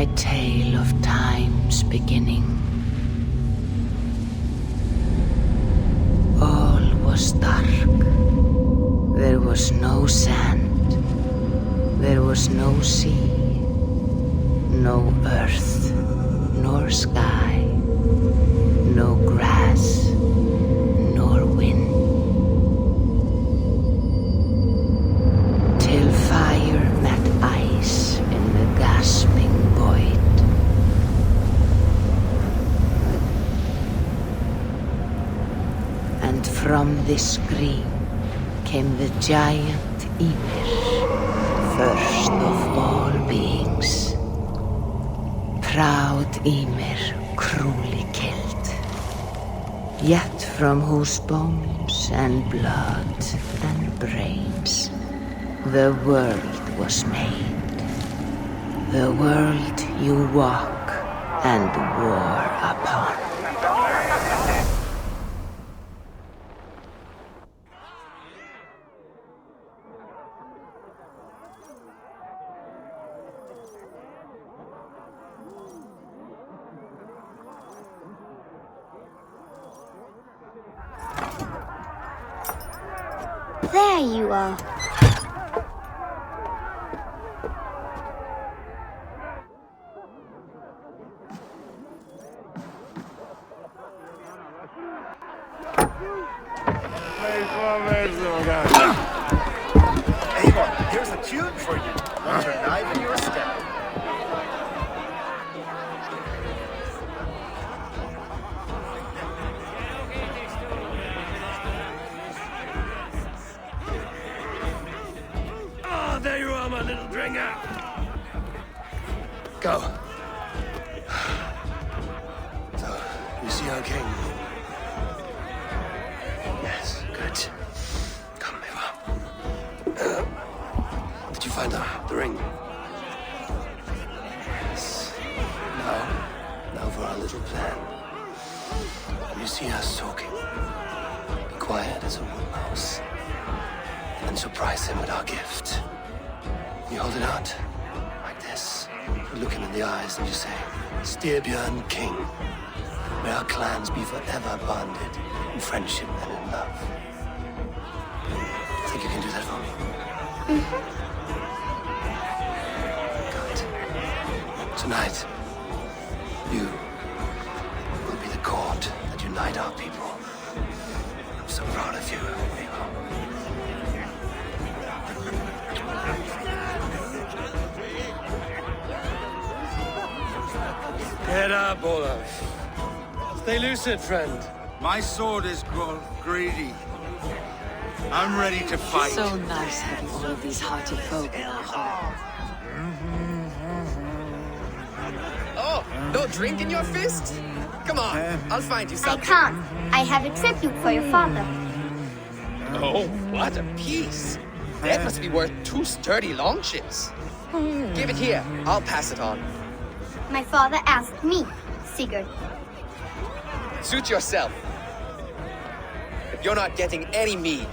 my tale of time's beginning. All was dark. There was no sand. There was no sea. No earth, nor sky. No grass, nor wind. Till fire met ice in the gasping void. And from this scream came the giant Ymir, first of all beings. Proud Ymir, cruelly killed, yet from whose bones and blood and brains the world was made. The world you walk and war upon. There you are. Avon, here's a tune for you. Want your knife in your step. Oh, there you are, my little dringer. Go. So, you see our king? Yes, good. Come, Eva. Did you find the ring? Yes. Now for our little plan. You see us talking. Be quiet as a wood mouse. And surprise him with our gift. You hold it out, like this. You look him in the eyes and you say, Styrbjörn King. May our clans be forever bonded in friendship and in love. Think you can do that for me? Good. Tonight, you will be the cord that unite our people. I'm so proud of you, Eva. Get up, Olaf. Stay lucid, friend. My sword is grown greedy. I'm ready to fight. So nice having all of these hearty folk in our hall. Oh, no drink in your fist? Come on, I'll find you I something. can't. I have a tribute for your father. Oh, what a piece. That must be worth 2 sturdy longships. Give it here. I'll pass it on. My father asked me, Sigurd. Suit yourself. If you're not getting any mead.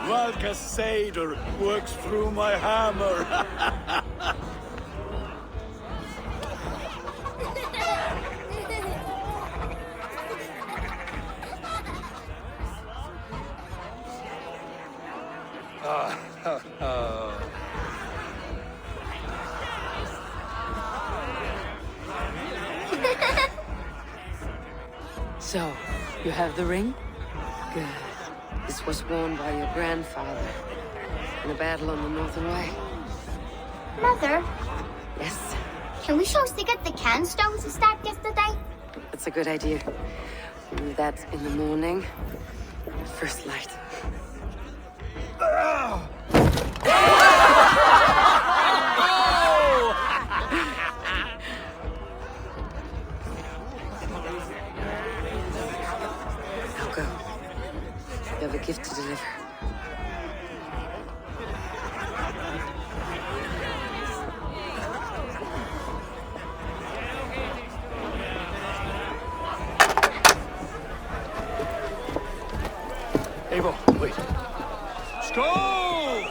Valka Seder works through my hammer. So, you have the ring? Good. This was worn by your grandfather in a battle on the Northern Way. Mother, Yes, can we show Sigurd the can stones he stacked yesterday? that's a good idea. We'll do that in the morning at first light. Now go. You have a gift to deliver. Abel, wait. Skål!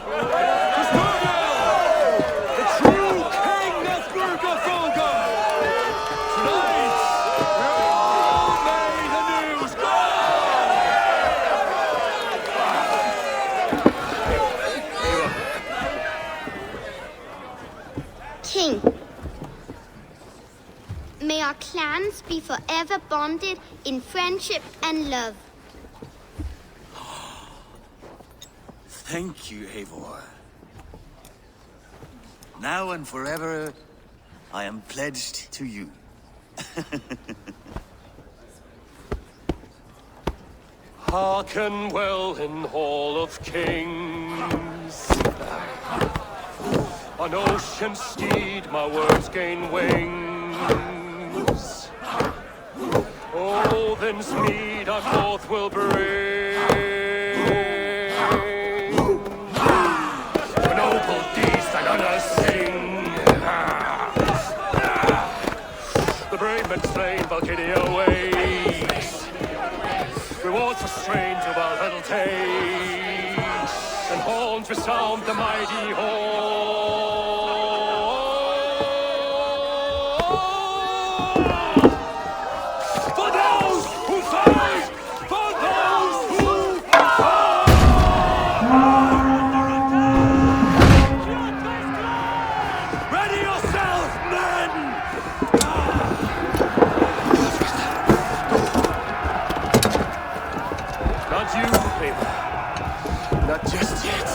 King, may our clans be forever bonded in friendship and love. Thank you, Eivor. Now and forever, I am pledged to you. Hearken well in Hall of Kings. On ocean steed my words gain wings. Odin's mead I forth will bring. For noble deeds thine honors sing. The brave men slain Valkyria waits. Rewards for strain to Valhalla takes. And horns resound the mighty horn. For those who fight! For those who fight! Ready yourself, men! Not you, Eivor. Not just yet.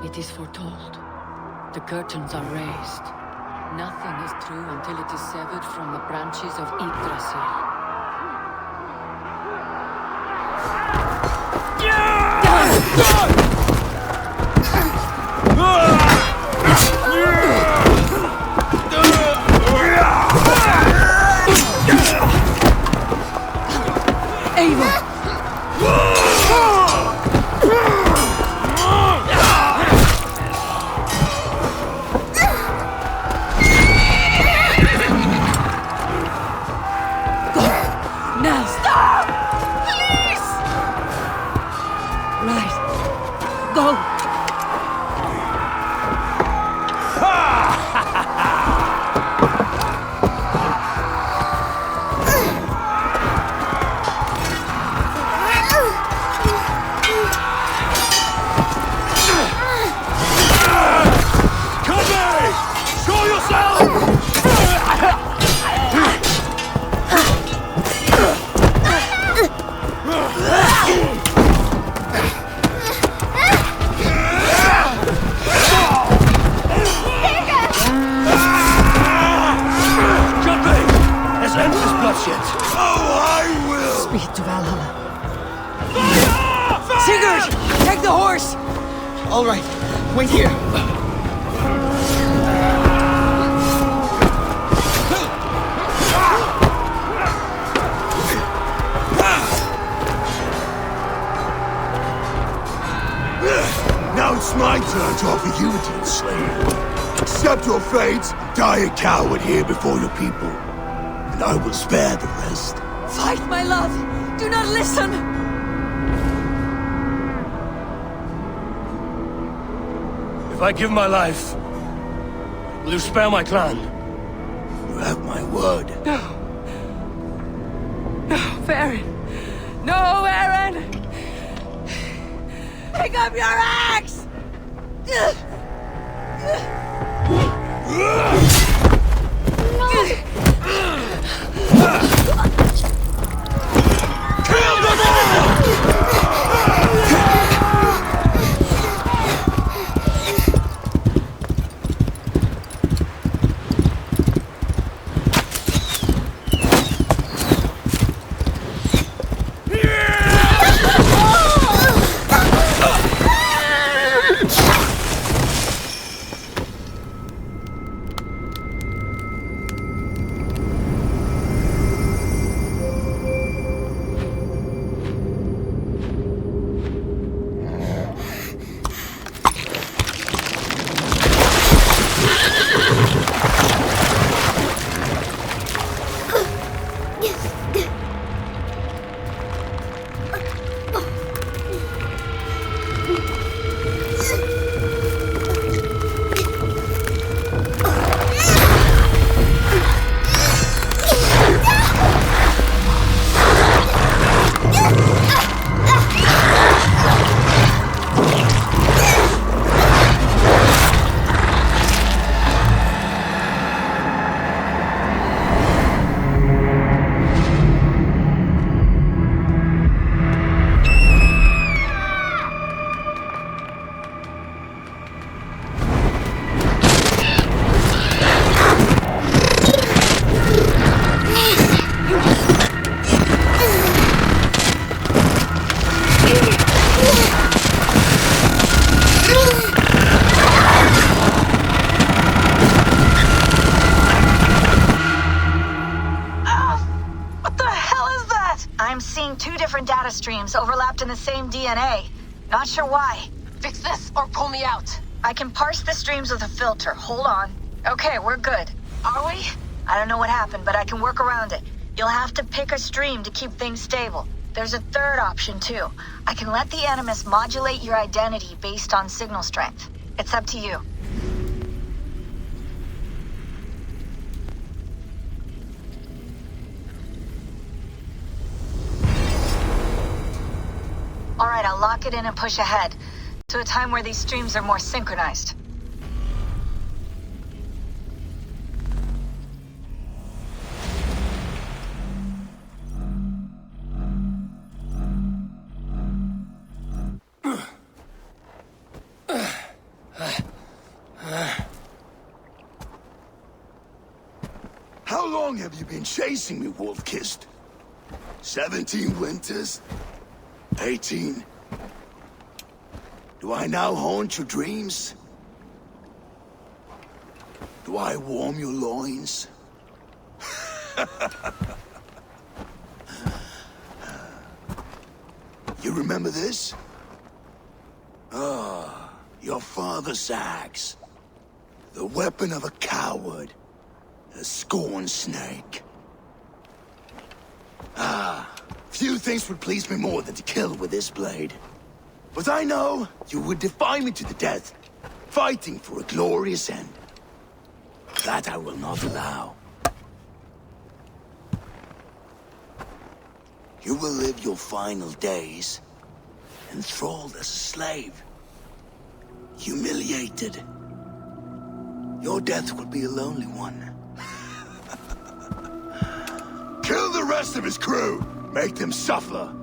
It is foretold. The curtains are raised. Nothing is true until it is severed from the branches of Yggdrasil. Now stop! Please! Right. Go! Show yourself! Let's end this bloodshed. Oh, I will! Speed to Valhalla. Sigurd! Take the horse! All right, wait here. Now it's my turn to offer you to the slayer. Accept your fate, die a coward here before your people, and I will spare the rest. Fight, my love! Do not listen! If I give my life, will you spare my clan? You have my word. No. No, Aaron! No, Aaron! Pick up your axe! Kill them all! different data streams overlapped in the same DNA. Not sure why. Fix this or pull me out. I can parse the streams with a filter. Hold on. Okay, we're good. Are we? I don't know what happened, but I can work around it. You'll have to pick a stream to keep things stable. There's a third option, too. I can let the Animus modulate your identity based on signal strength. It's up to you. Alright, I'll lock it in and push ahead, to a time where these streams are more synchronized. How long have you been chasing me, Wolf-Kissed? 17 winters? 18? Do I now haunt your dreams? Do I warm your loins? You remember this? Ah, your father's axe. The weapon of a coward. A scorned snake. Ah, few things would please me more than to kill with this blade. But I know you would defy me to the death, fighting for a glorious end. That I will not allow. You will live your final days enthralled as a slave. Humiliated. Your death will be a lonely one. Kill the rest of his crew! Make them suffer!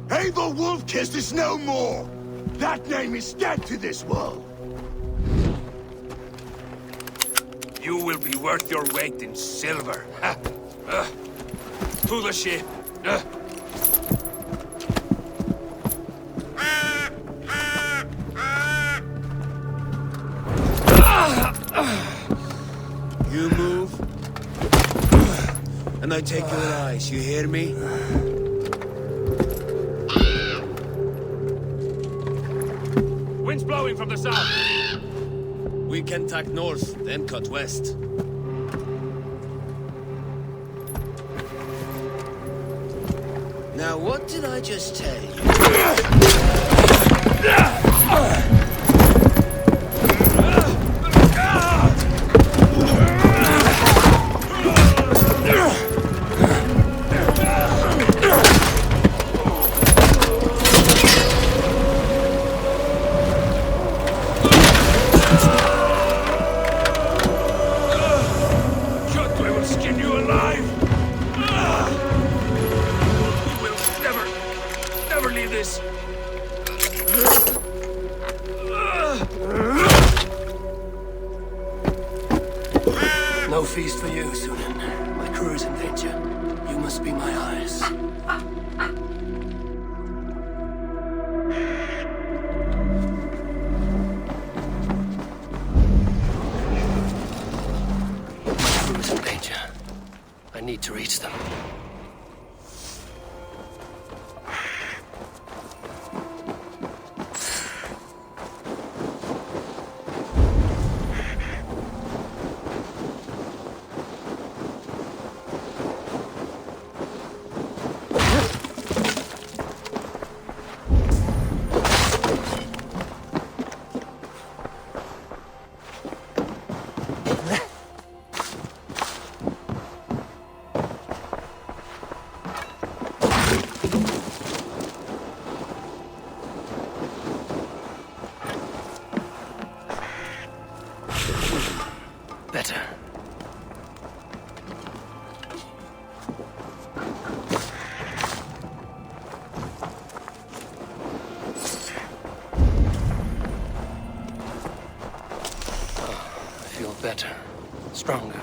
Eivor Wolf-Kissed is no more! That name is dead to this world! You will be worth your weight in silver. To the ship. You move, and I take your eyes, you hear me? Wind's blowing from the south. We can tack north, then cut west. Now, what did I just tell you? No feast for you, Sunan. My crew is in danger. You must be my eyes. My crew is in danger. I need to reach them. Better. I feel better. Stronger.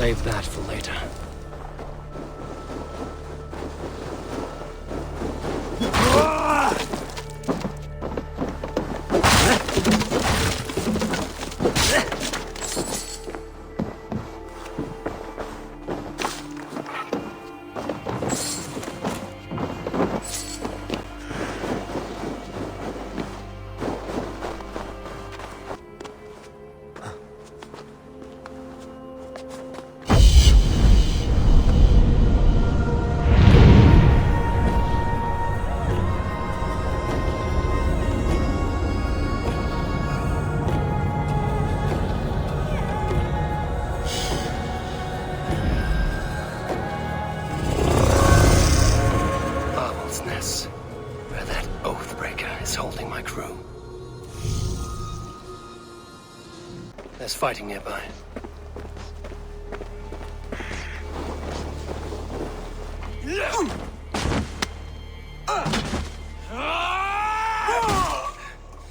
save that for later. Where that Oathbreaker is holding my crew. There's fighting nearby.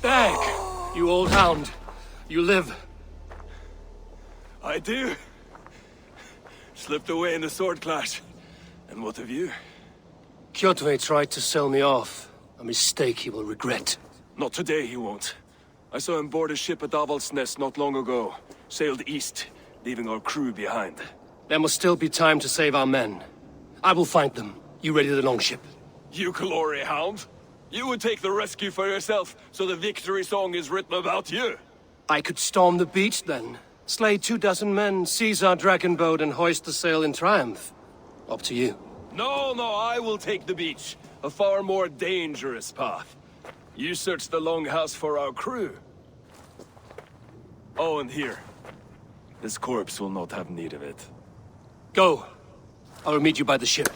Bag! You old hound. You live. I do. Slipped away in the sword clash. And what of you? Kjotve tried to sell me off. A mistake he will regret. Not today, he won't. I saw him board a ship at Avaldsnes not long ago. Sailed east, leaving our crew behind. There must still be time to save our men. I will find them. You ready the longship? You glory hound? You would take the rescue for yourself, so the victory song is written about you. I could storm the beach then. Slay 24 men, seize our dragon boat and hoist the sail in triumph. Up to you. No, I will take the beach. A far more dangerous path. You search the longhouse for our crew. Oh, and here. This corpse will not have need of it. Go. I will meet you by the ship.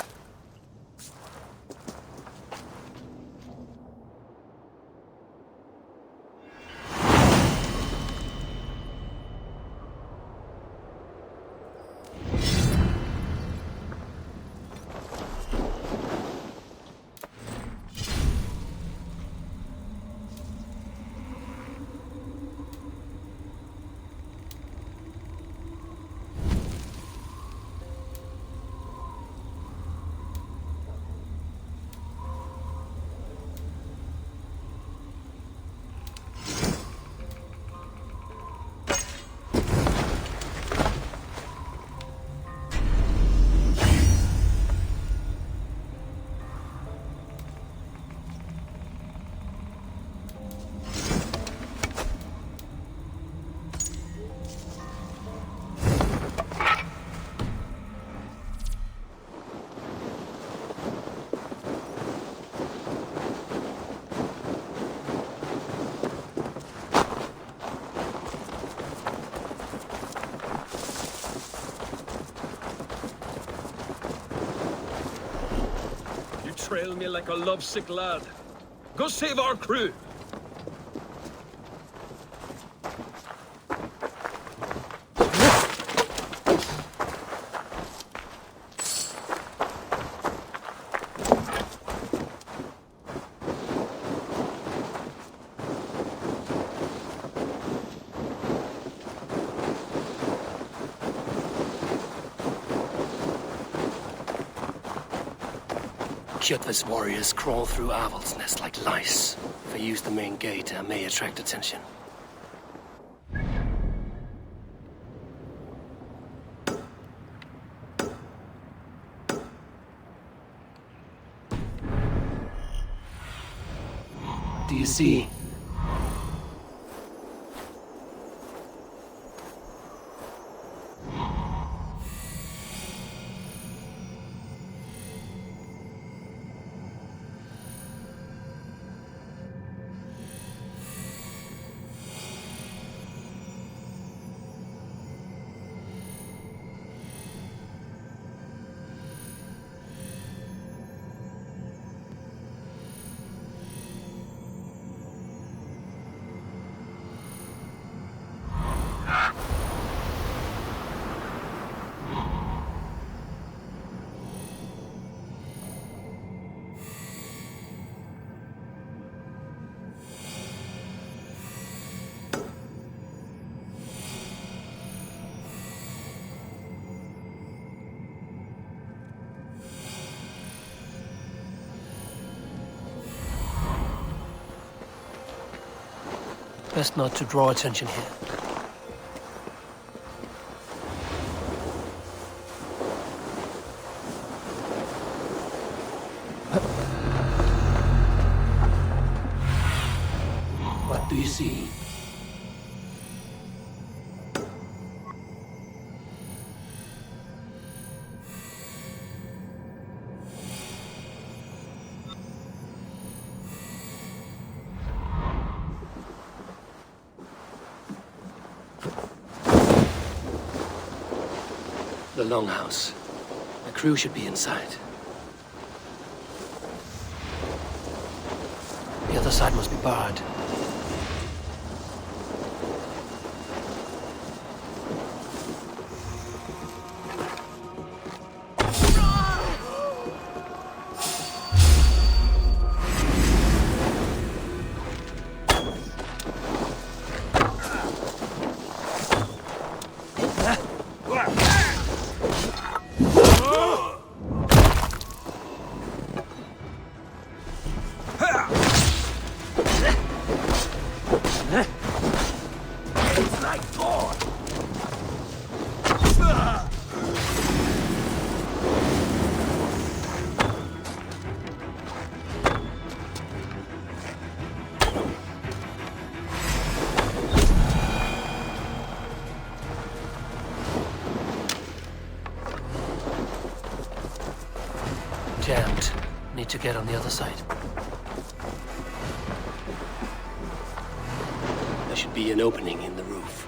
Trail me like a lovesick lad. Go save our crew! Kjotve's warriors crawl through Avaldsnes like lice. If I use the main gate, I may attract attention. Do you see? Best not to draw attention here. What do you see? The longhouse. The crew should be inside. The other side must be barred. Jammed. Need to get on the other side. There should be an opening in the roof.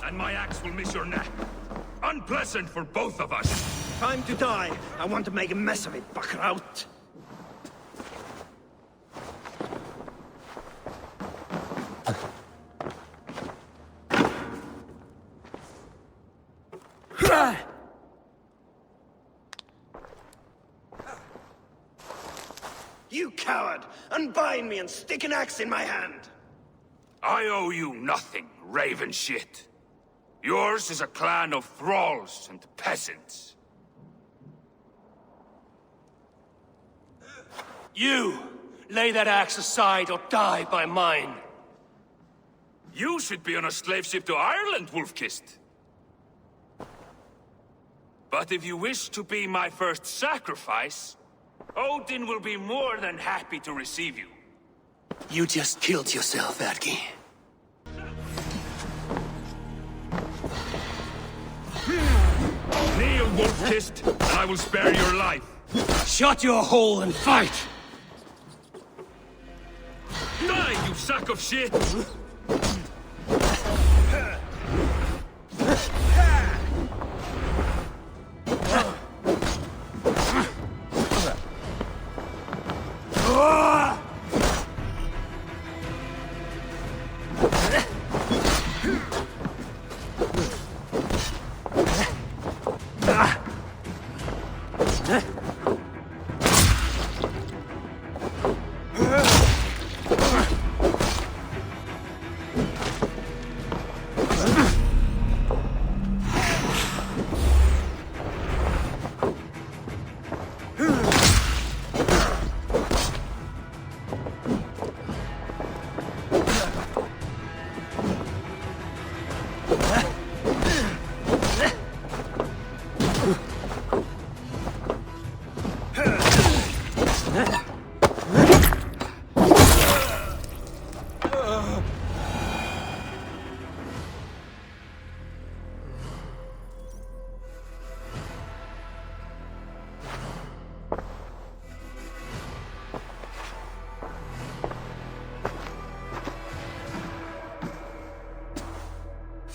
And my axe will miss your neck. Unpleasant for both of us. Time to die. I want to make a mess of it, Buckraut. You coward! Unbind me and stick an axe in my hand! I owe you nothing, raven shit. Yours is a clan of thralls and peasants. You! Lay that axe aside or die by mine. You should be on a slave ship to Ireland, Wolf-Kissed. But if you wish to be my first sacrifice, Odin will be more than happy to receive you. You just killed yourself, Adki. Kneel, Wolf-Kissed, and I will spare your life. Shut your hole and fight! sack of shit!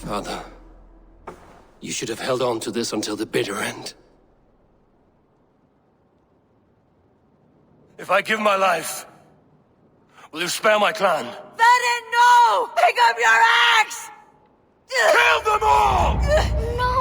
Father, you should have held on to this until the bitter end. If I give my life, will you spare my clan? Verin, no! Pick up your axe! Kill them all! No!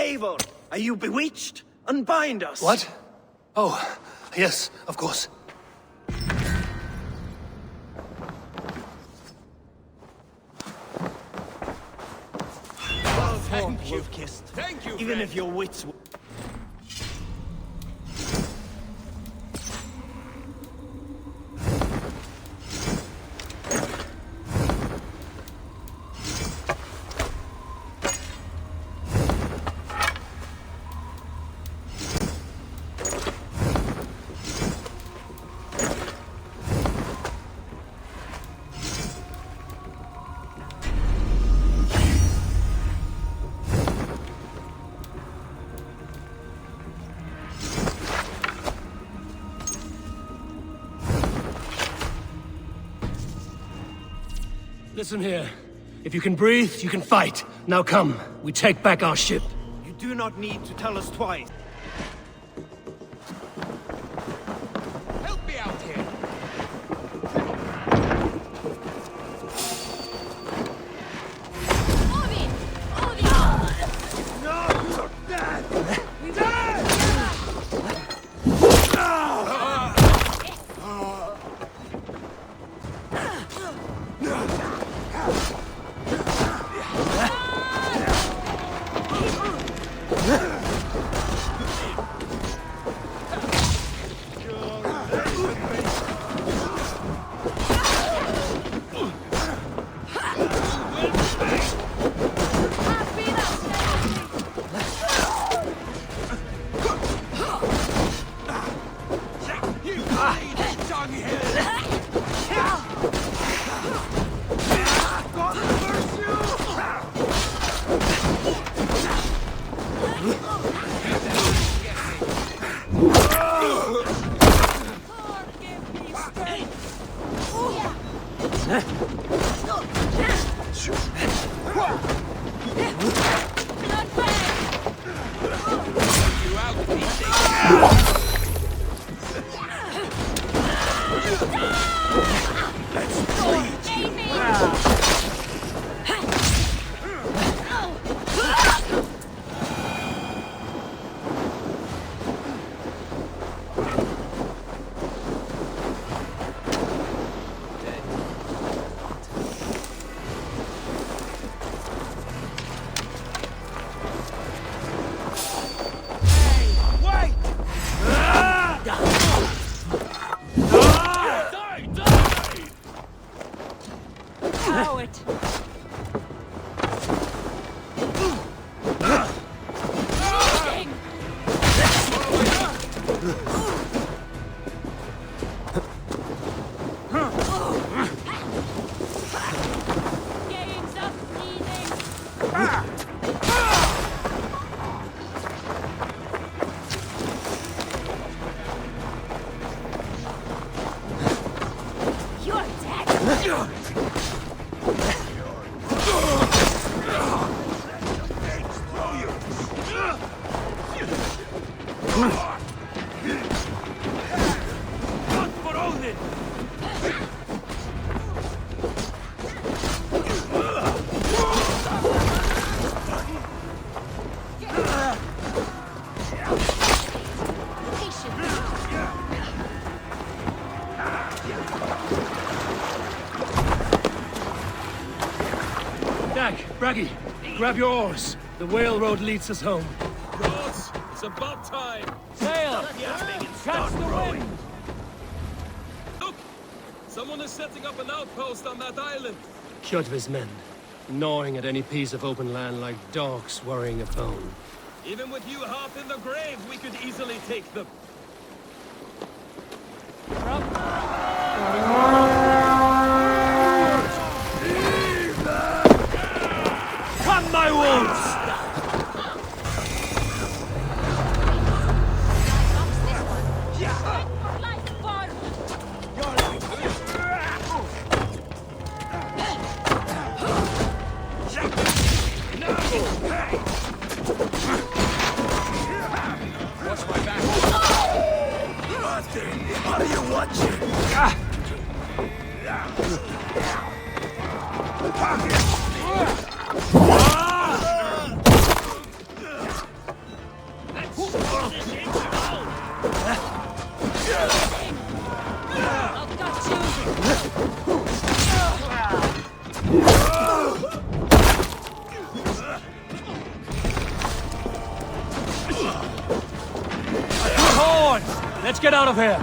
Eivor, are you bewitched? Unbind us! What? Oh, yes, of course. Well, Thank you. kissed. Thank you, Even friend. if your wits... Listen here. If you can breathe, you can fight. Now come, we take back our ship. You do not need to tell us twice. Help me out here! No, you're dead! coward! Braggy, grab your oars. The whale road leads us home. Ross, it's about time. Sail! Catch the wind! Look! Someone is setting up an outpost on that island. Kjotve's men, gnawing at any piece of open land like dogs worrying a bone. Even with you half in the grave, we could easily take them. Come, my wolves! Watch my back. What are you watching? Let's get out of here!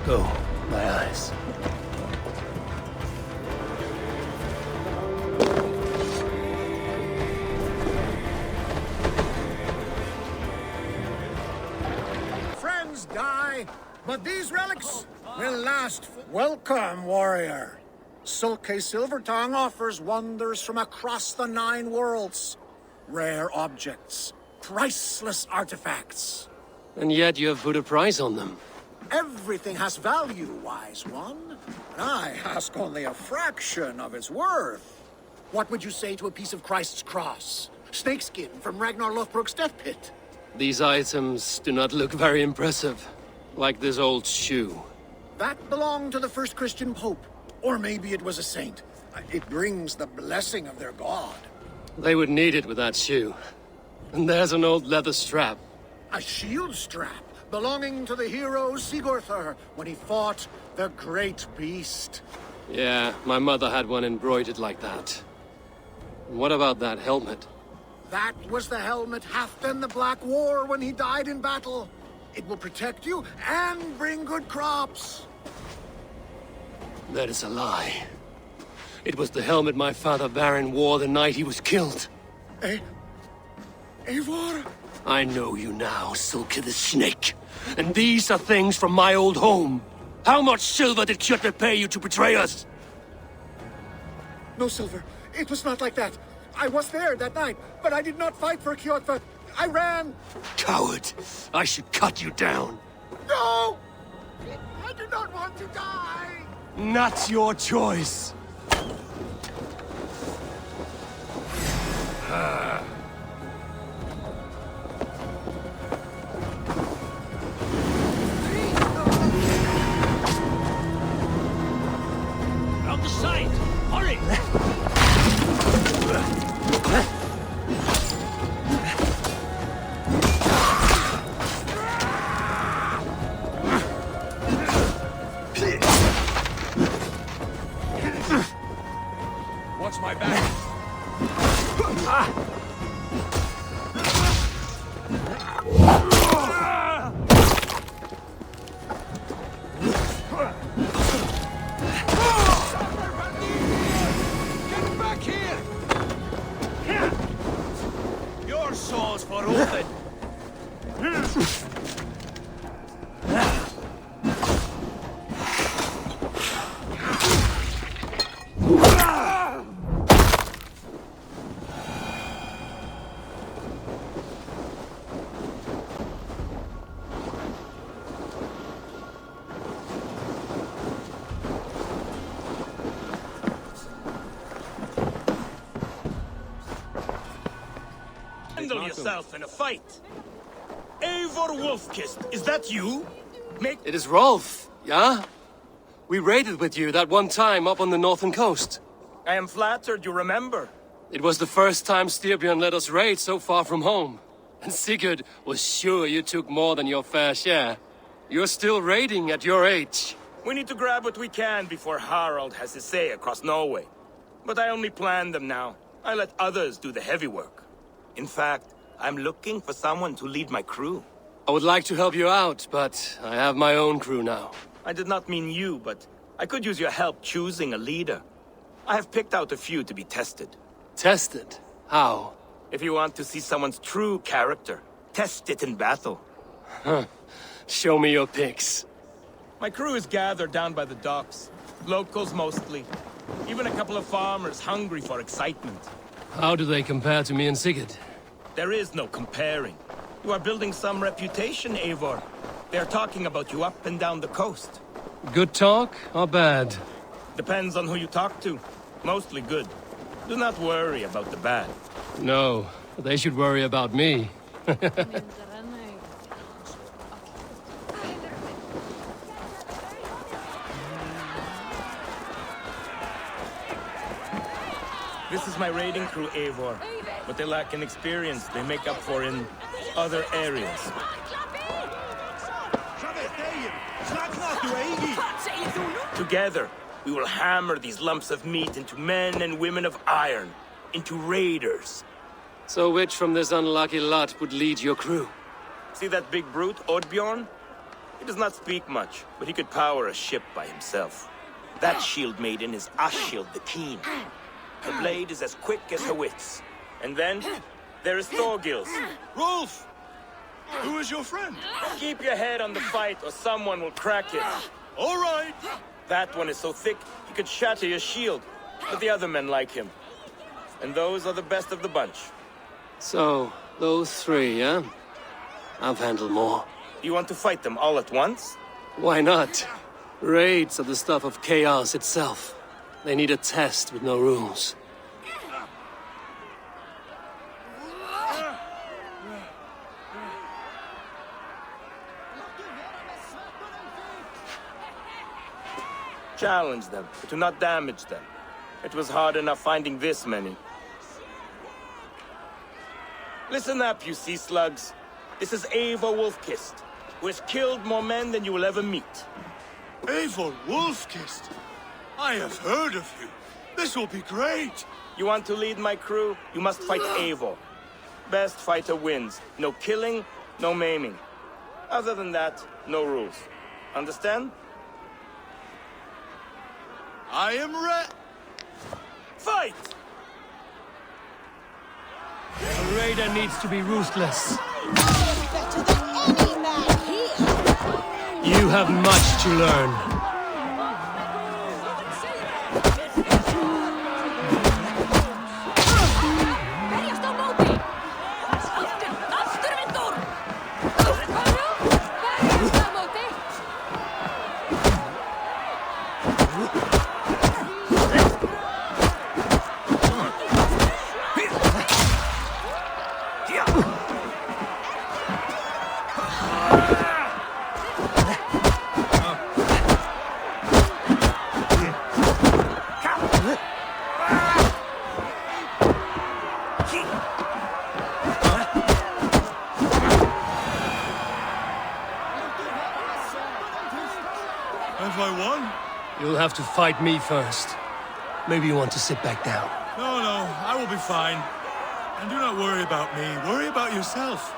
Go, my eyes. Friends die, but these relics will last. Welcome, warrior. Sulke Silvertongue offers wonders from across the 9 worlds. Rare objects, priceless artifacts. And yet you have put a price on them. Everything has value, wise one. And I ask only a fraction of its worth. What would you say to a piece of Christ's cross? Snakeskin from Ragnar Lothbrok's death pit? These items do not look very impressive. Like this old shoe. That belonged to the first Christian pope. Or maybe it was a saint. It brings the blessing of their god. They would need it with that shoe. And there's an old leather strap. A shield strap belonging to the hero Sigurður when he fought the great beast. Yeah, my mother had one embroidered like that. And what about that helmet? That was the helmet Halfdan the Black wore when he died in battle. It will protect you and bring good crops. That is a lie. It was the helmet my father Baron wore the night he was killed. Eivor? I know you now, Sulke the Snake. And these are things from my old home. How much silver did Kjotve pay you to betray us? No, Silver. It was not like that. I was there that night, but I did not fight for Kjotve. I ran. Coward! I should cut you down. No! I do not want to die! Not your choice. Out the side! Hurry! Watch my back! Get back here! Your soul's for Odin! Handle yourself in a fight. Eivor Wolfkist, is that you? It is Rolf, yeah? We raided with you that one time up on the northern coast. I am flattered you remember. It was the first time Styrbjörn let us raid so far from home. And Sigurd was sure you took more than your fair share. You're still raiding at your age. We need to grab what we can before Harald has his say across Norway. But I only plan them now. I let others do the heavy work. In fact, I'm looking for someone to lead my crew. I would like to help you out, but I have my own crew now. I did not mean you, but I could use your help choosing a leader. I have picked out a few to be tested. Tested? How? If you want to see someone's true character, test it in battle. Huh. Show me your picks. My crew is gathered down by the docks. Locals mostly. Even a couple of farmers hungry for excitement. How do they compare to me and Sigurd? There is no comparing. You are building some reputation, Eivor. They are talking about you up and down the coast. Good talk or bad? Depends on who you talk to. Mostly good. Do not worry about the bad. No, they should worry about me. This is my raiding crew, Eivor. But they lack in experience they make up for in other areas. Together, we will hammer these lumps of meat into men and women of iron, into raiders. So which from this unlucky lot would lead your crew? See that big brute, Oddbjorn? He does not speak much, but he could power a ship by himself. That shield maiden is Ashild the Keen. Her blade is as quick as her wits. And then, there is Thorgils. Rolf! Who is your friend? Keep your head on the fight or someone will crack it. All right. That one is so thick, he could shatter your shield. But the other men like him. And those are the best of the bunch. So, those three, yeah? I've handled more. You want to fight them all at once? Why not? Raids are the stuff of chaos itself. They need a test with no rules. Challenge them, but do not damage them. It was hard enough finding this many. Listen up, you sea slugs. This is Eivor Wolfkist, who has killed more men than you will ever meet. Eivor Wolfkist? I have heard of you. This will be great. You want to lead my crew? You must fight Eivor. Best fighter wins. No killing, no maiming. Other than that, no rules. Understand? I am ready. Fight! A raider needs to be ruthless. Better than any man here. You have much to learn. You'll have to fight me first. Maybe you want to sit back down. No, I will be fine. And do not worry about me. Worry about yourself.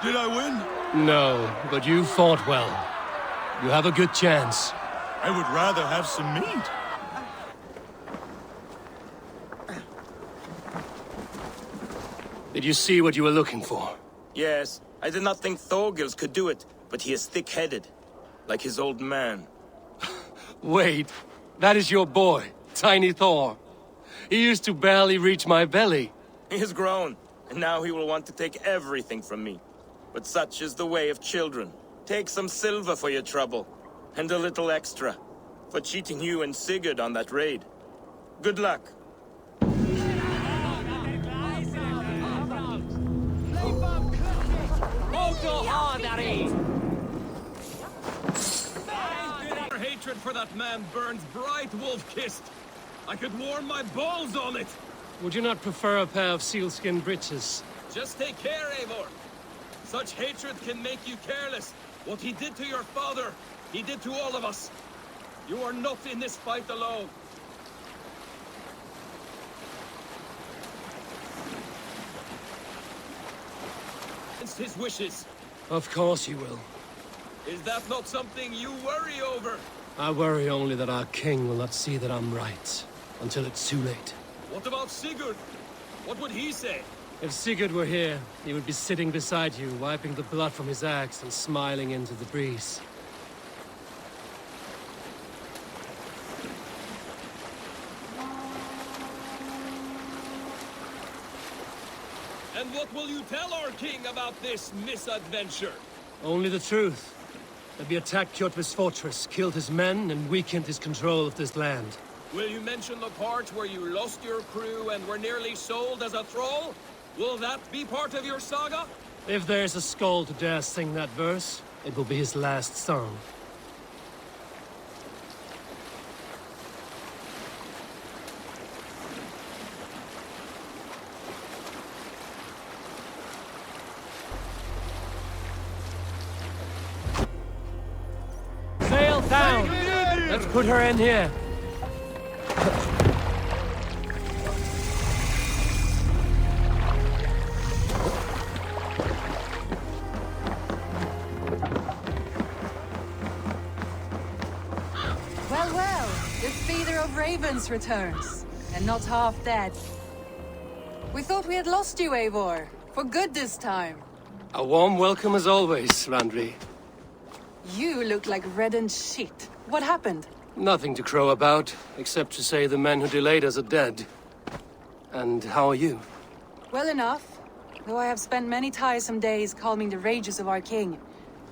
Did I win? No, but you fought well. You have a good chance. I would rather have some meat. Did you see what you were looking for? Yes, I did not think Thorgils could do it, but he is thick-headed, like his old man. Wait, that is your boy, Tiny Thor. He used to barely reach my belly. He is grown, and now he will want to take everything from me. But such is the way of children. Take some silver for your trouble, and a little extra, for cheating you and Sigurd on that raid. Good luck. Our hatred for that man burns bright, wolf-kissed. I could warm my balls on it. Would you not prefer a pair of sealskin breeches? Just take care, Eivor. Such hatred can make you careless. What he did to your father, he did to all of us. You are not in this fight alone. Against his wishes. Of course you will. Is that not something you worry over? I worry only that our king will not see that I'm right, until it's too late. What about Sigurd? What would he say? If Sigurd were here, he would be sitting beside you, wiping the blood from his axe and smiling into the breeze. And what will you tell our king about this misadventure? Only the truth. That we attacked Kjotve's fortress, killed his men, and weakened his control of this land. Will you mention the part where you lost your crew and were nearly sold as a thrall? Will that be part of your saga? If there's a skull to dare sing that verse, it will be his last song. Sail down! Let's put her in here. Ravens returns, and not half dead. We thought we had lost you, Eivor. For good this time. A warm welcome as always, Randvi. You look like reddened shit. What happened? Nothing to crow about, except to say the men who delayed us are dead. And how are you? Well enough, though I have spent many tiresome days calming the rages of our king.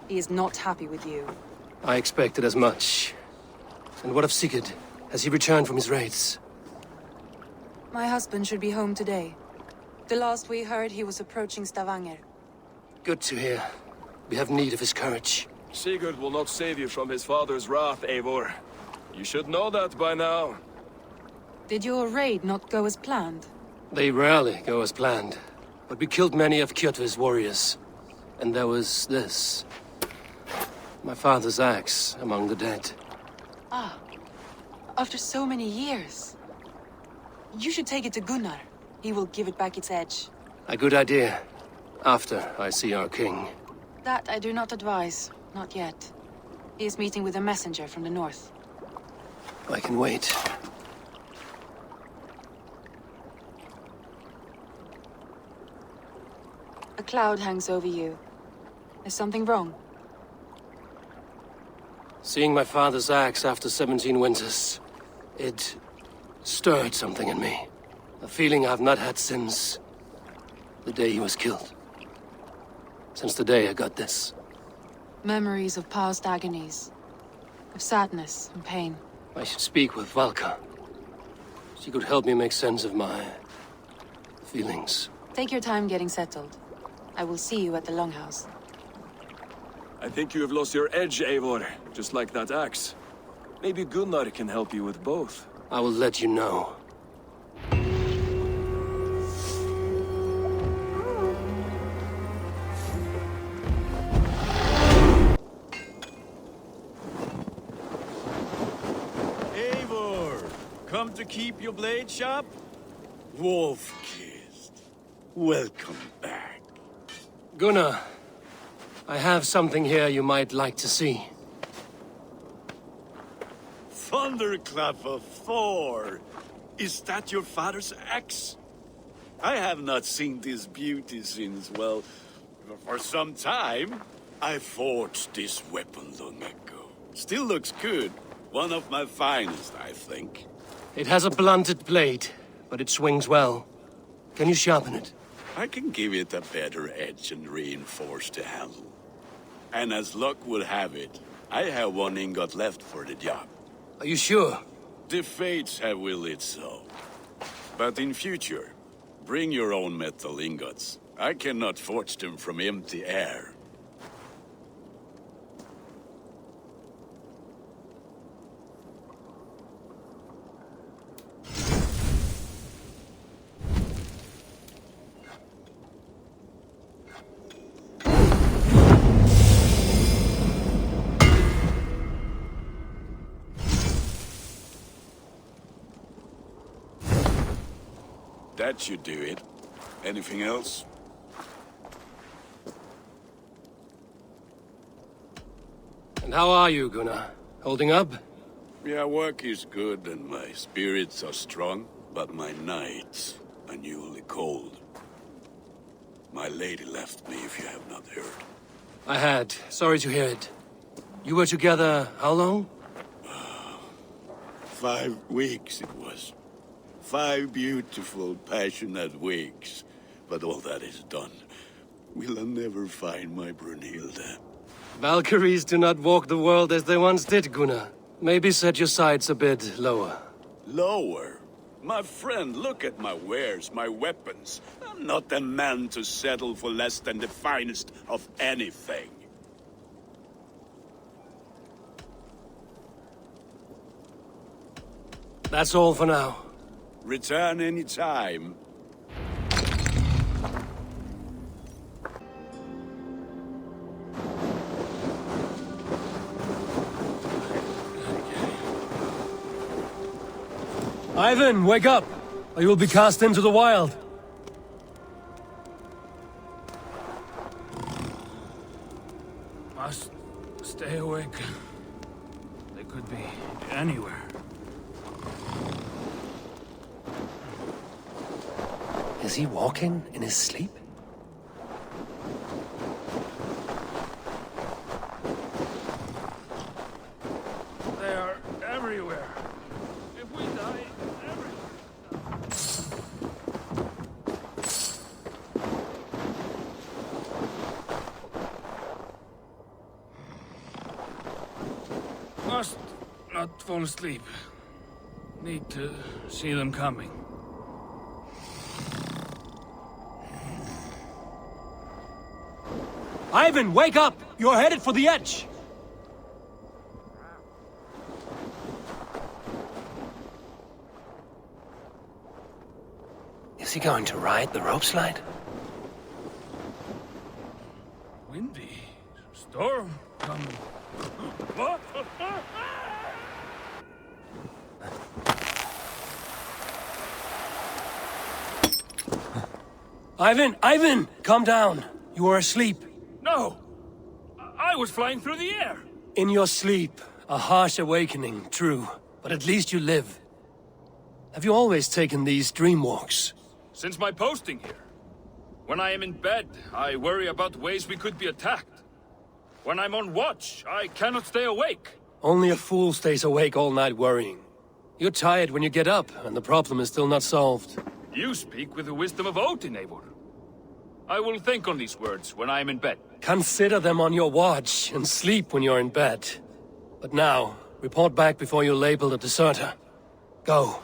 He is not happy with you. I expected as much. And what of Sigurd? Has he returned from his raids? My husband should be home today. The last we heard, he was approaching Stavanger. Good to hear. We have need of his courage. Sigurd will not save you from his father's wrath, Eivor. You should know that by now. Did your raid not go as planned? They rarely go as planned. But we killed many of Kjotve's warriors. And there was this. My father's axe among the dead. Ah. After so many years. You should take it to Gunnar. He will give it back its edge. A good idea. After I see our king. That I do not advise. Not yet. He is meeting with a messenger from the north. I can wait. A cloud hangs over you. Is something wrong? Seeing my father's axe after 17 winters, it stirred something in me. A feeling I've not had since the day he was killed. Since the day I got this. Memories of past agonies. Of sadness and pain. I should speak with Valka. She could help me make sense of my feelings. Take your time getting settled. I will see you at the Longhouse. I think you have lost your edge, Eivor, just like that axe. Maybe Gunnar can help you with both. I will let you know. Eivor, come to keep your blade sharp? Wolf-kissed, welcome back. Gunnar, I have something here you might like to see. Thunderclap of Thor! Is that your father's axe? I have not seen this beauty since, well, for some time. I forged this weapon long ago. Still looks good. One of my finest, I think. It has a blunted blade, but it swings well. Can you sharpen it? I can give it a better edge and reinforce the handle. And as luck would have it, I have one ingot left for the job. Are you sure? The fates have willed it so. But in future, bring your own metal ingots. I cannot forge them from empty air. That should do it. Anything else? And how are you, Gunnar? Holding up? Yeah, work is good and my spirits are strong, but my nights are newly cold. My lady left me, if you have not heard. I had. Sorry to hear it. You were together how long? 5 weeks it was. 5 beautiful, passionate weeks. But all that is done. Will I never find my Brunhilde? Valkyries do not walk the world as they once did, Gunnar. Maybe set your sights a bit lower. Lower? My friend, look at my wares, my weapons. I'm not a man to settle for less than the finest of anything. That's all for now. Return any time. Ivan, wake up! Or you will be cast into the wild. Must stay awake. They could be anywhere. Is he walking in his sleep? They are everywhere. If we die, everywhere. Must not fall asleep. Need to see them coming. Ivan, wake up! You're headed for the edge! Is he going to ride the rope slide? Windy. Storm coming. What? Ivan! Calm down. You are asleep. No! I was flying through the air! In your sleep. A harsh awakening, true. But at least you live. Have you always taken these dream walks? Since my posting here. When I am in bed, I worry about ways we could be attacked. When I'm on watch, I cannot stay awake. Only a fool stays awake all night worrying. You're tired when you get up, and the problem is still not solved. You speak with the wisdom of Odin, Eivor. I will think on these words when I am in bed. Consider them on your watch, and sleep when you're in bed. But now, report back before you're labeled a deserter. Go.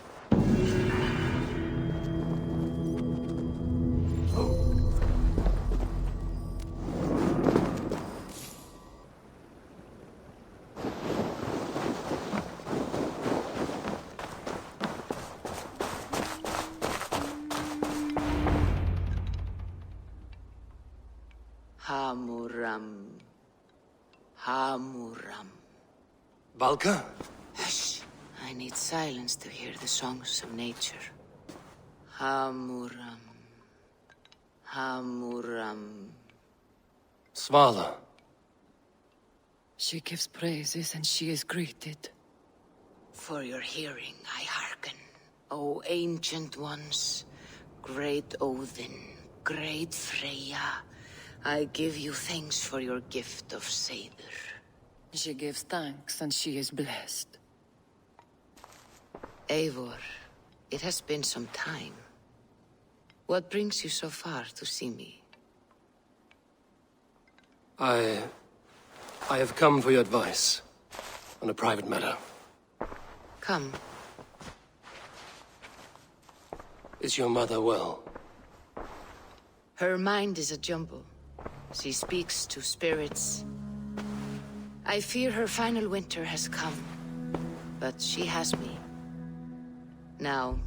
Hamuram. Valka? Hush. I need silence to hear the songs of nature. Hamuram. Hamuram. Svala. She gives praises and she is greeted. For your hearing, I hearken. O ancient ones, great Odin, great Freya, I give you thanks for your gift of Seder. She gives thanks and she is blessed. Eivor, it has been some time. What brings you so far to see me? I have come for your advice on a private matter. Come. Is your mother well? Her mind is a jumble. She speaks to spirits. I fear her final winter has come, but she has me. Now,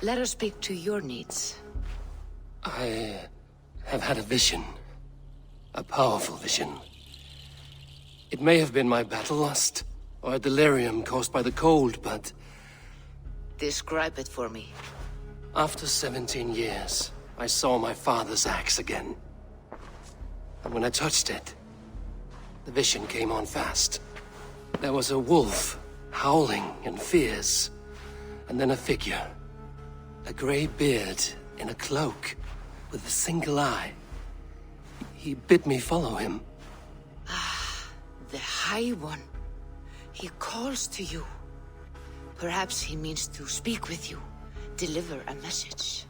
let her speak to your needs. I have had a vision. A powerful vision. It may have been my battle lust, or a delirium caused by the cold, but... Describe it for me. After 17 years, I saw my father's axe again. And when I touched it, the vision came on fast. There was a wolf, howling and fierce, and then a figure. A grey beard in a cloak, with a single eye. He bid me follow him. Ah, the High One. He calls to you. Perhaps he means to speak with you, deliver a message.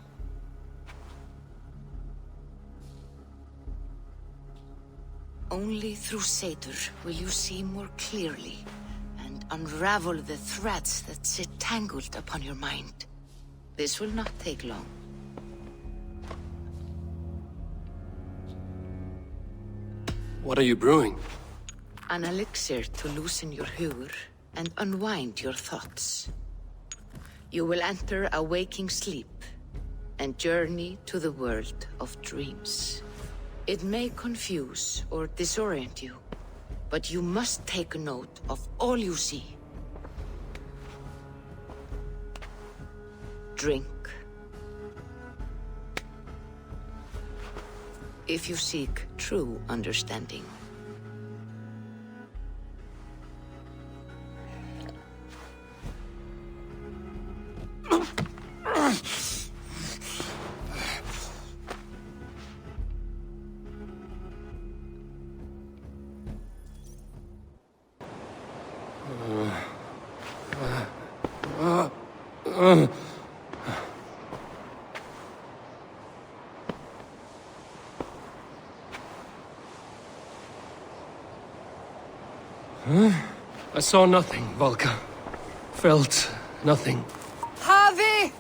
Only through Seder will you see more clearly and unravel the threads that sit tangled upon your mind. This will not take long. What are you brewing? An elixir to loosen your hugur and unwind your thoughts. You will enter a waking sleep and journey to the world of dreams. It may confuse or disorient you, but you must take note of all you see. Drink. If you seek true understanding. I saw nothing, Valka. Felt nothing. Havi!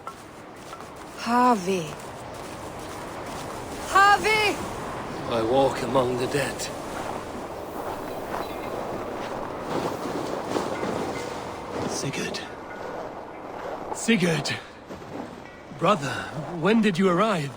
Havi! Havi! I walk among the dead. Sigurd. Sigurd! Brother, when did you arrive?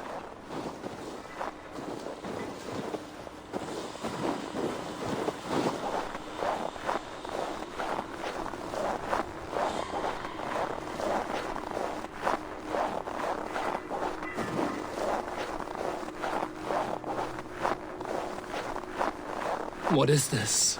What is this?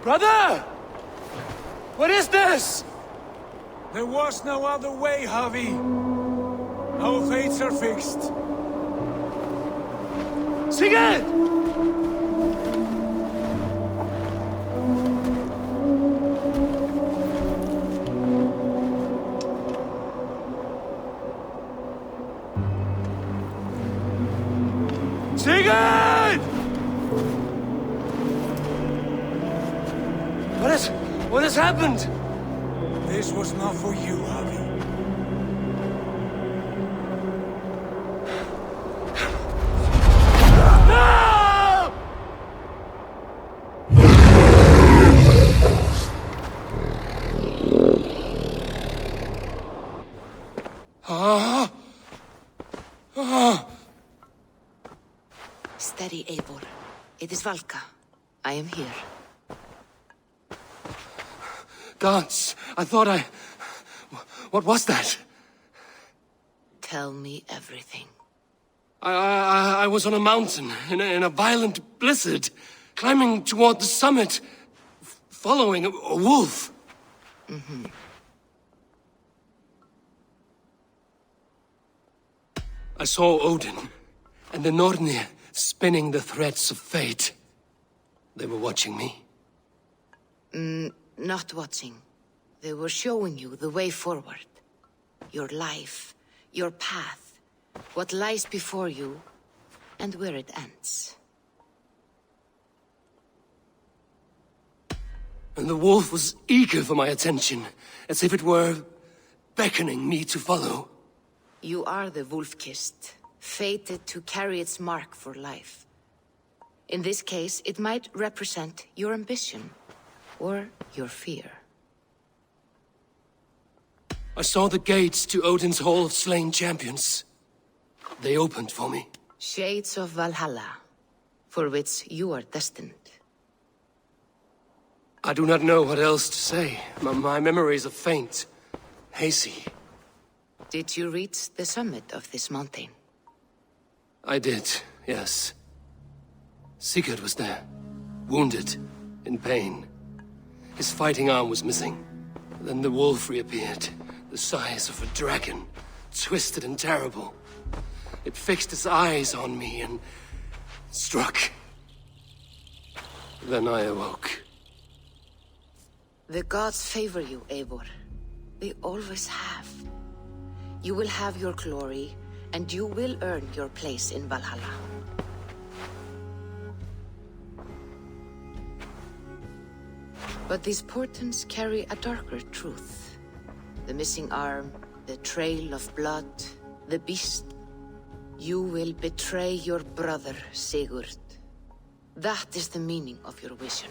Brother! What is this? There was no other way, Javi. Our fates are fixed. Sigurd! Sigurd! What has happened? This was not for you, Harvey. Steady, Eivor. It is Valka. I am here. Gods, I thought I... What was that? Tell me everything. I was on a mountain, in a violent blizzard, climbing toward the summit, following a wolf. Mm-hmm. I saw Odin, and the Nornir spinning the threads of fate. They were watching me. Not watching. They were showing you the way forward. Your life, your path, what lies before you, and where it ends. And the wolf was eager for my attention, as if it were beckoning me to follow. You are the wolf-kissed, fated to carry its mark for life. In this case, it might represent your ambition, or your fear. I saw the gates to Odin's Hall of Slain Champions. They opened for me. Shades of Valhalla, for which you are destined. I do not know what else to say. My memories are faint, hazy. Did you reach the summit of this mountain? I did, yes. Sigurd was there, wounded, in pain. His fighting arm was missing. Then the wolf reappeared, the size of a dragon, twisted and terrible. It fixed its eyes on me and struck. Then I awoke. The gods favor you, Eivor. They always have. You will have your glory, and you will earn your place in Valhalla. But these portents carry a darker truth. The missing arm, the trail of blood, the beast. You will betray your brother, Sigurd. That is the meaning of your vision.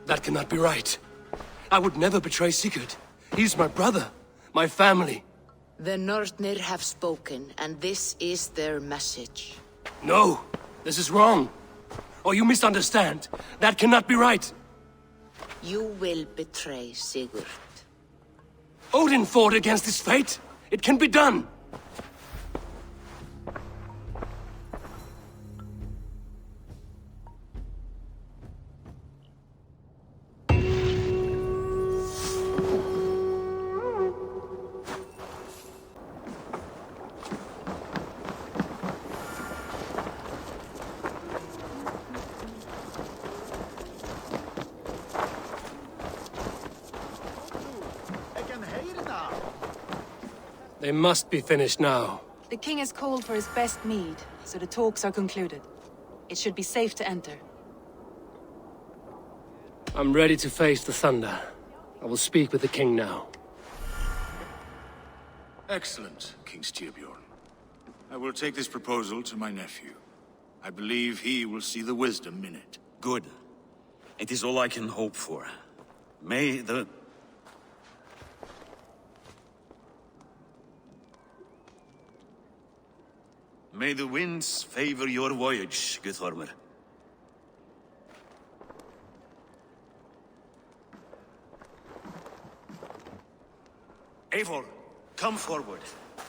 That cannot be right. I would never betray Sigurd. He's my brother, my family. The Nornir have spoken, and this is their message. No, this is wrong. Or you misunderstand. That cannot be right. You will betray Sigurd. Odin fought against his fate. It can be done. They must be finished now. The king has called for his best mead, so the talks are concluded. It should be safe to enter. I'm ready to face the thunder. I will speak with the king now. Excellent, King Styrbjorn. I will take this proposal to my nephew. I believe he will see the wisdom in it. Good. It is all I can hope for. May the... May the winds favor your voyage, Guthormr. Eivor, come forward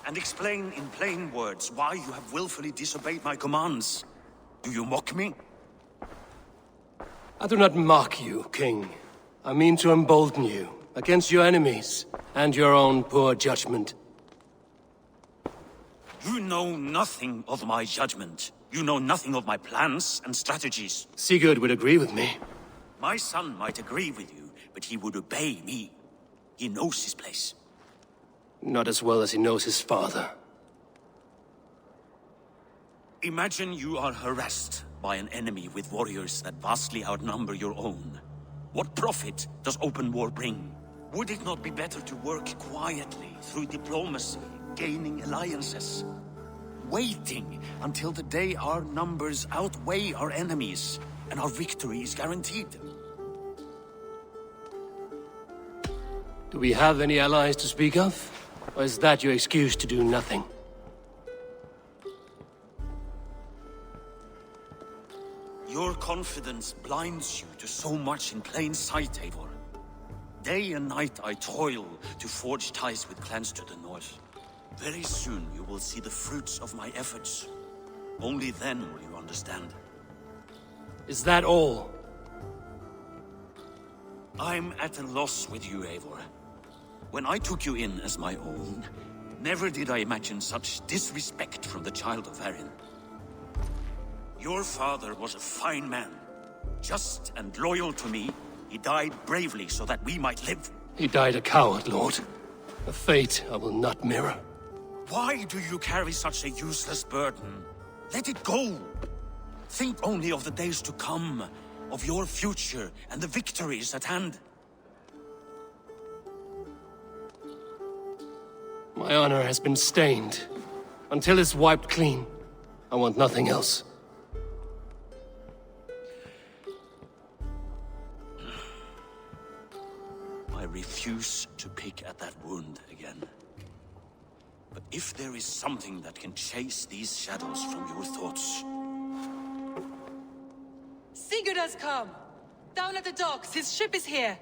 and explain in plain words why you have willfully disobeyed my commands. Do you mock me? I do not mock you, King. I mean to embolden you against your enemies and your own poor judgment. You know nothing of my judgment. You know nothing of my plans and strategies. Sigurd would agree with me. My son might agree with you, but he would obey me. He knows his place. Not as well as he knows his father. Imagine you are harassed by an enemy with warriors that vastly outnumber your own. What profit does open war bring? Would it not be better to work quietly through diplomacy, gaining alliances? Waiting until the day our numbers outweigh our enemies and our victory is guaranteed. Do we have any allies to speak of? Or is that your excuse to do nothing? Your confidence blinds you to so much in plain sight, Eivor. Day and night I toil to forge ties with clans to the north. Very soon you will see the fruits of my efforts. Only then will you understand. Is that all? I'm at a loss with you, Eivor. When I took you in as my own, never did I imagine such disrespect from the child of Varin. Your father was a fine man. Just and loyal to me, he died bravely so that we might live. He died a coward, Lord. A fate I will not mirror. Why do you carry such a useless burden? Let it go! Think only of the days to come, of your future and the victories at hand. My honor has been stained. Until it's wiped clean, I want nothing else. I refuse to pick at that wound again. But if there is something that can chase these shadows from your thoughts... Sigurd has come! Down at the docks, his ship is here!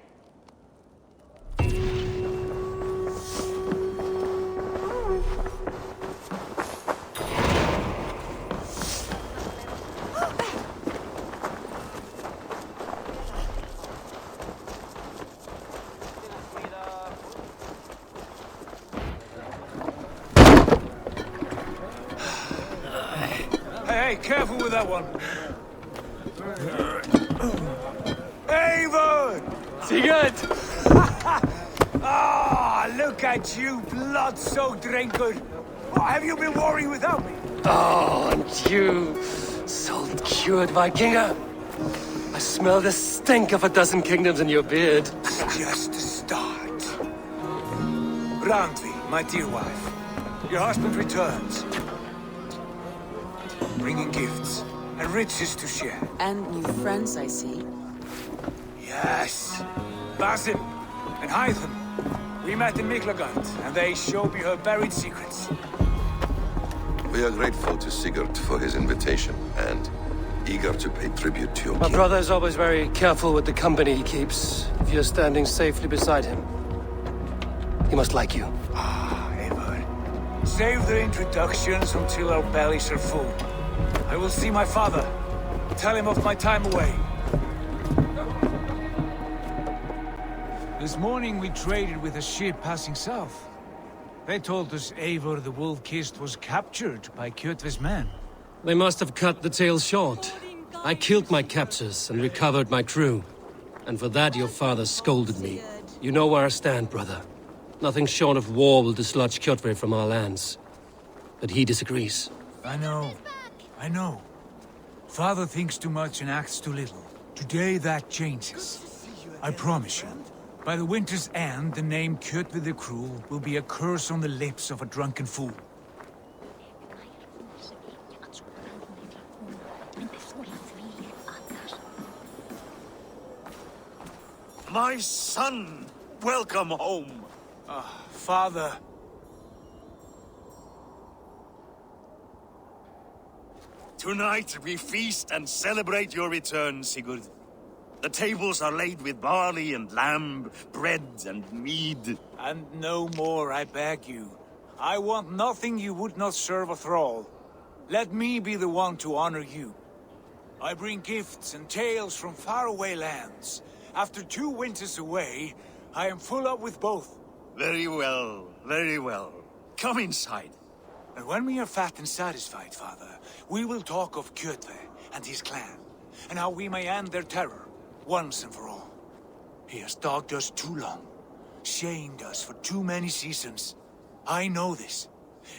Hey, careful with that one. Eivor! Sigurd! Ah, look at you, blood-soaked drinker. What have you been worrying without me? Oh, and you, salt-cured Vikinger. I smell the stink of a dozen kingdoms in your beard. It's just a start. Randvi, my dear wife, your husband returns. Bringing gifts and riches to share. And new friends, I see. Yes. Basim and Hytham. We met in Miklagard, and they showed me her buried secrets. We are grateful to Sigurd for his invitation, and eager to pay tribute to your My king. brother is always very careful with the company he keeps. If you're standing safely beside him, he must like you. Ah, Eivor. Save the introductions until our bellies are full. I will see my father. Tell him of my time away. This morning we traded with a ship passing south. They told us Eivor the Wolf-Kissed was captured by Kjotve's men. They must have cut the tale short. I killed my captors and recovered my crew. And for that your father scolded me. You know where I stand, brother. Nothing short of war will dislodge Kjotve from our lands. But he disagrees. I know. I know. Father thinks too much and acts too little. Today that changes. I promise you. By the winter's end, the name Kjotve the Cruel will be a curse on the lips of a drunken fool. My son! Welcome home! Father. Tonight we feast and celebrate your return, Sigurd. The tables are laid with barley and lamb, bread and mead. And no more, I beg you. I want nothing you would not serve a thrall. Let me be the one to honor you. I bring gifts and tales from faraway lands. After 2 winters away, I am full up with both. Very well, very well. Come inside. And when we are fat and satisfied, Father, we will talk of Kjotve and his clan, and how we may end their terror, once and for all. He has dogged us too long, shamed us for too many seasons. I know this.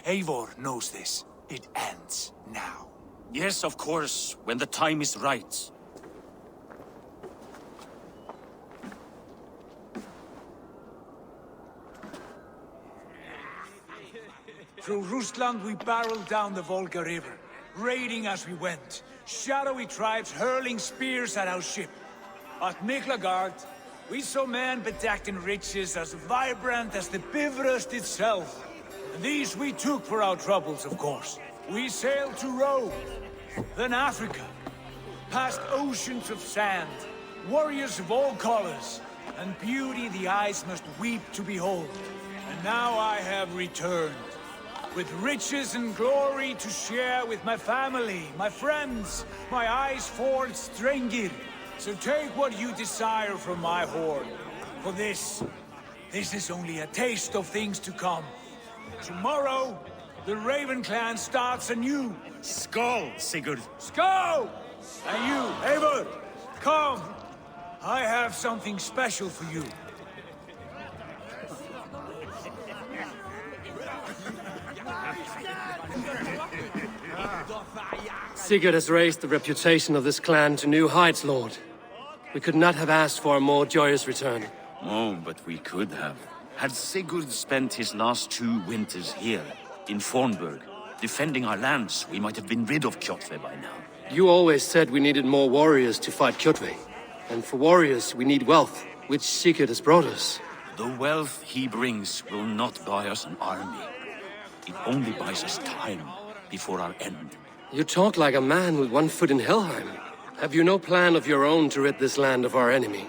Eivor knows this. It ends now. Yes, of course, when the time is right. Through Rusland we barreled down the Volga River, raiding as we went, shadowy tribes hurling spears at our ship. At Miklagard, we saw men bedecked in riches as vibrant as the Bifrost itself. And these we took for our troubles, of course. We sailed to Rome, then Africa, past oceans of sand, warriors of all colors, and beauty the eyes must weep to behold. And now I have returned, with riches and glory to share with my family, my friends, my eyes-forged Strengir. So take what you desire from my hoard. For this is only a taste of things to come. Tomorrow, the Raven clan starts anew. Skål, Sigurd. Skål! And you, Eivor, come. I have something special for you. Sigurd has raised the reputation of this clan to new heights, Lord. We could not have asked for a more joyous return. Oh, but we could have. Had Sigurd spent his last 2 winters here, in Fornburg, defending our lands, we might have been rid of Kjotve by now. You always said we needed more warriors to fight Kjotve. And for warriors, we need wealth, which Sigurd has brought us. The wealth he brings will not buy us an army. It only buys us time before our end. You talk like a man with one foot in Helheim. Have you no plan of your own to rid this land of our enemy?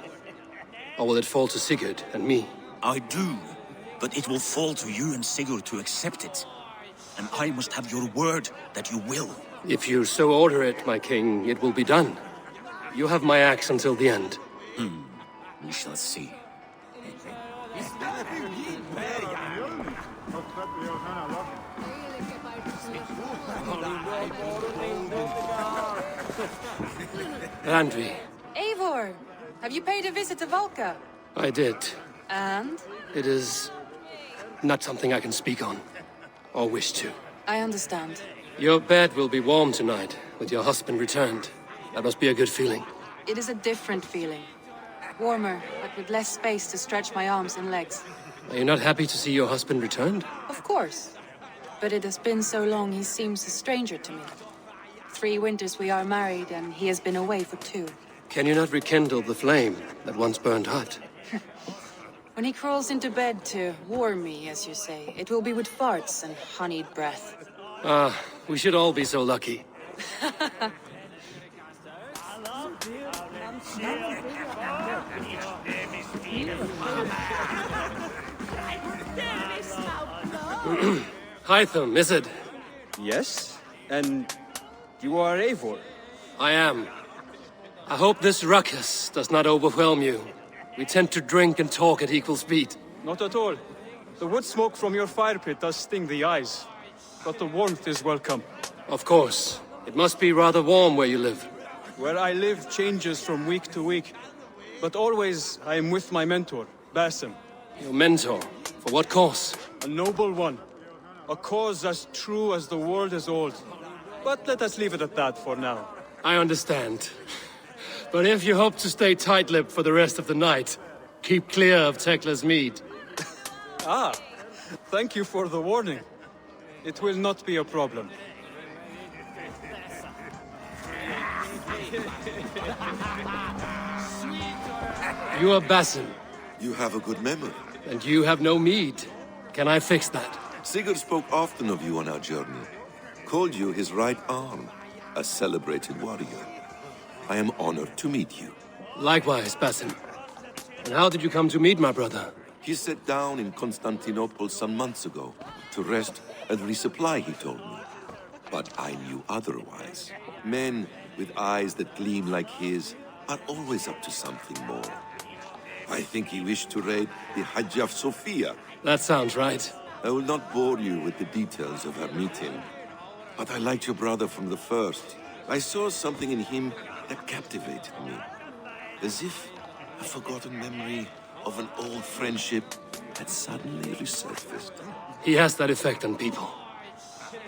Or will it fall to Sigurd and me? I do, but it will fall to you and Sigurd to accept it. And I must have your word that you will. If you so order it, my king, it will be done. You have my axe until the end. We shall see. Randvi. Eivor, have you paid a visit to Valka? I did. And? It is not something I can speak on, or wish to. I understand. Your bed will be warm tonight, with your husband returned. That must be a good feeling. It is a different feeling. Warmer, but with less space to stretch my arms and legs. Are you not happy to see your husband returned? Of course. But it has been so long he seems a stranger to me. 3 winters we are married, and he has been away for 2. Can you not rekindle the flame that once burned hot? When he crawls into bed to warm me, as you say, it will be with farts and honeyed breath. Ah, we should all be so lucky. Hytham, is it? Yes, and you are Eivor? I am. I hope this ruckus does not overwhelm you. We tend to drink and talk at equal speed. Not at all. The wood smoke from your fire pit does sting the eyes, but the warmth is welcome. Of course. It must be rather warm where you live. Where I live changes from week to week, but always I am with my mentor, Basim. Your mentor? For what cause? A noble one. A cause as true as the world is old. But let us leave it at that for now. I understand. But if you hope to stay tight-lipped for the rest of the night, keep clear of Tekla's mead. Ah, thank you for the warning. It will not be a problem. You are Basim. You have a good memory. And you have no mead. Can I fix that? Sigurd spoke often of you on our journey. Called you his right arm, a celebrated warrior. I am honored to meet you. Likewise, Basim. And how did you come to meet my brother? He sat down in Constantinople some months ago to rest and resupply, he told me. But I knew otherwise. Men with eyes that gleam like his are always up to something more. I think he wished to raid the Hagia Sophia. That sounds right. I will not bore you with the details of our meeting, but I liked your brother from the first. I saw something in him that captivated me, as if a forgotten memory of an old friendship had suddenly resurfaced. He has that effect on people.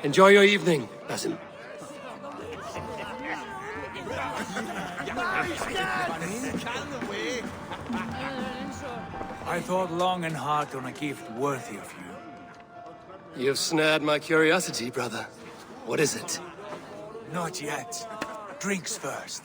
Enjoy your evening, Basim. I thought long and hard on a gift worthy of you. You've snared my curiosity, brother. What is it? Not yet. Drinks first.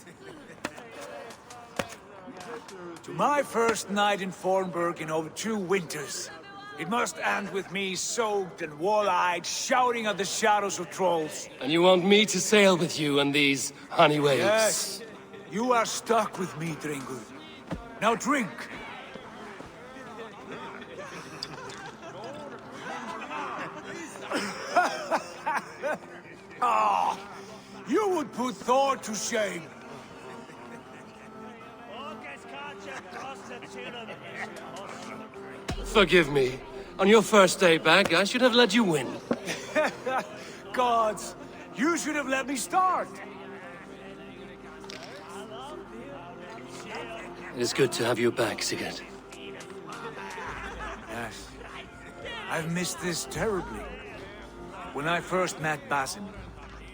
To my first night in Fornburg in over 2 winters. It must end with me soaked and wall-eyed, shouting at the shadows of trolls. And you want me to sail with you on these honey waves? Yes. You are stuck with me, Dringur. Now drink. Ah, you would put Thor to shame. Forgive me. On your first day back, I should have let you win. Gods, you should have let me start. It is good to have you back, Sigurd. Yes. I've missed this terribly. When I first met Basim,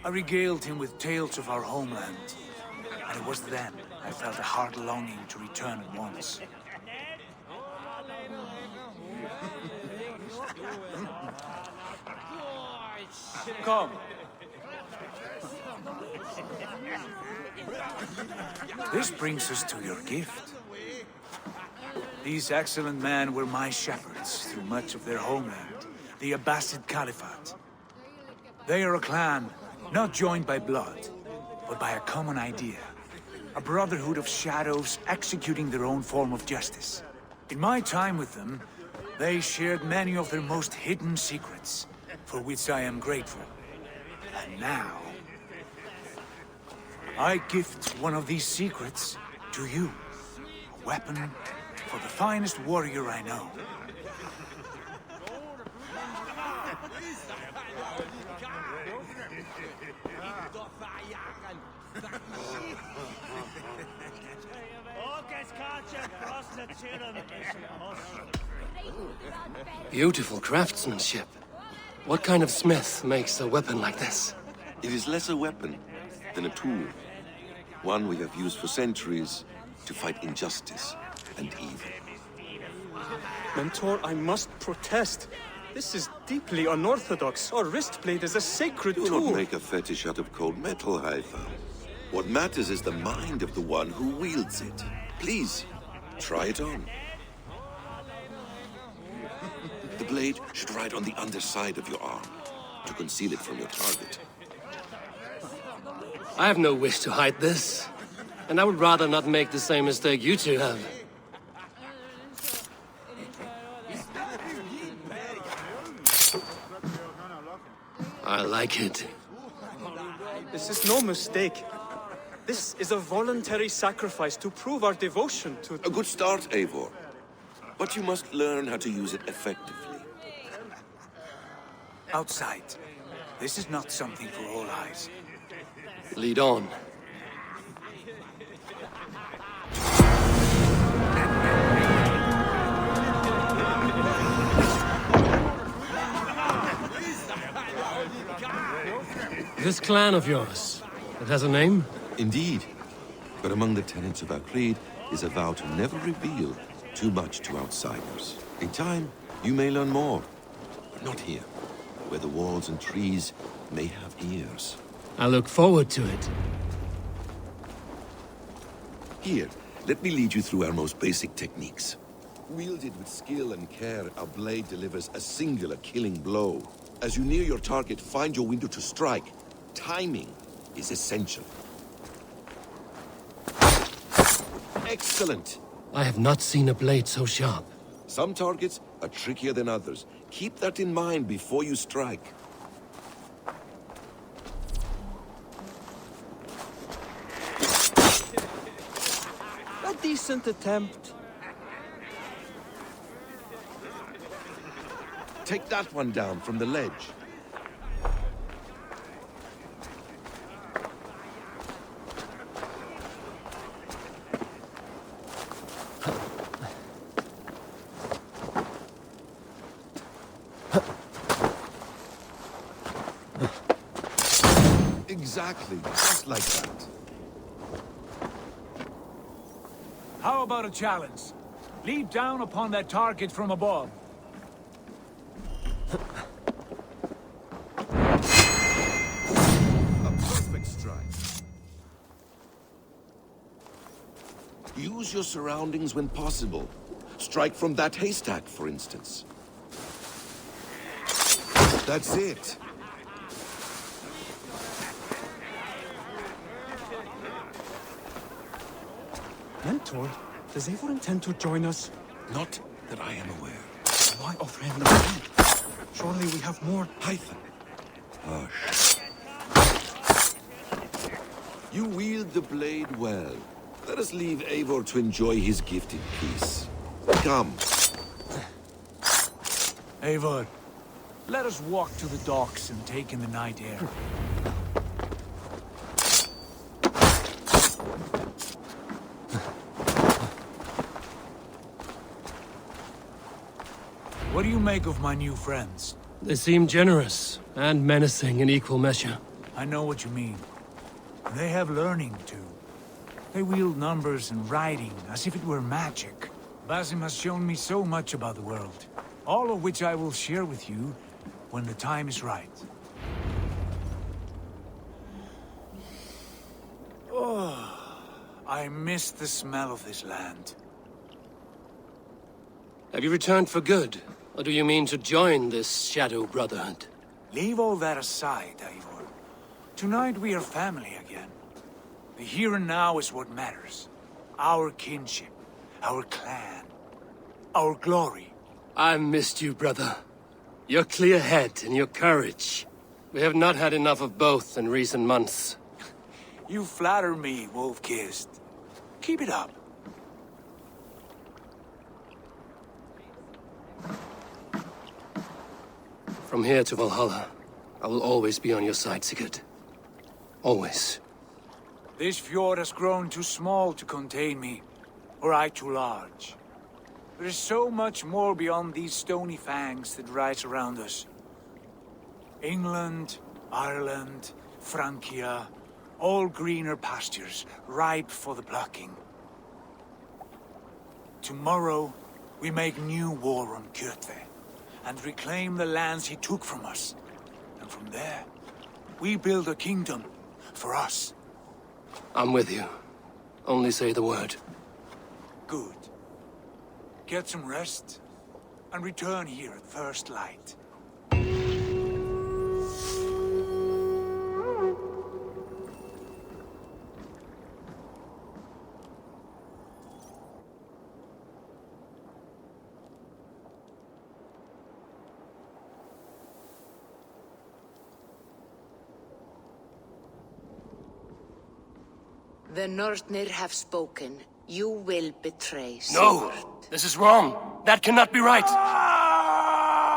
I regaled him with tales of our homeland. And it was then I felt a heart longing to return at once. Come. This brings us to your gift. These excellent men were my shepherds through much of their homeland, the Abbasid Caliphate. They are a clan, not joined by blood, but by a common idea. A brotherhood of shadows executing their own form of justice. In my time with them, they shared many of their most hidden secrets, for which I am grateful. And now, I gift one of these secrets to you. A weapon for the finest warrior I know. Beautiful craftsmanship. What kind of smith makes a weapon like this? It is less a weapon than a tool. One we have used for centuries to fight injustice and evil. Mentor, I must protest. This is deeply unorthodox. Our wrist blade is a sacred Do tool. not make a fetish out of cold metal, Haifa. What matters is the mind of the one who wields it. Please, try it on. The blade should ride on the underside of your arm to conceal it from your target. I have no wish to hide this. And I would rather not make the same mistake you two have. I like it. This is no mistake. This is a voluntary sacrifice to prove our devotion to... A good start, Eivor. But you must learn how to use it effectively. Outside. This is not something for all eyes. Lead on. This clan of yours, it has a name? Indeed. But among the tenets of our creed is a vow to never reveal too much to outsiders. In time, you may learn more. But not here, where the walls and trees may have ears. I look forward to it. Here, let me lead you through our most basic techniques. Wielded with skill and care, our blade delivers a singular killing blow. As you near your target, find your window to strike. Timing is essential. Excellent! I have not seen a blade so sharp. Some targets are trickier than others. Keep that in mind before you strike. A decent attempt. take that one down from the ledge. Exactly, just like that. How about a challenge? Leap down upon that target from above. A perfect strike. Use your surroundings when possible. Strike from that haystack, for instance. That's it. Mentor, does Eivor intend to join us? Not that I am aware. Why offer him the fight? Surely we have more... Python. Hush. You wield the blade well. Let us leave Eivor to enjoy his gift in peace. Come. Eivor, let us walk to the docks and take in the night air. What do you make of my new friends? They seem generous and menacing in equal measure. I know what you mean. They have learning, too. They wield numbers and writing as if it were magic. Basim has shown me so much about the world, all of which I will share with you when the time is right. Oh, I miss the smell of this land. Have you returned for good? Or do you mean to join this Shadow Brotherhood? Leave all that aside, Eivor. Tonight we are family again. The here and now is what matters. Our kinship, our clan, our glory. I've missed you, brother. Your clear head and your courage. We have not had enough of both in recent months. You flatter me, Wolf-Kissed. Keep it up. From here to Valhalla, I will always be on your side, Sigurd. Always. This fjord has grown too small to contain me, or I too large. There is so much more beyond these stony fangs that rise around us. England, Ireland, Francia, all greener pastures, ripe for the plucking. Tomorrow, we make new war on Kjotve, and reclaim the lands he took from us. And from there, we build a kingdom for us. I'm with you. Only say the word. Good. Get some rest, and return here at first light. The Northnir have spoken. You will betray No! Sigurd. This is wrong! That cannot be right!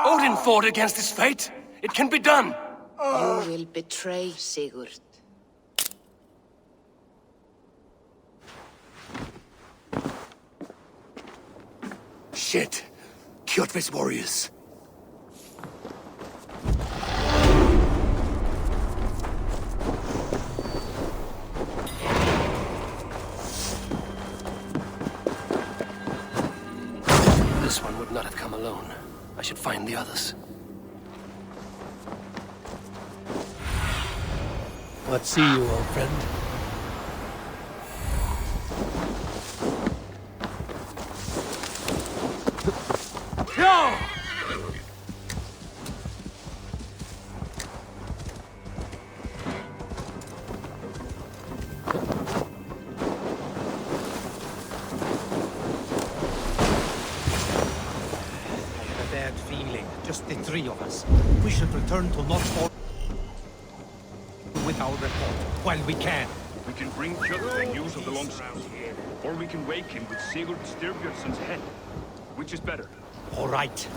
Odin fought against his fate! It can be done! You will betray Sigurd. Shit! Kjotve's warriors! This one would not have come alone. I should find the others. What see you, old friend? No! Bad feeling. Just the three of us. We should return to North with our report while we can. We can bring Kjotve news of the longsword, or we can wake him with Sigurd Styrbjörnsson's head. Which is better? All right.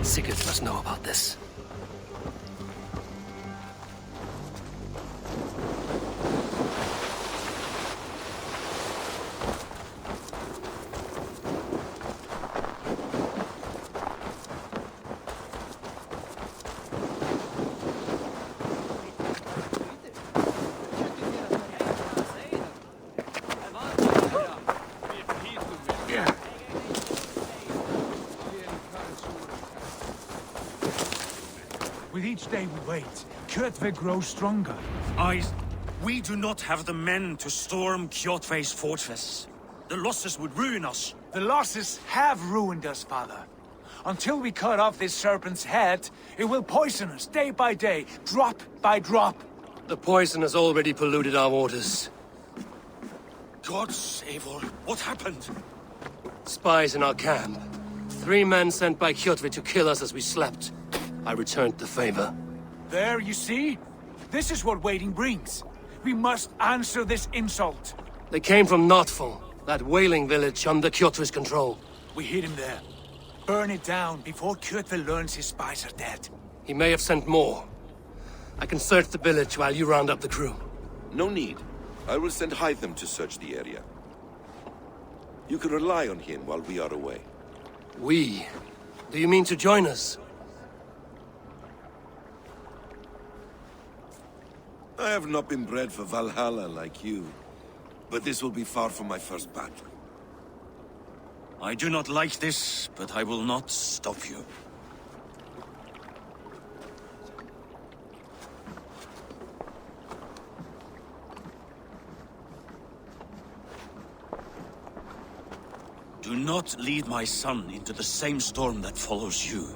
Sigurd must know about this. With each day we wait, Kjotve grows stronger. We do not have the men to storm Kjotve's fortress. The losses would ruin us. The losses have ruined us, father. Until we cut off this serpent's head, it will poison us day by day, drop by drop. The poison has already polluted our waters. Gods, Eivor, what happened? Spies in our camp. 3 men sent by Kjotve to kill us as we slept. I returned the favor. There, you see? This is what waiting brings. We must answer this insult. They came from Notful, that whaling village under Kjotve's control. We hid him there. Burn it down before Kjotve learns his spies are dead. He may have sent more. I can search the village while you round up the crew. No need. I will send Hytham to search the area. You can rely on him while we are away. We? Do you mean to join us? I have not been bred for Valhalla like you, but this will be far from my first battle. I do not like this, but I will not stop you. Do not lead my son into the same storm that follows you.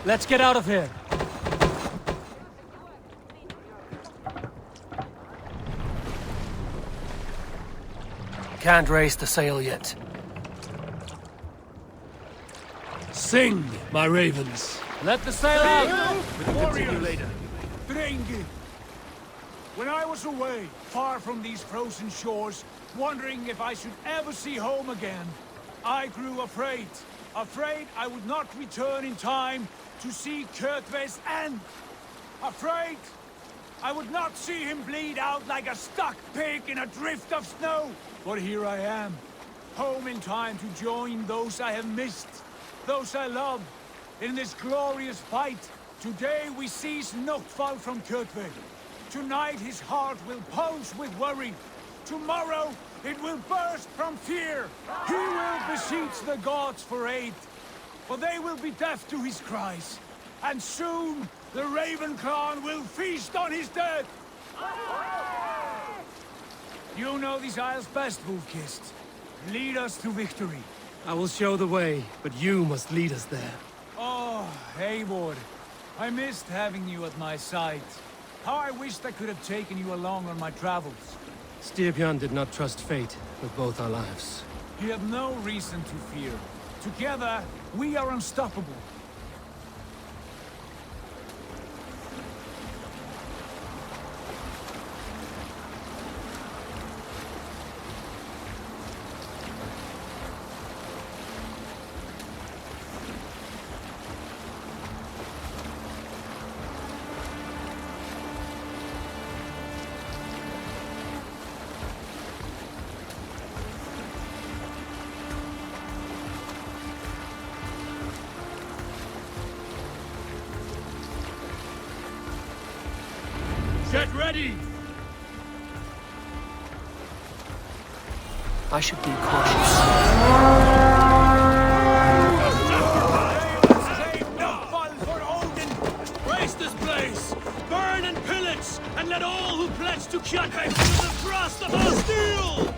Let's get out of here. Can't raise the sail yet. Sing, my ravens. Let the sail out! Warriors! Later. Drengi! When I was away, far from these frozen shores, wondering if I should ever see home again, I grew afraid. Afraid I would not return in time to see Kjotve's end. Afraid I would not see him bleed out like a stuck pig in a drift of snow. But here I am, home in time to join those I have missed, those I love, in this glorious fight. Today we seize Notfall from Kjotve. Tonight his heart will pulse with worry. Tomorrow it will burst from fear. He will beseech the gods for aid, for they will be deaf to his cries. And soon the Raven clan will feast on his dead. You know these isles best, Wolf-Kissed. Lead us to victory. I will show the way, but you must lead us there. Oh, Eivor. I missed having you at my side. How I wished I could have taken you along on my travels. Styrbjörn did not trust fate with both our lives. You have no reason to fear. Together, we are unstoppable. Get ready! I should be cautious. Raise this place! Burn and pillage! And let all who pledge to Kjotve feel the thrust of our steel!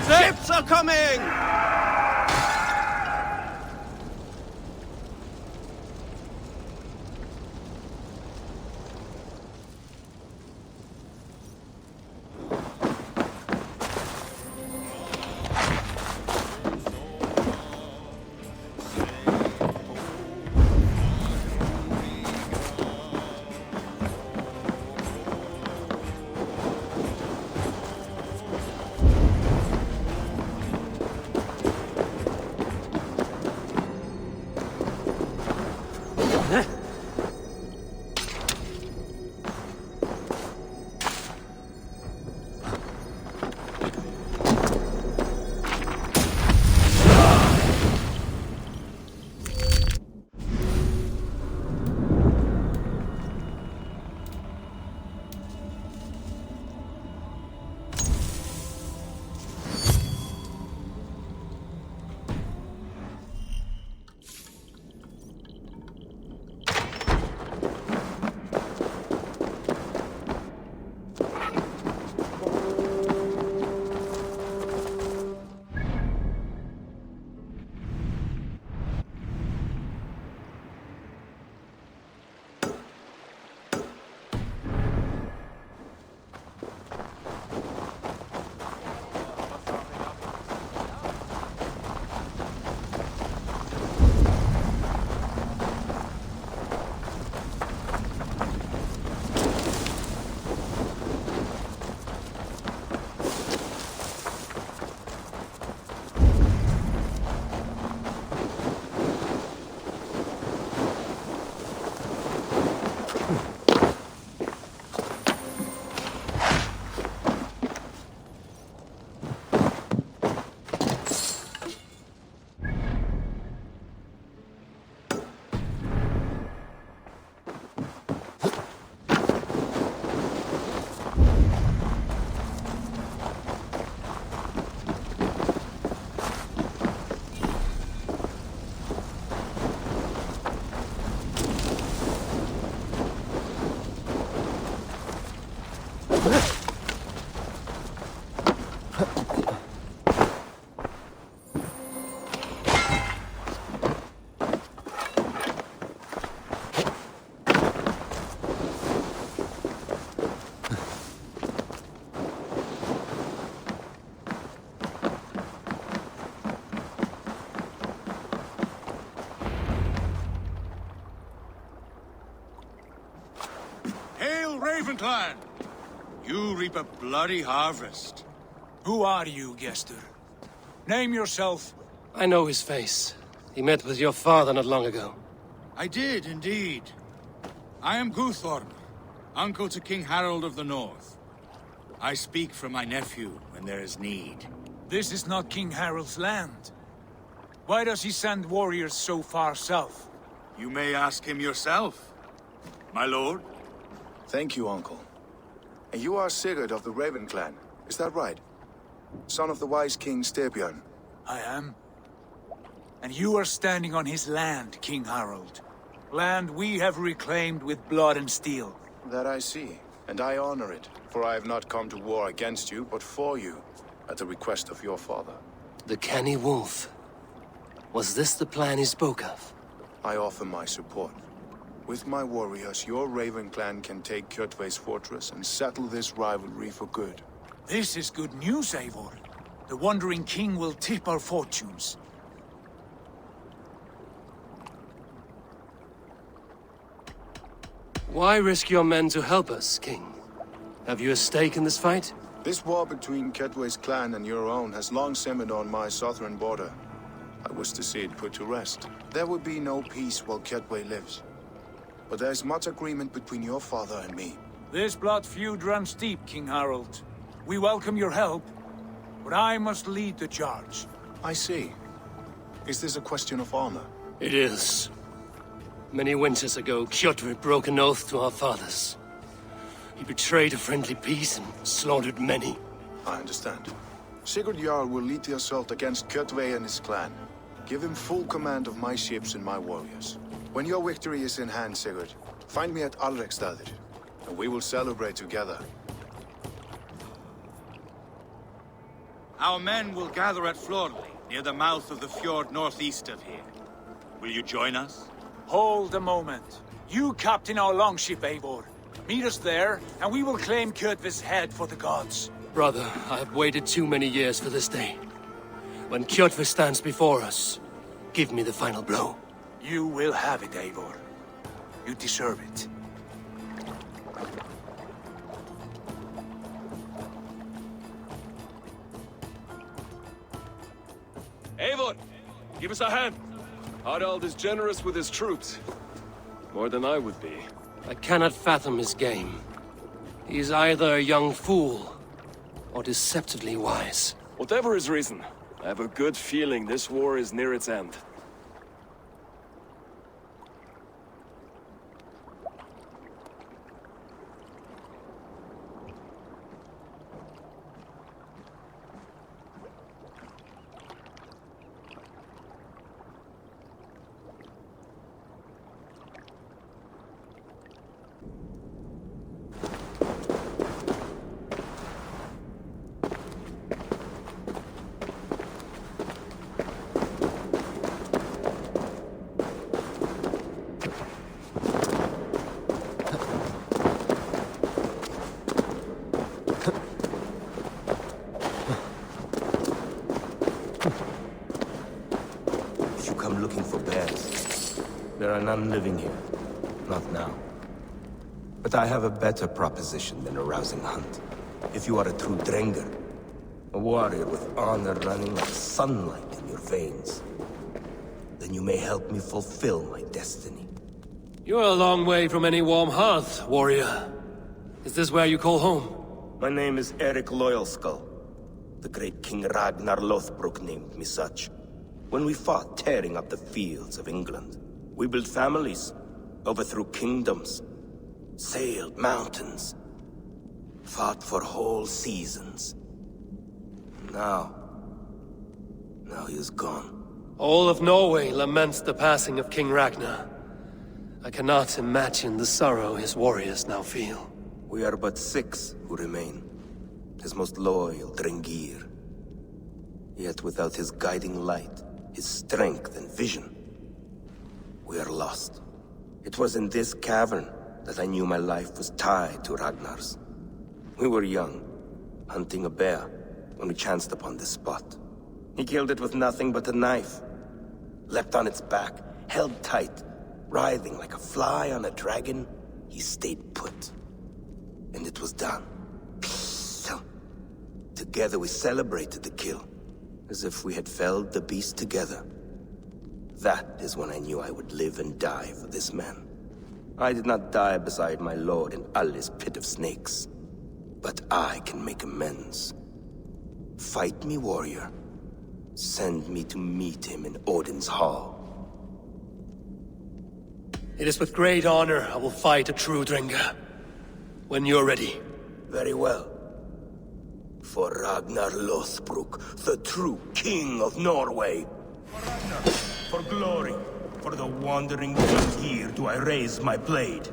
Ships are coming! Hail, Ravenclan! You reap a bloody harvest. Who are you, Gester? Name yourself. I know his face. He met with your father not long ago. I did, indeed. I am Guthorm, uncle to King Harold of the North. I speak for my nephew when there is need. This is not King Harold's land. Why does he send warriors so far south? You may ask him yourself, my lord. Thank you, uncle. And you are Sigurd of the Raven clan, is that right? Son of the wise King Styrbjörn. I am. And you are standing on his land, King Harold. Land we have reclaimed with blood and steel. That I see, and I honor it, for I have not come to war against you, but for you, at the request of your father. The canny wolf. Was this the plan he spoke of? I offer my support. With my warriors, your Raven clan can take Kjotve's fortress and settle this rivalry for good. This is good news, Eivor. The Wandering King will tip our fortunes. Why risk your men to help us, King? Have you a stake in this fight? This war between Kjotve's clan and your own has long simmered on my southern border. I wish to see it put to rest. There will be no peace while Kjotve lives. But there's much agreement between your father and me. This blood feud runs deep, King Harold. We welcome your help, but I must lead the charge. I see. Is this a question of honor? It is. Many winters ago, Kjotve broke an oath to our fathers. He betrayed a friendly peace and slaughtered many. I understand. Sigurd Jarl will lead the assault against Kjotve and his clan. Give him full command of my ships and my warriors. When your victory is in hand, Sigurd, find me at Alrekstadir, and we will celebrate together. Our men will gather at Florley, near the mouth of the fjord northeast of here. Will you join us? Hold a moment. You captain our longship, Eivor. Meet us there, and we will claim Kjotve's head for the gods. Brother, I have waited too many years for this day. When Kjotve stands before us, give me the final blow. You will have it, Eivor. You deserve it. Eivor, give us a hand. Harald is generous with his troops. More than I would be. I cannot fathom his game. He is either a young fool, or deceptively wise. Whatever his reason, I have a good feeling this war is near its end. There are none living here. Not now. But I have a better proposition than a rousing hunt. If you are a true Drenger, a warrior with honor running like sunlight in your veins, then you may help me fulfill my destiny. You're a long way from any warm hearth, warrior. Is this where you call home? My name is Eric Loyalskull. The great King Ragnar Lothbrok named me such. When we fought tearing up the fields of England, we built families, overthrew kingdoms, sailed mountains, fought for whole seasons. Now he is gone. All of Norway laments the passing of King Ragnar. I cannot imagine the sorrow his warriors now feel. We are but 6 who remain. His most loyal Drengir. Yet without his guiding light, his strength and vision, we are lost. It was in this cavern that I knew my life was tied to Ragnar's. We were young, hunting a bear, when we chanced upon this spot. He killed it with nothing but a knife. Leapt on its back, held tight, writhing like a fly on a dragon, he stayed put. and it was done. Together we celebrated the kill, as if we had felled the beast together. That is when I knew I would live and die for this man. I did not die beside my lord in Ali's pit of snakes, but I can make amends. Fight me, warrior. Send me to meet him in Odin's hall. It is with great honor I will fight a true Dringa. When you're ready. Very well. For Ragnar Lothbrok, the true king of Norway. For glory, for the wandering here do I raise my blade.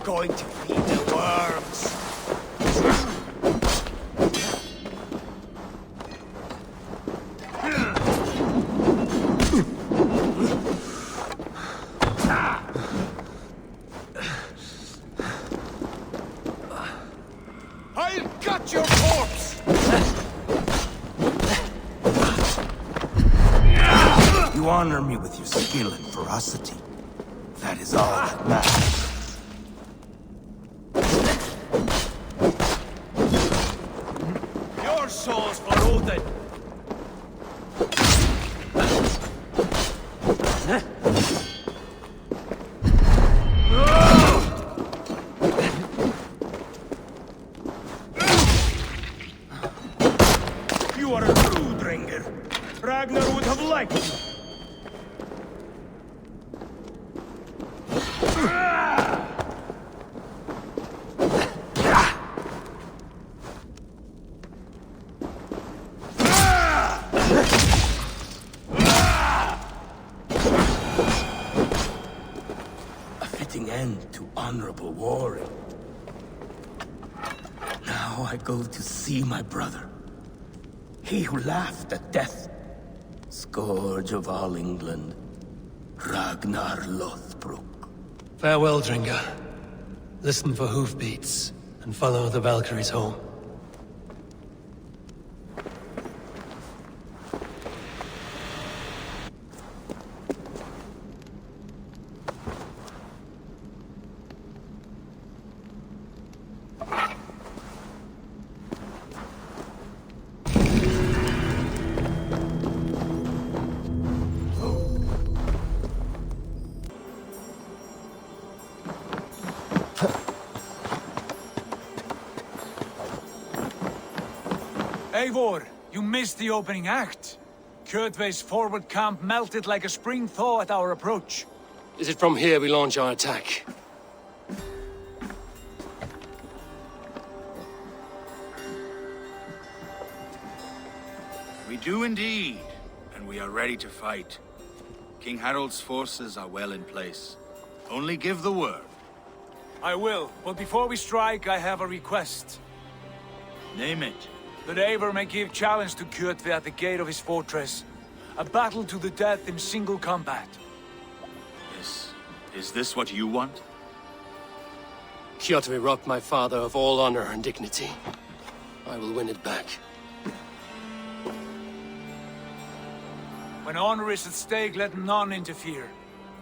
Going to feed the worms. I'll cut your corpse! You honor me with your skill and ferocity. That is all that matters. Your soul's for Odin! You are a true Dringer. Ragnar would have liked you. A fitting end to honorable warring. Now I go to see my brother. He who laughed at death. Scourge of all England. Ragnar Lothbrok. Farewell, Dringa. Listen for hoofbeats, and follow the Valkyries home. Eivor, you missed the opening act. Kjotve's forward camp melted like a spring thaw at our approach. Is it from here we launch our attack? We do indeed, and we are ready to fight. King Harald's forces are well in place. Only give the word. I will, but before we strike, I have a request. Name it. That Eivor may give challenge to Kjotve at the gate of his fortress. A battle to the death in single combat. Is this what you want? Kjotve robbed my father of all honor and dignity. I will win it back. When honor is at stake, let none interfere.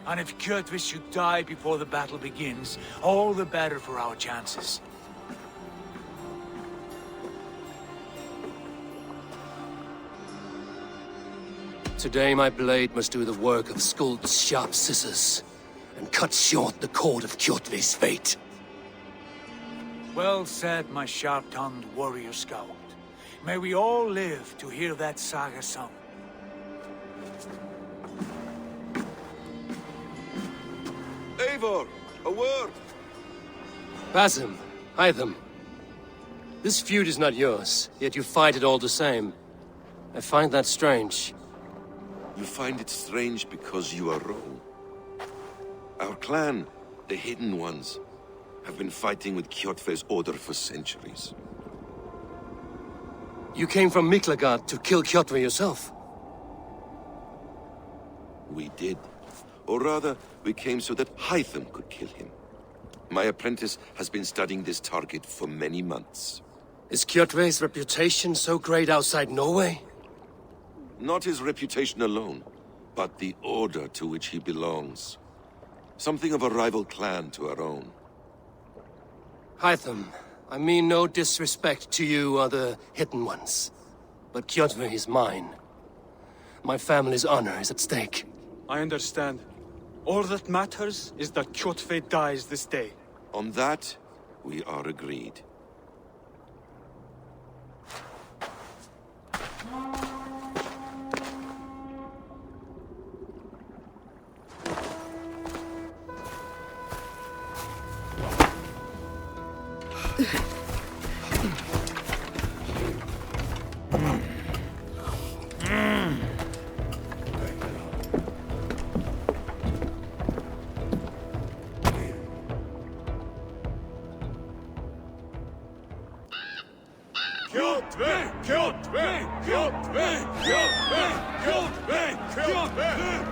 And if Kjotve should die before the battle begins, all the better for our chances. Today my blade must do the work of Skuld's sharp scissors, and cut short the cord of Kjotve's fate. Well said, my sharp-tongued warrior scout. May we all live to hear that saga sung. Eivor, a word! Basim, Hytham. This feud is not yours, yet you fight it all the same. I find that strange. You find it strange because you are wrong. Our clan, the Hidden Ones, have been fighting with Kjotve's order for centuries. You came from Miklagard to kill Kjotve yourself? We did. Or rather, we came so that Hytham could kill him. My apprentice has been studying this target for many months. Is Kjotve's reputation so great outside Norway? Not his reputation alone, but the order to which he belongs. Something of a rival clan to our own. Hytham, I mean no disrespect to you or the Hidden Ones, but Kjotve is mine. My family's honor is at stake. I understand. All that matters is that Kjotve dies this day. On that, we are agreed.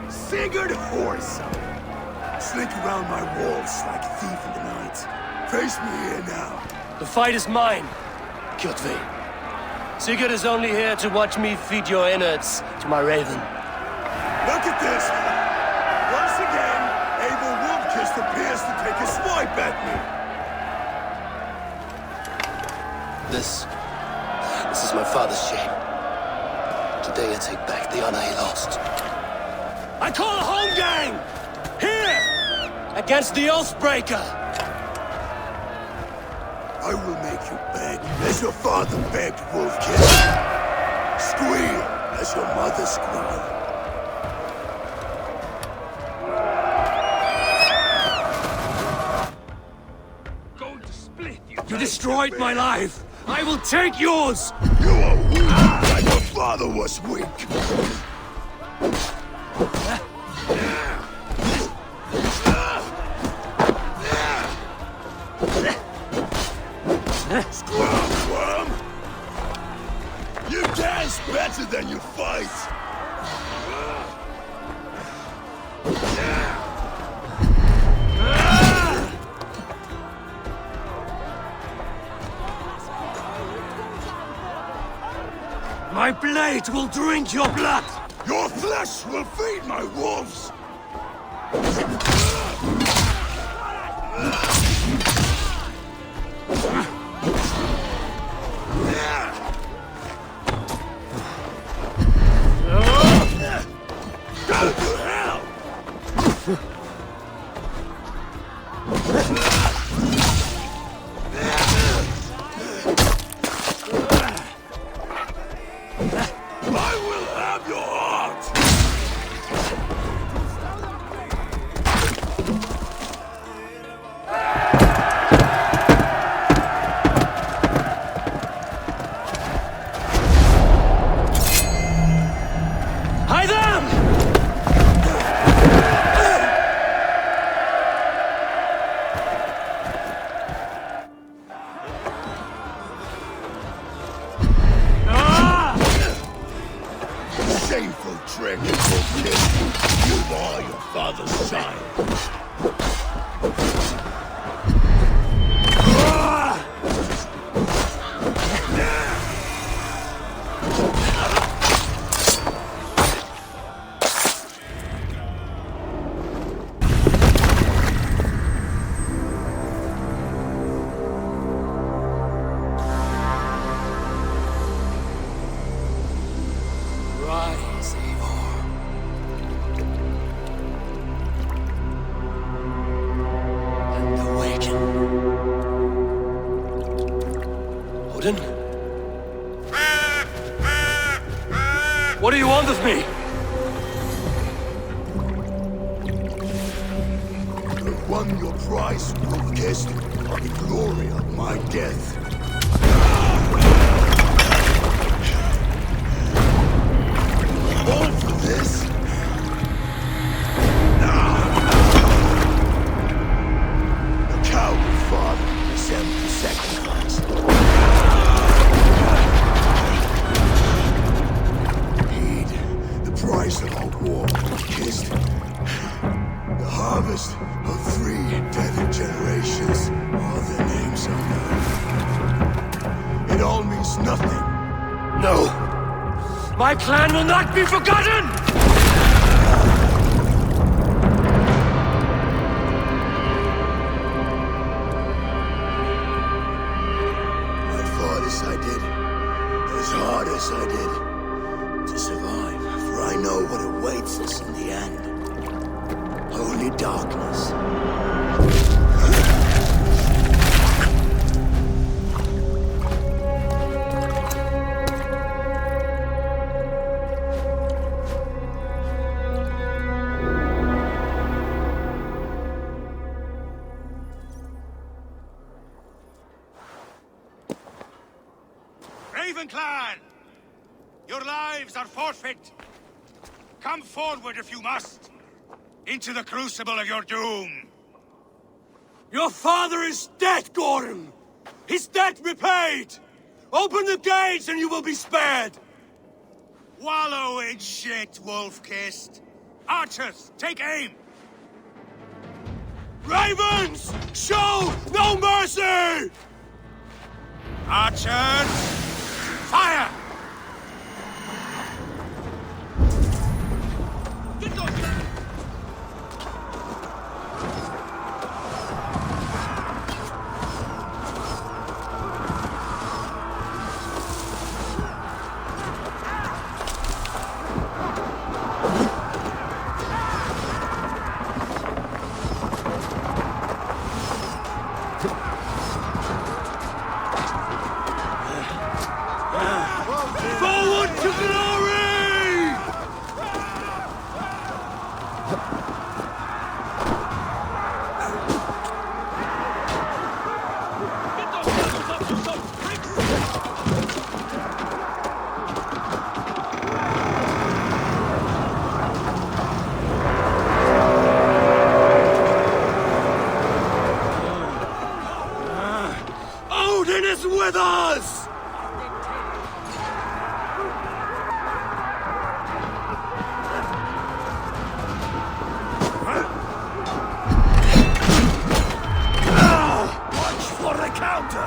Sigurd horse! Slink around my walls like a thief in the night. Face me here now. The fight is mine, Kjotve. Sigurd is only here to watch me feed your innards to my raven. Look at this! Once again, Abel Wolfkist appears to take a swipe at me. This is my father's shame. Today I take back the honor he lost. I call a home gang! Here! Against the Oathbreaker! I will make you beg as your father begged, Wolfkist. Squeal as your mother squealed. You destroyed my life! I will take yours! You are weak like your father was weak! Scrum, worm! You dance better than you fight! My blade will drink your blood! Your flesh will feed my wolves! Go to hell! I will have your heart! Hide them! Shameful trick, Wolfkist. You are your father's child. Rise, Eivor. And awaken. Odin? What do you want of me? You won your prize, Wolfkist, on the glory of my death. All for this? A coward father is empty sacrifice. Heed the price of our war, Wolfkist. The harvest of 3 dead generations, all their names unknown. It all means nothing. No! My clan will not be forgotten! I fought as I did, as hard as I did, to survive, for I know what awaits us in the end. Only darkness. Raven Clan! Your lives are forfeit. Come forward if you must. Into the crucible of your doom. Your father is dead, Gordon! His debt repaid! Open the gates and you will be spared! Wallow in shit, wolf-kissed. Archers, take aim! Ravens! Show no mercy! Archers, fire! Forward to glory! Odin is with us! Watch for the counter!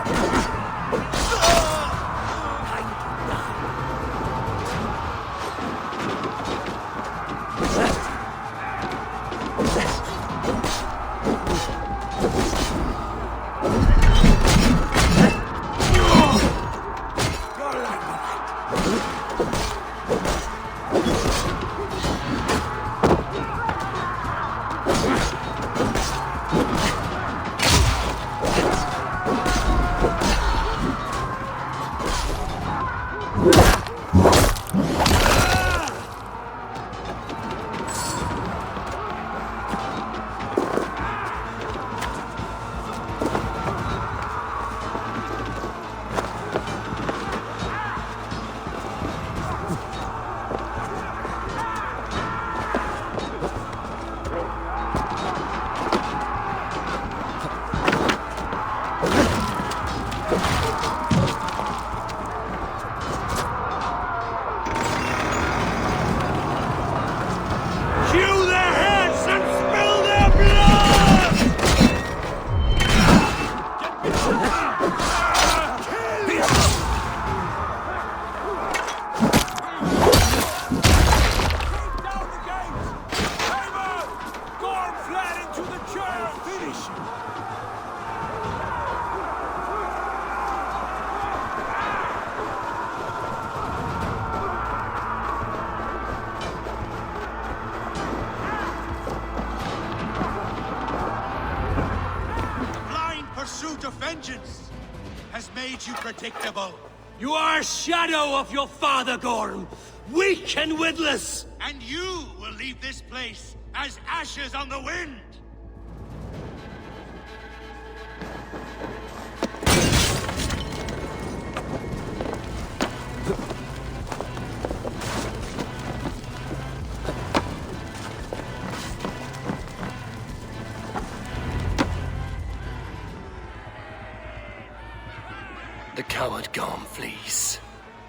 Hew their heads and spill their blood! Down the gates! Raven! Gorm fled into the church! Finish him! Blind pursuit of vengeance has made you predictable. You are a shadow of your father, Gorm! Weak and witless! And you will leave this place as ashes on the wind! The coward Garm flees.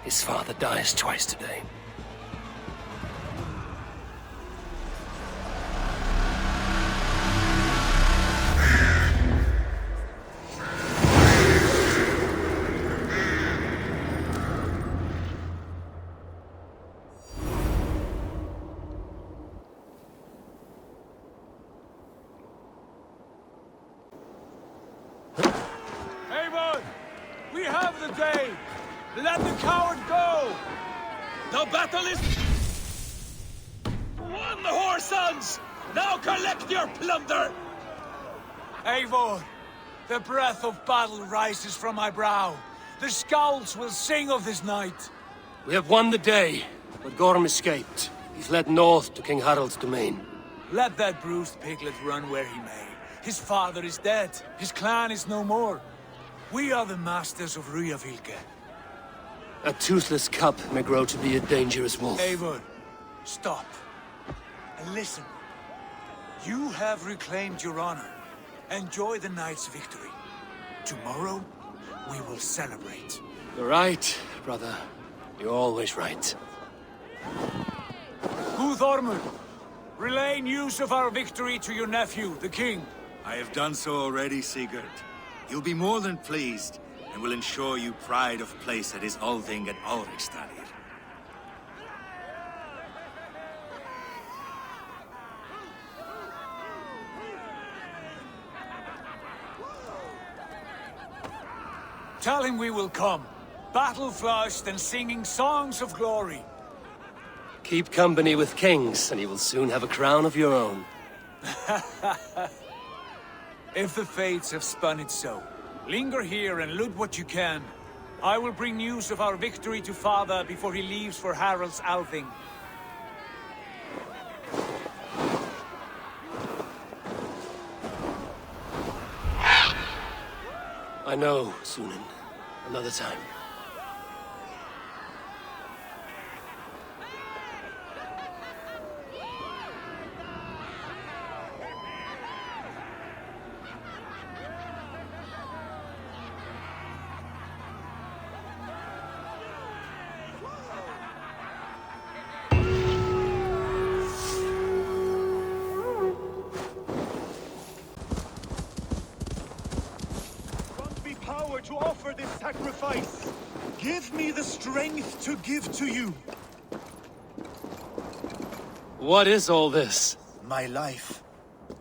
His father dies twice today. Let the coward go! The battle is won, whoresons! Now collect your plunder! Eivor, the breath of battle rises from my brow. The Skalds will sing of this night. We have won the day, but Gorm escaped. He's fled north to King Harald's domain. Let that bruised piglet run where he may. His father is dead. His clan is no more. We are the masters of Ryjavilke. A toothless cub may grow to be a dangerous wolf. Eivor, stop. And listen. You have reclaimed your honor. Enjoy the night's victory. Tomorrow, we will celebrate. You're right, brother. You're always right. Guthormur, relay news of our victory to your nephew, the king. I have done so already, Sigurd. He'll be more than pleased, and will ensure you pride of place at his Althing at Ulrichstadir. Tell him we will come, battle-flushed and singing songs of glory. Keep company with kings, and you will soon have a crown of your own. If the fates have spun it so, linger here and loot what you can. I will bring news of our victory to father before he leaves for Harald's Althing. I know, Sunan. Another time. To offer this sacrifice. Give me the strength to give to you. What is all this? My life.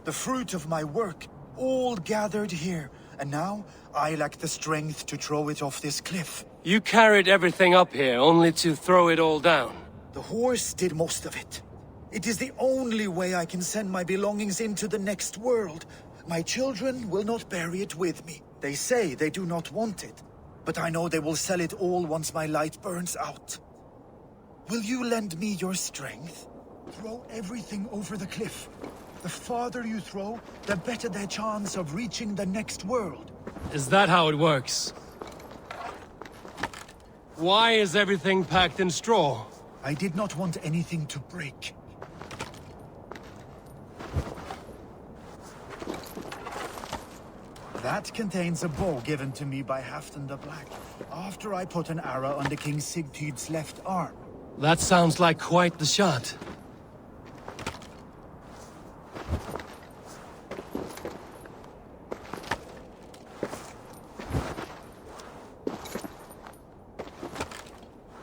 The fruit of my work, all gathered here. And now, I lack the strength to throw it off this cliff. You carried everything up here, only to throw it all down. The horse did most of it. It is the only way I can send my belongings into the next world. My children will not bury it with me. They say they do not want it, but I know they will sell it all once my light burns out. Will you lend me your strength? Throw everything over the cliff. The farther you throw, the better their chance of reaching the next world. Is that how it works? Why is everything packed in straw? I did not want anything to break. That contains a bow given to me by Halfdan the Black, after I put an arrow under King Sigtyd's left arm. That sounds like quite the shot.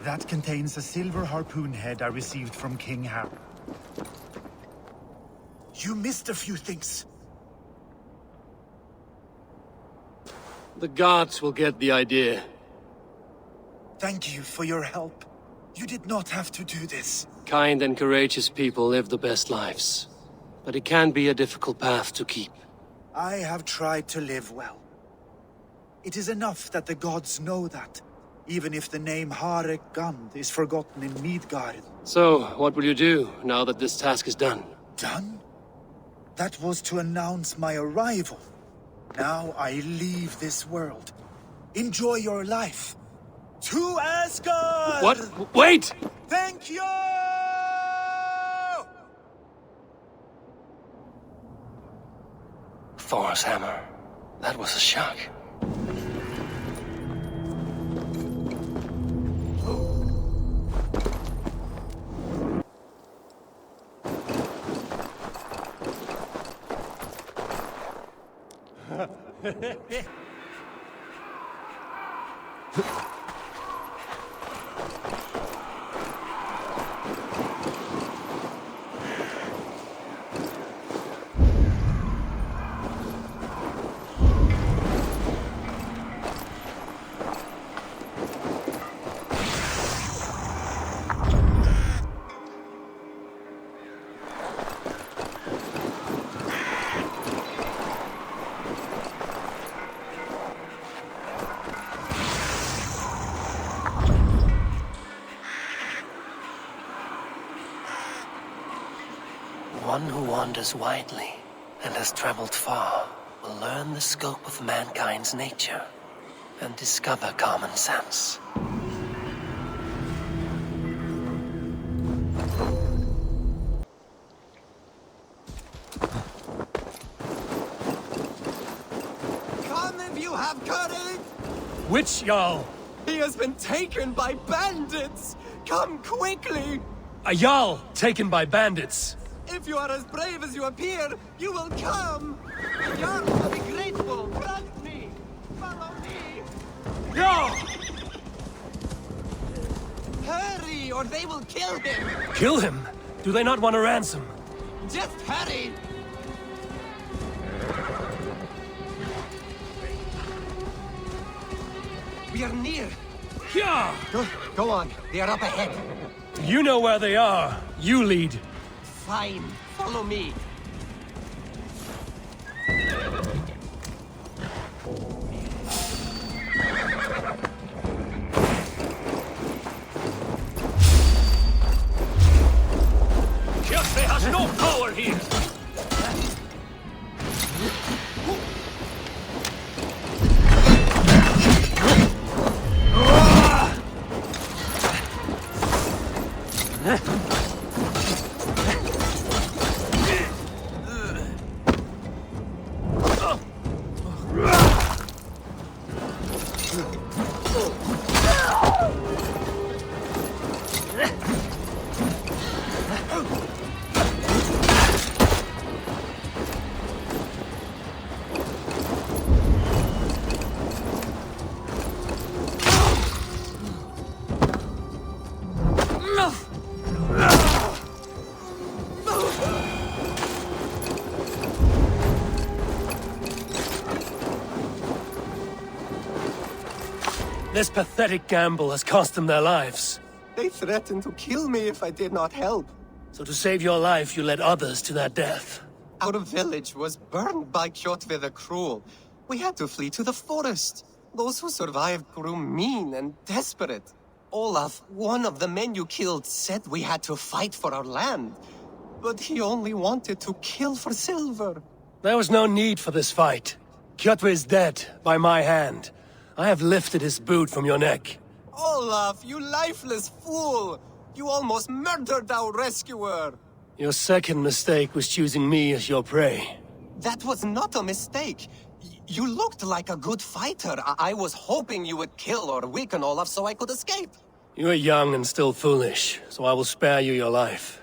That contains a silver harpoon head I received from King Harald. You missed a few things. The gods will get the idea. Thank you for your help. You did not have to do this. Kind and courageous people live the best lives. But it can be a difficult path to keep. I have tried to live well. It is enough that the gods know that, even if the name Harek Gand is forgotten in Midgard. So, what will you do, now that this task is done? Done? That was to announce my arrival. Now I leave this world. Enjoy your life. To Asgard! What? Wait! Thank you! Thor's hammer. That was a shock. one who wanders widely and has traveled far will learn the scope of mankind's nature and discover common sense. Come if you have courage! Which Jarl? He has been taken by bandits! Come quickly! A Jarl taken by bandits. If you are as brave as you appear, you will come! Jarl will be grateful! Grant me! Follow me! Jarl! Hurry, or they will kill him! Kill him? Do they not want a ransom? Just hurry! We are near! Yeah! Go on, they are up ahead. You know where they are. You lead. Fine, follow me. Kjotve has no power here! This pathetic gamble has cost them their lives. They threatened to kill me if I did not help. So to save your life, you led others to their death. Our village was burned by Kjotve the Cruel. We had to flee to the forest. Those who survived grew mean and desperate. Olaf, one of the men you killed, said we had to fight for our land. But he only wanted to kill for silver. There was no need for this fight. Kjotve is dead, by my hand. I have lifted his boot from your neck. Olaf, you lifeless fool! You almost murdered our rescuer! Your second mistake was choosing me as your prey. That was not a mistake. You looked like a good fighter. I was hoping you would kill or weaken Olaf so I could escape. You are young and still foolish, so I will spare you your life.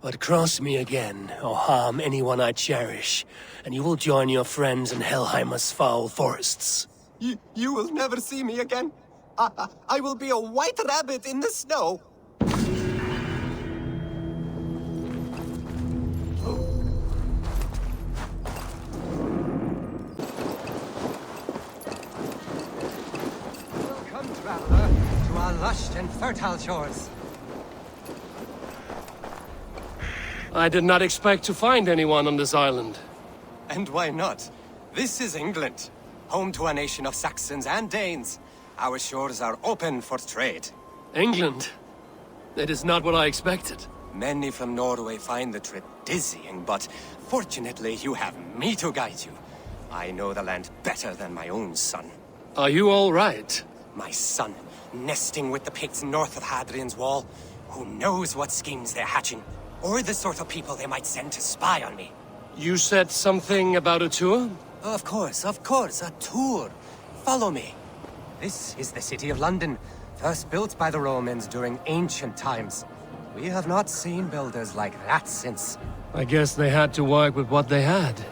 But cross me again, or harm anyone I cherish, and you will join your friends in Helheimer's foul forests. You will never see me again. I will be a white rabbit in the snow. Welcome, traveler, to our lush and fertile shores. I did not expect to find anyone on this island. And why not? This is England, home to a nation of Saxons and Danes. Our shores are open for trade. England? It is not what I expected. Many from Norway find the trip dizzying, but fortunately you have me to guide you. I know the land better than my own son. Are you all right? My son, nesting with the Picts north of Hadrian's Wall. Who knows what schemes they're hatching? Or the sort of people they might send to spy on me. You said something about a tour? Of course, a tour. Follow me. This is the city of London, first built by the Romans during ancient times. We have not seen builders like that since. I guess they had to work with what they had.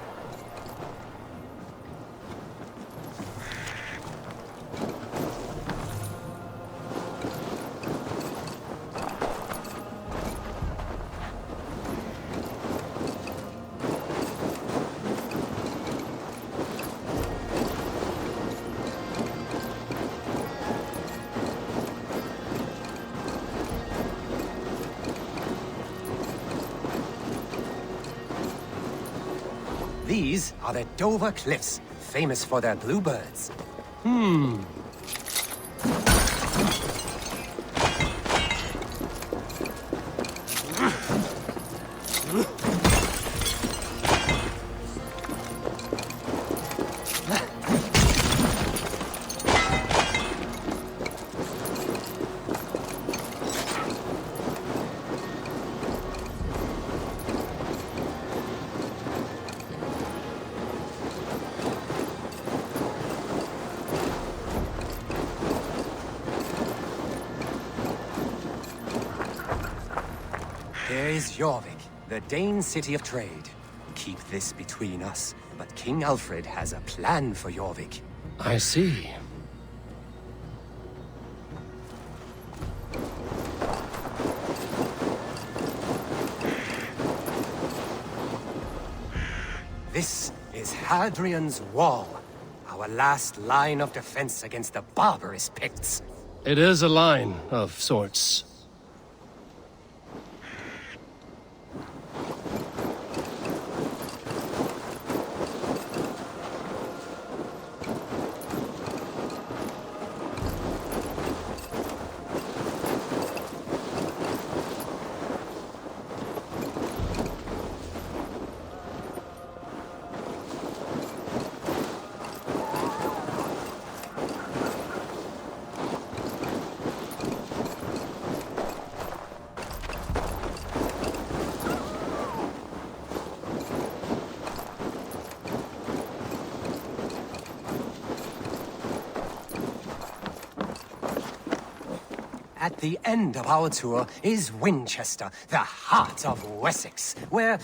These are the Dover Cliffs, famous for their bluebirds. Here is Jorvik, the Dane city of trade. Keep this between us, but King Alfred has a plan for Jorvik. I see. This is Hadrian's Wall, our last line of defense against the barbarous Picts. It is a line of sorts. At the end of our tour is Winchester, the heart of Wessex, where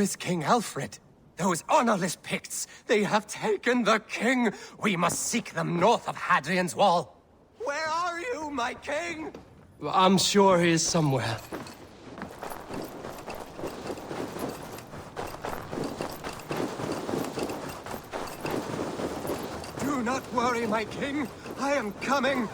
is King Alfred? Those honorless Picts, they have taken the king! We must seek them north of Hadrian's Wall. Where are you, my king? I'm sure he is somewhere. Do not worry, my king. I am coming.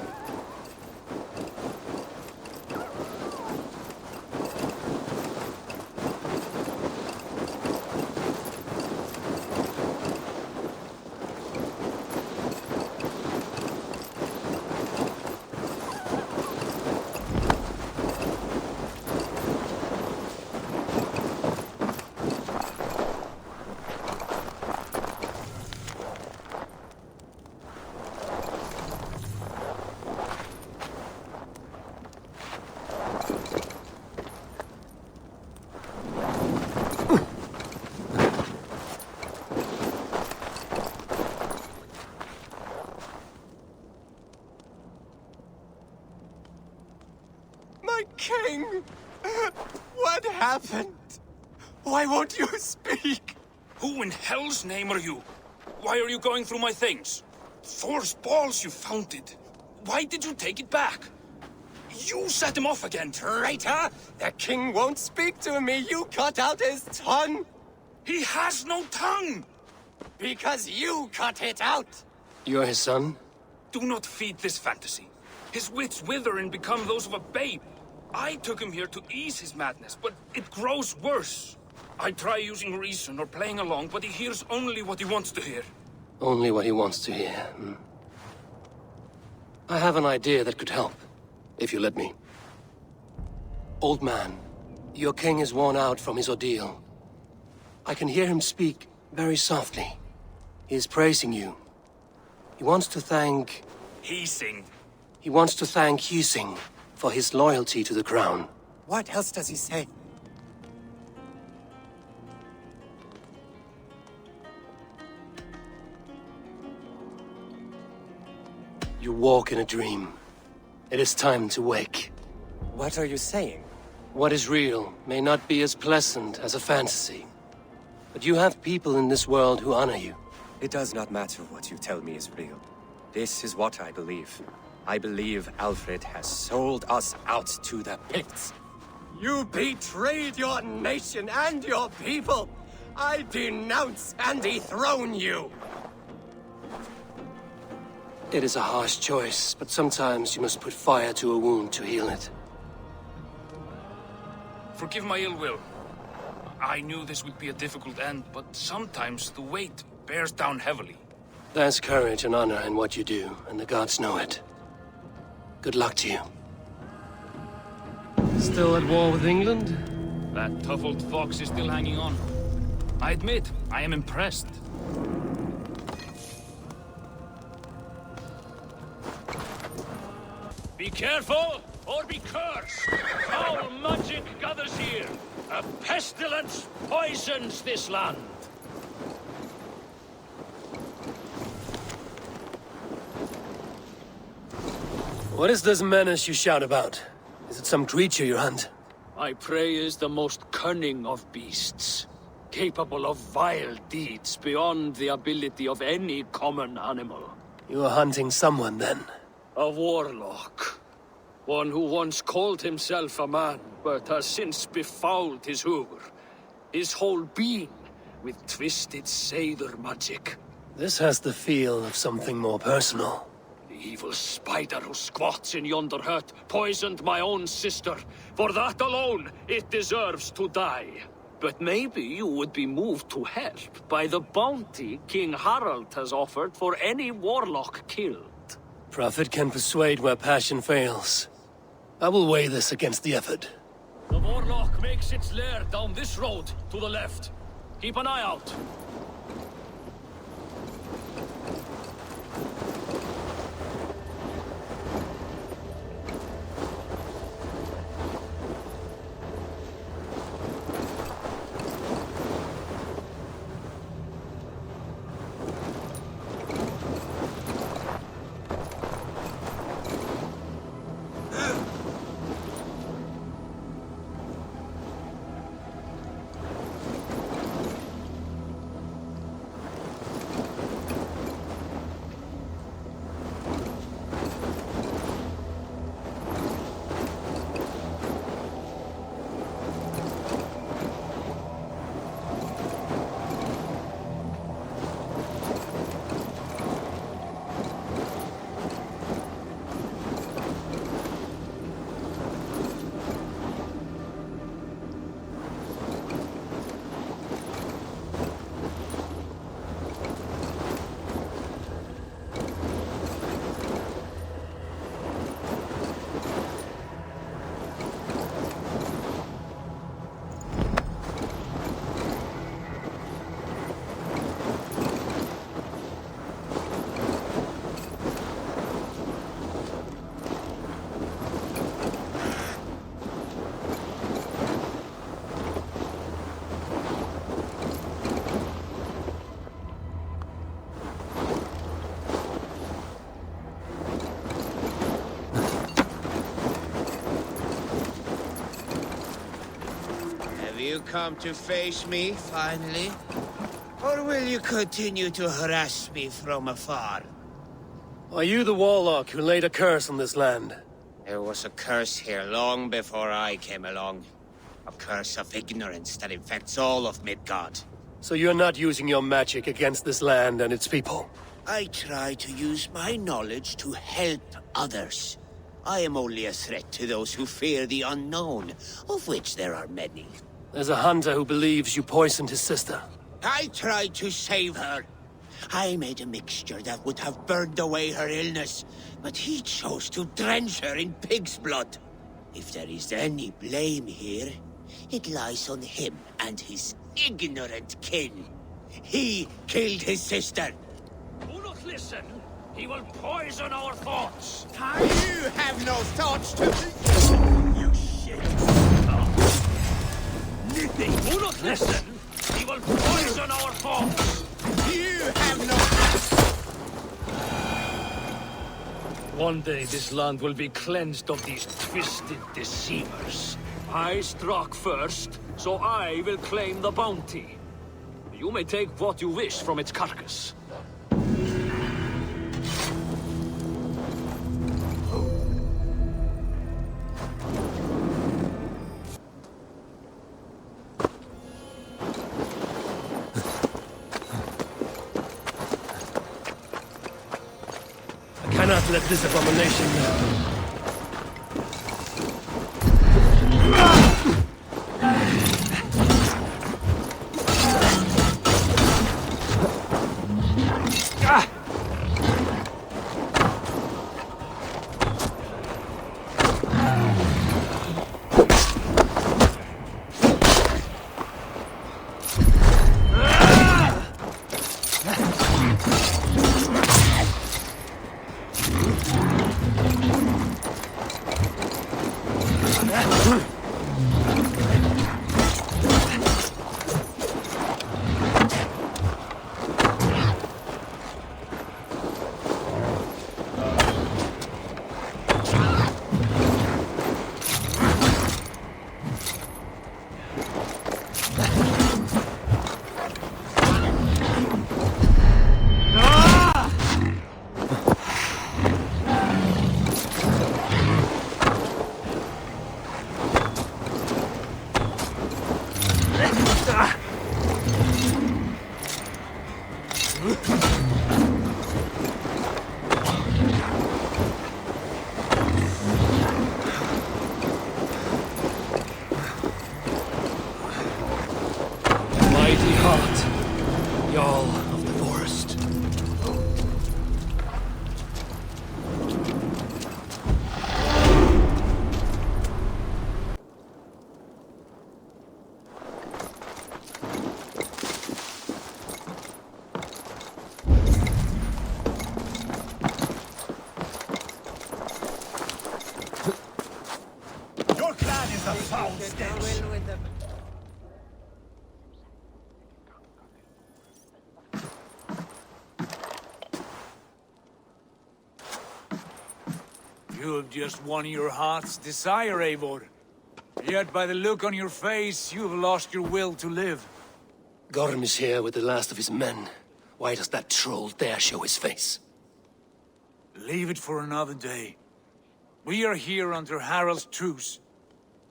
King! What happened? Why won't you speak? Who in hell's name are you? Why are you going through my things? Thor's balls, you found it. Why did you take it back? You set him off again. Traitor! The king won't speak to me. You cut out his tongue. He has no tongue! Because you cut it out! You're his son? Do not feed this fantasy. His wits wither and become those of a babe. I took him here to ease his madness, but it grows worse. I try using reason or playing along, but he hears only what he wants to hear. Only what he wants to hear. I have an idea that could help, if you let me. Old man, your king is worn out from his ordeal. I can hear him speak very softly. He is praising you. He wants to thank... Hising. He wants to thank Hising for his loyalty to the crown. What else does he say? You walk in a dream. It is time to wake. What are you saying? What is real may not be as pleasant as a fantasy. But you have people in this world who honor you. It does not matter what you tell me is real. This is what I believe. I believe Alfred has sold us out to the Picts. You betrayed your nation and your people! I denounce and dethrone you! It is a harsh choice, but sometimes you must put fire to a wound to heal it. Forgive my ill will. I knew this would be a difficult end, but sometimes the weight bears down heavily. There's courage and honor in what you do, and the gods know it. Good luck to you. Still at war with England? That tough old fox is still hanging on. I admit, I am impressed. Be careful, or be cursed! Foul magic gathers here. A pestilence poisons this land. What is this menace you shout about? Is it some creature you hunt? My prey is the most cunning of beasts, capable of vile deeds beyond the ability of any common animal. You are hunting someone, then? A warlock. One who once called himself a man, but has since befouled his hoover, his whole being, with twisted Seidr magic. This has the feel of something more personal. The evil spider who squats in yonder hut poisoned my own sister. For that alone, it deserves to die. But maybe you would be moved to help by the bounty King Harald has offered for any warlock killed. Prophet can persuade where passion fails. I will weigh this against the effort. The warlock makes its lair down this road, to the left. Keep an eye out. You come to face me, finally? Or will you continue to harass me from afar? Are you the warlock who laid a curse on this land? There was a curse here long before I came along. A curse of ignorance that infects all of Midgard. So you're not using your magic against this land and its people? I try to use my knowledge to help others. I am only a threat to those who fear the unknown, of which there are many. There's a hunter who believes you poisoned his sister. I tried to save her. I made a mixture that would have burned away her illness, but he chose to drench her in pig's blood. If there is any blame here, it lies on him and his ignorant kin. He killed his sister. Do not listen. He will poison our thoughts. You have no thoughts to... You shit. Do not listen! He will poison our thoughts! You have no... One day this land will be cleansed of these twisted deceivers. I struck first, so I will claim the bounty. You may take what you wish from its carcass. I cannot let this abomination go. foul stench! You have just won your heart's desire, Eivor. Yet by the look on your face, you have lost your will to live. Gorm is here with the last of his men. Why does that troll dare show his face? Leave it for another day. We are here under Harald's truce,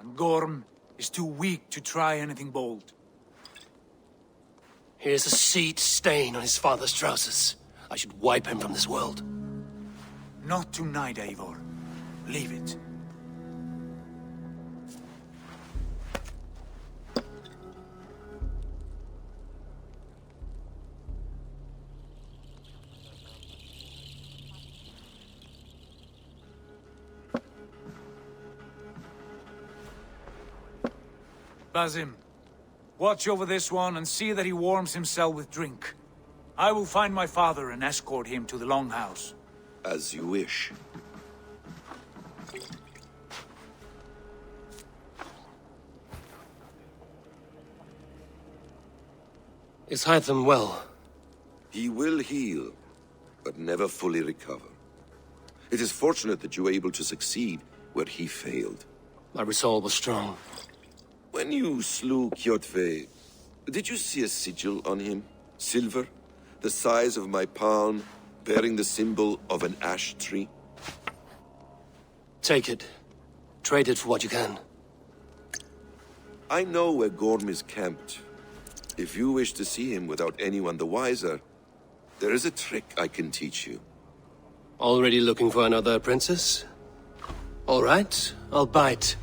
and Gorm is too weak to try anything bold. Here's a seed stain on his father's trousers. I should wipe him from this world. Not tonight, Eivor. Leave it. Basim, watch over this one and see that he warms himself with drink. I will find my father and escort him to the Longhouse. As you wish. Is Hytham well? He will heal, but never fully recover. It is fortunate that you were able to succeed where he failed. My resolve was strong. When you slew Kjotve, did you see a sigil on him? Silver? The size of my palm, bearing the symbol of an ash tree? Take it. Trade it for what you can. I know where Gorm is camped. If you wish to see him without anyone the wiser, there is a trick I can teach you. Already looking for another princess? All right, I'll bite.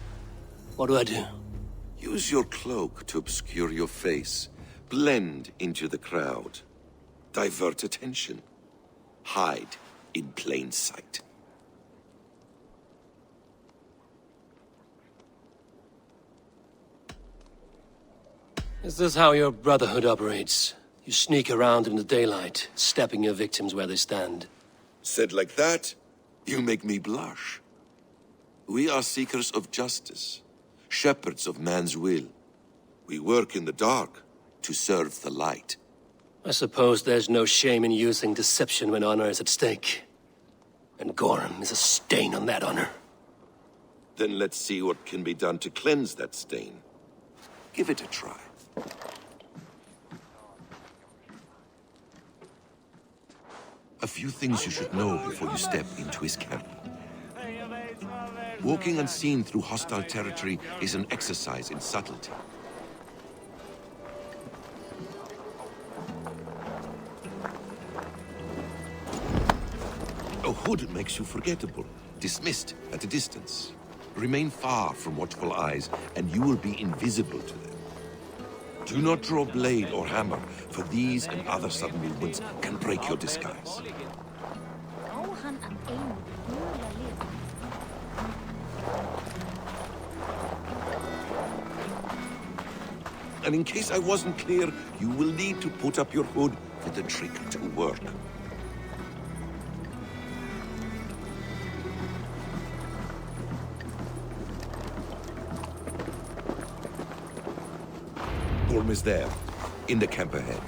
What do I do? Use your cloak to obscure your face. Blend into the crowd. Divert attention. Hide in plain sight. Is this how your Brotherhood operates? You sneak around in the daylight, stepping your victims where they stand. Said like that, you make me blush. We are seekers of justice, shepherds of man's will. We work in the dark to serve the light. I suppose there's no shame in using deception when honor is at stake. And Gorm is a stain on that honor. Then let's see what can be done to cleanse that stain. Give it a try. A few things you should know before you step into his camp. Walking unseen through hostile territory is an exercise in subtlety. A hood makes you forgettable, dismissed at a distance. Remain far from watchful eyes, and you will be invisible to them. Do not draw blade or hammer, for these and other sudden movements can break your disguise. And in case I wasn't clear, you will need to put up your hood for the trick to work. Gorm is there, in the camp ahead.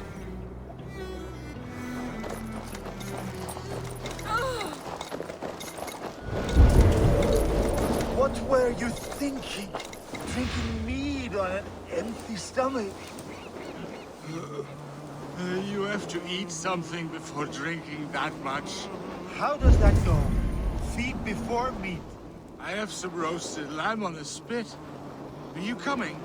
What were you thinking? Drinking mead on an empty stomach? You have to eat something before drinking that much. How does that go? Feed before meat. I have some roasted lamb on the spit. Are you coming?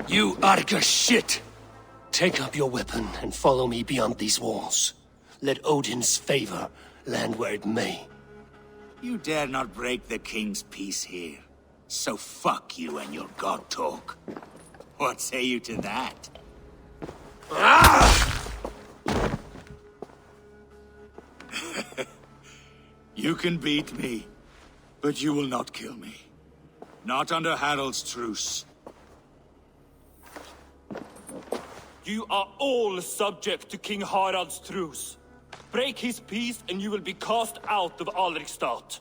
You Arga shit! Take up your weapon and follow me beyond these walls. Let Odin's favor land where it may. You dare not break the king's peace here. So fuck you and your god talk. What say you to that? You can beat me, But you will not kill me. Not under Harald's truce. You are all subject to King Harald's truce. Break his peace and you will be cast out of Alrikstad.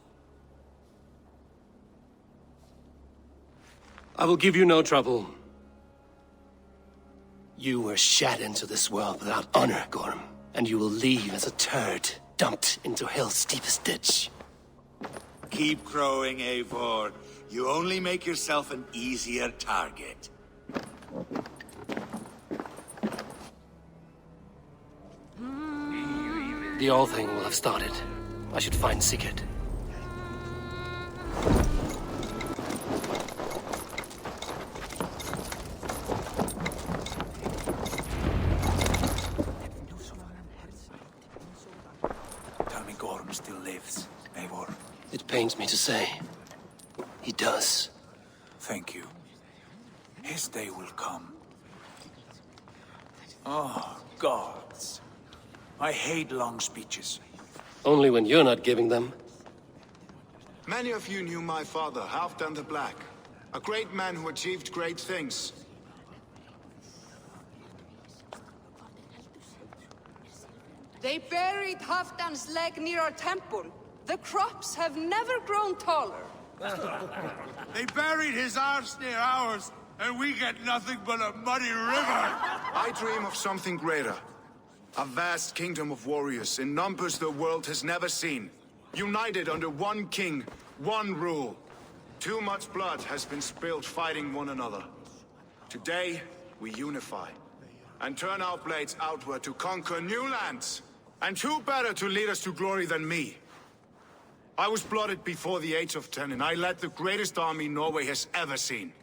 I will give you no trouble. You were shat into this world without honor, Gorm, and you will leave as a turd, dumped into hell's deepest ditch. Keep crowing, Eivor. You only make yourself an easier target. The All Thing will have started. I should find Sigurd. Tell me Gorm still lives, Eivor. It pains me to say. He does. Thank you. His day will come. Oh, gods. I hate long speeches. Only when you're not giving them. Many of you knew my father, Halfdan the Black. A great man who achieved great things. They buried Halfdan's leg near our temple. The crops have never grown taller. They buried his arse near ours, and we get nothing but a muddy river. I dream of something greater. A vast kingdom of warriors in numbers the world has never seen. United under one king, one rule. Too much blood has been spilled fighting one another. Today, we unify. And turn our blades outward to conquer new lands. And who better to lead us to glory than me? I was blooded before the age of 10, and I led the greatest army Norway has ever seen.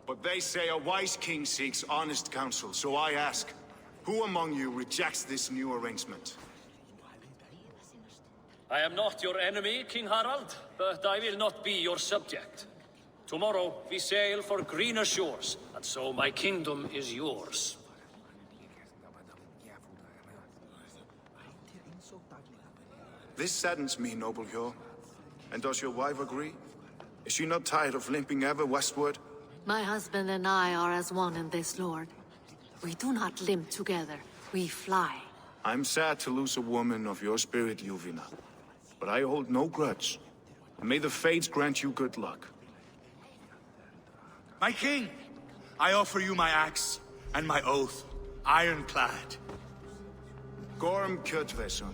But they say a wise king seeks honest counsel, so I ask, who among you rejects this new arrangement? I am not your enemy, King Harald, but I will not be your subject. Tomorrow we sail for greener shores, and so my kingdom is yours. This saddens me, noble Hjor. And does your wife agree? Is she not tired of limping ever westward? My husband and I are as one in this, Lord. We do not limp together, we fly. I'm sad to lose a woman of your spirit, Yuvina. But I hold no grudge. May the fates grant you good luck. My king, I offer you my axe and my oath, ironclad. Gorm Kjotveson,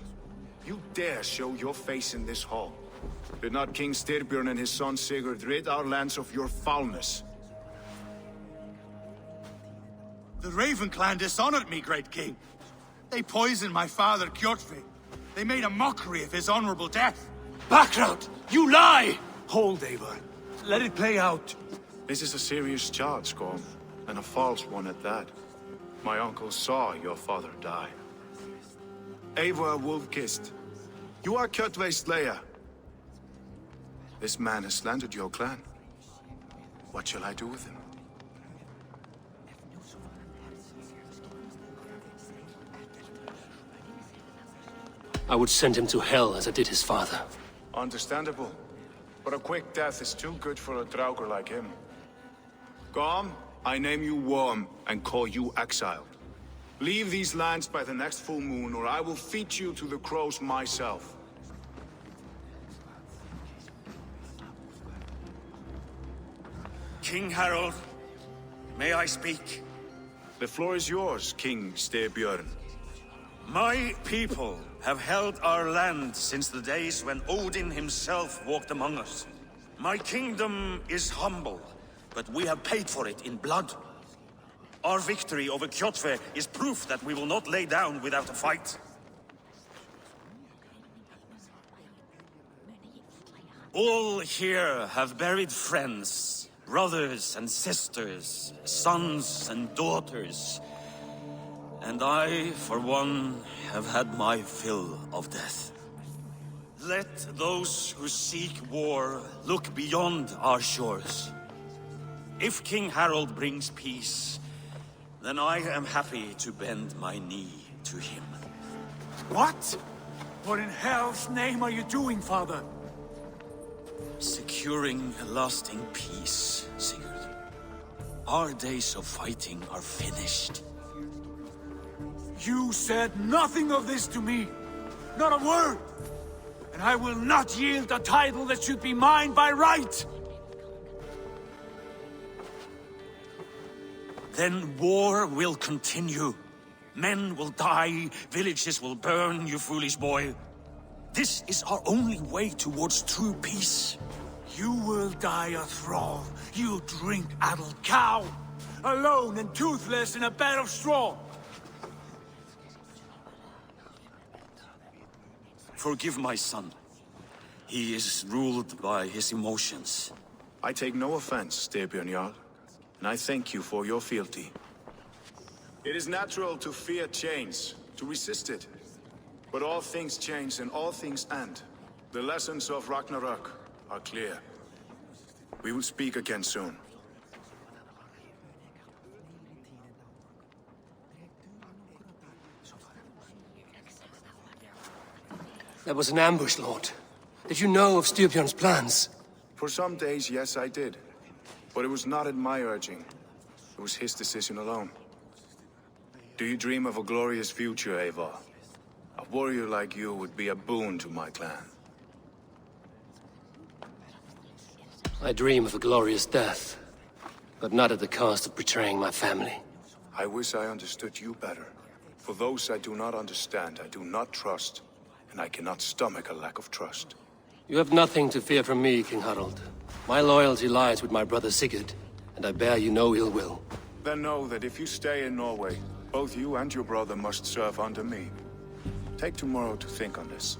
you dare show your face in this hall. Did not King Styrbjörn and his son Sigurd rid our lands of your foulness? The Raven clan dishonored me, great king. They poisoned my father, Kjotve. They made a mockery of his honorable death. Background! You lie! Hold, Eivor. Let it play out. This is a serious charge, Gorm, and a false one at that. My uncle saw your father die. Eivor Wolf-Kissed, you are Kjotve's slayer. This man has slandered your clan. What shall I do with him? I would send him to hell as I did his father. Understandable. But a quick death is too good for a Draugr like him. Gorm, I name you Worm and call you exiled. Leave these lands by the next full moon, or I will feed you to the crows myself. King Harald, may I speak? The floor is yours, King Styrbjörn. My people have held our land since the days when Odin himself walked among us. My kingdom is humble, but we have paid for it in blood. Our victory over Kjotve is proof that we will not lay down without a fight. All here have buried friends, brothers and sisters, sons and daughters. And I, for one, have had my fill of death. Let those who seek war look beyond our shores. If King Harald brings peace, then I am happy to bend my knee to him. What? What in hell's name are you doing, father? Securing a lasting peace, Sigurd. Our days of fighting are finished. You said nothing of this to me. Not a word. And I will not yield a title that should be mine by right. Then war will continue. Men will die, villages will burn, you foolish boy. This is our only way towards true peace. You will die a thrall. You drink-addled cow. Alone and toothless in a bed of straw. Forgive my son. He is ruled by his emotions. I take no offense, Styrbjörn Jarl, and I thank you for your fealty. It is natural to fear change, to resist it. But all things change and all things end. The lessons of Ragnarok are clear. We will speak again soon. That was an ambush, Lord. Did you know of Styrbjörn's plans? For some days, yes, I did. But it was not at my urging. It was his decision alone. Do you dream of a glorious future, Eivor? A warrior like you would be a boon to my clan. I dream of a glorious death, but not at the cost of betraying my family. I wish I understood you better. For those I do not understand, I do not trust, and I cannot stomach a lack of trust. You have nothing to fear from me, King Harald. My loyalty lies with my brother Sigurd, and I bear you no ill will. Then know that if you stay in Norway, both you and your brother must serve under me. Take tomorrow to think on this.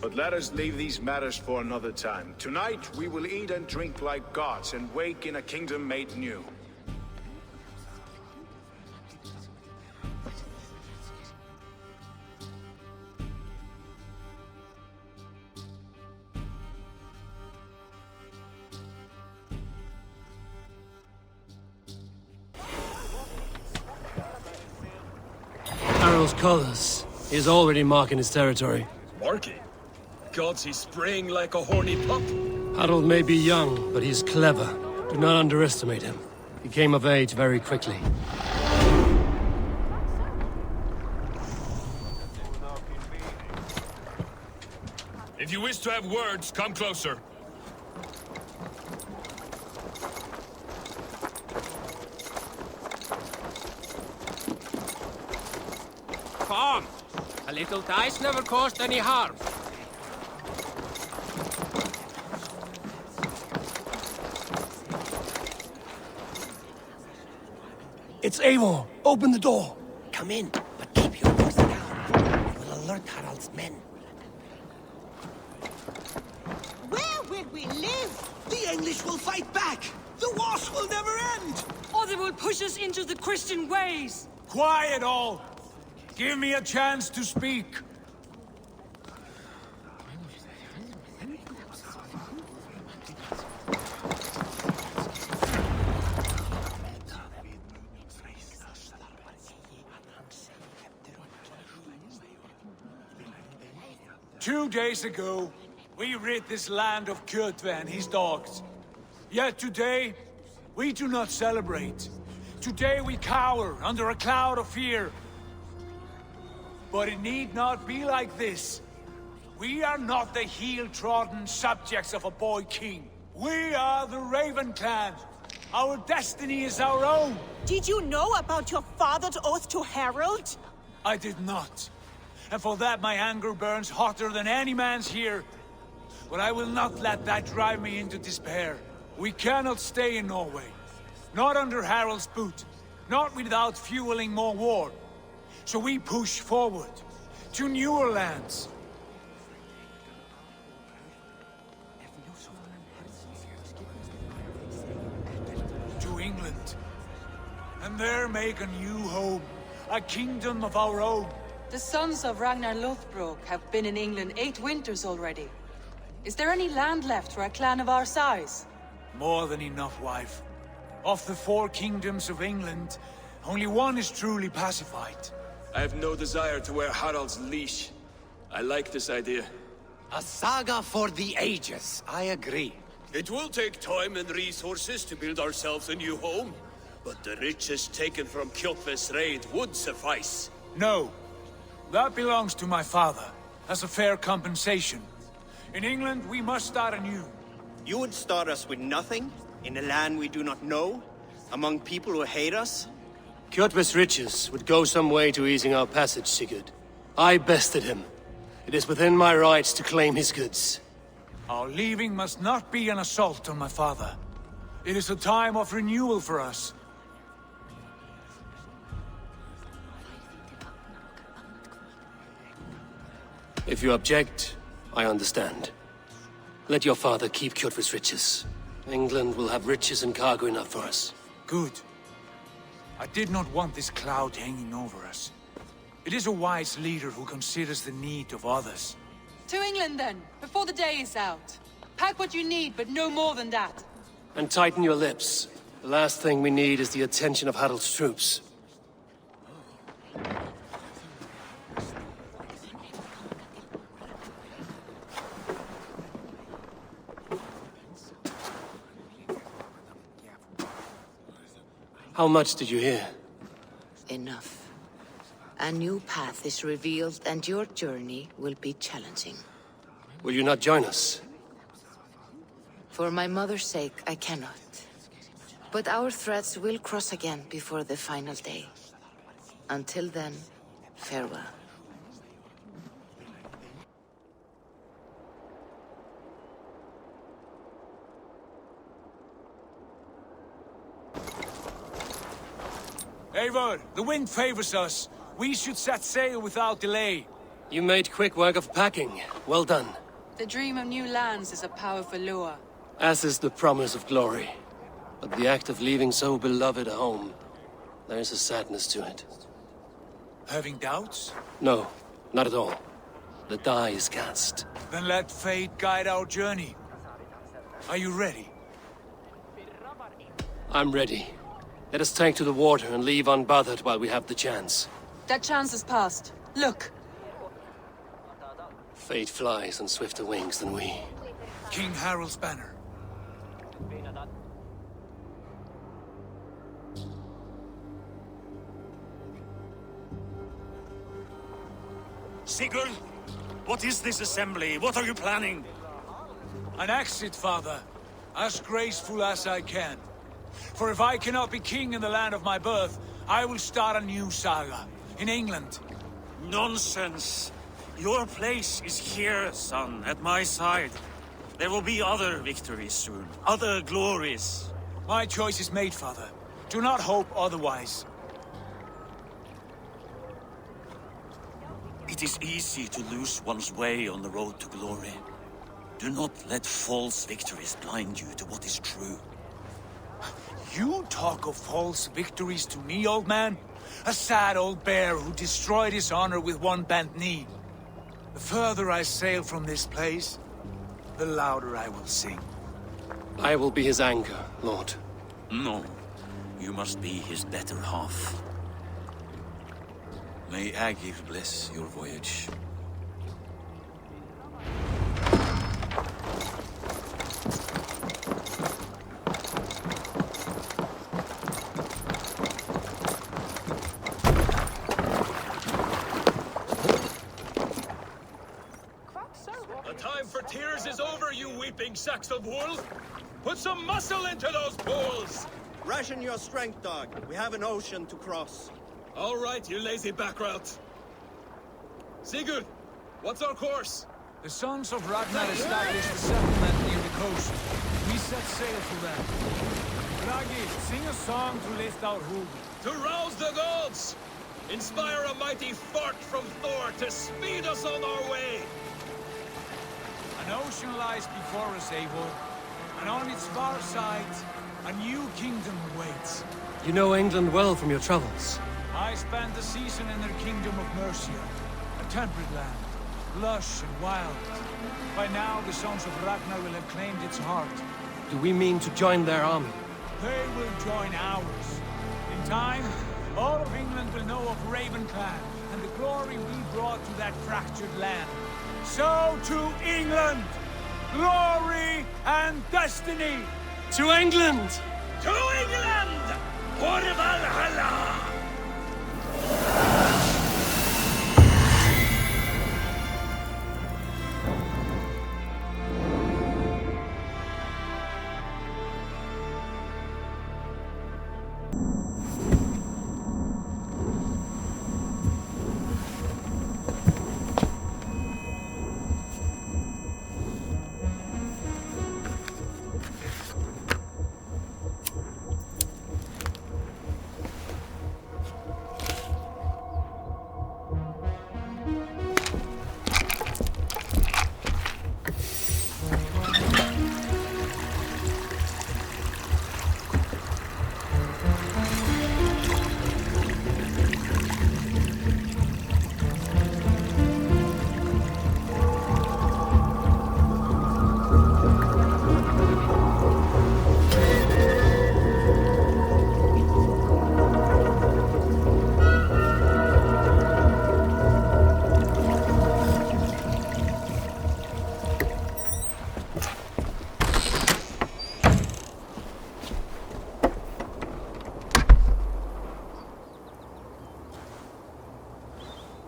But let us leave these matters for another time. Tonight, we will eat and drink like gods and wake in a kingdom made new. Harald's colors. He is already marking his territory. Marking? Gods, he's spraying like a horny pup. Harald may be young, but he's clever. Do not underestimate him. He came of age very quickly. If you wish to have words, come closer. Come! A little dice never caused any harm. It's Eivor! Open the door! Come in, but keep your voice down. We'll alert Harald's men. Where will we live? The English will fight back! The wars will never end! Or they will push us into the Christian ways! Quiet all! Give me a chance to speak. Two days ago, we rid this land of Kjotve and his dogs. Yet today, we do not celebrate. Today we cower under a cloud of fear. But it need not be like this. We are not the heel-trodden subjects of a boy king. We are the Raven clan. Our destiny is our own. Did you know about your father's oath to Harald? I did not. And for that my anger burns hotter than any man's here. But I will not let that drive me into despair. We cannot stay in Norway. Not under Harald's boot. Not without fueling more war. So we push forward, to newer lands. To England. And there make a new home, a kingdom of our own. The sons of Ragnar Lothbrok have been in England 8 winters already. Is there any land left for a clan of our size? More than enough, wife. Of the 4 kingdoms of England, only one is truly pacified. I have no desire to wear Harald's leash. I like this idea. A saga for the ages, I agree. It will take time and resources to build ourselves a new home, but the riches taken from Kjotve's raid would suffice. No. That belongs to my father, as a fair compensation. In England, we must start anew. You would start us with nothing? In a land we do not know? Among people who hate us? Kjotve's riches would go some way to easing our passage, Sigurd. I bested him. It is within my rights to claim his goods. Our leaving must not be an assault on my father. It is a time of renewal for us. If you object, I understand. Let your father keep Kjotve's riches. England will have riches and cargo enough for us. Good. I did not want this cloud hanging over us. It is a wise leader who considers the need of others. To England, then, before the day is out. Pack what you need, but no more than that. And tighten your lips. The last thing we need is the attention of Harald's troops. How much did you hear? Enough. A new path is revealed, and your journey will be challenging. Will you not join us? For my mother's sake, I cannot. But our threads will cross again before the final day. Until then, farewell. Eivor, the wind favors us. We should set sail without delay. You made quick work of packing. Well done. The dream of new lands is a powerful lure. As is the promise of glory. But the act of leaving so beloved a home, there is a sadness to it. Having doubts? No, not at all. The die is cast. Then let fate guide our journey. Are you ready? I'm ready. Let us take to the water and leave unbothered while we have the chance. That chance is past. Look! Fate flies on swifter wings than we. King Harald's banner. Sigurd, what is this assembly? What are you planning? An exit, father. As graceful as I can. For if I cannot be king in the land of my birth, I will start a new saga. In England. Nonsense. Your place is here, son, at my side. There will be other victories soon. Other glories. My choice is made, father. Do not hope otherwise. It is easy to lose one's way on the road to glory. Do not let false victories blind you to what is true. You talk of false victories to me, old man? A sad old bear who destroyed his honor with one bent knee. The further I sail from this place, the louder I will sing. I will be his anchor, Lord. No. You must be his better half. May Agir bless your voyage. The time for tears is over, you weeping sacks of wool! Put some muscle into those bulls! Ration your strength, dog. We have an ocean to cross. All right, you lazy backrout. Sigurd, what's our course? The sons of Ragnar established a settlement near the coast. We set sail for them. Ragi, sing a song to lift our hood. To rouse the gods! Inspire a mighty fart from Thor to speed us on our way! An ocean lies before us, Eivor. And on its far side, a new kingdom awaits. You know England well from your travels. I spent a season in their kingdom of Mercia, a temperate land, lush and wild. By now, the sons of Ragnar will have claimed its heart. Do we mean to join their army? They will join ours. In time, all of England will know of Raven Clan and the glory we brought to that fractured land. So to England, glory and destiny! To England! To England! For Valhalla!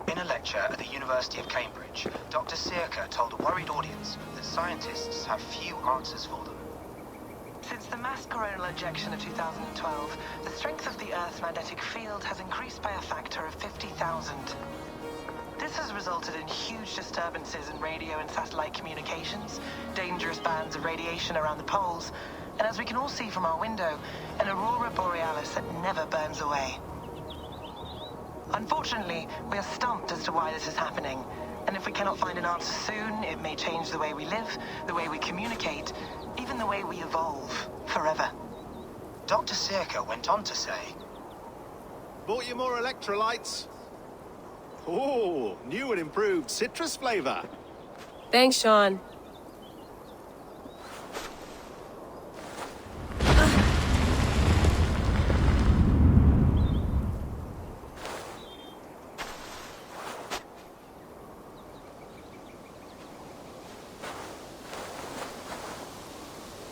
In a lecture at the University of Cambridge, Dr. Circa told a worried audience that scientists have few answers for them. Since the mass coronal ejection of 2012, the strength of the Earth's magnetic field has increased by a factor of 50,000. This has resulted in huge disturbances in radio and satellite communications, dangerous bands of radiation around the poles, and as we can all see from our window, an aurora borealis that never burns away. Unfortunately, we are stumped as to why this is happening, and if we cannot find an answer soon, it may change the way we live, the way we communicate, even the way we evolve, forever. Dr. Circa went on to say, Bought you more electrolytes? Oh, new and improved citrus flavor. Thanks, Sean.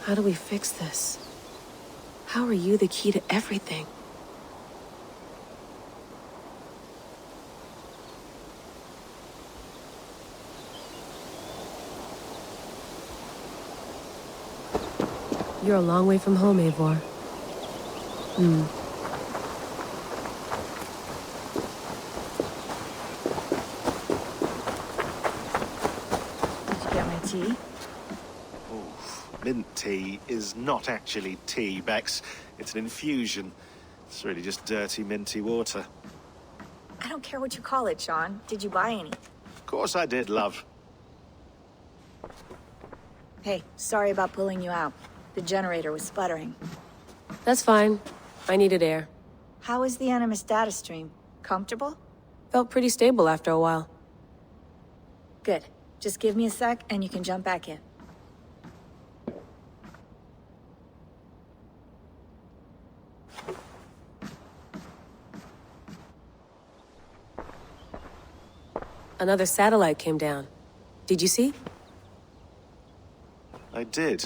How do we fix this? How are you the key to everything? You're a long way from home, Eivor. Did you get my tea? Mint tea is not actually tea, Bex. It's an infusion. It's really just dirty, minty water. I don't care what you call it, Sean. Did you buy any? Of course I did, love. Hey, sorry about pulling you out. The generator was sputtering. That's fine. I needed air. How is the Animus data stream? Comfortable? Felt pretty stable after a while. Good. Just give me a sec and you can jump back in. Another satellite came down. Did you see? I did.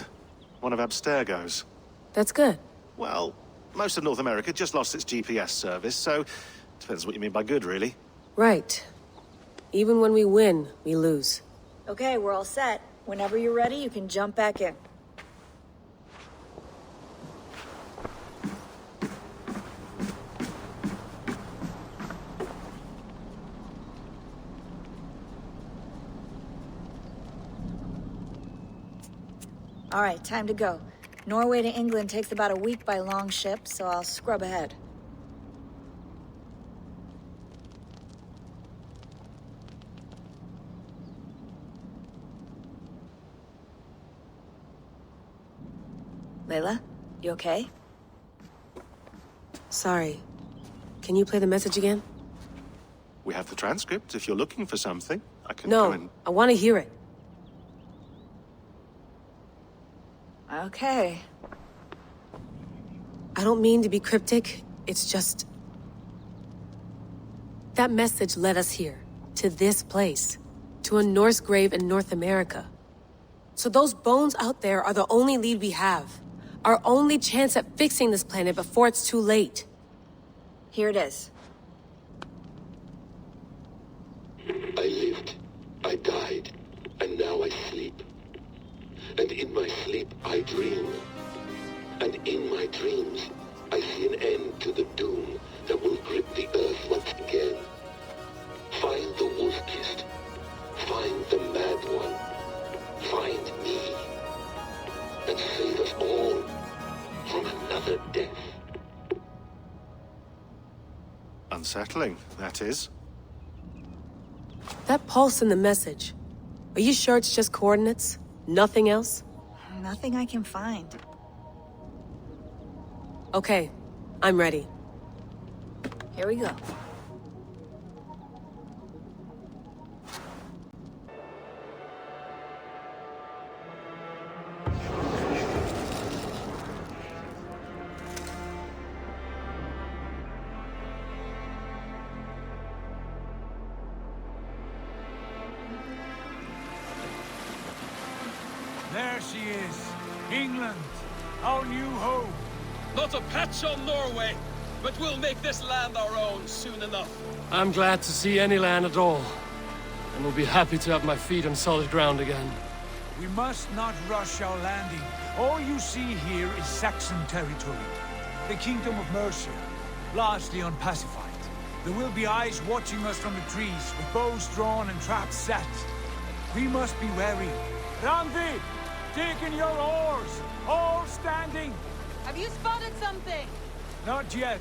One of Abstergo's. That's good. Well, most of North America just lost its GPS service, so depends what you mean by good, really. Right. Even when we win, we lose. Okay, we're all set. Whenever you're ready, you can jump back in. All right, time to go. Norway to England takes about a week by long ship, so I'll scrub ahead. Layla, you okay? Sorry. Can you play the message again? We have the transcript. If you're looking for something, I can go and... No, I want to hear it. Okay. I don't mean to be cryptic. It's just... That message led us here. To this place. to a Norse grave in North America. So those bones out there are the only lead we have. Our only chance at fixing this planet before it's too late. Here it is. I lived, I died, and now I sleep. And in my sleep I dream. And in my dreams I see an end to the doom that will grip the earth once again. Find the wolf-kissed. Find the mad one. Find me. And save us all from another death. Unsettling, that is. That pulse in the message. Are you sure it's just coordinates? Nothing else? Nothing I can find. Okay, I'm ready. Here we go. There she is. England, our new home. Not a patch on Norway, but we'll make this land our own soon enough. I'm glad to see any land at all, and will be happy to have my feet on solid ground again. We must not rush our landing. All you see here is Saxon territory. The Kingdom of Mercia, largely unpacified. There will be eyes watching us from the trees, with bows drawn and traps set. We must be wary. Randi! Dig in your oars! All standing! Have you spotted something? Not yet.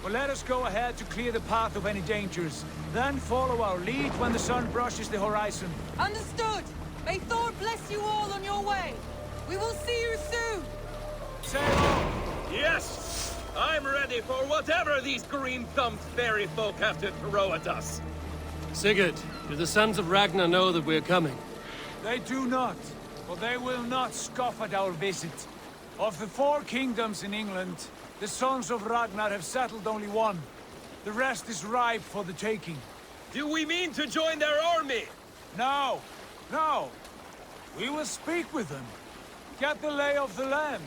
But let us go ahead to clear the path of any dangers. Then follow our lead when the sun brushes the horizon. Understood! May Thor bless you all on your way! We will see you soon! Sail on! Yes! I'm ready for whatever these green-thumbed fairy folk have to throw at us. Sigurd, do the sons of Ragnar know that we're coming? They do not, but they will not scoff at our visit. Of the 4 kingdoms in England, the sons of Ragnar have settled only one. The rest is ripe for the taking. Do we mean to join their army? No, no. We will speak with them, get the lay of the land,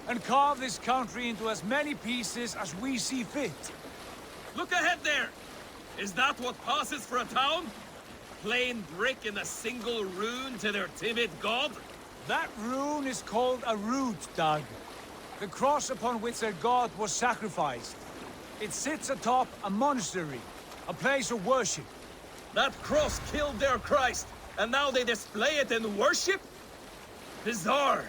and carve this country into as many pieces as we see fit. Look ahead there! Is that what passes for a town? Plain brick in a single rune to their timid god? That rune is called a root, Dag. The cross upon which their god was sacrificed. It sits atop a monastery, a place of worship. That cross killed their Christ, and now they display it in worship? Bizarre.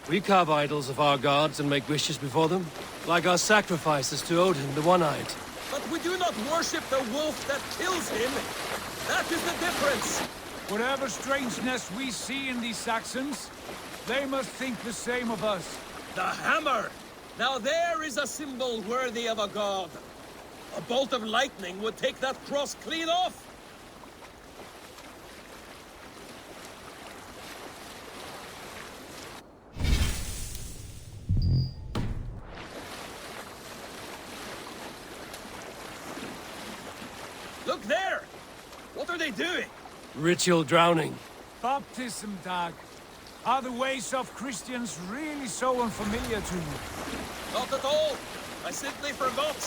We carve idols of our gods and make wishes before them, like our sacrifices to Odin, the One-Eyed. But we do not worship the wolf that kills him. That is the difference. Whatever strangeness we see in these Saxons, they must think the same of us. The hammer! Now there is a symbol worthy of a god. A bolt of lightning would take that cross clean off. Look there! What are they doing? Ritual drowning. Baptism, Dag. Are the ways of Christians really so unfamiliar to you? Not at all. I simply forgot.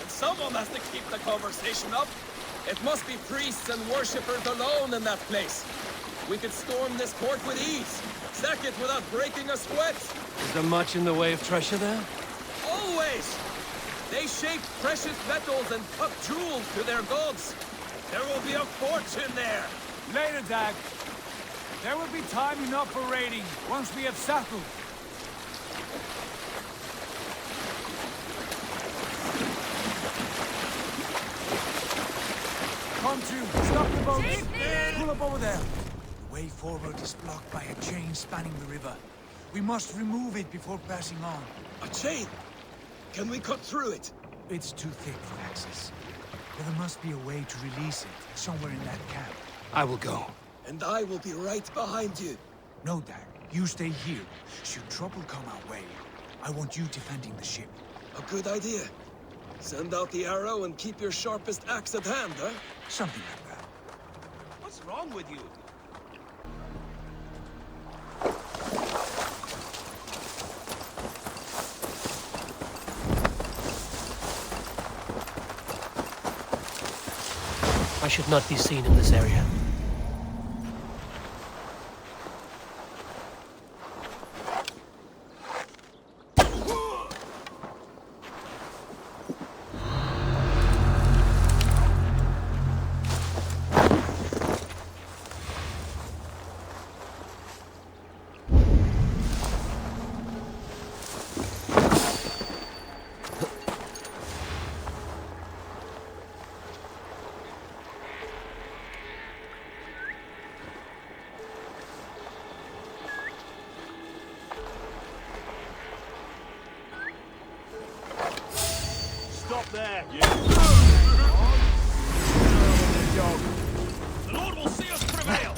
And someone has to keep the conversation up. It must be priests and worshippers alone in that place. We could storm this port with ease. Sack it without breaking a sweat. Is there much in the way of treasure there? Always! They shape precious metals and cut jewels to their gods. There will be a fortune there. Later, Dag. There will be time enough for raiding, once we have settled. Come to, stop the boat. Pull up over there. The way forward is blocked by a chain spanning the river. We must remove it before passing on. A chain? Can we cut through it? It's too thick for access. But there must be a way to release it, somewhere in that camp. I will go. And I will be right behind you. No, Dag. You stay here. Should trouble come our way, I want you defending the ship. A good idea. Send out the arrow and keep your sharpest axe at hand, huh? Something like that. What's wrong with you? I should not be seen in this area. Stop there! You. The Lord will see us prevail!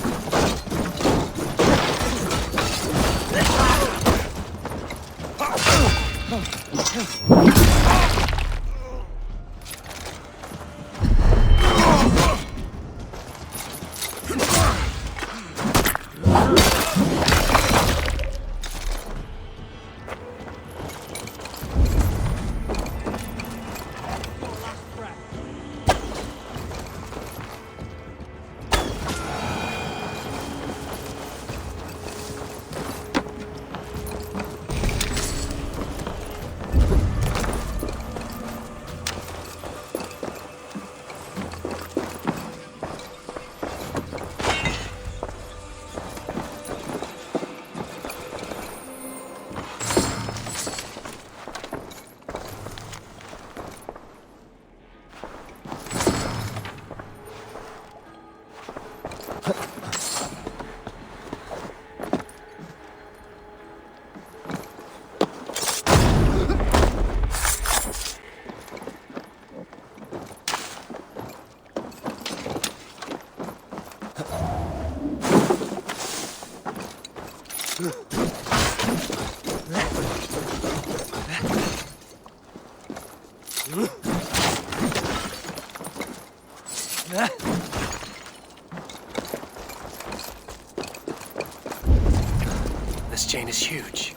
This chain is huge,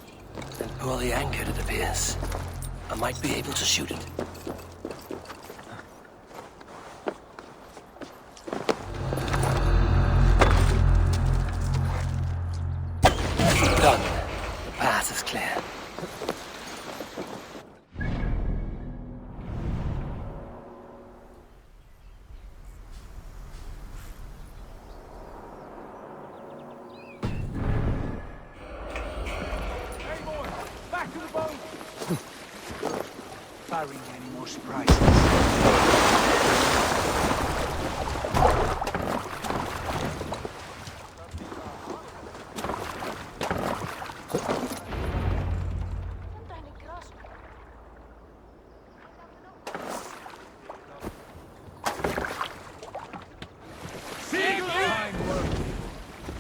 and poorly anchored it appears. I might be able to shoot it. Done. The path is clear. Back to the boat! Barring any more surprises.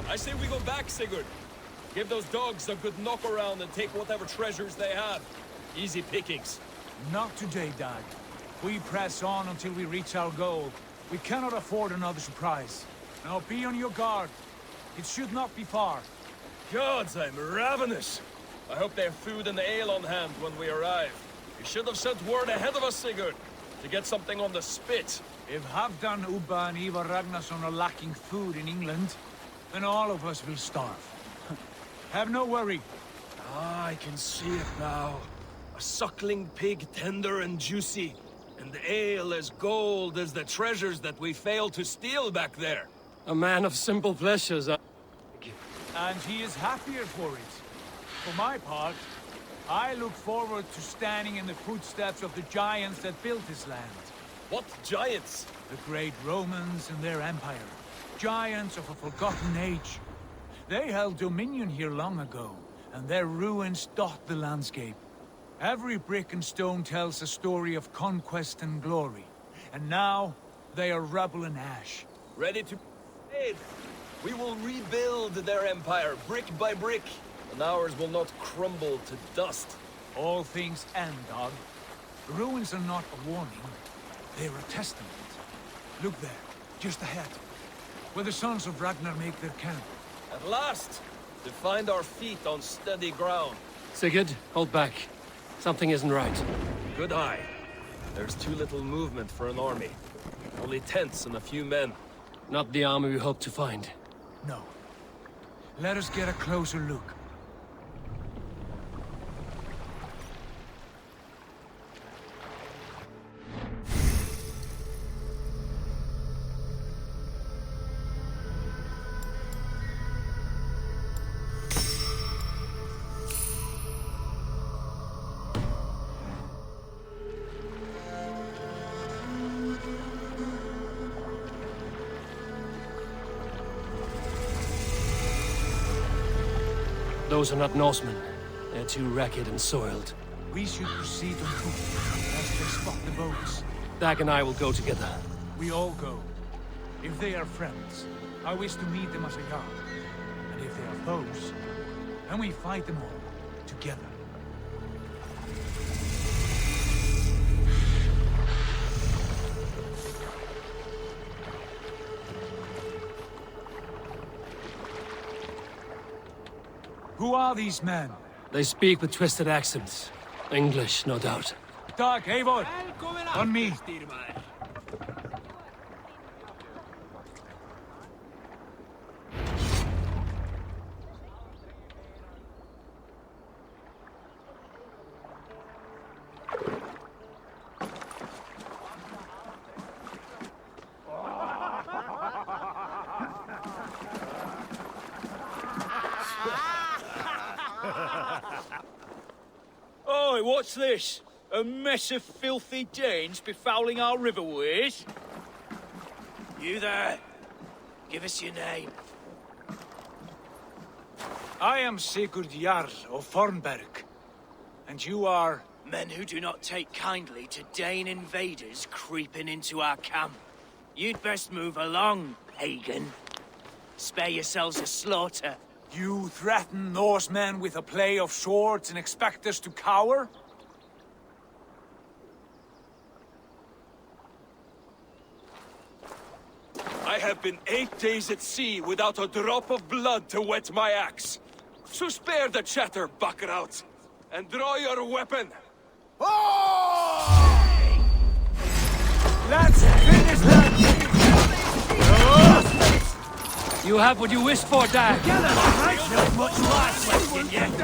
I say we go back, Sigurd. Give those dogs a good knock around and take whatever treasures they have. Easy pickings. Not today, Dad. We press on until we reach our goal. We cannot afford another surprise. Now be on your guard. It should not be far. Gods, I'm ravenous. I hope they have food and ale on hand when we arrive. You should have sent word ahead of us, Sigurd, to get something on the spit. If Halfdan, Ubba and Ivar Ragnarsson are lacking food in England, then all of us will starve. Have no worry. Ah, I can see it now. A suckling pig, tender and juicy. And the ale as gold as the treasures that we failed to steal back there. A man of simple pleasures. And he is happier for it. For my part, I look forward to standing in the footsteps of the giants that built this land. What giants? The great Romans and their empire. Giants of a forgotten age. They held dominion here long ago, and their ruins dot the landscape. Every brick and stone tells a story of conquest and glory. And now, they are rubble and ash. Ready to aid. We will rebuild their empire, brick by brick, and ours will not crumble to dust. All things end, dog. The ruins are not a warning. They're a testament. Look there, just ahead. where the sons of Ragnar make their camp. At last! To find our feet on steady ground. Sigurd, hold back. Something isn't right. Good eye. There's too little movement for an army. Only tents and a few men. Not the army we hoped to find. No. Let us get a closer look. Those are not Norsemen. They're too ragged and soiled. We should proceed on foot, lest they spot the boats. Dag and I will go together. We all go. If they are friends, I wish to meet them as a guard. And if they are foes, then we fight them all, together. Who are these men? They speak with twisted accents. English, no doubt. Dag, Eivor! On me! Oi, what's this? A mess of filthy Danes befouling our riverways? You there. Give us your name. I am Sigurd Jarl of Fornberg. And you are... Men who do not take kindly to Dane invaders creeping into our camp. You'd best move along, pagan. Spare yourselves a slaughter. You threaten Norsemen with a play of swords and expect us to cower? I have been 8 days at sea without a drop of blood to wet my axe. So spare the chatter, buckerout, and draw your weapon. Let's finish that! You have what you wished for, Dag. Together, right? Not much life left in you.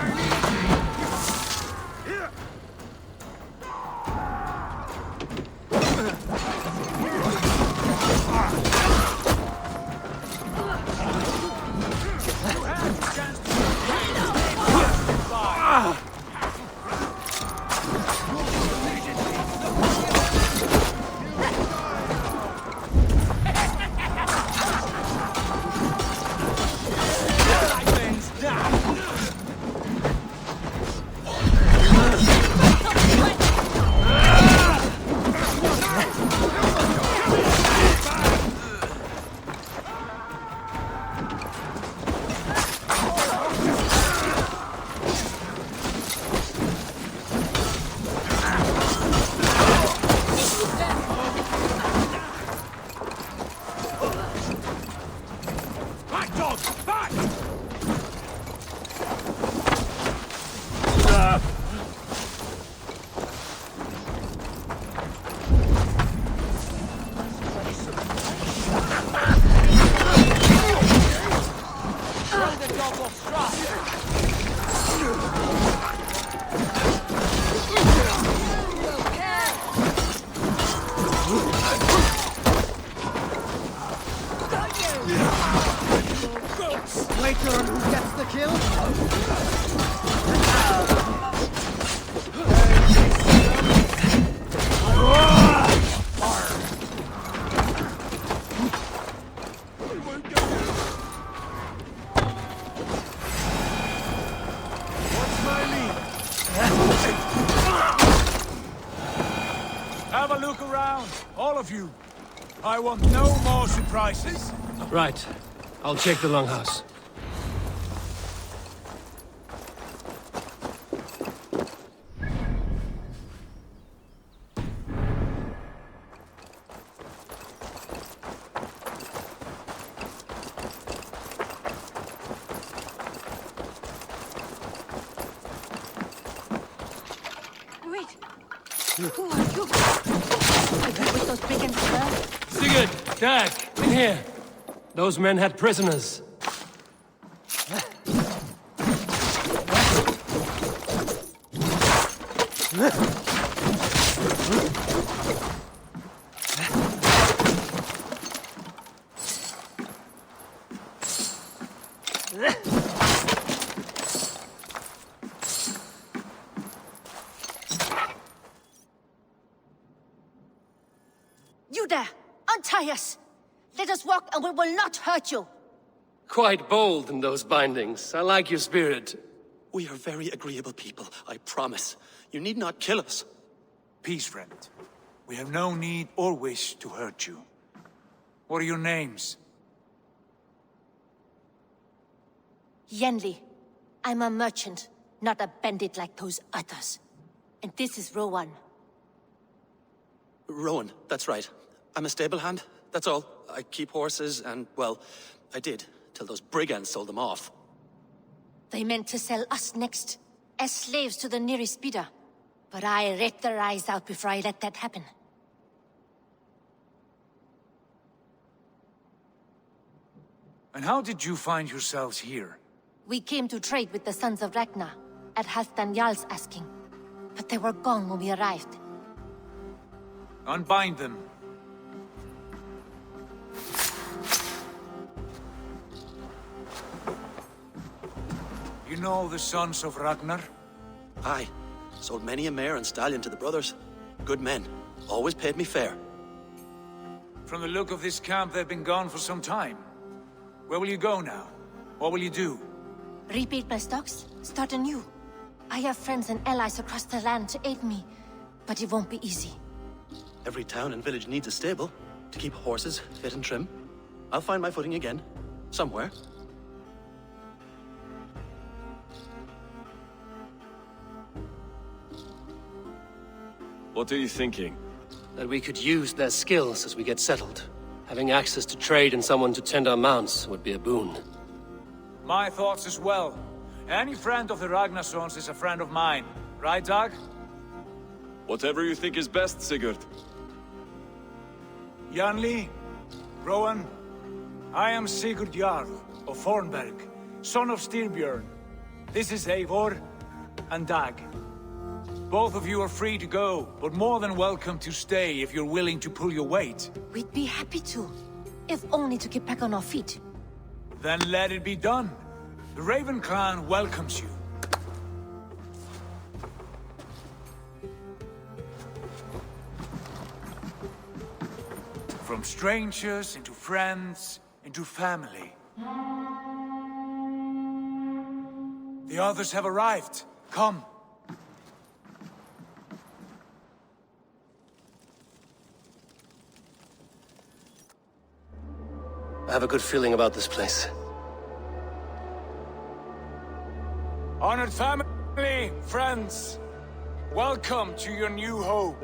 Waiter, who gets the kill? Have a look around, all of you. I want no more surprises. Right. I'll check the longhouse. Who are you? Are you with those brigands, sir? Sigurd! Dag! In here! Those men had prisoners. You there! Untie us! Let us walk and we will not hurt you! Quite bold in those bindings. I like your spirit. We are very agreeable people, I promise. You need not kill us. Peace, friend. We have no need or wish to hurt you. What are your names? Yenli. I'm a merchant, not a bandit like those others. And this is Rowan. Rowan, that's right. I'm a stable hand, that's all. I keep horses and, well, I did, till those brigands sold them off. They meant to sell us next, as slaves to the nearest bidder. But I ripped their eyes out before I let that happen. And how did you find yourselves here? We came to trade with the Sons of Ragnar, at Halfdan Jarl's asking. But they were gone when we arrived. Unbind them. You know the Sons of Ragnar? Aye. Sold many a mare and stallion to the brothers. Good men. Always paid me fair. From the look of this camp, they've been gone for some time. Where will you go now? What will you do? Rebuild my stocks, start anew. I have friends and allies across the land to aid me, but it won't be easy. Every town and village needs a stable to keep horses fit and trim. I'll find my footing again. Somewhere. What are you thinking? That we could use their skills as we get settled. Having access to trade and someone to tend our mounts would be a boon. My thoughts as well. Any friend of the Ragnarsons is a friend of mine. Right, Dag? Whatever you think is best, Sigurd. Janli, Rowan, I am Sigurd Jarl of Thornberg, son of Styrbjörn. This is Eivor and Dag. Both of you are free to go, but more than welcome to stay if you're willing to pull your weight. We'd be happy to, if only to get back on our feet. Then let it be done. The Raven clan welcomes you. From strangers into friends, into family. The others have arrived. Come. I have a good feeling about this place. Honored family, friends, welcome to your new home.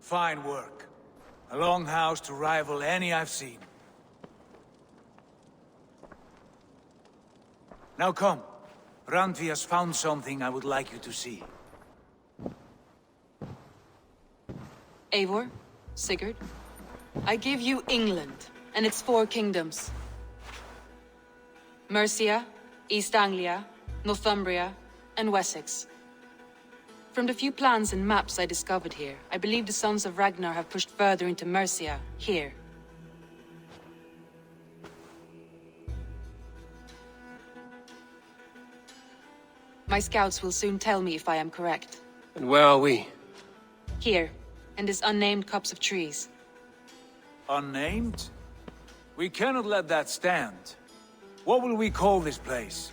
Fine work. A longhouse to rival any I've seen. Now come. Randvi has found something I would like you to see. Eivor, Sigurd, I give you England and its 4 kingdoms. Mercia, East Anglia, Northumbria, and Wessex. From the few plans and maps I discovered here, I believe the Sons of Ragnar have pushed further into Mercia, here. My scouts will soon tell me if I am correct. And where are we? Here, in this unnamed copse of trees. Unnamed? We cannot let that stand. What will we call this place?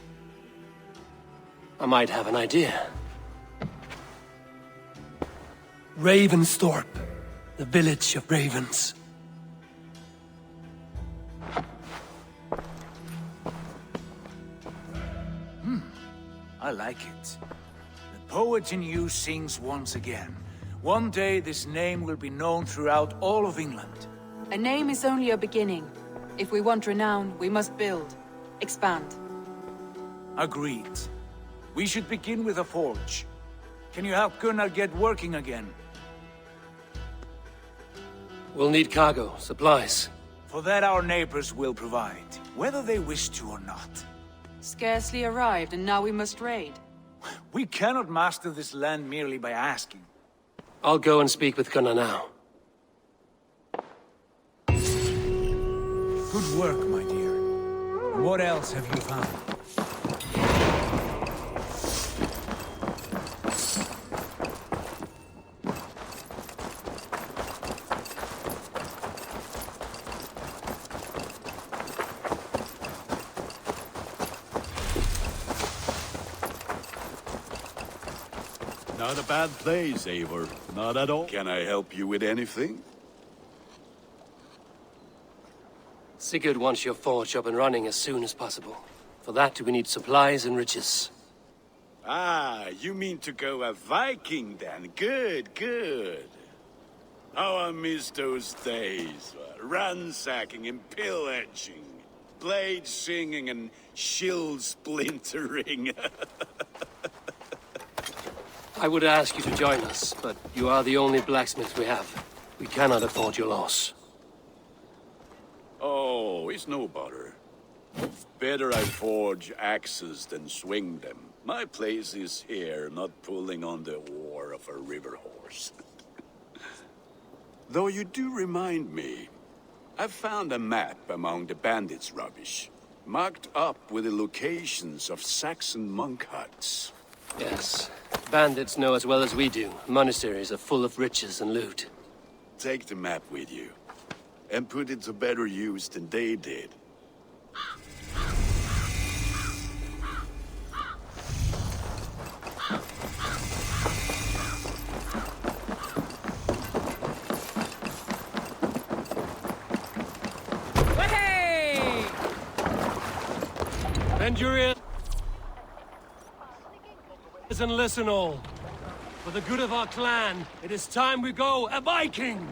I might have an idea. Ravensthorpe, the village of ravens. I like it. The poet in you sings once again. One day this name will be known throughout all of England. A name is only a beginning. If we want renown, we must build, expand. Agreed. We should begin with a forge. Can you help Gunnar get working again? We'll need cargo, supplies. For that our neighbors will provide, whether they wish to or not. Scarcely arrived, and now we must raid. We cannot master this land merely by asking. I'll go and speak with Gunnar now. Good work, my dear. What else have you found? Not a bad place, Eivor. Not at all. Can I help you with anything? Sigurd wants your forge up and running as soon as possible. For that, we need supplies and riches. Ah, you mean to go a Viking then? Good, good. How I miss those days. Ransacking and pillaging. Blade singing and shield splintering. I would ask you to join us, but you are the only blacksmith we have. We cannot afford your loss. Oh, it's no bother. Better I forge axes than swing them. My place is here, not pulling on the oar of a river horse. Though you do remind me, I found a map among the bandits' rubbish, marked up with the locations of Saxon monk huts. Yes. Bandits know as well as we do. Monasteries are full of riches and loot. Take the map with you, and put it to better use than they did. Hey! Bend your ear and listen all. For the good of our clan, it is time we go a Viking!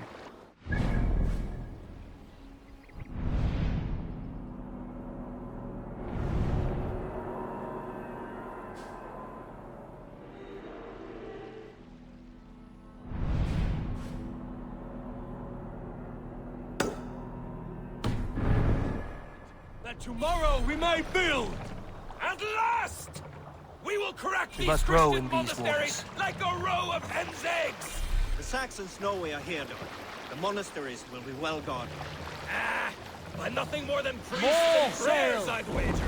That tomorrow we may build! At last! We will crack We these must row Christian in these monasteries like a row of hen's eggs! The Saxons know we are here, though. The monasteries will be well guarded. Ah, by nothing more than priests More and prayers, sail! I'd wager.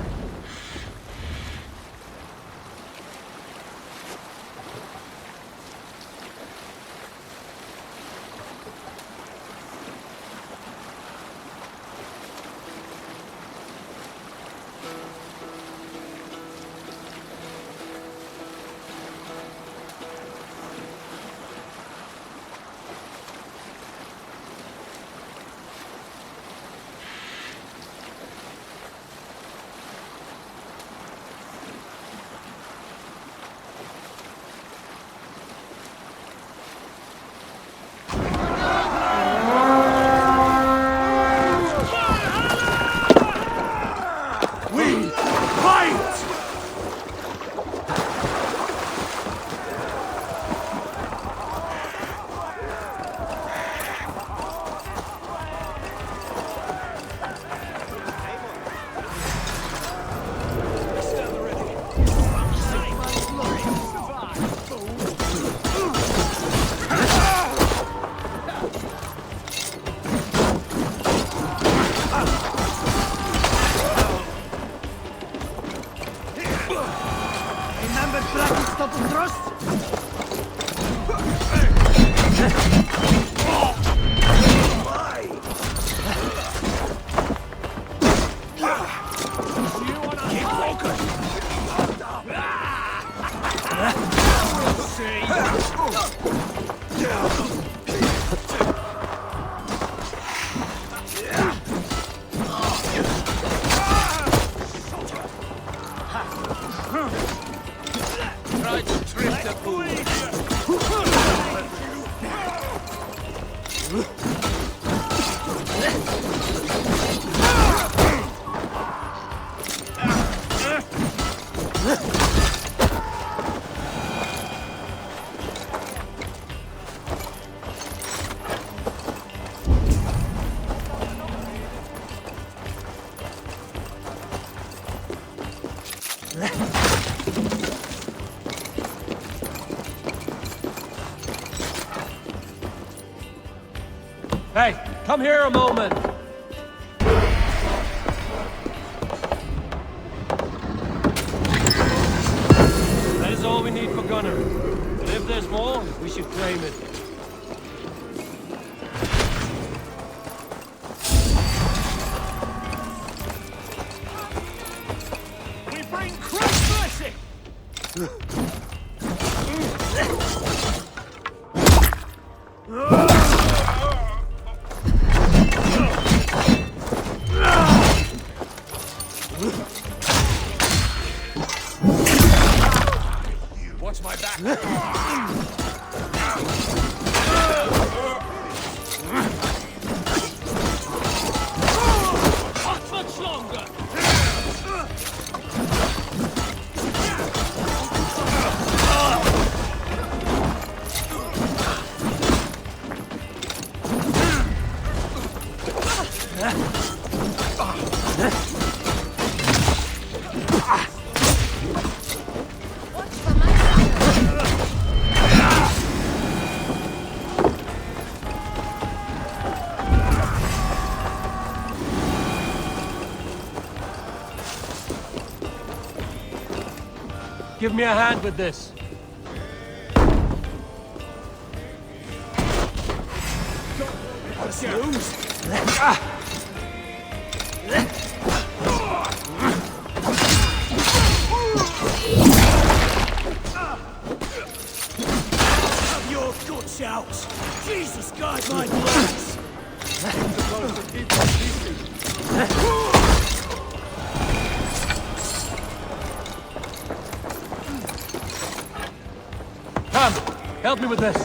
Try to trick the fool. Hey, come here a moment. That is all we need for Gunner. But if there's more, we should claim it. We bring Christ's blessing! Watch my back. Not much longer! Give me a hand with this. Have your guts out! Jesus, guide my blades! Come, help me with this.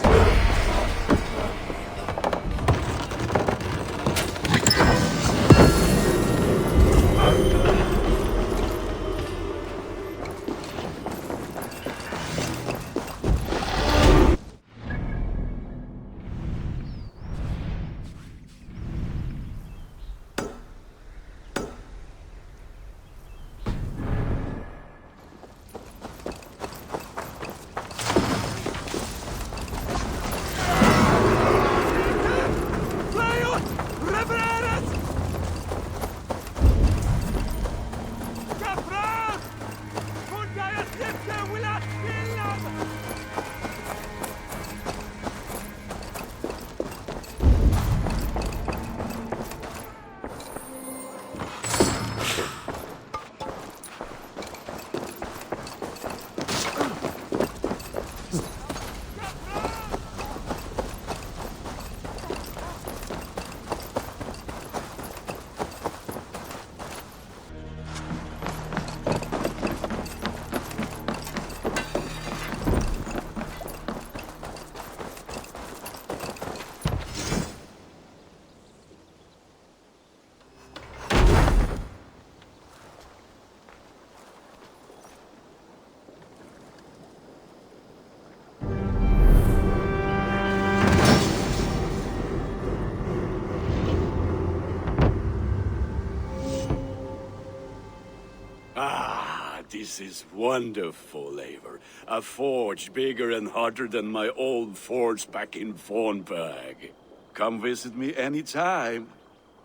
This is wonderful, Eivor. A forge bigger and hotter than my old forge back in Fornburg. Come visit me anytime.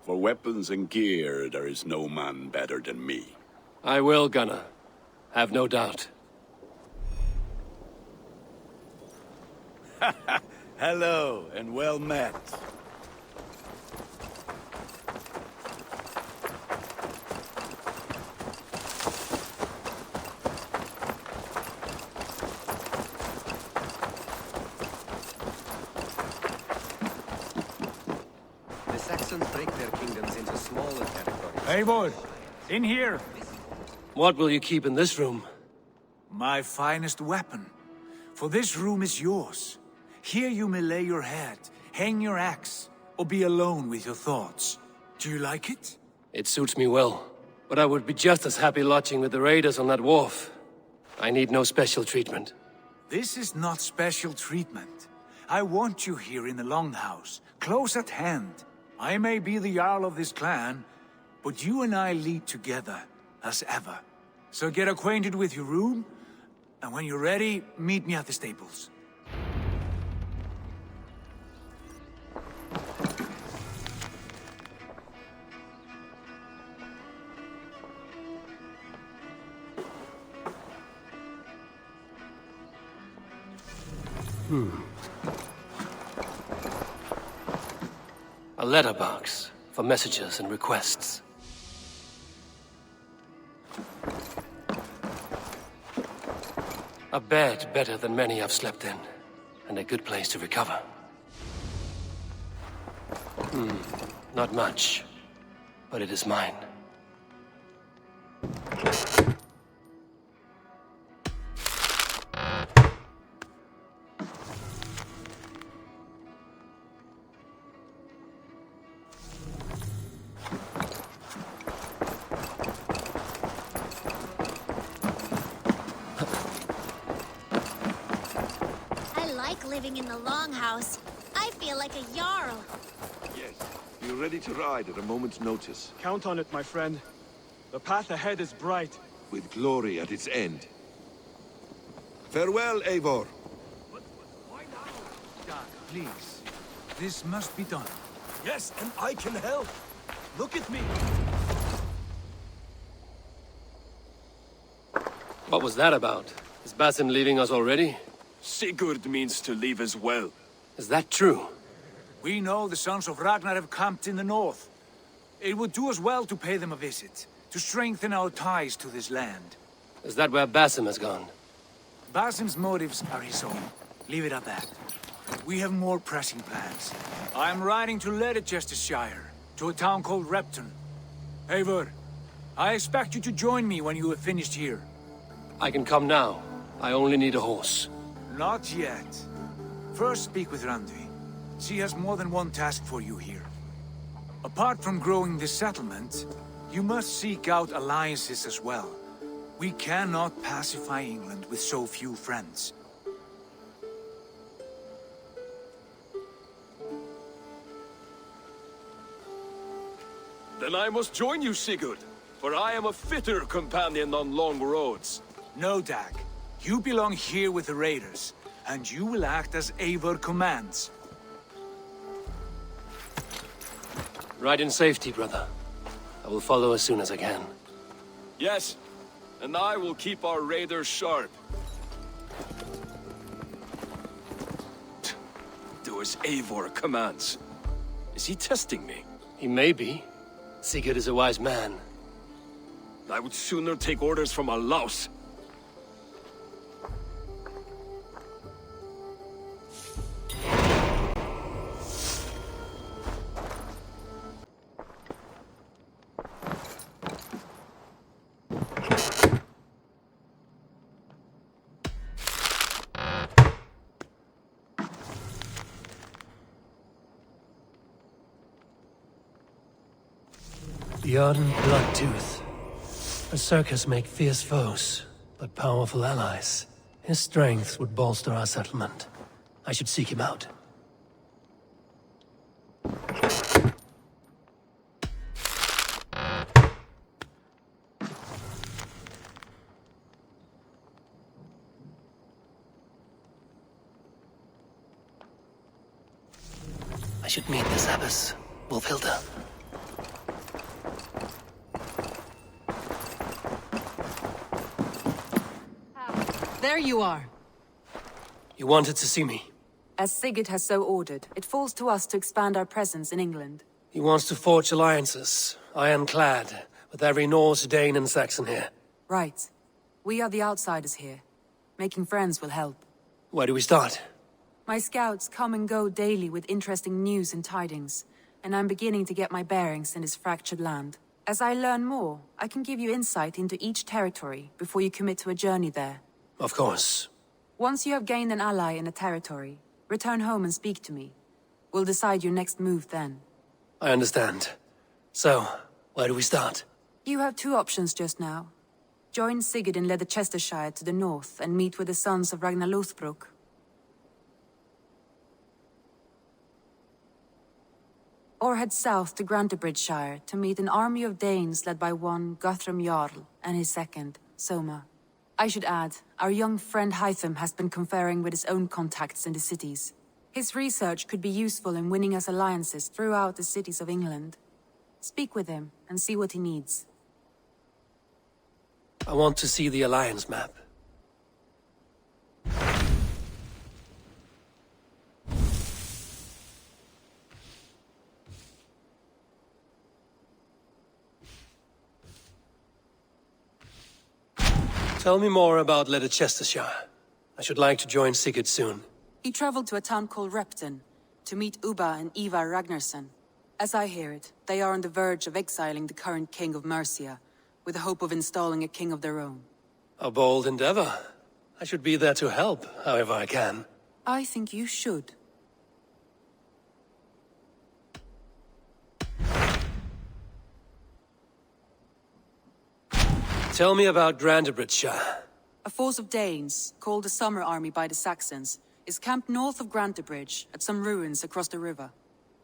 For weapons and gear, there is no man better than me. I will, Gunnar. Have no doubt. Hello, and well met. Saxons break their kingdoms into smaller territories. Eivor, in here! What will you keep in this room? My finest weapon. For this room is yours. Here you may lay your head, hang your axe, or be alone with your thoughts. Do you like it? It suits me well. But I would be just as happy lodging with the raiders on that wharf. I need no special treatment. This is not special treatment. I want you here in the Longhouse, close at hand. I may be the Jarl of this clan, but you and I lead together, as ever. So get acquainted with your room, and when you're ready, meet me at the stables. A letterbox for messages and requests. A bed better than many I've slept in, and a good place to recover. Not much, but it is mine. Living in the Longhouse. I feel like a Jarl. Yes. You're ready to ride at a moment's notice. Count on it, my friend. The path ahead is bright. With glory at its end. Farewell, Eivor. Doc, please. This must be done. Yes, and I can help. Look at me. What was that about? Is Basim leaving us already? Sigurd means to leave as well. Is that true? We know the sons of Ragnar have camped in the north. It would do us well to pay them a visit, to strengthen our ties to this land. Is that where Basim has gone? Basim's motives are his own. Leave it at that. We have more pressing plans. I am riding to Leicestershire, to a town called Repton. Eivor, I expect you to join me when you have finished here. I can come now. I only need a horse. Not yet. First speak with Randvi. She has more than one task for you here. Apart from growing this settlement, you must seek out alliances as well. We cannot pacify England with so few friends. Then I must join you, Sigurd, for I am a fitter companion on long roads. No, Dag. You belong here with the raiders, and you will act as Eivor commands. Ride in safety, brother. I will follow as soon as I can. Yes, and I will keep our raiders sharp. Do as Eivor commands. Is he testing me? He may be. Sigurd is a wise man. I would sooner take orders from a louse. The ardent Bloodtooth. Berserkers make fierce foes, but powerful allies. His strength would bolster our settlement. I should seek him out. I should meet this abbess, Wolfhilda. There you are. You wanted to see me? As Sigurd has so ordered, it falls to us to expand our presence in England. He wants to forge alliances, ironclad, with every Norse, Dane and Saxon here. Right. We are the outsiders here. Making friends will help. Where do we start? My scouts come and go daily with interesting news and tidings. and I'm beginning to get my bearings in this fractured land. As I learn more, I can give you insight into each territory before you commit to a journey there. Of course. Once you have gained an ally in a territory, return home and speak to me. We'll decide your next move then. I understand. So, where do we start? You have two options just now. Join Sigurd in Leicestershire to the north and meet with the sons of Ragnar Lothbrok. Or head south to Grantebridgeshire to meet an army of Danes led by one Guthrum Jarl and his second, Soma. I should add, our young friend Hytham has been conferring with his own contacts in the cities. His research could be useful in winning us alliances throughout the cities of England. Speak with him and see what he needs. I want to see the Alliance map. Tell me more about Leicestershire. I should like to join Sigurd soon. He traveled to a town called Repton to meet Ubba and Ivar Ragnarsson. As I hear it, they are on the verge of exiling the current king of Mercia, with the hope of installing a king of their own. A bold endeavor. I should be there to help, however I can. I think you should. Tell me about Grantebridgeshire. A force of Danes, called the Summer Army by the Saxons, is camped north of Grantebridge at some ruins across the river.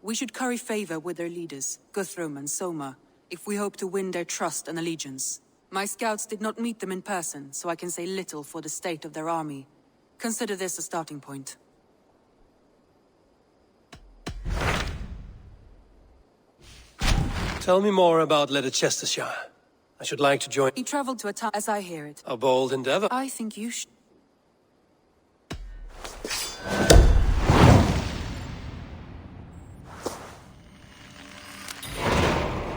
We should curry favor with their leaders, Guthrum and Soma, if we hope to win their trust and allegiance. My scouts did not meet them in person, so I can say little for the state of their army. Consider this a starting point. Tell me more about Leicestershire. I should like to join... He traveled to a town, as I hear it. A bold endeavor. I think you should...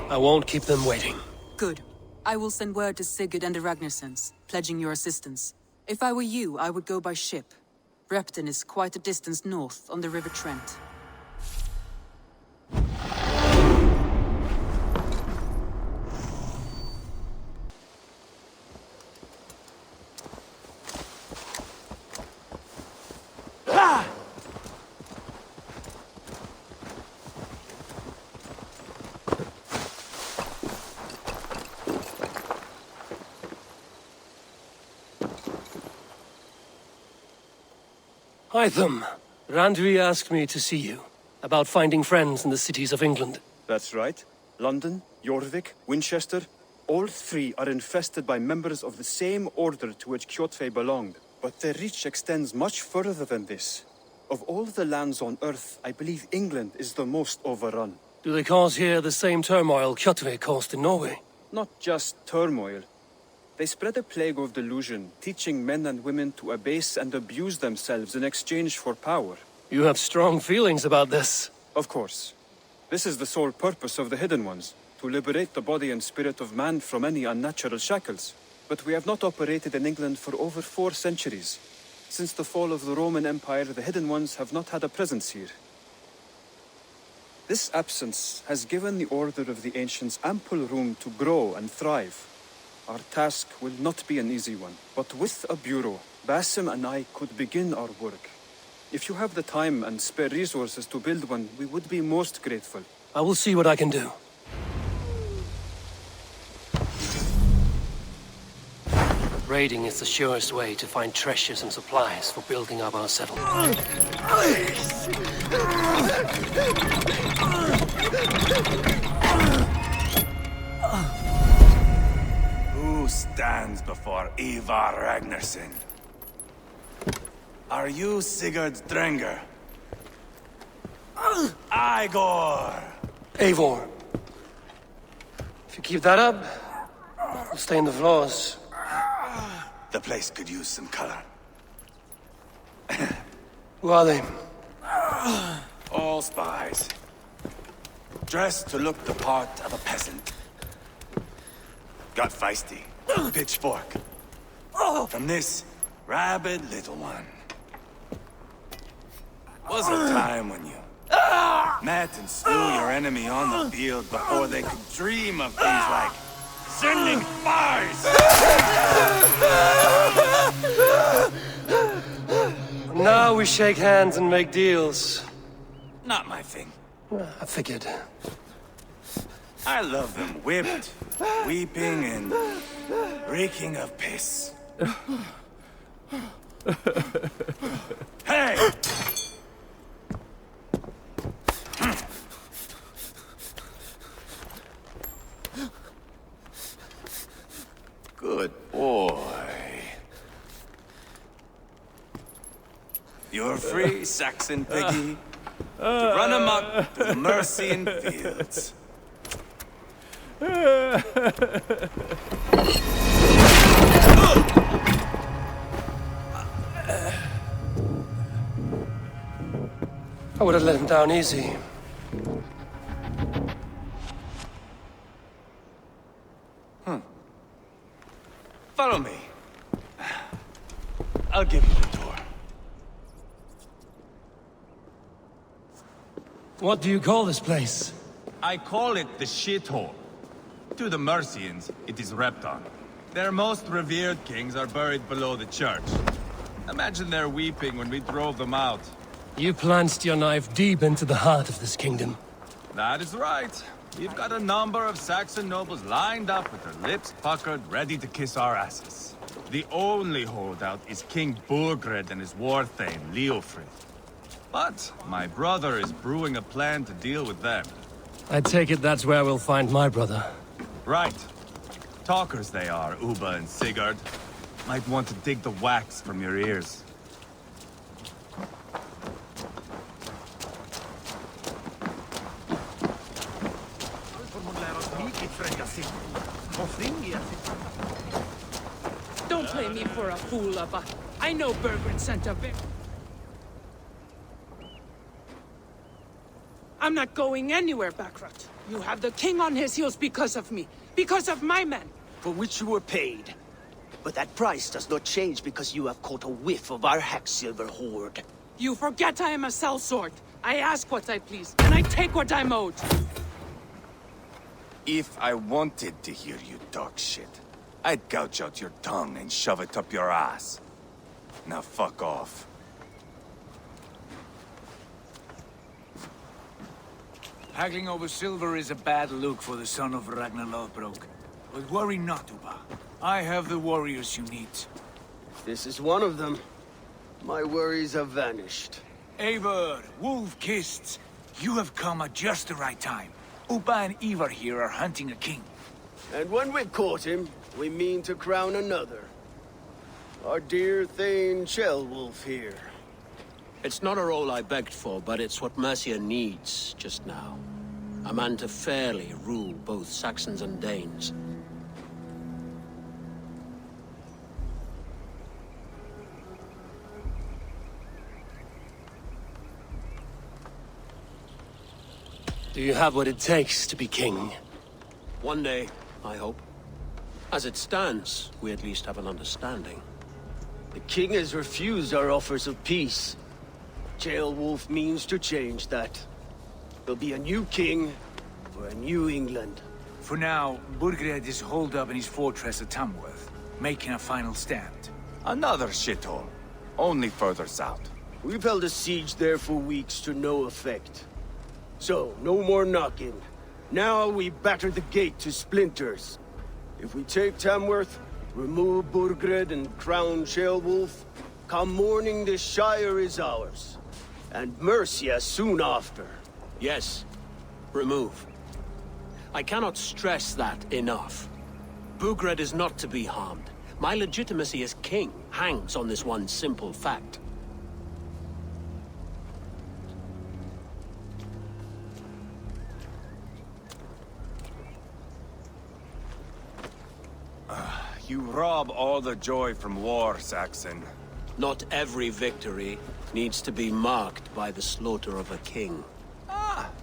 I won't keep them waiting. Good. I will send word to Sigurd and the Ragnarssons, pledging your assistance. If I were you, I would go by ship. Repton is quite a distance north on the River Trent. Hytham, Randvi asked me to see you, about finding friends in the cities of England. That's right. London, Jorvik, Winchester, all three are infested by members of the same order to which Kjotve belonged. But their reach extends much further than this. Of all the lands on Earth, I believe England is the most overrun. Do they cause here the same turmoil Kjotve caused in Norway? Not just turmoil. They spread a plague of delusion, teaching men and women to abase and abuse themselves in exchange for power. You have strong feelings about this. Of course. This is the sole purpose of the Hidden Ones, to liberate the body and spirit of man from any unnatural shackles. But we have not operated in England for over 4 centuries. Since the fall of the Roman Empire, the Hidden Ones have not had a presence here. This absence has given the Order of the Ancients ample room to grow and thrive. Our task will not be an easy one, but with a bureau, Basim and I could begin our work. If you have the time and spare resources to build one, we would be most grateful. I will see what I can do. Raiding is the surest way to find treasures and supplies for building up our settlement. Who stands before Ivar Ragnarsson? Are you Sigurd Drenger? Igor! Eivor. If you keep that up, we'll stay in the floors. The place could use some color. Who are they? All spies. Dressed to look the part of a peasant. Got feisty. Pitchfork. From this rabid little one. Was a time when you Met and slew your enemy on the field before they could dream of things like sending spies! Now we shake hands and make deals. Not my thing. I figured. I love them whipped, weeping, and reeking of piss. Hey! Good boy. You're free, Saxon piggy, to run amok through the Mercian fields. I would have let him down easy. Follow me. I'll give you the tour. What do you call this place? I call it the shithole. To the Mercians, it is Repton. Their most revered kings are buried below the church. Imagine their weeping when we drove them out. You plunged your knife deep into the heart of this kingdom. That is right. We've got a number of Saxon nobles lined up with their lips puckered, ready to kiss our asses. The only holdout is King Burgred and his war thane, Leofrid. But my brother is brewing a plan to deal with them. I take it that's where we'll find my brother. Right. Talkers they are, Uba and Sigurd. Might want to dig the wax from your ears. Don't play me for a fool, Abba. I know Burgred sent a bit. I'm not going anywhere, Backrot. You have the king on his heels because of me. Because of my men. For which you were paid. But that price does not change because you have caught a whiff of our Hacksilver hoard. You forget I am a sellsword. I ask what I please, and I take what I'm owed. If I wanted to hear you talk shit, I'd gouge out your tongue and shove it up your ass. Now fuck off. Haggling over silver is a bad look for the son of Ragnar Lothbrok. But worry not, Uba. I have the warriors you need. This is one of them. My worries have vanished. Eivor, Wolf-Kissed, you have come at just the right time. Uba and Ivar here are hunting a king. And when we've caught him, we mean to crown another. Our dear Thane Shellwolf here. It's not a role I begged for, but it's what Mercia needs just now. A man to fairly rule both Saxons and Danes. Do you have what it takes to be king? One day, I hope. As it stands, we at least have an understanding. The king has refused our offers of peace. Ceolwulf means to change that. There'll be a new king for a new England. For now, Burgred is holed up in his fortress at Tamworth, making a final stand. Another shithole, only further south. We've held a siege there for weeks to no effect. So, no more knocking. Now we batter the gate to splinters. If we take Tamworth, remove Burgred and crown Ceolwulf, come morning the Shire is ours. And Mercia soon after. Yes, remove. I cannot stress that enough. Burgred is not to be harmed. My legitimacy as king hangs on this one simple fact. You rob all the joy from war, Saxon. Not every victory needs to be marked by the slaughter of a king.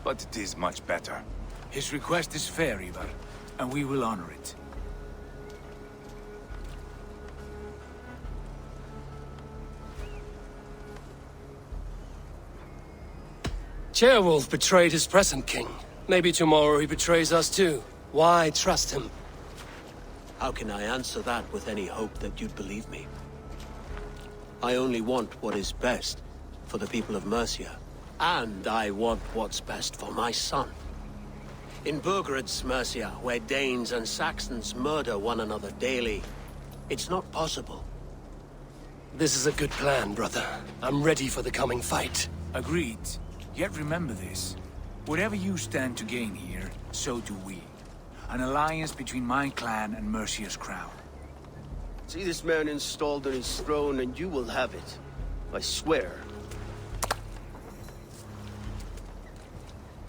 But it is much better. His request is fair, Ivar, and we will honor it. Ceolwulf betrayed his present king. Maybe tomorrow he betrays us too. Why trust him? How can I answer that with any hope that you'd believe me? I only want what is best for the people of Mercia. And I want what's best for my son. In Burgred's Mercia, where Danes and Saxons murder one another daily, it's not possible. This is a good plan, brother. I'm ready for the coming fight. Agreed. Yet remember this. Whatever you stand to gain here, so do we. An alliance between my clan and Mercia's crown. See this man installed on his throne and you will have it. I swear.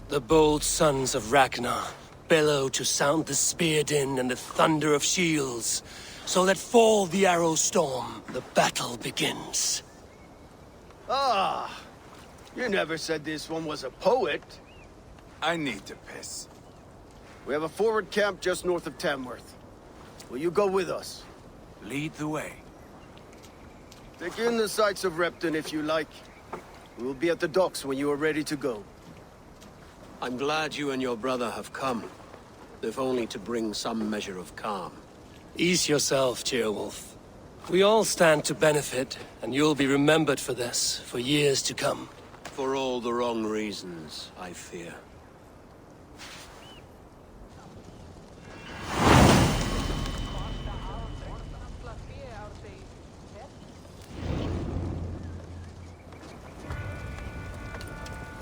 The bold sons of Ragnar bellow to sound the spear din and the thunder of shields. So let fall the arrow storm. The battle begins. Ah! You never said this one was a poet. I need to piss. We have a forward camp just north of Tamworth. Will you go with us? Lead the way. Take in the sights of Repton if you like. We will be at the docks when you are ready to go. I'm glad you and your brother have come, if only to bring some measure of calm. Ease yourself, Ceolwulf. We all stand to benefit, and you'll be remembered for this, for years to come. For all the wrong reasons, I fear.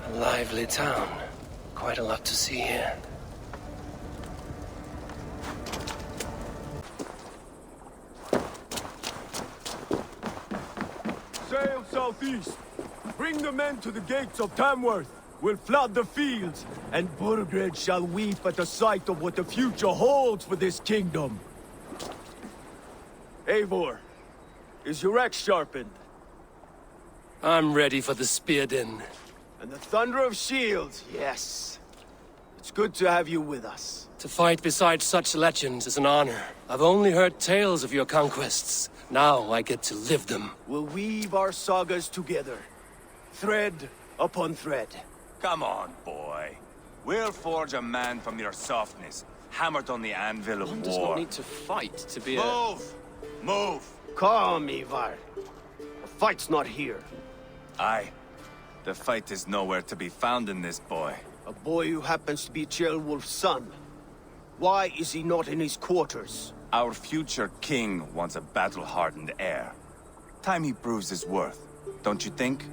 A lively town. Quite a lot to see here. Sail southeast. Bring the men to the gates of Tamworth. We'll flood the fields, and Burgred shall weep at the sight of what the future holds for this kingdom. Eivor, is your axe sharpened? I'm ready for the spear din. And the thunder of shields, yes. It's good to have you with us. To fight beside such legends is an honor. I've only heard tales of your conquests. Now I get to live them. We'll weave our sagas together. Thread upon thread. Come on, boy. We'll forge a man from your softness, hammered on the anvil of war. One does not need to fight to be Move! Move! Calm, Ivar. The fight's not here. Aye. The fight is nowhere to be found in this boy. A boy who happens to be Ceolwulf's son. Why is he not in his quarters? Our future king wants a battle-hardened heir. Time he proves his worth, don't you think?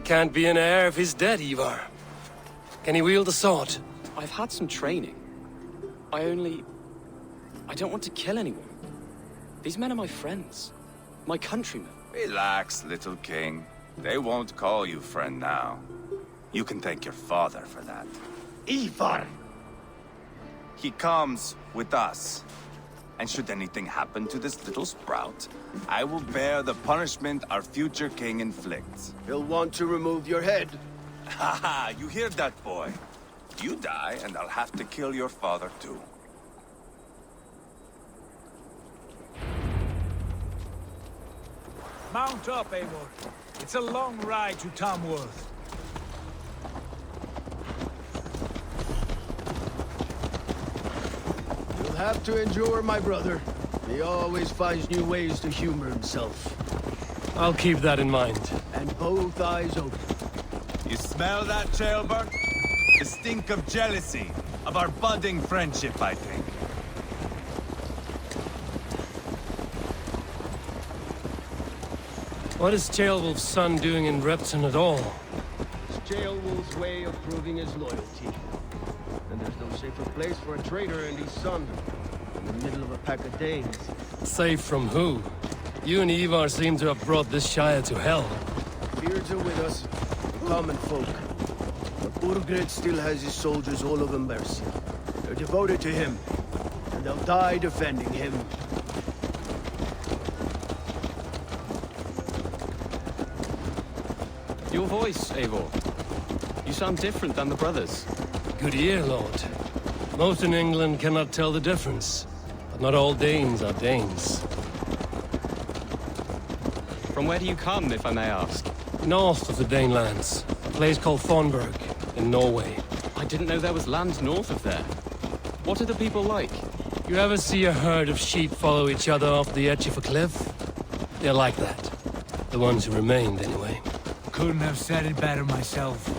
Can't be an heir if he's dead, Ivar. Can he wield a sword? I've had some training. I don't want to kill anyone. These men are my friends. My countrymen. Relax, little king. They won't call you friend now. You can thank your father for that. Ivar! He comes with us. And should anything happen to this little sprout, I will bear the punishment our future king inflicts. He'll want to remove your head. Haha, you hear that, boy? You die, and I'll have to kill your father, too. Mount up, Eivor. It's a long ride to Tamworth. You'll have to endure, my brother. He always finds new ways to humor himself. I'll keep that in mind. And both eyes open. You smell that, Ceolbert? The stink of jealousy, of our budding friendship, I think. What is Ceolwulf's son doing in Repton at all? It's Ceolwulf's way of proving his loyalty. And there's no safer place for a traitor and his son. In the middle of a pack of Danes. Safe from who? You and Ivar seem to have brought this Shire to hell. Beards are with us, the common folk. But Burgred still has his soldiers all over Mercia. They're devoted to him, and they'll die defending him. Your voice, Eivor. You sound different than the brothers. Good ear, Lord. Most in England cannot tell the difference. But not all Danes are Danes. From where do you come, if I may ask? North of the Danelands. A place called Thornburg, in Norway. I didn't know there was land north of there. What are the people like? You ever see a herd of sheep follow each other off the edge of a cliff? They're like that. The ones who remained, anyway. Couldn't have said it better myself.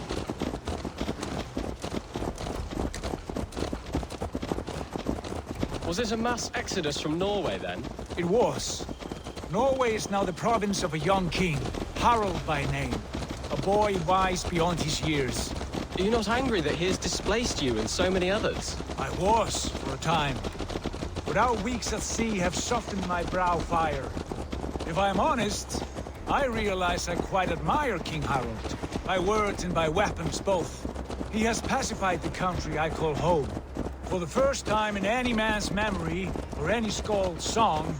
Was it a mass exodus from Norway, then? It was. Norway is now the province of a young king, Harald by name. A boy wise beyond his years. Are you not angry that he has displaced you and so many others? I was, for a time. But our weeks at sea have softened my brow fire. If I'm honest, I realize I quite admire King Harald. By words and by weapons both. He has pacified the country I call home. For the first time in any man's memory, or any skald's song,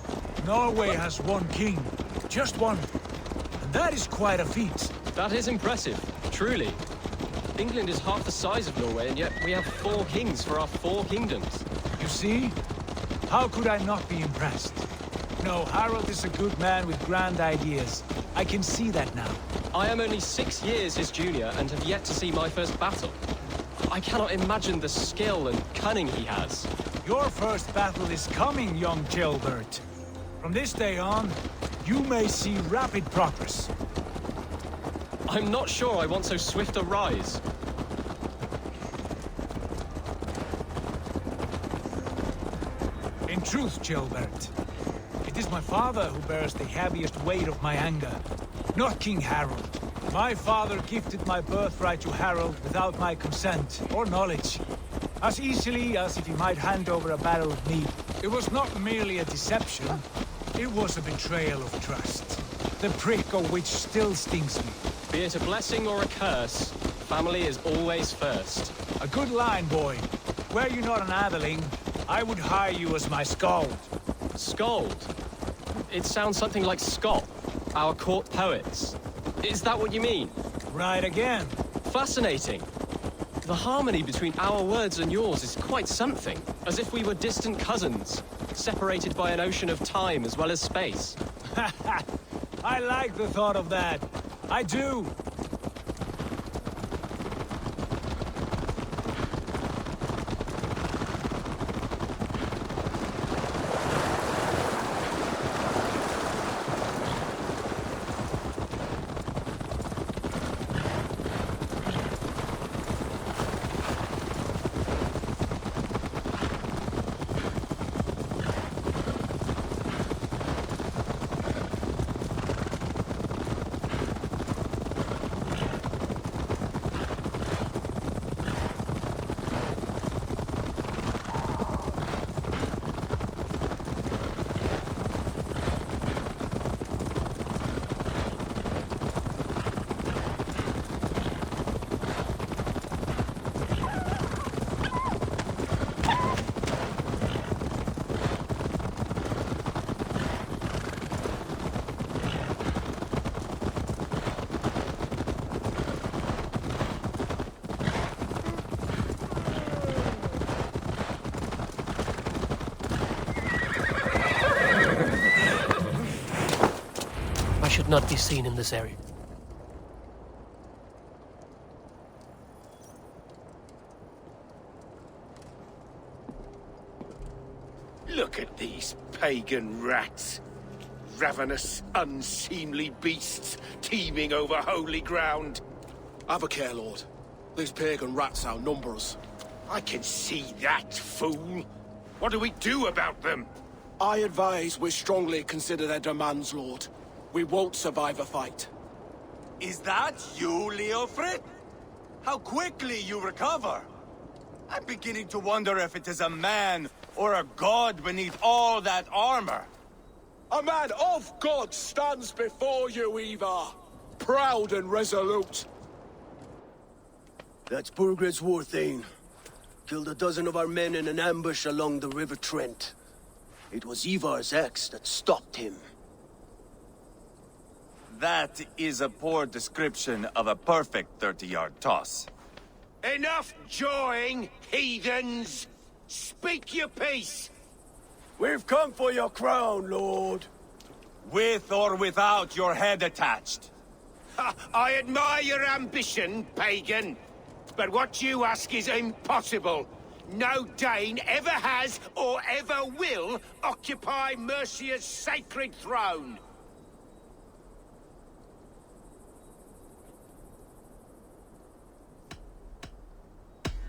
Norway has one king. Just one. And that is quite a feat. That is impressive, truly. England is half the size of Norway, and yet we have 4 kings for our 4 kingdoms. You see? How could I not be impressed? No, Harald is a good man with grand ideas. I can see that now. I am only 6 years his junior and have yet to see my first battle. I cannot imagine the skill and cunning he has. Your first battle is coming, young Gilbert. From this day on, you may see rapid progress. I'm not sure I want so swift a rise. In truth, Gilbert, it is my father who bears the heaviest weight of my anger, not King Harald. My father gifted my birthright to Harald without my consent or knowledge, as easily as if he might hand over a barrel of mead. It was not merely a deception, it was a betrayal of trust, the prick of which still stings me. Be it a blessing or a curse, family is always first. A good line, boy. Were you not an atheling, I would hire you as my skald. Skald? It sounds something like Scott, our court poets. Is that what you mean? Right again. Fascinating. The harmony between our words and yours is quite something. As if we were distant cousins, separated by an ocean of time as well as space. I like the thought of that. I do. Should not be seen in this area. Look at these pagan rats. Ravenous, unseemly beasts teeming over holy ground. Have a care, Lord. These pagan rats outnumber us. I can see that, fool. What do we do about them? I advise we strongly consider their demands, Lord. We won't survive a fight. Is that you, Leofrid? How quickly you recover! I'm beginning to wonder if it is a man or a god beneath all that armor. A man of God stands before you, Ivar. Proud and resolute. That's Burgred's Warthane. Killed a dozen of our men in an ambush along the River Trent. It was Ivar's axe that stopped him. That is a poor description of a perfect 30-yard toss. Enough jawing, heathens! Speak your piece! We've come for your crown, Lord. With or without your head attached. Ha, I admire your ambition, pagan. But what you ask is impossible. No Dane ever has or ever will occupy Mercia's sacred throne.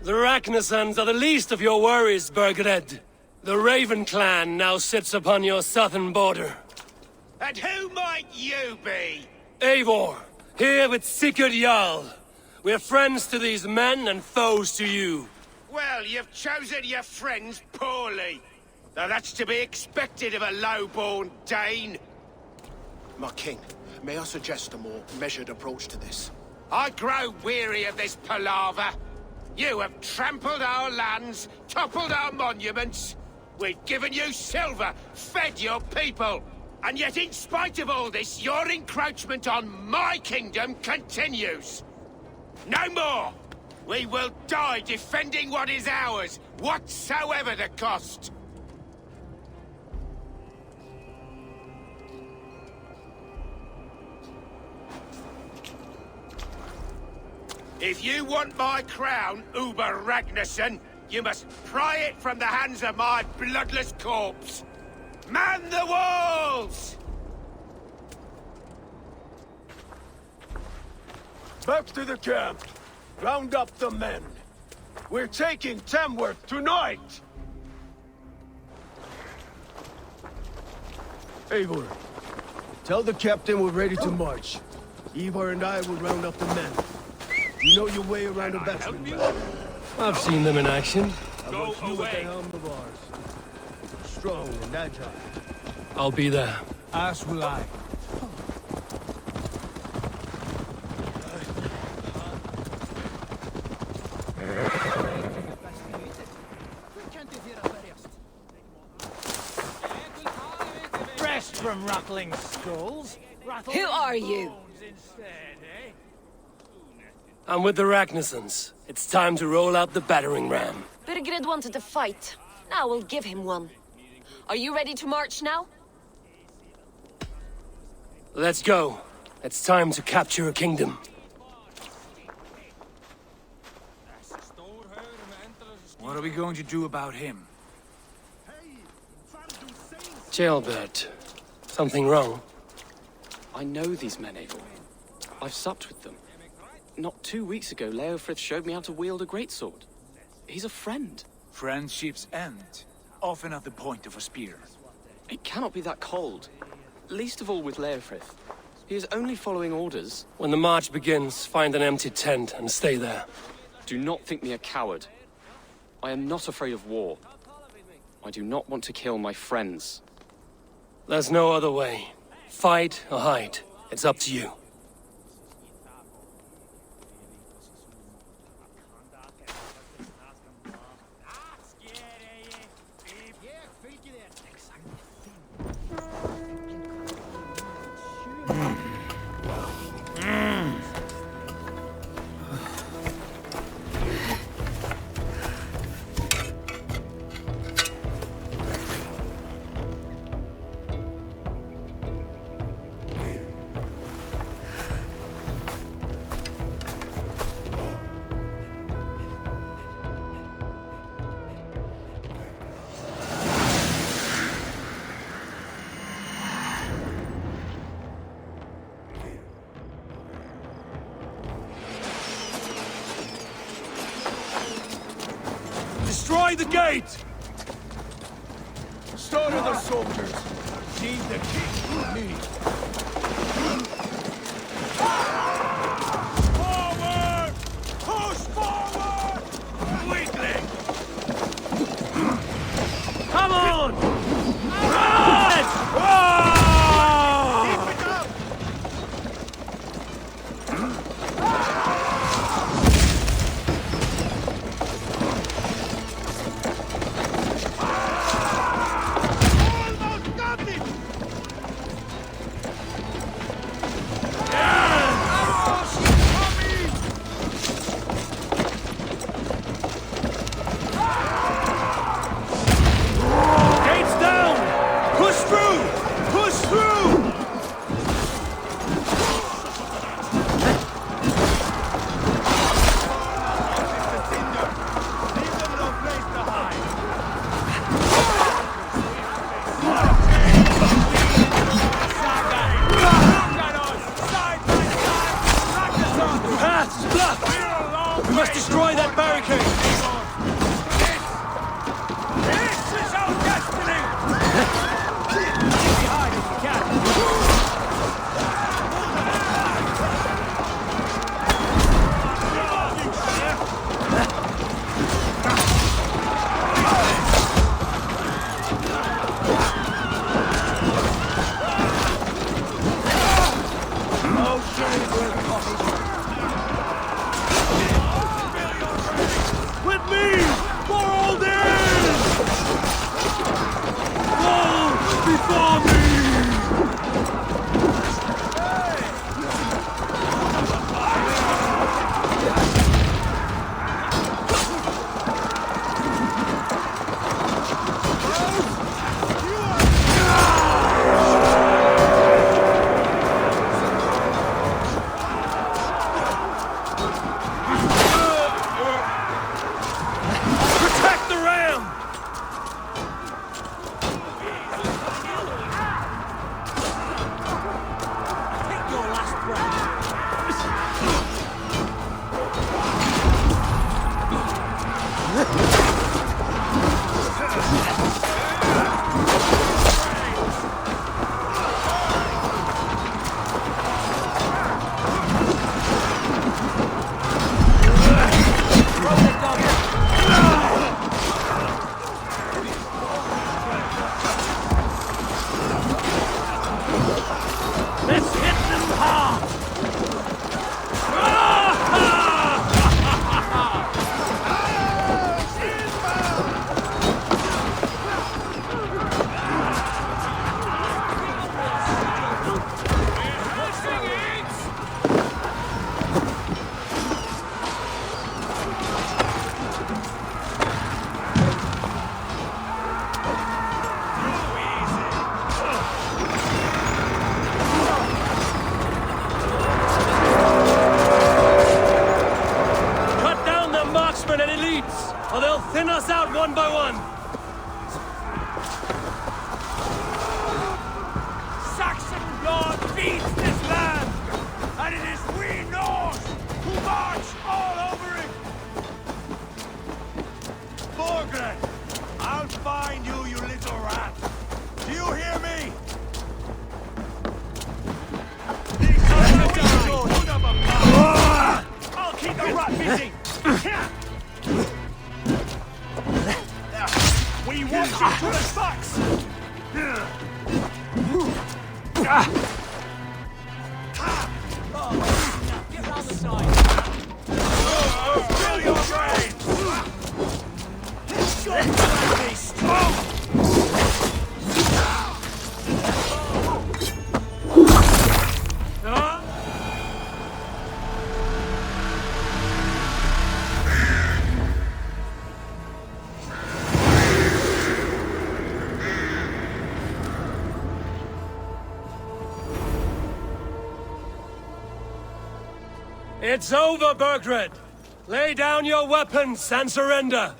The Ragnarsons are the least of your worries, Burgred. The Raven clan now sits upon your southern border. And who might you be? Eivor, here with Sigurd Jarl. We're friends to these men and foes to you. Well, you've chosen your friends poorly. Though that's to be expected of a low-born Dane. My king, may I suggest a more measured approach to this? I grow weary of this palaver. You have trampled our lands, toppled our monuments. We've given you silver, fed your people. And yet, in spite of all this, your encroachment on my kingdom continues. No more! We will die defending what is ours, whatsoever the cost. If you want my crown, Uber Ragnarsson, you must pry it from the hands of my bloodless corpse. Man the walls! Back to the camp. Round up the men. We're taking Tamworth tonight! Eivor, tell the captain we're ready to march. Ivar and I will round up the men. You know your way around a battering ram. I've seen them in action. I want you at the helm of ours. Strong and agile. I'll be there. As will I. Rest from rattling skulls. Who are you? I'm with the Ragnarsons. It's time to roll out the battering ram. Burgred wanted to fight. Now we'll give him one. Are you ready to march now? Let's go. It's time to capture a kingdom. What are we going to do about him? Jailbird. Something wrong? I know these men, Eivor. I've supped with them. Not 2 weeks ago, Leofrith showed me how to wield a greatsword. He's a friend. Friendships end, often at the point of a spear. It cannot be that cold. Least of all with Leofrith. He is only following orders. When the march begins, find an empty tent and stay there. Do not think me a coward. I am not afraid of war. I do not want to kill my friends. There's no other way. Fight or hide. It's up to you. Destroy the gate! Slaughter the soldiers! Lead the king with me! Forward! Push forward! Weakling! Come on! Run! Keep it up! We must destroy that barricade! This is our destiny! Keep behind if you can. With me! For all days! Fall before me! Protect the ram! Take your last breath! Let's hit them hard! Cut down the marksmen and elites, or they'll thin us out one by one! Saxon blood feeds this land, and it is we Norse who march all over it! Borgred, I'll find you, you little rat! Do you hear me? I'll keep the rat busy! We want you to the stacks! Get round the side! Fill your brains! Shot that beast! It's over, Burgred! Lay down your weapons and surrender!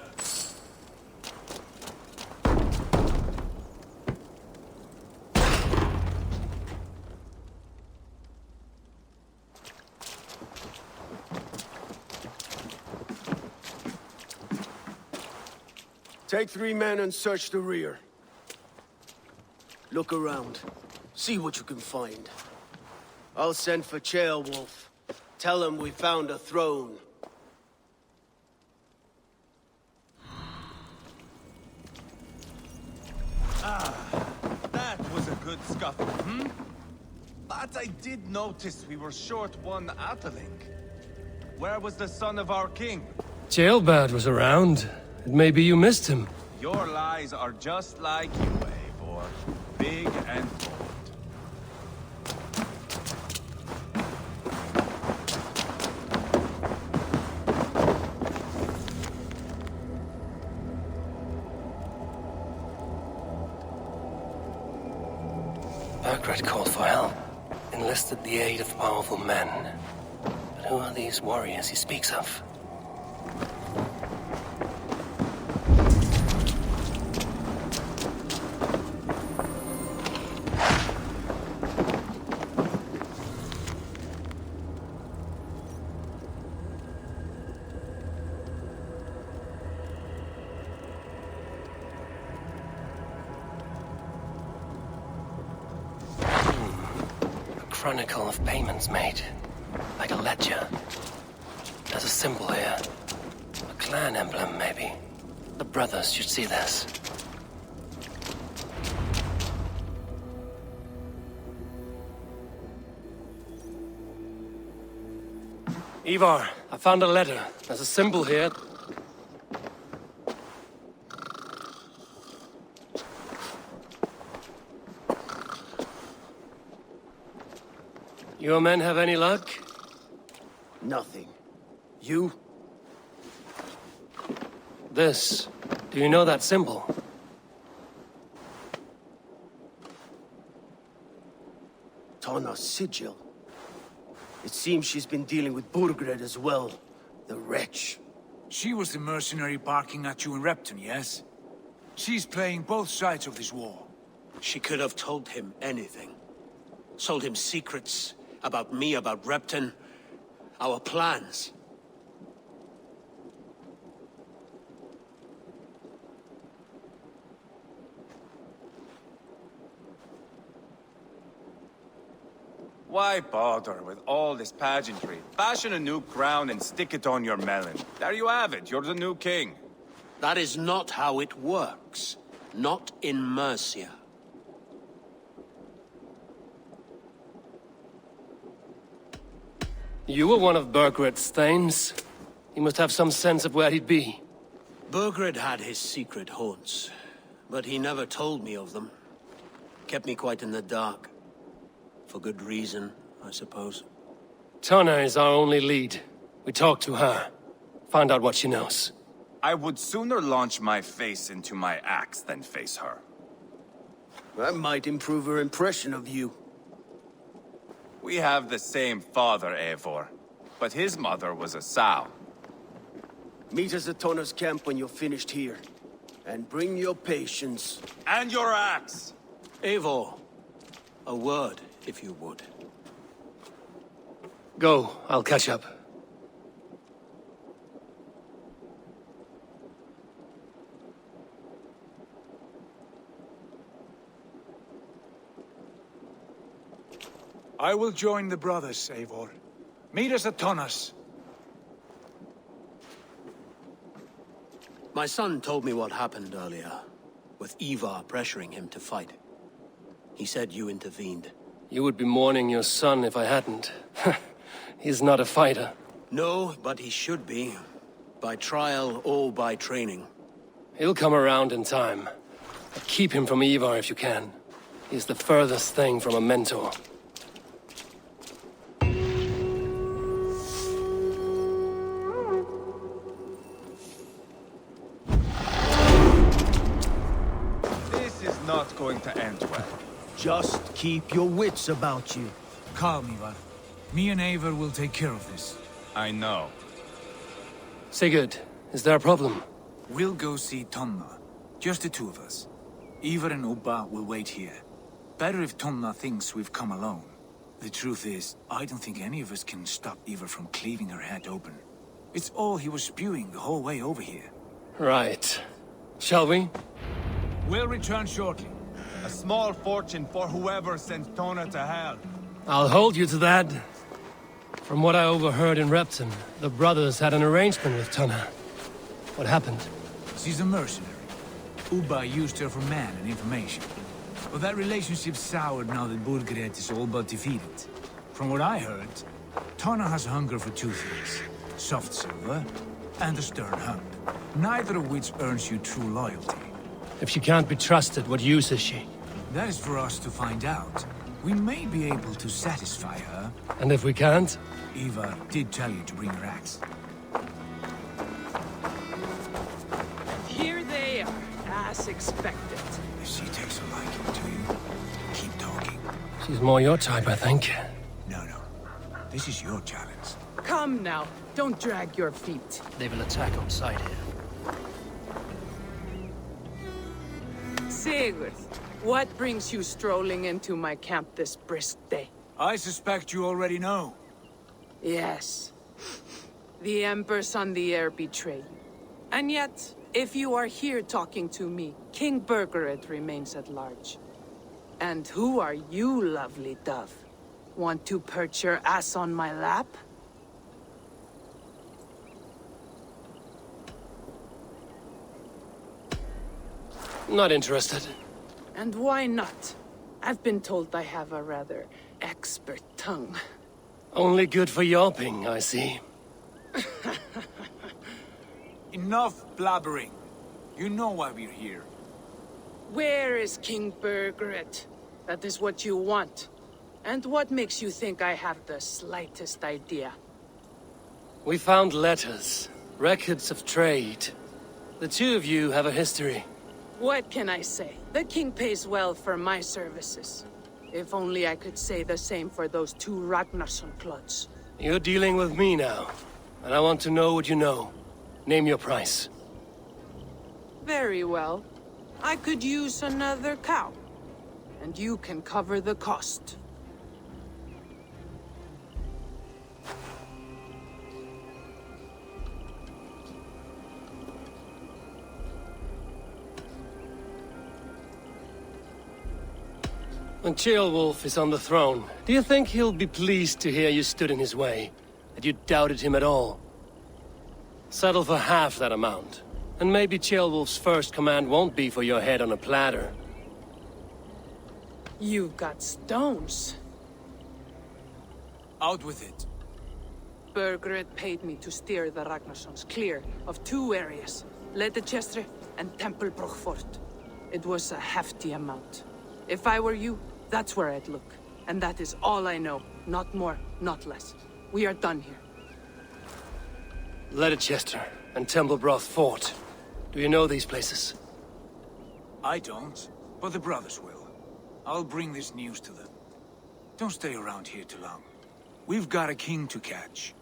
Take 3 men and search the rear. Look around. See what you can find. I'll send for Ceolwulf. Tell him we found a throne. That was a good scuffle, hmm? But I did notice we were short one Atheling. Where was the son of our king? Ceolbert was around. It may be you missed him. Your lies are just like you, Eivor. Big and bold. Burgred called for help, enlisted the aid of powerful men. But who are these warriors he speaks of? chronicle of payments made. Like a ledger. There's a symbol here. A clan emblem, maybe. The brothers should see this. Ivar, I found a letter. There's a symbol here. Your men have any luck? Nothing. You? This. Do you know that symbol? Tana's sigil. It seems she's been dealing with Burgred as well. The wretch. She was the mercenary barking at you in Repton, yes? She's playing both sides of this war. She could have told him anything. Sold him secrets about me, about Repton, our plans. Why bother with all this pageantry? Fashion a new crown and stick it on your melon. There you have it, you're the new king. That is not how it works. Not in Mercia. You were one of Burgred's thanes. He must have some sense of where he'd be. Burgred had his secret haunts, but he never told me of them. Kept me quite in the dark. For good reason, I suppose. Tana is our only lead. We talk to her. Find out what she knows. I would sooner launch my face into my axe than face her. That might improve her impression of you. We have the same father, Eivor. But his mother was a sow. Meet us at Tana's camp when you're finished here. And bring your patience. And your axe! Eivor, a word, if you would. Go, I'll catch up. I will join the brothers, Eivor. Meet us at Tana's. My son told me what happened earlier, with Ivar pressuring him to fight. He said you intervened. You would be mourning your son if I hadn't. He's not a fighter. No, but he should be. By trial or by training. He'll come around in time. But keep him from Ivar if you can. He's the furthest thing from a mentor. This is not going to end well. Just keep your wits about you. Calm, Ivar. Me and Eivor will take care of this. I know. Sigurd, is there a problem? We'll go see Tonna. Just the two of us. Ivar and Ubba will wait here. Better if Tonna thinks we've come alone. The truth is, I don't think any of us can stop Ivar from cleaving her head open. It's all he was spewing the whole way over here. Right. Shall we? We'll return shortly. A small fortune for whoever sent Tona to hell. I'll hold you to that. From what I overheard in Repton, the brothers had an arrangement with Tana. What happened? She's a mercenary. Ubba used her for man and information. But that relationship soured now that Burgred is all but defeated. From what I heard, Tana has a hunger for two things. Soft silver and a stern hug. Neither of which earns you true loyalty. If she can't be trusted, what use is she? That is for us to find out. We may be able to satisfy her. And if we can't? Ivar did tell you to bring her axe. Here they are, as expected. If she takes a liking to you, keep talking. She's more your type, I think. No. This is your challenge. Come now, don't drag your feet. They will attack on sight here. Sigurd, what brings you strolling into my camp this brisk day? I suspect you already know. Yes. The Emperor's on the air betrayed you. And yet, if you are here talking to me, King Burgred remains at large. And who are you, lovely dove? Want to perch your ass on my lap? Not interested. And why not? I've been told I have a rather expert tongue. Only good for yelping, I see. Enough blabbering. You know why we're here. Where is King Burgred? That is what you want. And what makes you think I have the slightest idea? We found letters, records of trade. The two of you have a history. What can I say? The king pays well for my services. If only I could say the same for those two Ragnarsson clods. You're dealing with me now, and I want to know what you know. Name your price. Very well. I could use another cow. And you can cover the cost. When Ceolwulf is on the throne, do you think he'll be pleased to hear you stood in his way? That you doubted him at all? Settle for half that amount. And maybe Ceolwulf's first command won't be for your head on a platter. You've got stones. Out with it. Burgred paid me to steer the Ragnarssons clear of two areas, Leitechestre and Tempelbroch Fort. It was a hefty amount. If I were you, that's where I'd look. And that is all I know. Not more, not less. We are done here. Leitechestre and Tempelbroch Fort. Do you know these places? I don't, but the brothers will. I'll bring this news to them. Don't stay around here too long. We've got a king to catch.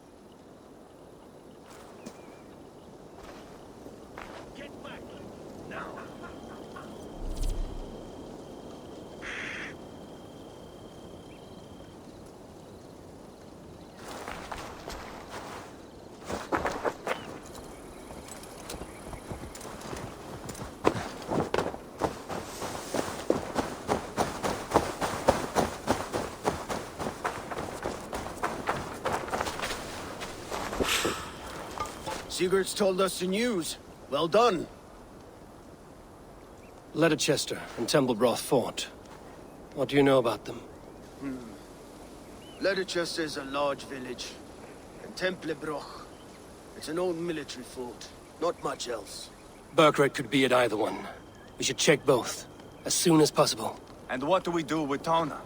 Sigurd's told us the news. Well done. Leitechestre and Tempelbroch Fort. What do you know about them? Leitechestre is a large village. And Tempelbroch, it's an old military fort. Not much else. Burgred could be at either one. We should check both, as soon as possible. And what do we do with Tona?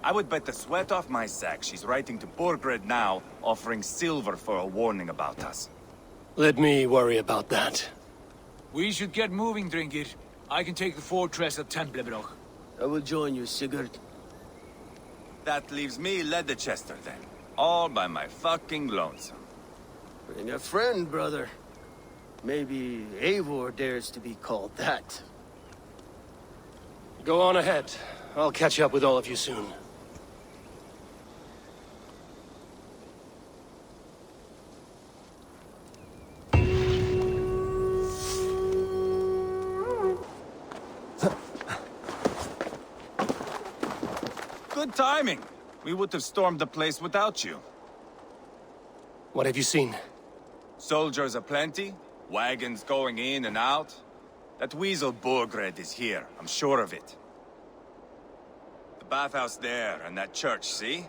I would bet the sweat off my sack she's writing to Burgred now, offering silver for a warning about us. Let me worry about that. We should get moving, Drinkit. I can take the fortress of Tempelbroch. I will join you, Sigurd. That leaves me Leitechestre then. All by my fucking lonesome. Bring a friend, brother. Maybe Eivor dares to be called that. Go on ahead. I'll catch up with all of you soon. Good timing. We would have stormed the place without you. What have you seen? Soldiers aplenty, wagons going in and out. That weasel Burgred is here, I'm sure of it. The bathhouse there and that church, see?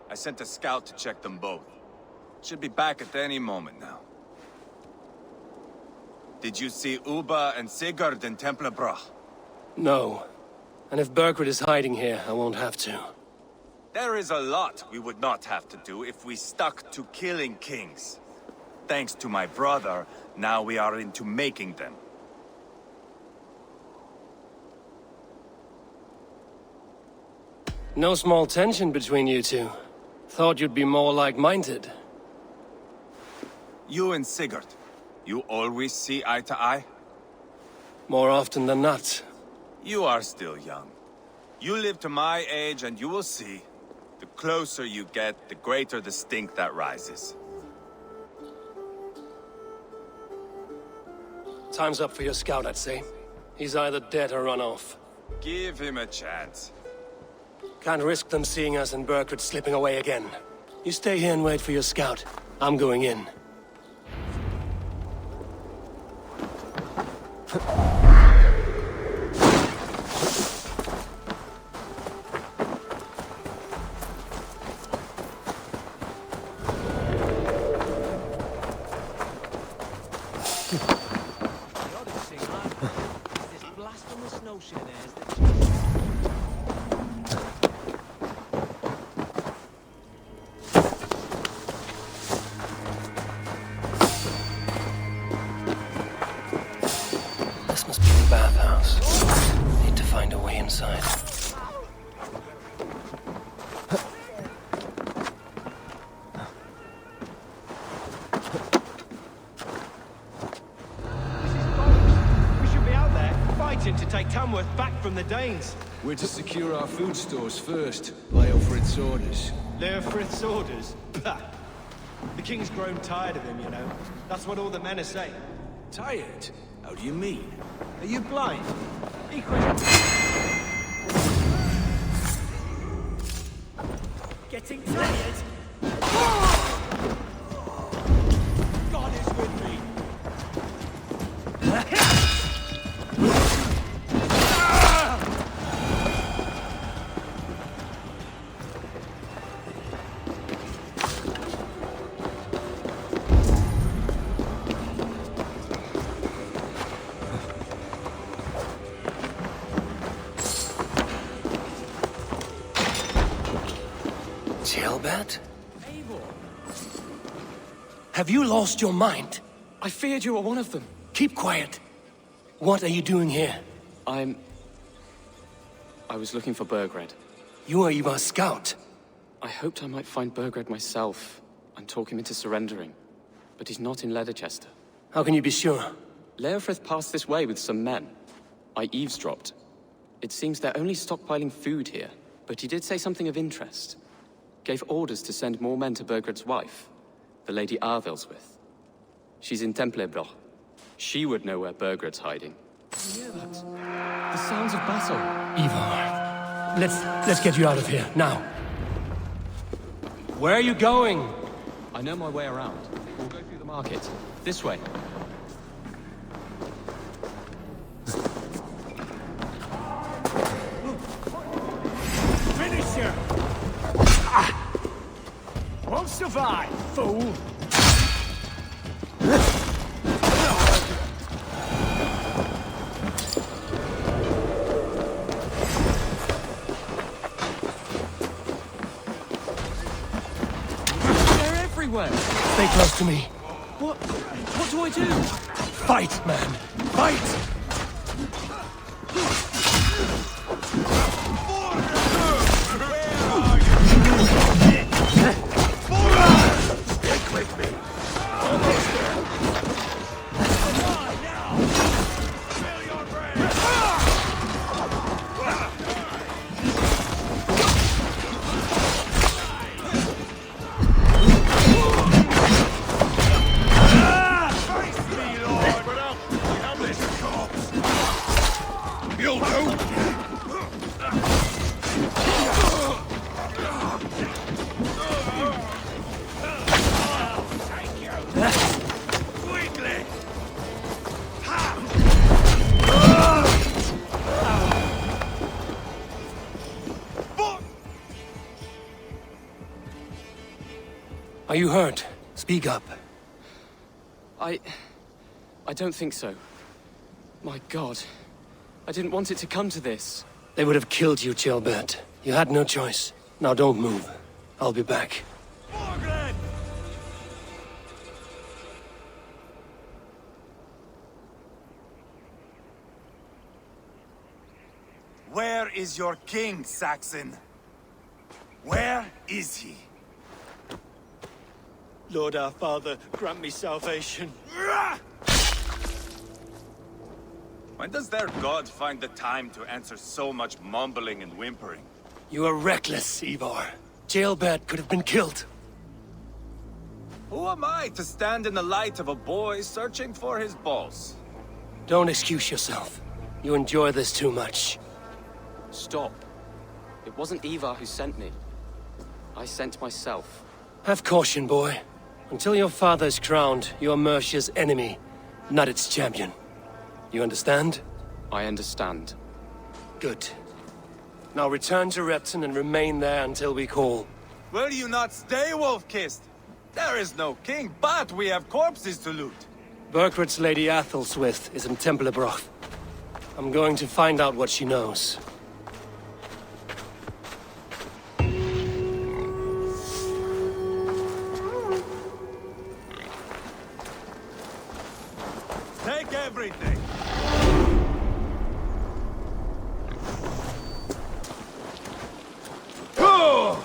I sent a scout to check them both. Should be back at any moment now. Did you see Uba and Sigurd in Tempelbroch? No. And if Burgred is hiding here, I won't have to. There is a lot we would not have to do if we stuck to killing kings. Thanks to my brother, now we are into making them. No small tension between you two. Thought you'd be more like-minded. You and Sigurd, you always see eye to eye? More often than not. You are still young. You live to my age and you will see. The closer you get, the greater the stink that rises. Time's up for your scout, I'd say. He's either dead or run off. Give him a chance. Can't risk them seeing us and Burkred slipping away again. You stay here and wait for your scout. I'm going in. This must be the bathhouse. Need to find a way inside. We should be out there, fighting to take Tamworth back from the Danes. We're to secure our food stores first. Leofrid's orders. Leofrid's orders? Bah. The king's grown tired of him, you know. That's what all the men are saying. Tired? How do you mean? Are you blind? Getting tired? God is with me. Jailbird? Have you lost your mind? I feared you were one of them. Keep quiet. What are you doing here? I was looking for Burgred. You are Ivar's scout. I hoped I might find Burgred myself and talk him into surrendering. But he's not in Leicester. How can you be sure? Leofrith passed this way with some men. I eavesdropped. It seems they're only stockpiling food here, but he did say something of interest. Gave orders to send more men to Burgred's wife, the Lady Arvilswith. She's in Templebroch. She would know where Burgred's hiding. You hear that? The sounds of battle. Ivar, let's get you out of here, now. Where are you going? I know my way around. We'll go through the market. This way. Finish her! Won't survive, fool! They're everywhere! Stay close to me. What do I do? Fight, man! Fight! Are you hurt? Speak up. I don't think so. My God. I didn't want it to come to this. They would have killed you, Jailbird. You had no choice. Now don't move. I'll be back. Where is your king, Saxon? Where is he? Lord our Father, grant me salvation. When does their god find the time to answer so much mumbling and whimpering? You are reckless, Ivar. Jailbird could have been killed. Who am I to stand in the light of a boy searching for his balls? Don't excuse yourself. You enjoy this too much. Stop. It wasn't Ivar who sent me. I sent myself. Have caution, boy. Until your father's crowned, you're Mercia's enemy, not its champion. You understand? I understand. Good. Now return to Repton and remain there until we call. Will you not stay, Wolf-Kissed? There is no king, but we have corpses to loot. Burgred's Lady Athelstwith is in Templebroch. I'm going to find out what she knows. Take everything! Go!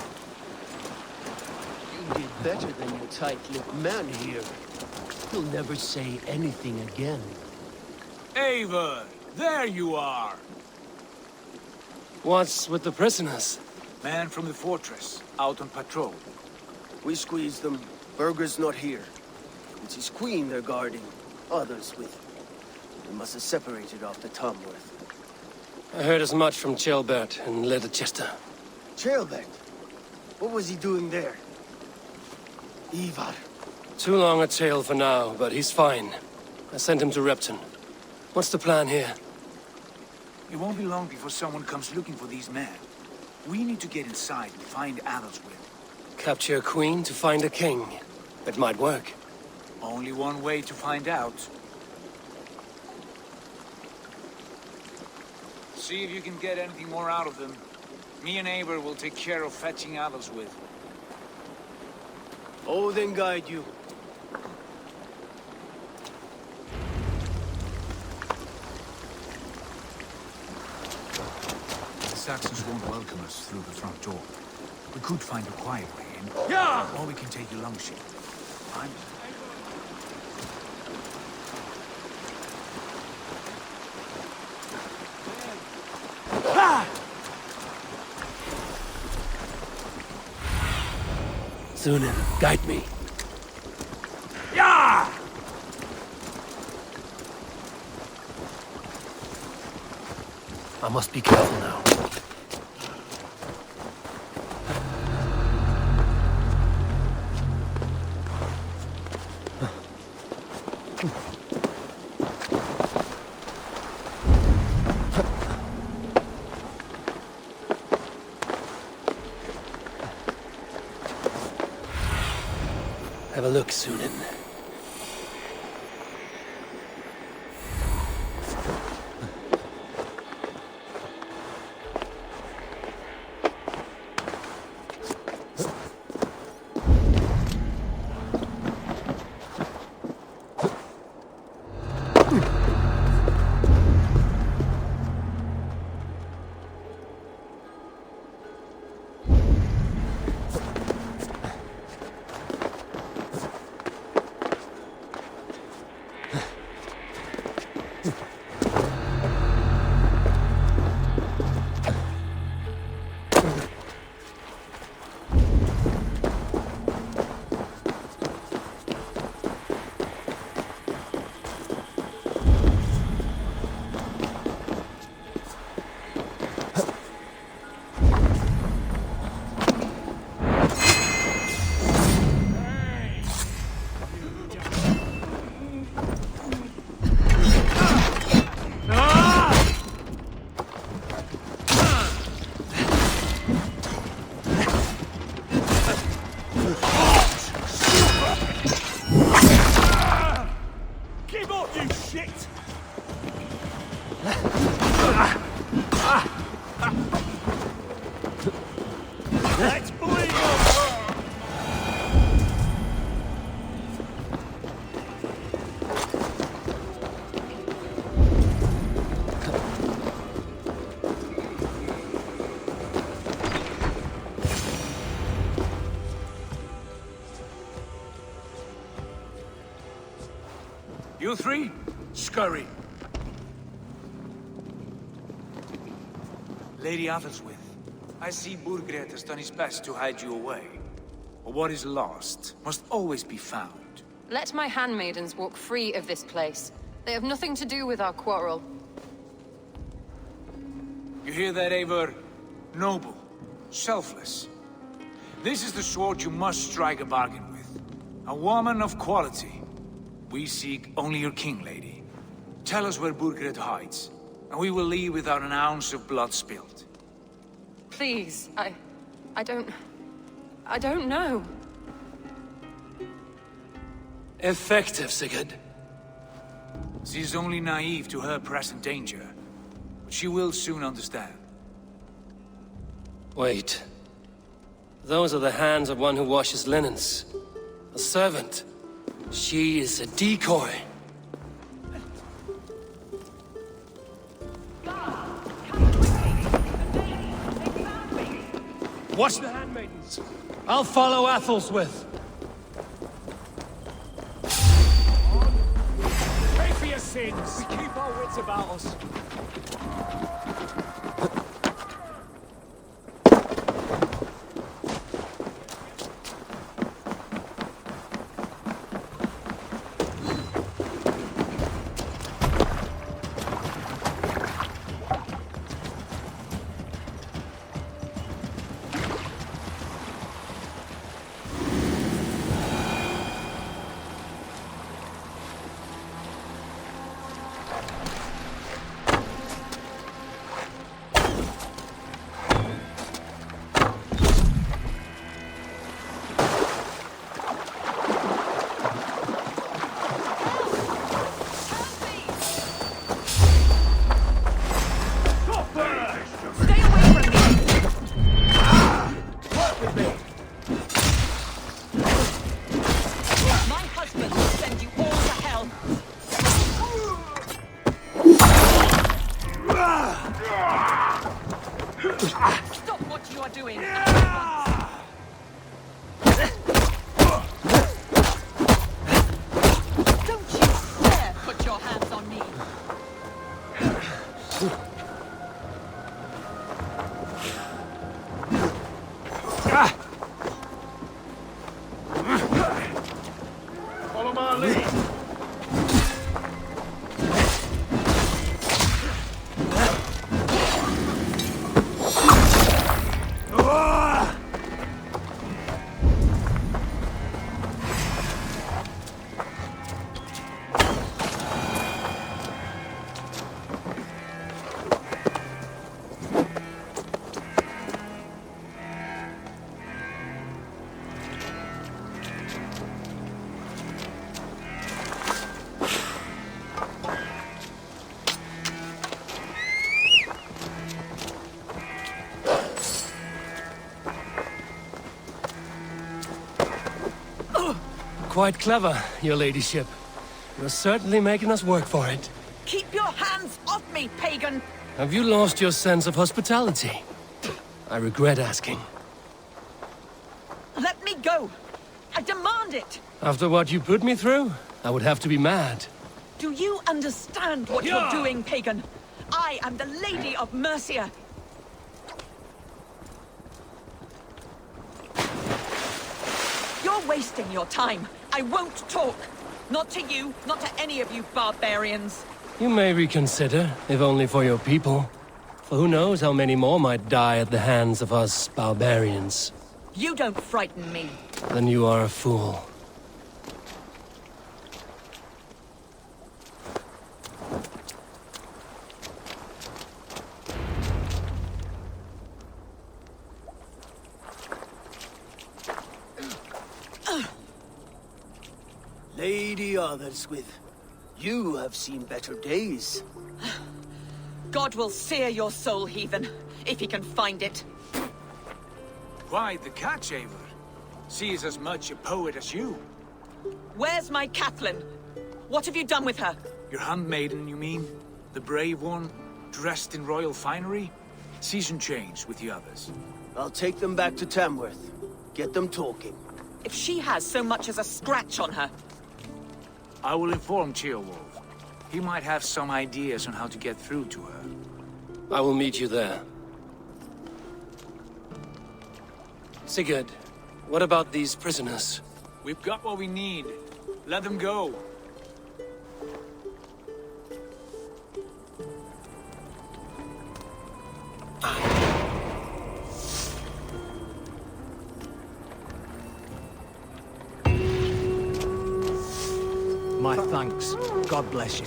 You did better than your tight-lipped man here. He'll never say anything again. Eivor, there you are! What's with the prisoners? Man from the fortress, out on patrol. We squeezed them. Burger's not here. It's his queen they're guarding. Others with him. They must have separated after Tomworth. I heard as much from Chelbert and Leicester. Chelbert? What was he doing there? Ivar. Too long a tale for now, but he's fine. I sent him to Repton. What's the plan here? It won't be long before someone comes looking for these men. We need to get inside and find Adelswith. Capture a queen to find a king. It might work. Only one way to find out. See if you can get anything more out of them. Me and Eivor will take care of fetching Adelswith. Odin guide you. The Saxons won't welcome us through the front door. We could find a quiet way in. Yeah! Or we can take the long ship. Fine. Sunan, guide me. Yeah! I must be careful now. Have a look, Sunan. Let's bleed! You three, scurry. Lady Athelstwith, I see Burgred has done his best to hide you away. But what is lost must always be found. Let my handmaidens walk free of this place. They have nothing to do with our quarrel. You hear that, Eivor? Noble, selfless. This is the sword you must strike a bargain with. A woman of quality. We seek only your king, lady. Tell us where Burgred hides, and we will leave without an ounce of blood spilled. Please, I don't know. Effective, Sigurd. She is only naive to her present danger, but she will soon understand. Wait. Those are the hands of one who washes linens. A servant. She is a decoy. Watch the handmaidens. I'll follow Athel's. Pay for your sins. We keep our wits about us. Stop what you are doing! Don't you dare put your hands on me! Follow my lead. Quite clever, your ladyship. You're certainly making us work for it. Keep your hands off me, pagan! Have you lost your sense of hospitality? I regret asking. Let me go! I demand it! After what you put me through, I would have to be mad. Do you understand what you're doing, pagan? I am the Lady of Mercia. You're wasting your time. I won't talk. Not to you, not to any of you barbarians. You may reconsider, if only for your people. For who knows how many more might die at the hands of us barbarians. You don't frighten me. Then you are a fool. Lady Otherswith, you have seen better days. God will sear your soul, heathen, if he can find it. Quite the catch, Eivor. She is as much a poet as you. Where's my Catherine? What have you done with her? Your handmaiden, you mean? The brave one, dressed in royal finery? Season change with the others. I'll take them back to Tamworth. Get them talking. If she has so much as a scratch on her. I will inform Ceolwulf. He might have some ideas on how to get through to her. I will meet you there. Sigurd, what about these prisoners? We've got what we need. Let them go. thanks. God bless you.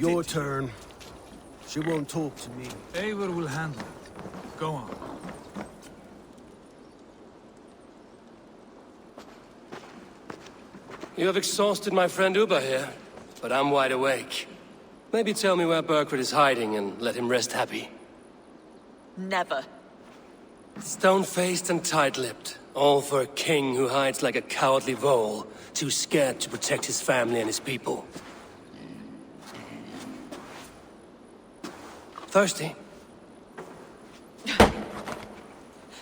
Your turn. She won't talk to me. Eivor will handle it. Go on. You have exhausted my friend Uba here, but I'm wide awake. Maybe tell me where Burkred is hiding and let him rest happy. Never. Stone-faced and tight-lipped. All for a king who hides like a cowardly vole, too scared to protect his family and his people. Thirsty?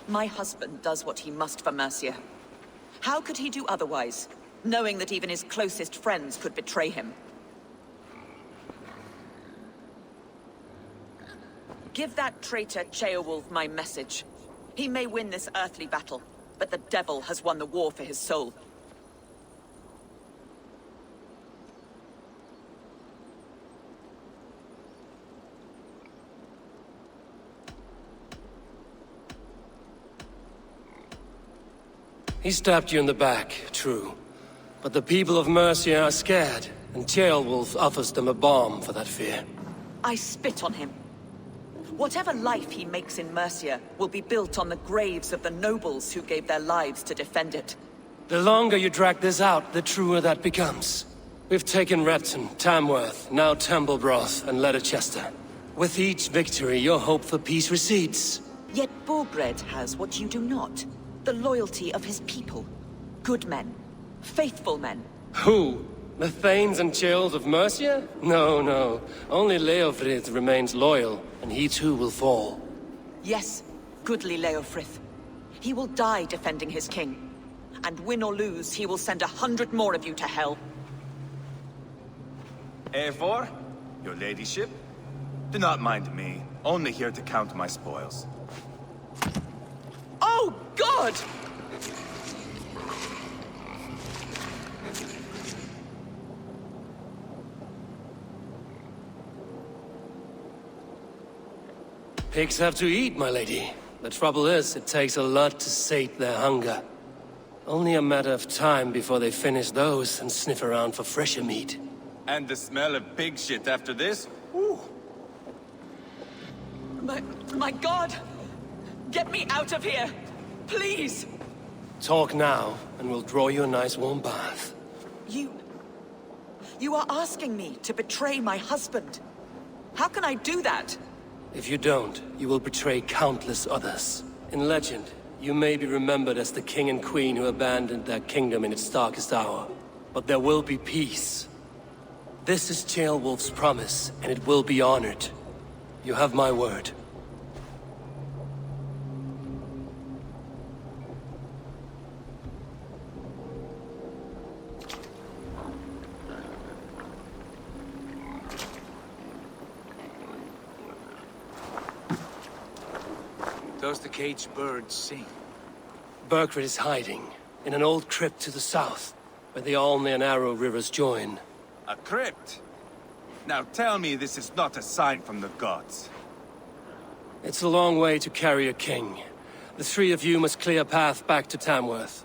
My husband does what he must for Mercia. How could he do otherwise, knowing that even his closest friends could betray him? Give that traitor Ceolwulf my message. He may win this earthly battle, but the devil has won the war for his soul. He stabbed you in the back, true. But the people of Mercia are scared, and Ceolwulf offers them a balm for that fear. I spit on him. Whatever life he makes in Mercia will be built on the graves of the nobles who gave their lives to defend it. The longer you drag this out, the truer that becomes. We've taken Repton, Tamworth, now Templebroth, and Leicester. With each victory, your hope for peace recedes. Yet Burgred has what you do not. The loyalty of his people. Good men. Faithful men. Who? The Thanes and Chills of Mercia? No, no. Only Leofrith remains loyal, and he too will fall. Yes, goodly Leofrith. He will die defending his king. And win or lose, he will send 100 more of you to hell. Eivor, your ladyship? Do not mind me. Only here to count my spoils. Oh, God! Pigs have to eat, my lady. The trouble is, it takes a lot to sate their hunger. Only a matter of time before they finish those and sniff around for fresher meat. And the smell of pig shit after this? Whew. My God! Get me out of here! Please! Talk now, and we'll draw you a nice warm bath. You are asking me to betray my husband. How can I do that? If you don't, you will betray countless others. In legend, you may be remembered as the king and queen who abandoned their kingdom in its darkest hour. But there will be peace. This is Ceolwulf's promise, and it will be honored. You have my word. Does the caged bird sing? Burkred is hiding in an old crypt to the south, where the Alne and Arrow rivers join. A crypt? Now tell me this is not a sign from the gods. It's a long way to carry a king. The three of you must clear a path back to Tamworth.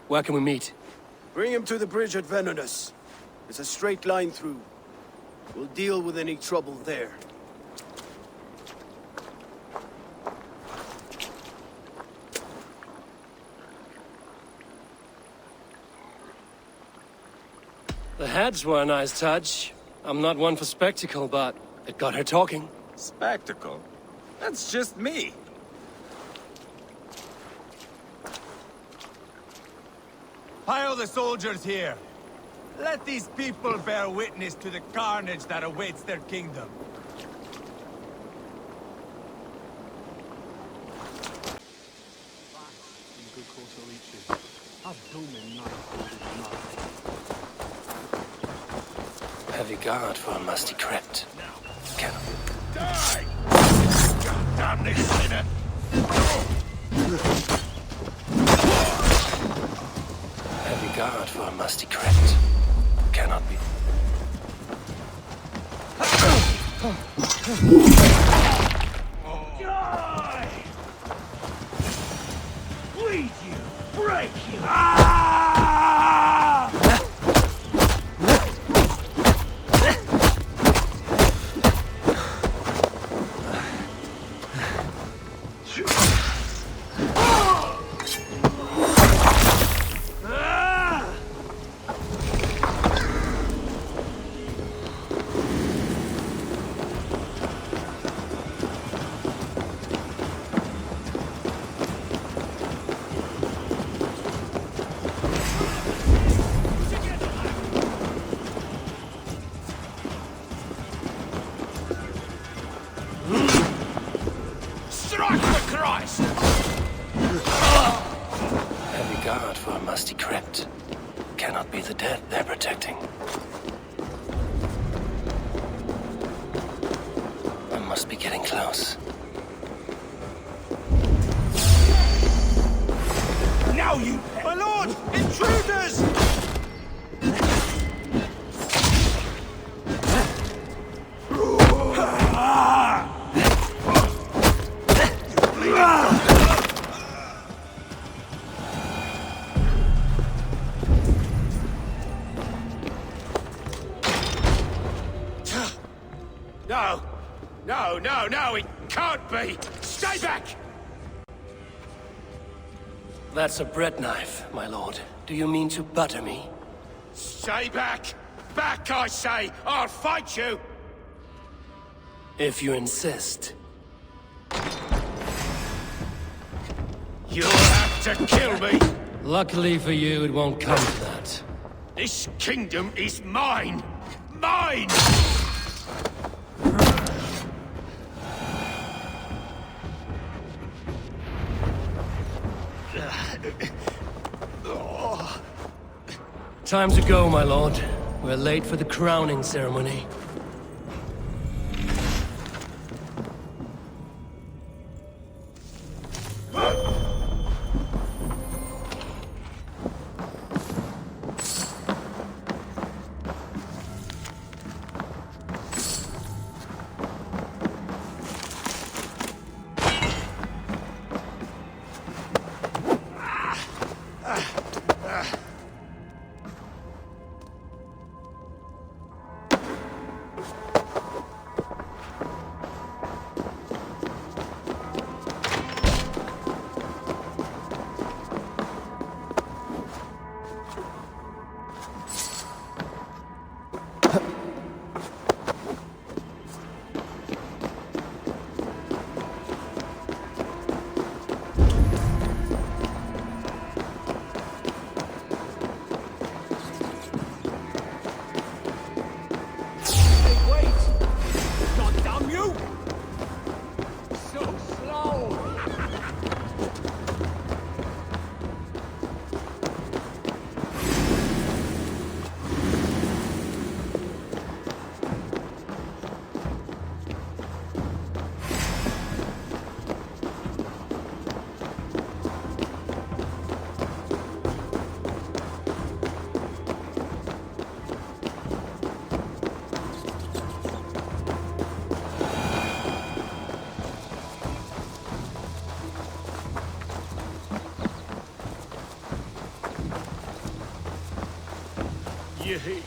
Where can we meet? Bring him to the bridge at Venonus. It's a straight line through. We'll deal with any trouble there. The heads were a nice touch. I'm not one for spectacle, but it got her talking. Spectacle? That's just me. Pile the soldiers here. Let these people bear witness to the carnage that awaits their kingdom. Heavy guard for a musty crypt. Die! Goddamn sinner! Heavy guard for a musty crypt. Cannot be. Die! Bleed you! Break you! Ah! Strike for Christ! Heavy guard for a musty crypt. Cannot be the dead they're protecting. I must be getting close. Now you... My lord! Intruders! No! No, no, no, it can't be! Stay back! That's a bread knife, my lord. Do you mean to butter me? Stay back! Back, I say! I'll fight you! If you insist. You'll have to kill me! Luckily for you, it won't come to that. This kingdom is mine! Mine! Time to go, my lord. We're late for the crowning ceremony.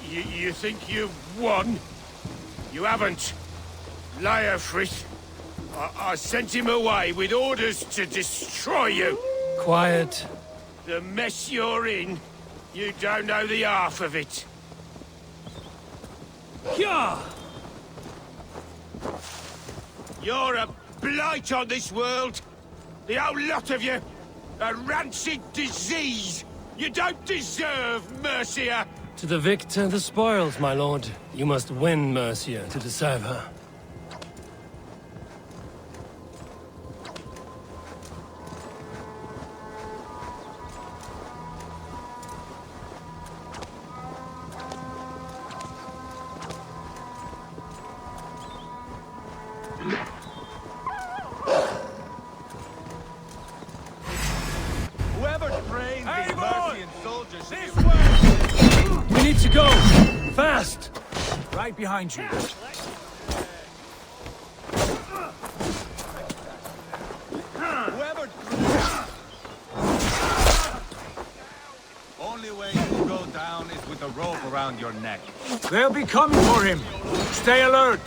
You think you've won? You haven't. Leofrith. I sent him away with orders to destroy you. Quiet. The mess you're in, you don't know the half of it. Yeah. You're a blight on this world. The whole lot of you. A rancid disease. You don't deserve Mercia. To the victor, the spoils, my lord. You must win Mercia to deserve her. brains these Mercian soldiers should be... We need to go! Fast! Right behind you. Whoever... Only way you go down is with a rope around your neck. They'll be coming for him. Stay alert.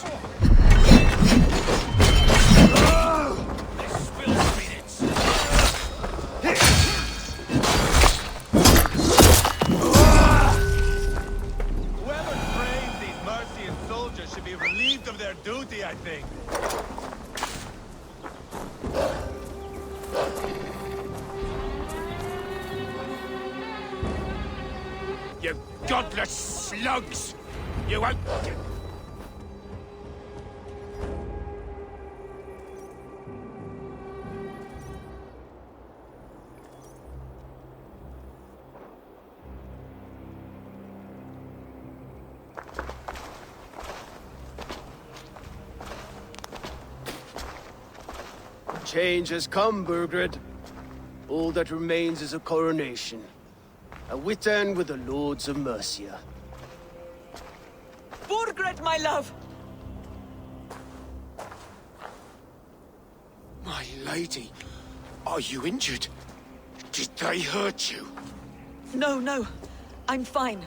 Whoever trains these Mercian soldiers should be relieved of their duty, I think. You godless slugs! You won't... Change has come, Burgred. All that remains is a coronation. A Witan with the Lords of Mercia. Burgred, my love! My lady, are you injured? Did they hurt you? No, no. I'm fine.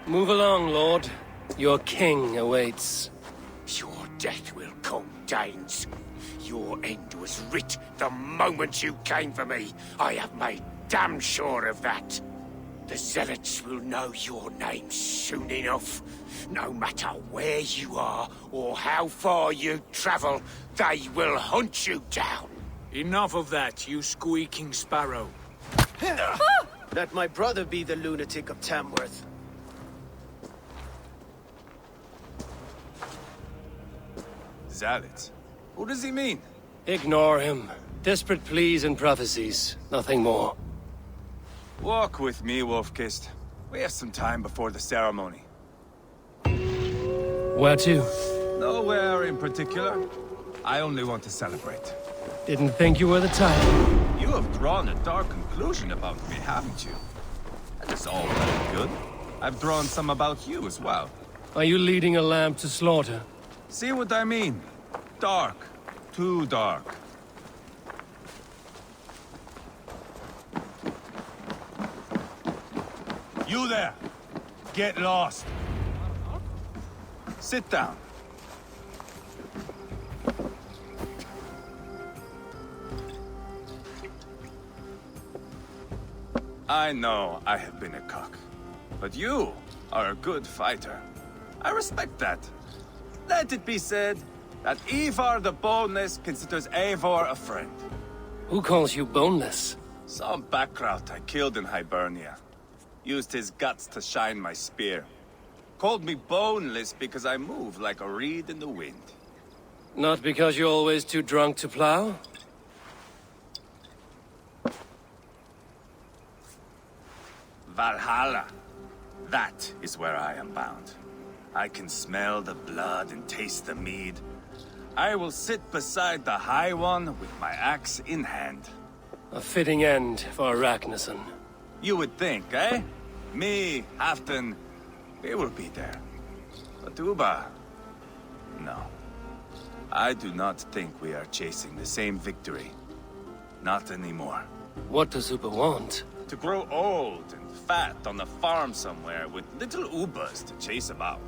Move along, Lord. Your king awaits. Your death will come, Danes. Your end was writ the moment you came for me. I have made damn sure of that. The Zealots will know your name soon enough. No matter where you are or how far you travel, they will hunt you down. Enough of that, you squeaking sparrow. Let my brother be the lunatic of Tamworth. Zealots? What does he mean? Ignore him. Desperate pleas and prophecies. Nothing more. Walk with me, Wolf-Kissed. We have some time before the ceremony. Where to? Nowhere in particular. I only want to celebrate. Didn't think you were the type. You have drawn a dark conclusion about me, haven't you? That is all well and good. I've drawn some about you as well. Are you leading a lamb to slaughter? See what I mean? Dark. Too dark. You there! Get lost! Sit down. I know I have been a cock, but you are a good fighter. I respect that. Let it be said that Ivar the Boneless considers Eivor a friend. Who calls you boneless? Some backrout I killed in Hibernia. Used his guts to shine my spear. Called me boneless because I move like a reed in the wind. Not because you're always too drunk to plow? Valhalla. That is where I am bound. I can smell the blood and taste the mead. I will sit beside the High One with my axe in hand. A fitting end for Ragnarsson. You would think, eh? Me, Halfdan, we will be there. But Uba... no. I do not think we are chasing the same victory. Not anymore. What does Uba want? To grow old and fat on a farm somewhere with little Ubas to chase about.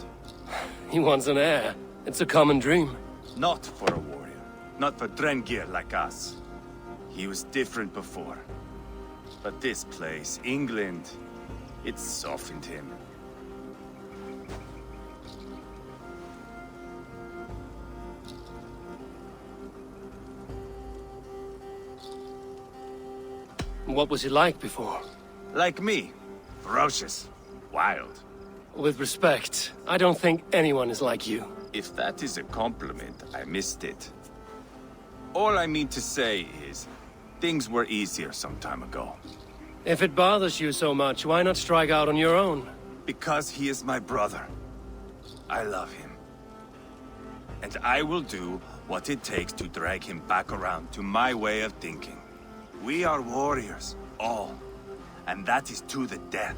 He wants an heir. It's a common dream. Not for a warrior. Not for Drengir like us. He was different before. But this place, England, it softened him. What was he like before? Like me. Ferocious. Wild. With respect, I don't think anyone is like you. If that is a compliment, I missed it. All I mean to say is, things were easier some time ago. If it bothers you so much, why not strike out on your own? Because he is my brother. I love him. And I will do what it takes to drag him back around to my way of thinking. We are warriors. all. And that is to the death.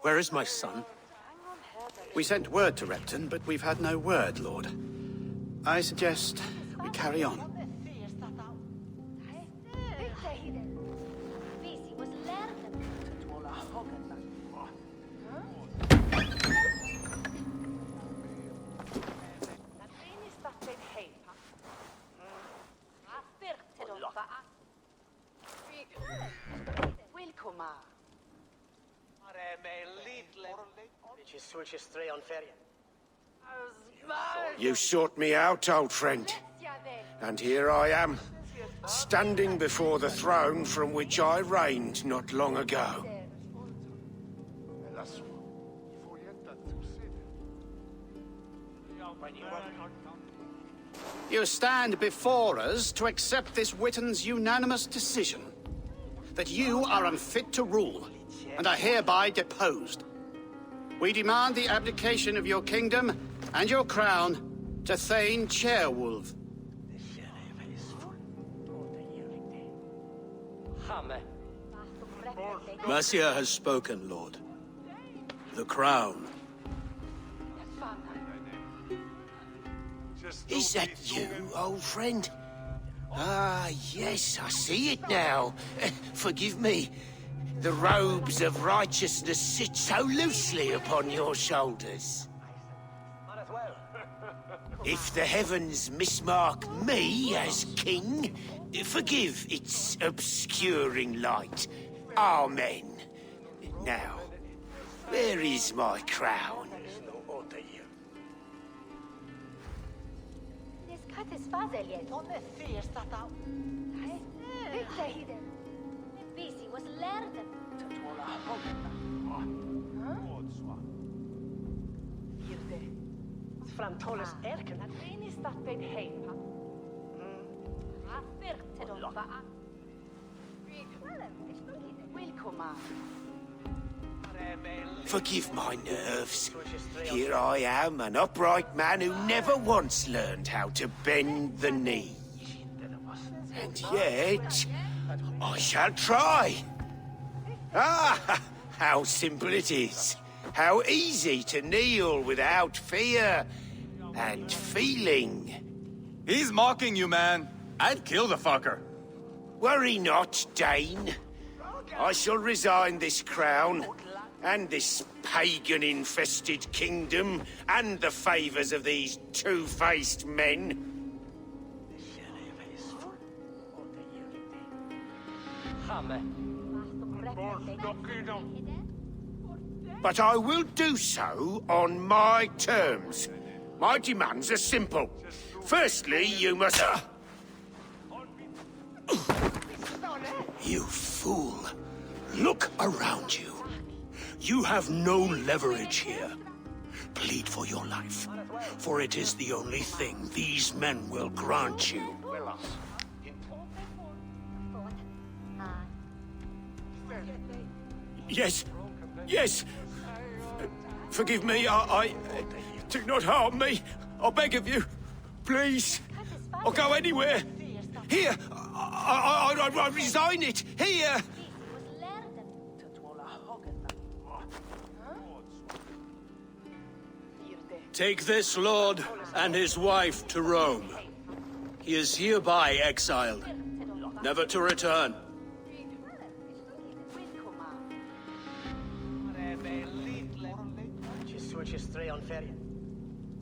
Where is my son? We sent word to Repton, but we've had no word, Lord. I suggest we carry on. You sought me out, old friend. And here I am, standing before the throne from which I reigned not long ago. You stand before us to accept this Witten's unanimous decision that you are unfit to rule and are hereby deposed. We demand the abdication of your kingdom and your crown to Thane Chairwolf. Mercia has spoken, Lord. The crown. Is that you, old friend? Ah, yes, I see it now. Forgive me. The robes of righteousness sit so loosely upon your shoulders. If the heavens mismark me as king, forgive its obscuring light. Amen. Now, where is my crown? Forgive my nerves. Here I am, an upright man who never once learned how to bend the knee. And yet, I shall try. Ah, how simple it is. How easy to kneel without fear and feeling. He's mocking you, man. I'd kill the fucker. Worry not, Dane. I shall resign this crown, and this pagan-infested kingdom, and the favors of these two-faced men. But I will do so on my terms. My demands are simple. Firstly, you must... You fool. Look around you. You have no leverage here. Plead for your life, for it is the only thing these men will grant you. Yes, yes. Forgive me, I do not harm me. I beg of you, please. I'll go anywhere. Here, I resign it. Here. Take this lord and his wife to Rome. He is hereby exiled, never to return.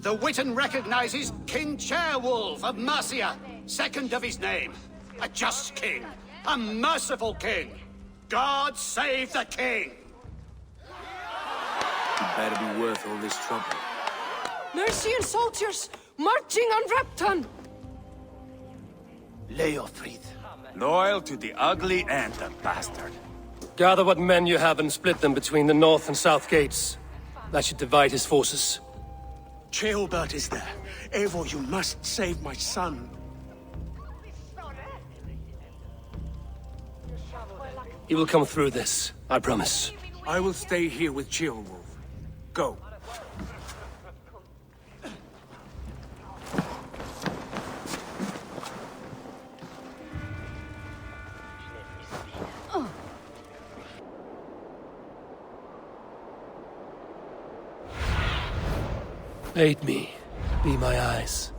The Witten recognizes King Chairwolf of Mercia, second of his name. A just king, A merciful king! God save the king! It better be worth all this trouble. Mercian soldiers marching on Repton! Leofrid. Loyal to the ugly and the bastard. Gather what men you have and split them between the north and south gates. That should divide his forces. Ceolbert is there. Eivor, you must save my son. He will come through this, I promise. I will stay here with Ceolwulf. Go. Aid me. Be my eyes.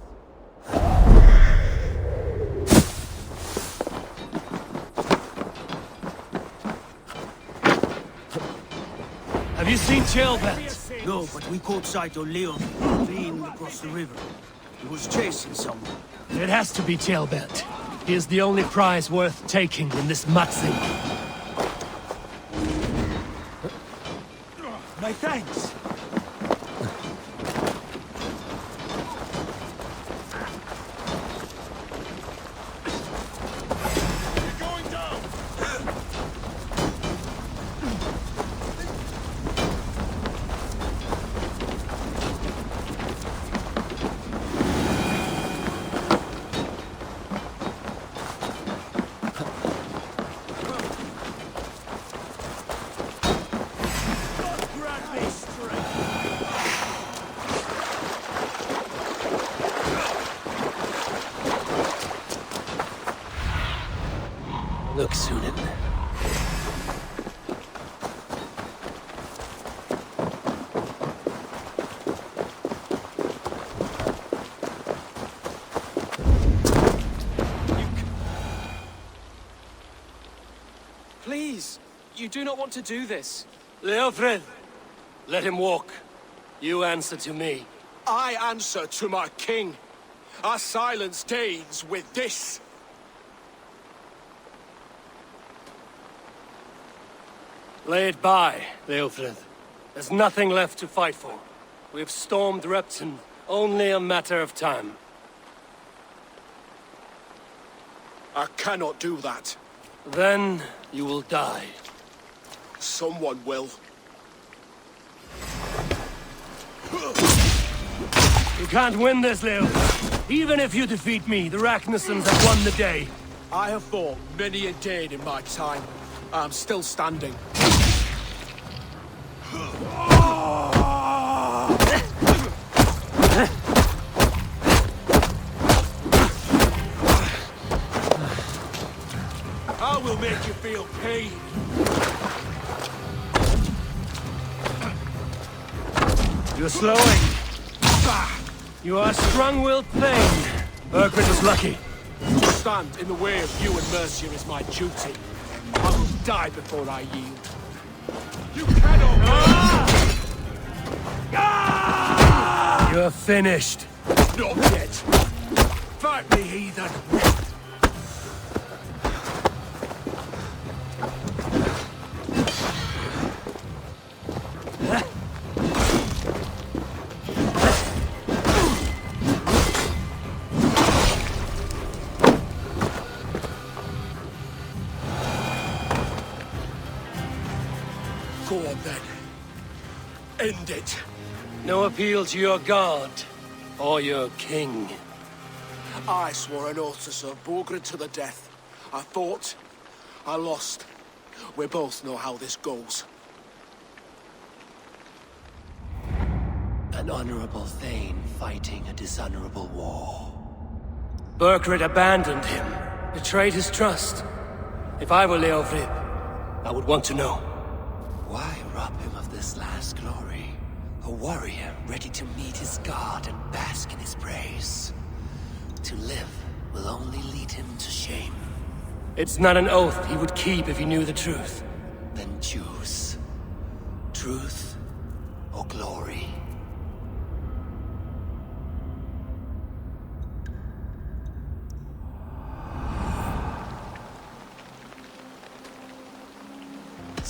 Have you seen Ceolbert? No, but we caught sight of Leon fleeing across the river. He was chasing someone. It has to be Ceolbert. He is the only prize worth taking in this Matzi. My thanks. Look, Sunan. Please, you do not want to do this. Leofred, let him walk. You answer to me. I answer to my king. Our silence Danes with this. Lay it by, Leofred. There's nothing left to fight for. We've stormed Repton, only a matter of time. I cannot do that. Then you will die. Someone will. You can't win this, Leofred. Even if you defeat me, the Ragnarsons have won the day. I have fought many a day in my time. I'm still standing. I will make you feel pain. You're slowing. You are strong-willed thing. Burgred was lucky. To stand in the way of you and Mercia is my duty. I will die before I yield. You cannot... You're finished. Not yet. Fight me, heathen. Go on then. End it. No appeal to your god, or your king. I swore an oath to serve Borgred to the death. I fought. I lost. We both know how this goes. An honorable Thane fighting a dishonorable war. Burgred abandoned him, betrayed his trust. If I were Leofrid, I would want to know. Why rob him of this last glory? A warrior ready to meet his god and bask in his praise. To live will only lead him to shame. It's not an oath he would keep if he knew the truth. Then choose. Truth or glory.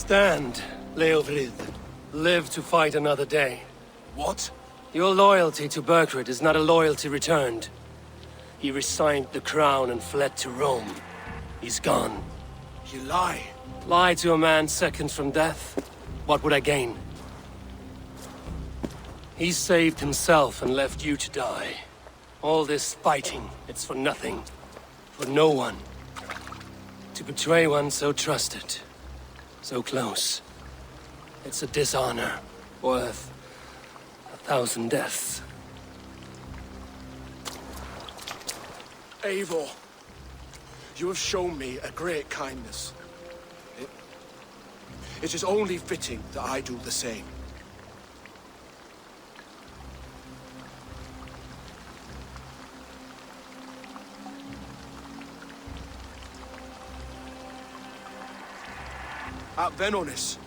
Stand, Leofrid. Live to fight another day. What? Your loyalty to Burgred is not a loyalty returned. He resigned the crown and fled to Rome. He's gone. You lie. Lie to a man seconds from death? What would I gain? He saved himself and left you to die. All this fighting, it's for nothing. For no one. To betray one so trusted. So close. It's a dishonor worth 1,000 deaths. Eivor, you have shown me a great kindness. It is only fitting that I do the same. At Venonis,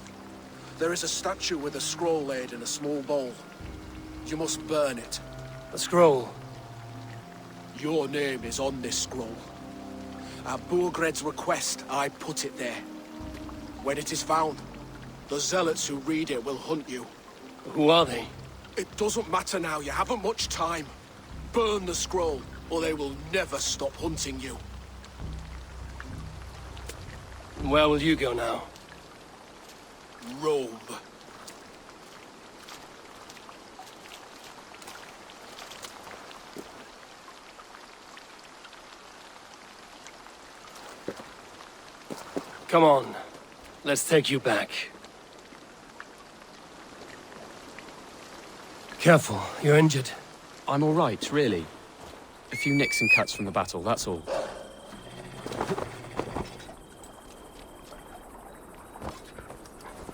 there is a statue with a scroll laid in a small bowl. You must burn it. A scroll? Your name is on this scroll. At Burgred's request, I put it there. When it is found, the zealots who read it will hunt you. Who are they? It doesn't matter now, you haven't much time. Burn the scroll, or they will never stop hunting you. Where will you go now? Rome. Come on. Let's take you back. Careful, you're injured. I'm all right, really. A few nicks and cuts from the battle, that's all.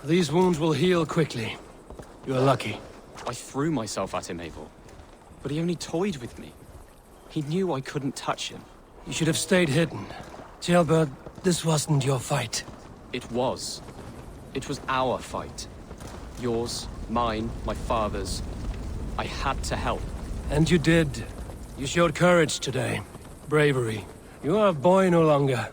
These wounds will heal quickly. You're lucky. I threw myself at him, Eivor. But he only toyed with me. He knew I couldn't touch him. You should have stayed hidden. Jailbird, this wasn't your fight. It was. It was our fight. Yours, mine, my father's. I had to help. And you did. You showed courage today. Bravery. You are a boy no longer.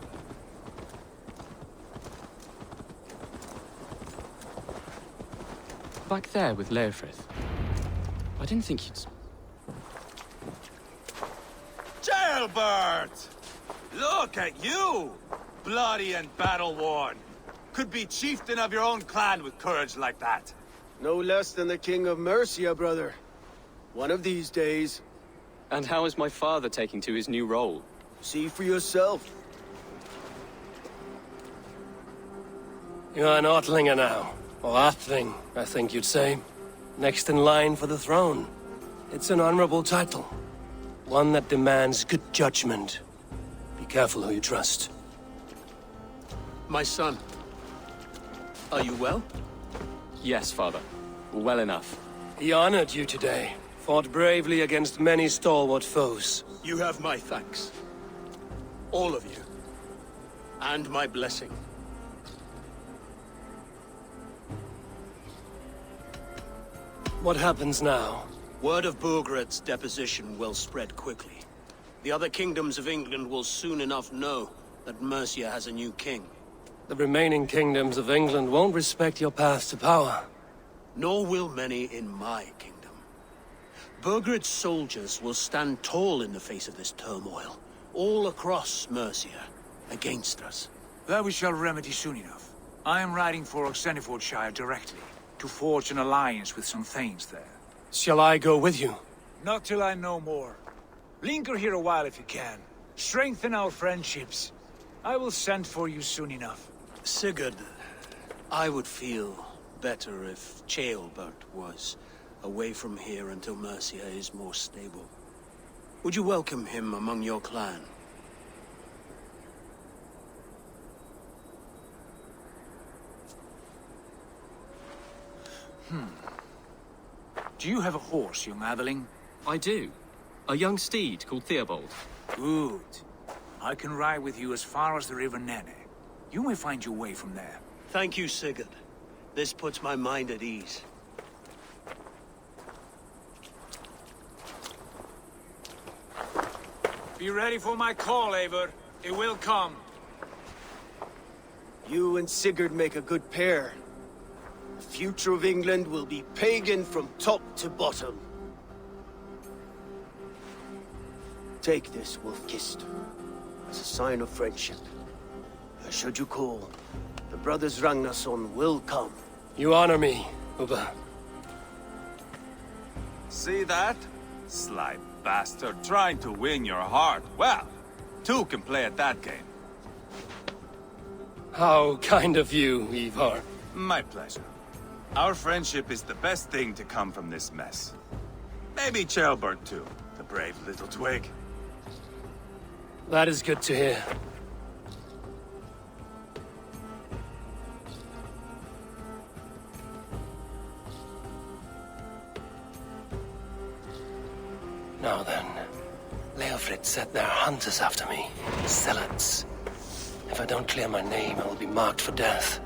Back there with Leofrith. I didn't think you'd... Jailbird! Look at you! Bloody and battle-worn. Could be chieftain of your own clan with courage like that. No less than the King of Mercia, brother. One of these days. And how is my father taking to his new role? See for yourself. You're an Ortlinger now. Or Athling, I think you'd say. Next in line for the throne. It's an honorable title. One that demands good judgment. Be careful who you trust. My son. Are you well? Yes, father. Well enough. He honored you today. Fought bravely against many stalwart foes. You have my thanks. All of you. And my blessing. What happens now? Word of Burgred's deposition will spread quickly. The other kingdoms of England will soon enough know that Mercia has a new king. The remaining kingdoms of England won't respect your path to power. Nor will many in my kingdom. Burgred's soldiers will stand tall in the face of this turmoil, all across Mercia, against us. That we shall remedy soon enough. I am riding for Oxenfordshire directly, to forge an alliance with some thanes there. Shall I go with you? Not till I know more. Linger here a while if you can. Strengthen our friendships. I will send for you soon enough. Sigurd, I would feel better if Ceolbert was away from here until Mercia is more stable. Would you welcome him among your clan? Do you have a horse, young atheling? I do. A young steed called Theobald. Good. I can ride with you as far as the River Nene. You may find your way from there. Thank you, Sigurd. This puts my mind at ease. Be ready for my call, Eivor. It will come. You and Sigurd make a good pair. The future of England will be pagan from top to bottom. Take this, Wolf-Kissed, as a sign of friendship. Should you call, the brothers Ragnarsson will come. You honor me, Ubba. See that? Sly bastard trying to win your heart. Well, two can play at that game. How kind of you, Ivar. My pleasure. Our friendship is the best thing to come from this mess. Maybe Ceolbert too, the brave little twig. That is good to hear. Now then, Leofrid said there are hunters after me. Zealots. If I don't clear my name, I will be marked for death.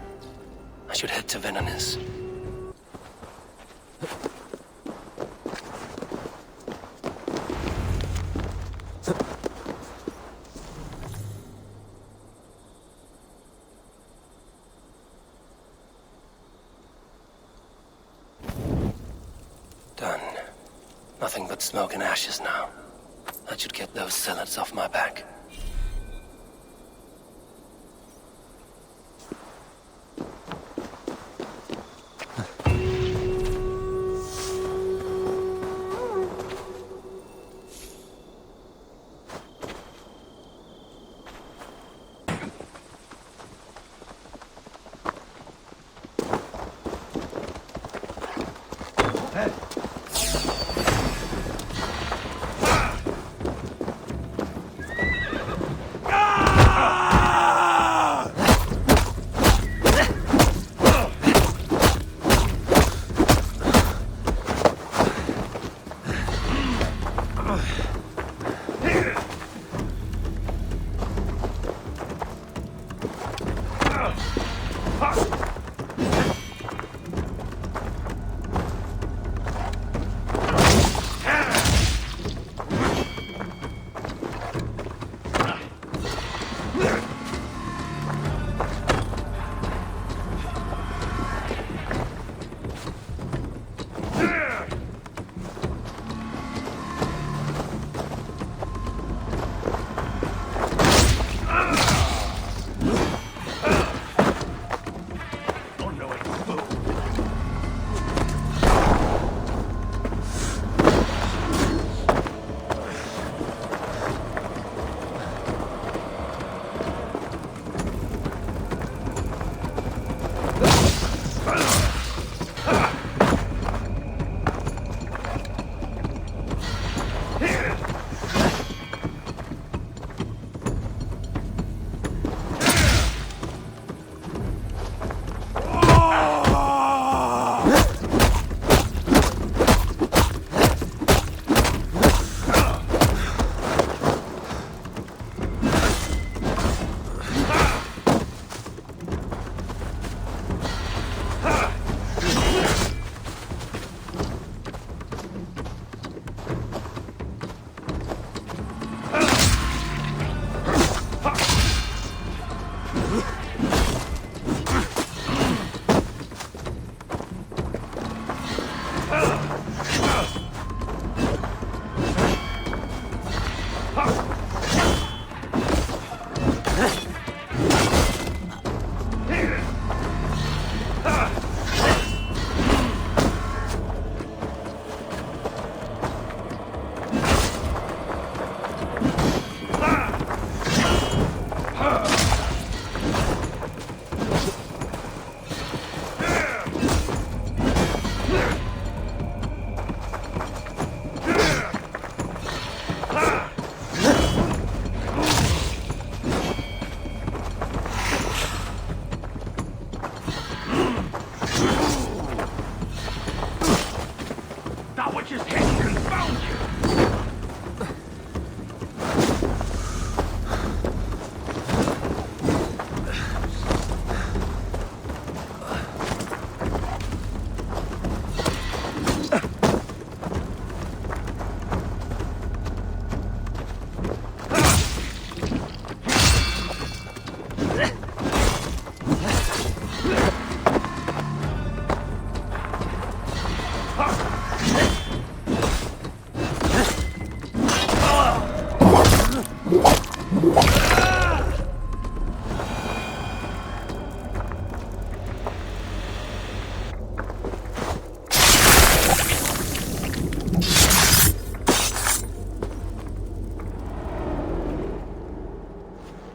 I should head to Venanis. Done. Nothing but smoke and ashes now. That should get those zealots off my back.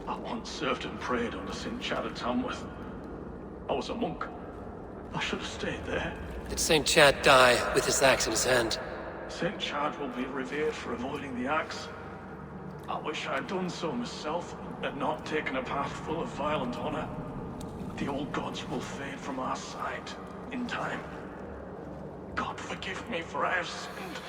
I once served and prayed under St. Chad of Tamworth. I was a monk. I should have stayed there. Did St. Chad die with his axe in his hand? St. Chad will be revered for avoiding the axe. I wish I'd done so myself, and not taken a path full of violent honor. The old gods will fade from our sight in time. God forgive me, for I have sinned.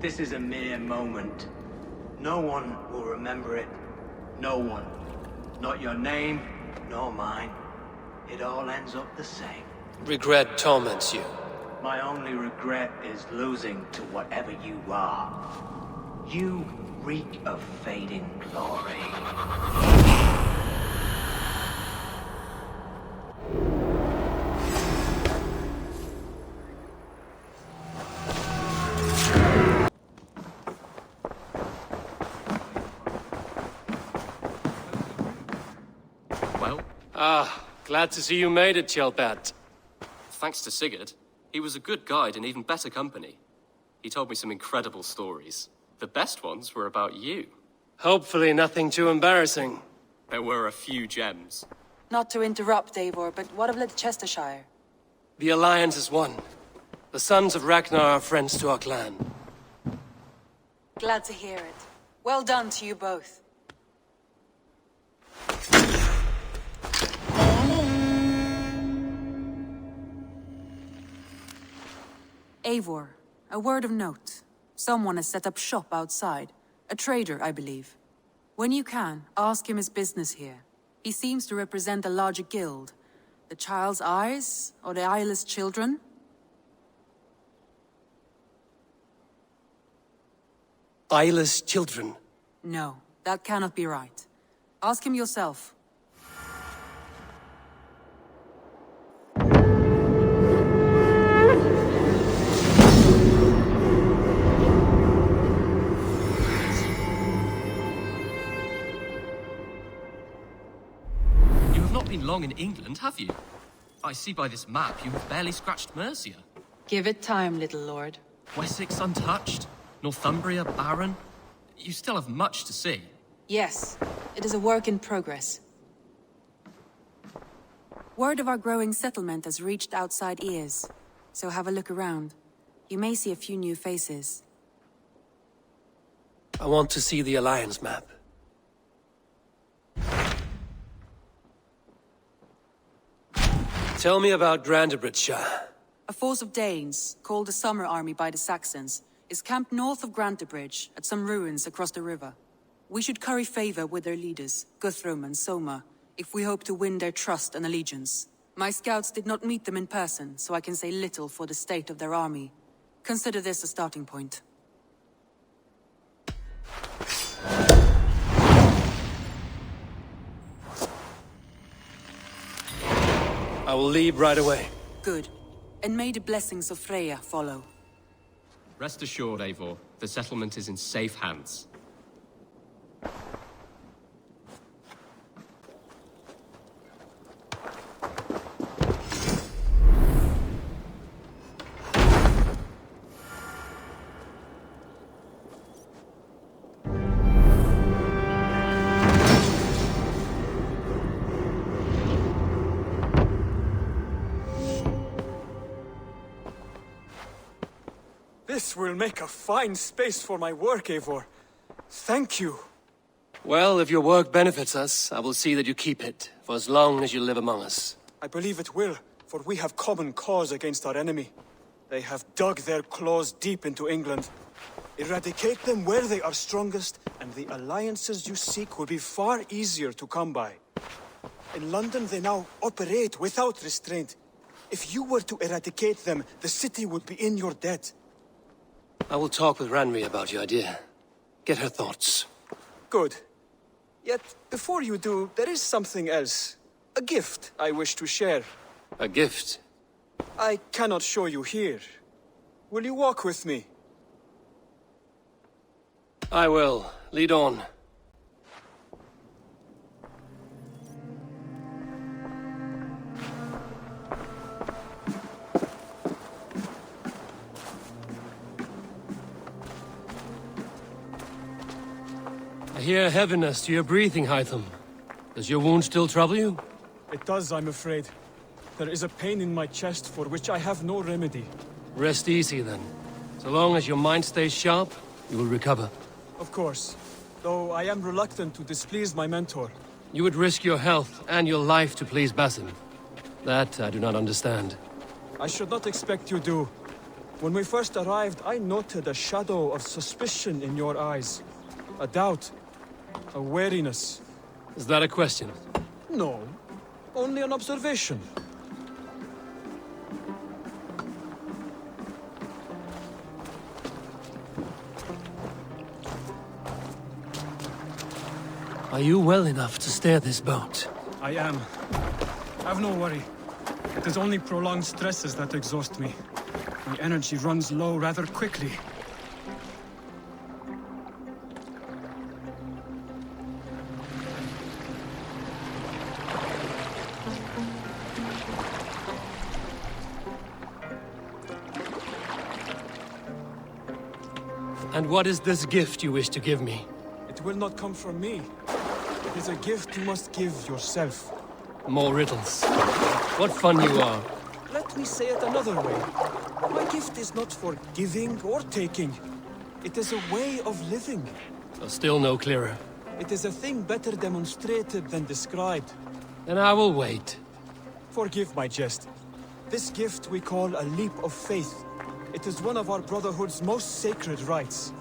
This is a mere moment. No one will remember it. No one. Not your name, nor mine. It all ends up the same. Regret torments you. My only regret is losing to whatever you are. You reek of fading glory. Glad to see you made it, Chelbat. Thanks to Sigurd. He was a good guide and even better company. He told me some incredible stories. The best ones were about you. Hopefully nothing too embarrassing. There were a few gems. Not to interrupt, Eivor, but what of Leicestershire? The Alliance is one. The sons of Ragnar are friends to our clan. Glad to hear it. Well done to you both. Eivor, a word of note. Someone has set up shop outside. A trader, I believe. When you can, ask him his business here. He seems to represent a larger guild. The Child's Eyes, or the Eyeless Children? Eyeless children? No, that cannot be right. Ask him yourself. You have not been long in England, have you? I see by this map you have barely scratched Mercia. Give it time, little lord. Wessex untouched, Northumbria barren. You still have much to see. Yes, it is a work in progress. Word of our growing settlement has reached outside ears, so have a look around. You may see a few new faces. I want to see the Alliance map. Tell me about Grantebridgeshire. A force of Danes, called the Summer Army by the Saxons, is camped north of Grantebridge at some ruins across the river. We should curry favor with their leaders, Guthrum and Soma, if we hope to win their trust and allegiance. My scouts did not meet them in person, so I can say little for the state of their army. Consider this a starting point. I will leave right away. Good. And may the blessings of Freya follow. Rest assured, Eivor, the settlement is in safe hands. This will make a fine space for my work, Eivor. Thank you. Well, if your work benefits us, I will see that you keep it, for as long as you live among us. I believe it will, for we have common cause against our enemy. They have dug their claws deep into England. Eradicate them where they are strongest, and the alliances you seek will be far easier to come by. In London, they now operate without restraint. If you were to eradicate them, the city would be in your debt. I will talk with Ranri about your idea. Get her thoughts. Good. Yet, before you do, there is something else. A gift I wish to share. A gift? I cannot show you here. Will you walk with me? I will. Lead on. I hear heaviness to your breathing, Hytham. Does your wound still trouble you? It does, I'm afraid. There is a pain in my chest for which I have no remedy. Rest easy, then. So long as your mind stays sharp, you will recover. Of course. Though I am reluctant to displease my mentor. You would risk your health and your life to please Basim. That I do not understand. I should not expect you do. When we first arrived, I noted a shadow of suspicion in your eyes. A doubt. A wariness. Is that a question? No. Only an observation. Are you well enough to steer this boat? I am. Have no worry. It is only prolonged stresses that exhaust me. My energy runs low rather quickly. And what is this gift you wish to give me? It will not come from me. It is a gift you must give yourself. More riddles. What fun you are. Let me say it another way. My gift is not for giving or taking. It is a way of living. Still no clearer. It is a thing better demonstrated than described. Then I will wait. Forgive my jest. This gift we call a leap of faith. It is one of our Brotherhood's most sacred rites.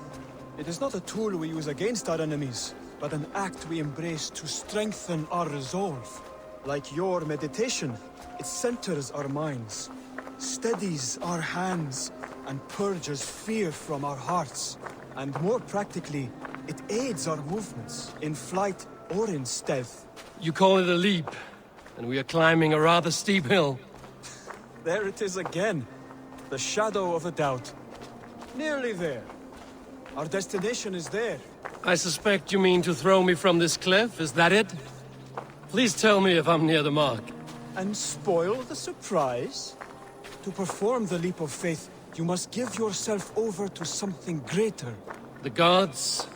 It is not a tool we use against our enemies, but an act we embrace to strengthen our resolve. Like your meditation, it centers our minds, steadies our hands, and purges fear from our hearts. And more practically, it aids our movements, in flight or in stealth. You call it a leap, and we are climbing a rather steep hill. There it is again. The shadow of a doubt. Nearly there. Our destination is there. I suspect you mean to throw me from this cliff, is that it? Please tell me if I'm near the mark. and spoil the surprise? To perform the leap of faith, you must give yourself over to something greater. The gods?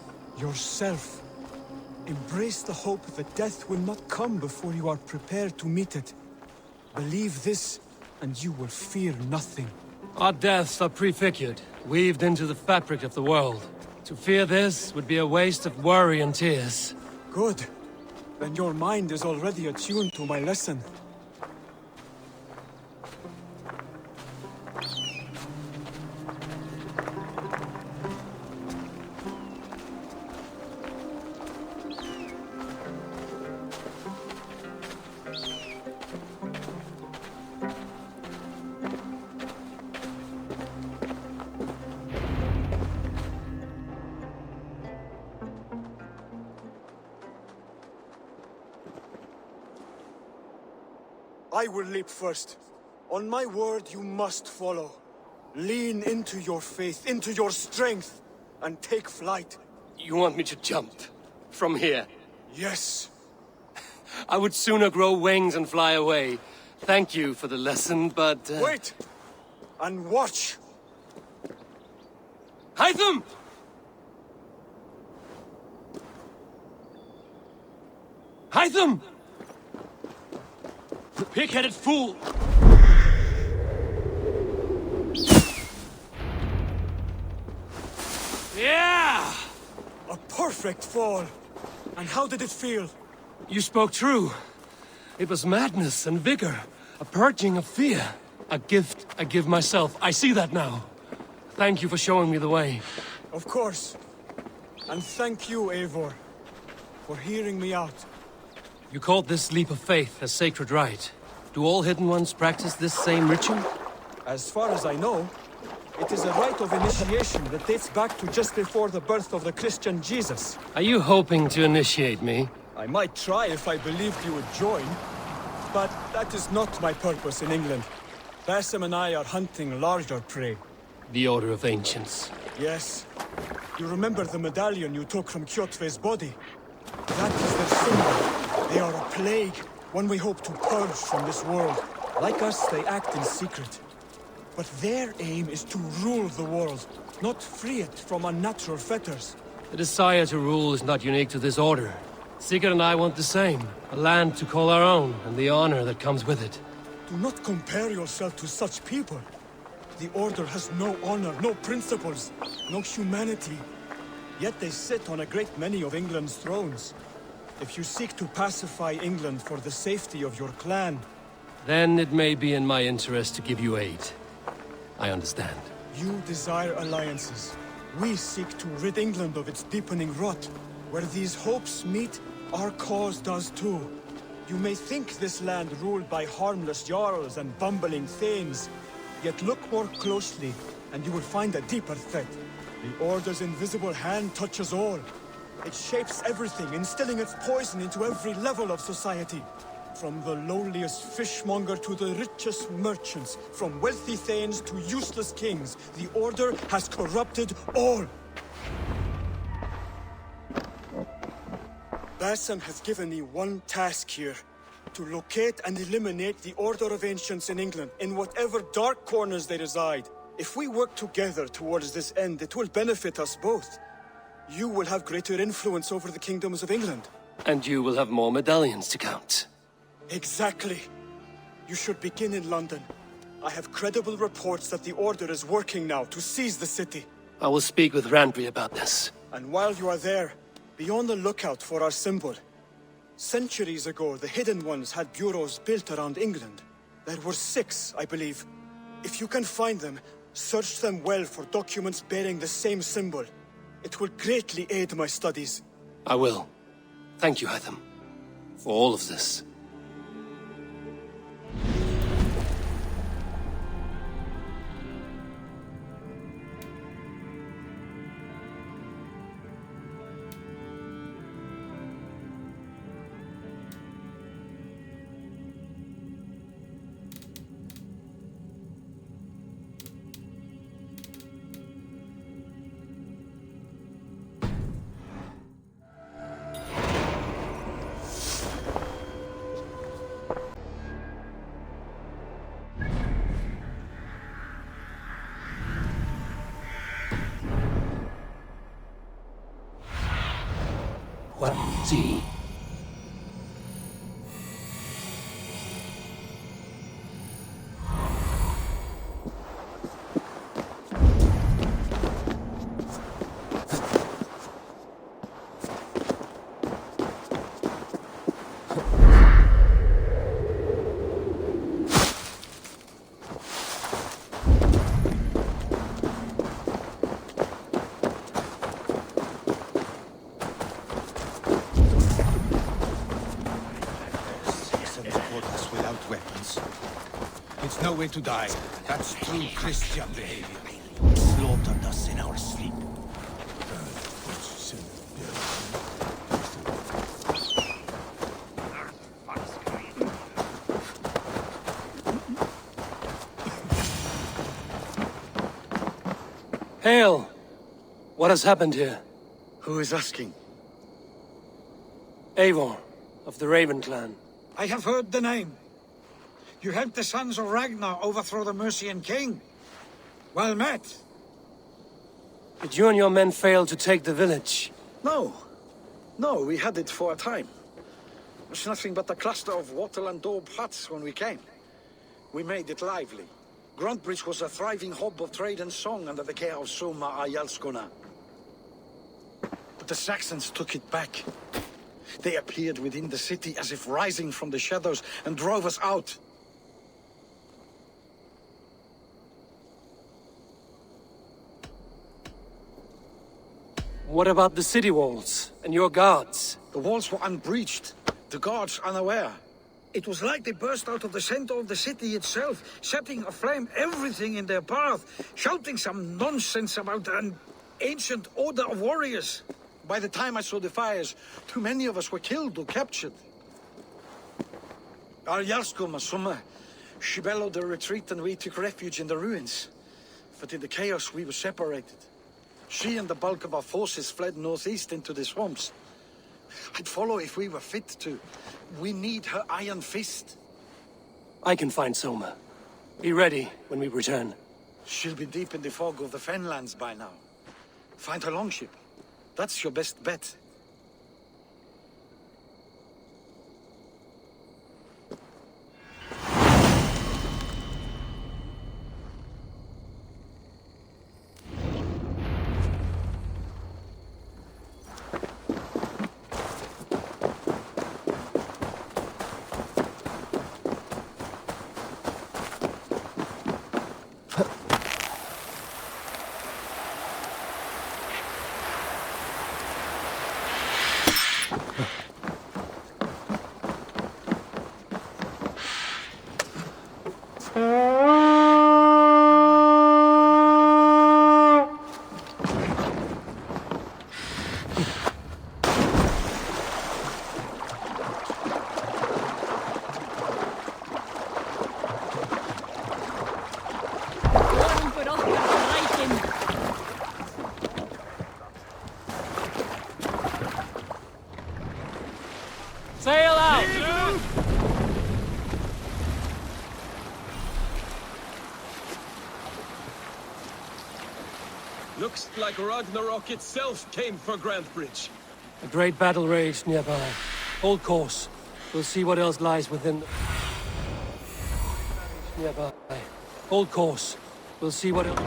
Yourself. Embrace the hope that death will not come before you are prepared to meet it. Believe this, and you will fear nothing. Our deaths are prefigured, weaved into the fabric of the world. To fear this would be a waste of worry and tears. Good. Then your mind is already attuned to my lesson. I will leap first. On my word, you must follow. Lean into your faith, into your strength, and take flight. You want me to jump? From here? Yes. I would sooner grow wings and fly away. Thank you for the lesson, but... Wait! And watch! Hytham! Hytham! The pig-headed fool! Yeah! A perfect fall! And how did it feel? You spoke true. It was madness and vigor. A purging of fear. A gift I give myself. I see that now. Thank you for showing me the way. Of course. And thank you, Eivor, for hearing me out. You called this leap of faith a sacred rite. Do all Hidden Ones practice this same ritual? As far as I know, it is a rite of initiation that dates back to just before the birth of the Christian Jesus. Are you hoping to initiate me? I might try if I believed you would join, but that is not my purpose in England. Basim and I are hunting larger prey. The Order of Ancients. Yes. You remember the medallion you took from Kjotve's body? That is their symbol. They are a plague, one we hope to purge from this world. Like us, they act in secret. But their aim is to rule the world, not free it from unnatural fetters. The desire to rule is not unique to this order. Sigurd and I want the same. A land to call our own, and the honor that comes with it. Do not compare yourself to such people. The Order has no honor, no principles, no humanity. Yet they sit on a great many of England's thrones. If you seek to pacify England for the safety of your clan... Then it may be in my interest to give you aid. I understand. You desire alliances. We seek to rid England of its deepening rot. Where these hopes meet, our cause does too. You may think this land ruled by harmless jarls and bumbling thanes. Yet look more closely, and you will find a deeper threat. The Order's invisible hand touches all. It shapes everything, instilling its poison into every level of society. From the lowliest fishmonger to the richest merchants, from wealthy thanes to useless kings, the Order has corrupted all. Basim has given me one task here. To locate and eliminate the Order of Ancients in England, in whatever dark corners they reside. If we work together towards this end, it will benefit us both. You will have greater influence over the kingdoms of England. And you will have more medallions to count. Exactly. You should begin in London. I have credible reports that the Order is working now to seize the city. I will speak with Randry about this. And while you are there, be on the lookout for our symbol. Centuries ago, the Hidden Ones had bureaus built around England. There were 6, I believe. If you can find them, search them well for documents bearing the same symbol. It will greatly aid my studies. I will. Thank you, Hytham, for all of this. Well, see. Without weapons. It's no way to die. That's true Christian behavior. Slaughtered us in our sleep. Hail! What has happened here? Who is asking? Eivor, of the Raven clan. I have heard the name. You helped the sons of Ragnar overthrow the Mercian king. Well met. Did you and your men fail to take the village? No. No, we had it for a time. It was nothing but a cluster of wattle and daub huts when we came. We made it lively. Gruntbridge was a thriving hub of trade and song under the care of Soma Ayalskona. But the Saxons took it back. They appeared within the city as if rising from the shadows and drove us out. What about the city walls and your guards? The walls were unbreached, the guards unaware. It was like they burst out of the center of the city itself, setting aflame everything in their path, shouting some nonsense about an ancient order of warriors. By the time I saw the fires, too many of us were killed or captured. Our Jarlskoma, Summa, she bellowed a retreat and we took refuge in the ruins. But in the chaos we were separated. She and the bulk of our forces fled northeast into the swamps. I'd follow if we were fit to. We need her iron fist. I can find Soma. Be ready when we return. She'll be deep in the fog of the Fenlands by now. Find her longship. That's your best bet. Sail out! Looks like Ragnarok itself came for Grantbridge. A great battle raged nearby. Hold course. We'll see what else lies within... Nearby. Hold course. We'll see what else...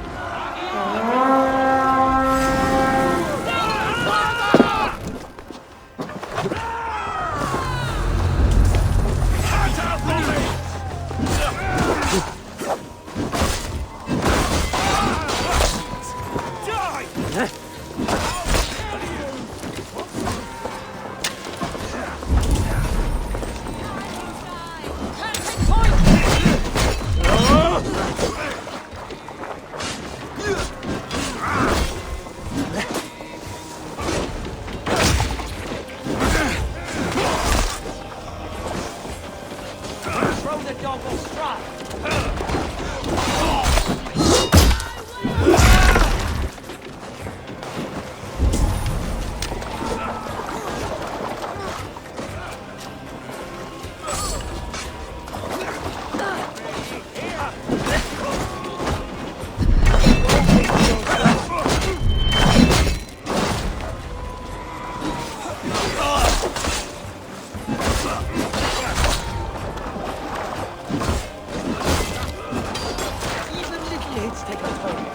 gate's taken a turn.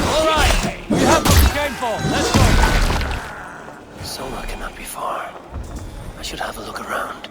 All right, we have what we came for. Let's go. Soma cannot be far. I should have a look around.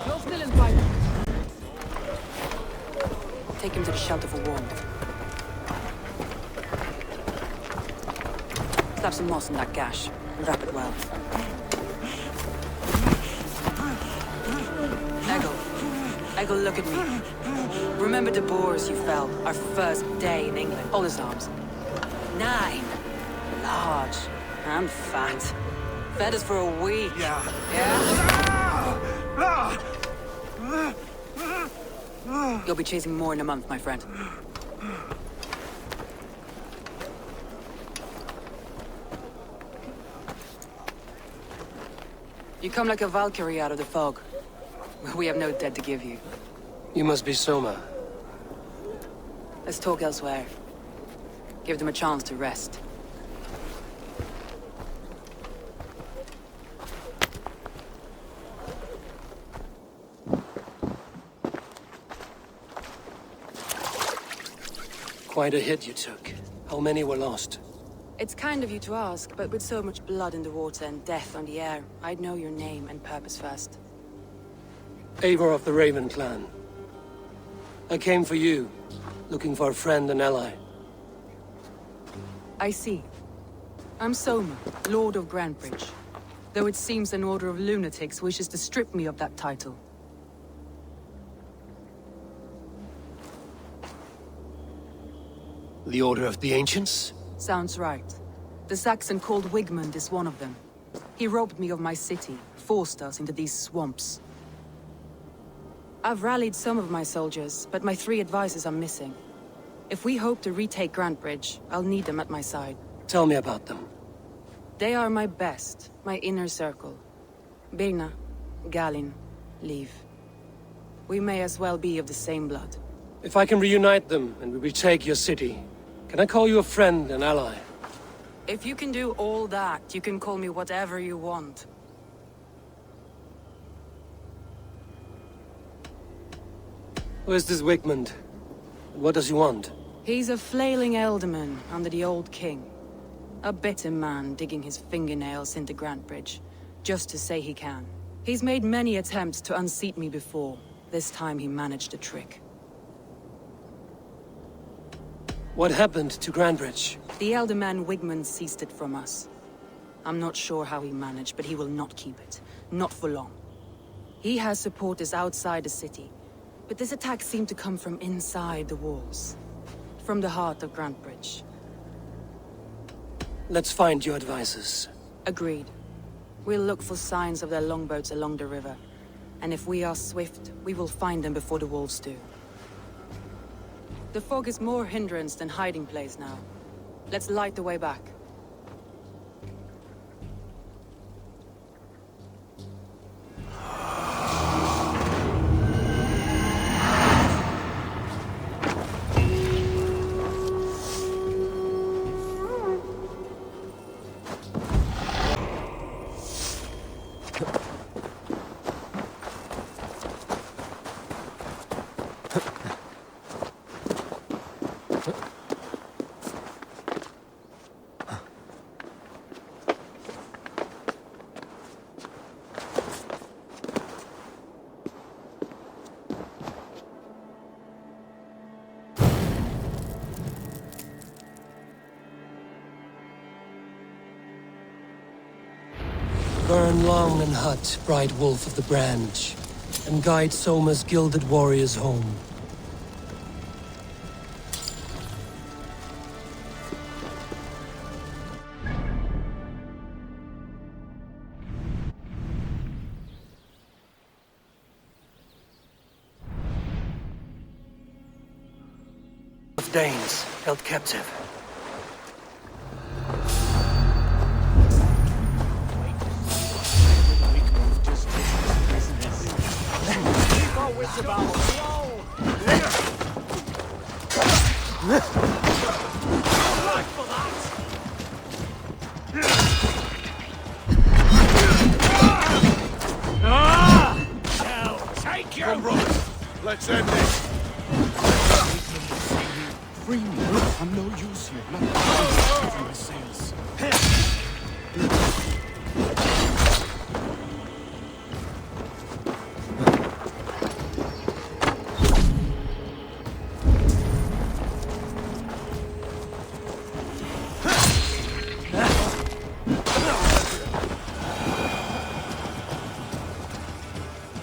You're still invited. Take him to the shelter for warmth. Slap some moss in that gash and wrap it well. Eggle, look at me. Remember the boars you fell our first day in England? All his arms. 9. Large and fat. Fed us for a week. Yeah? You'll be chasing more in a month, my friend. You come like a Valkyrie out of the fog. We have no dead to give you. You must be Soma. Let's talk elsewhere. Give them a chance to rest. Quite a hit you took. How many were lost? It's kind of you to ask, but with so much blood in the water and death on the air, I'd know your name and purpose first. Eivor of the Raven clan. I came for you, looking for a friend and ally. I see. I'm Soma, Lord of Grantebridge. Though it seems an order of lunatics wishes to strip me of that title. The Order of the Ancients? Sounds right. The Saxon called Wigmund is one of them. He robbed me of my city, forced us into these swamps. I've rallied some of my soldiers, but my 3 advisors are missing. If we hope to retake Grantebridge, I'll need them at my side. Tell me about them. They are my best, my inner circle. Birna, Galin, Leave. We may as well be of the same blood. If I can reunite them and we retake your city, can I call you a friend and ally? If you can do all that, you can call me whatever you want. Who is this Wigmund? What does he want? He's a flailing ealdorman under the old king. A bitter man digging his fingernails into Grantebridge, just to say he can. He's made many attempts to unseat me before. This time he managed a trick. What happened to Grantebridge? The ealdorman Wigmund seized it from us. I'm not sure how he managed, but he will not keep it. Not for long. He has supporters outside the city, but this attack seemed to come from inside the walls. From the heart of Grantebridge. Let's find your advisors. Agreed. We'll look for signs of their longboats along the river. And if we are swift, we will find them before the wolves do. The fog is more hindrance than hiding place now. Let's light the way back. Burn long and hot, bright wolf of the branch, and guide Soma's gilded warriors home. Danes held captive. Keep our wits about us. Right for that. Now, take your brothers. Let's end this. Free me. I'm no use here. Not from my sails.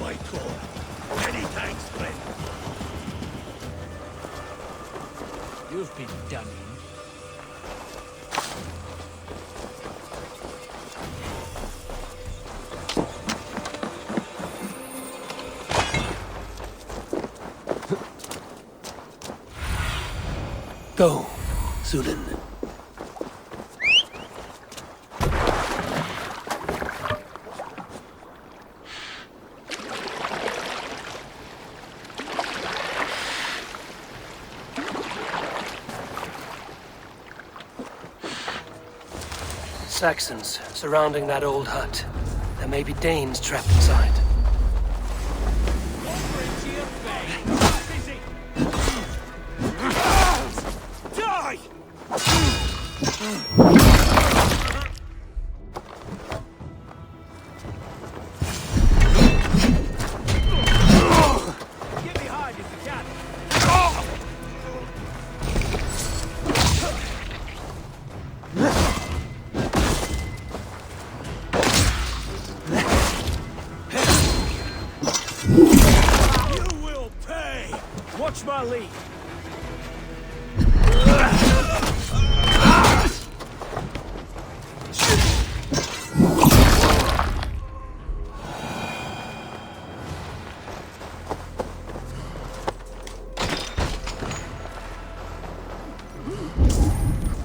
My God. Many thanks, friend. You've been done in. Go, Zulin. Saxons surrounding that old hut. There may be Danes trapped inside. Die! Get behind if you can. You will pay! Watch my lead.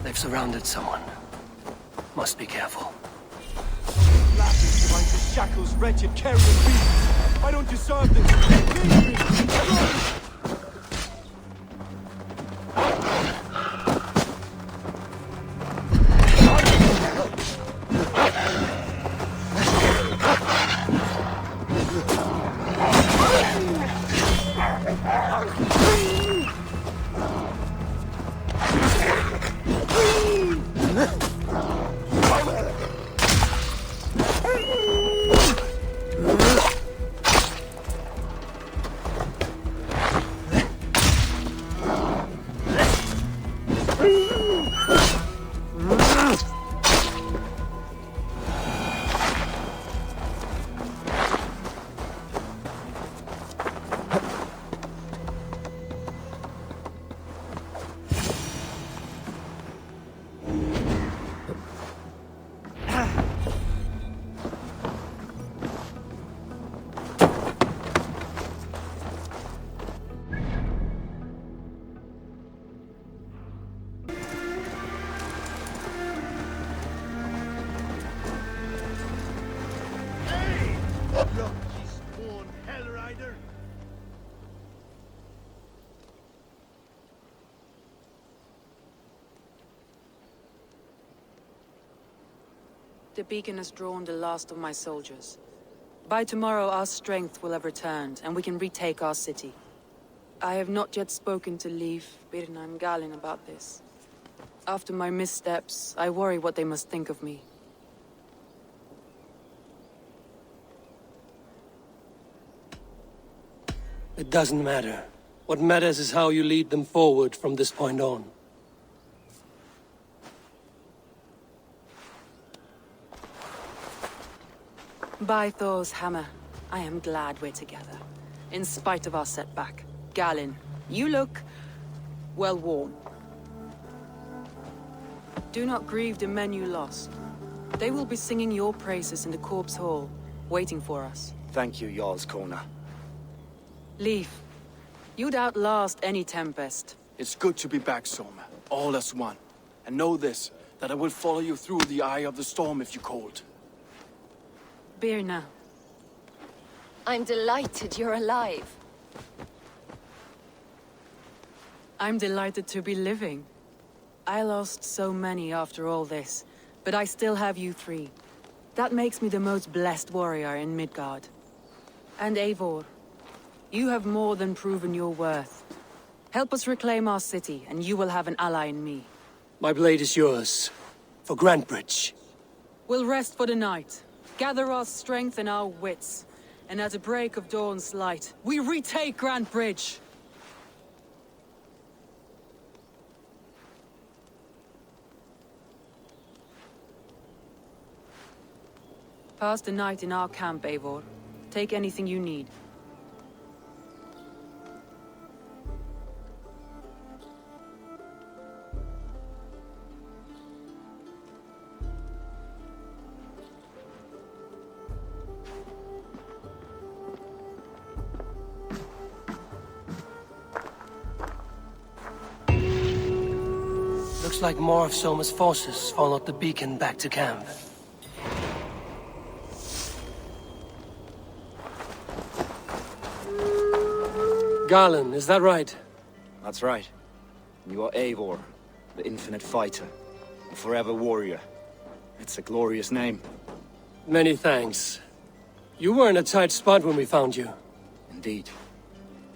They've surrounded someone. Must be careful. Laughing behind the shackles, wretched carrion beast. I don't deserve this. Leave me. The beacon has drawn the last of my soldiers. By tomorrow, our strength will have returned, and we can retake our city. I have not yet spoken to Leif, Birna, and Galin about this. After my missteps, I worry what they must think of me. It doesn't matter. What matters is how you lead them forward from this point on. By Thor's hammer, I am glad we're together. In spite of our setback. Galin, you look... well worn. Do not grieve the men you lost. They will be singing your praises in the Corpse Hall, waiting for us. Thank you, Jarl's Corner. Leif, you'd outlast any tempest. It's good to be back, Soma. All as one. And know this, that I will follow you through the eye of the storm if you called. Beer now. I'm delighted you're alive. I'm delighted to be living. I lost so many after all this, but I still have you three. That makes me the most blessed warrior in Midgard. And Eivor, you have more than proven your worth. Help us reclaim our city, and you will have an ally in me. My blade is yours. For Grantbridge. We'll rest for the night, gather our strength and our wits, and at the break of dawn's light, we retake Grantbridge! Pass the night in our camp, Eivor. Take anything you need. Looks like more of Soma's forces followed the beacon back to camp. Garland, is that right? That's right. You are Eivor, the infinite fighter, the forever warrior. It's a glorious name. Many thanks. You were in a tight spot when we found you. Indeed.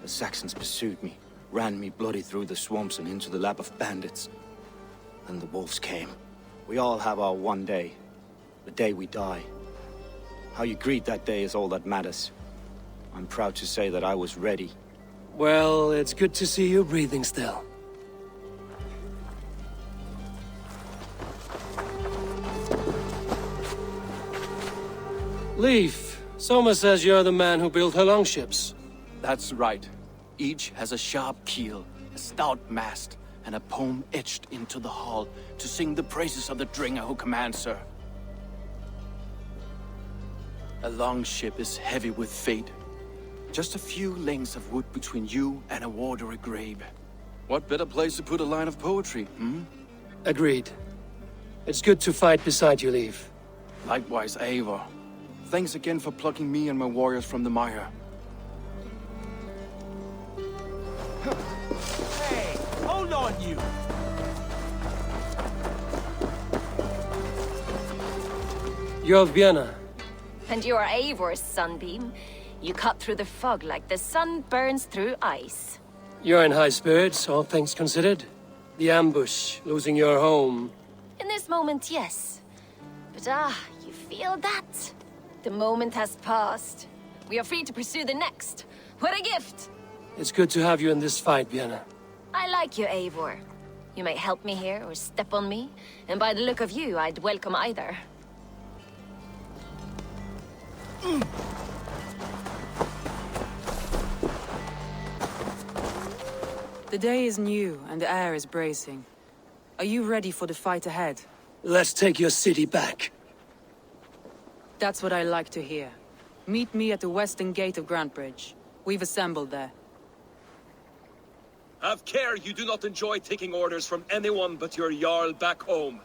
The Saxons pursued me, ran me bloody through the swamps and into the lap of bandits. Then the wolves came. We all have our one day. The day we die. How you greet that day is all that matters. I'm proud to say that I was ready. Well, it's good to see you breathing still. Leif, Soma says you're the man who built her longships. That's right. Each has a sharp keel, a stout mast, and a poem etched into the hull to sing the praises of the Dringer who commands her. A longship is heavy with fate. Just a few lengths of wood between you and a watery grave. What better place to put a line of poetry, hmm? Agreed. It's good to fight beside you, Leif. Likewise, Eivor. Thanks again for plucking me and my warriors from the mire. Hey, hold on, you! You're Vienna. And you're Eivor's sunbeam. You cut through the fog like the sun burns through ice. You're in high spirits, all things considered. The ambush, losing your home. In this moment, yes. But you feel that? The moment has passed. We are free to pursue the next. What a gift! It's good to have you in this fight, Vienna. I like you, Eivor. You may help me here or step on me, and by the look of you, I'd welcome either. The day is new, and the air is bracing. Are you ready for the fight ahead? Let's take your city back. That's what I like to hear. Meet me at the western gate of Grantbridge. We've assembled there. Have care you do not enjoy taking orders from anyone but your Jarl back home.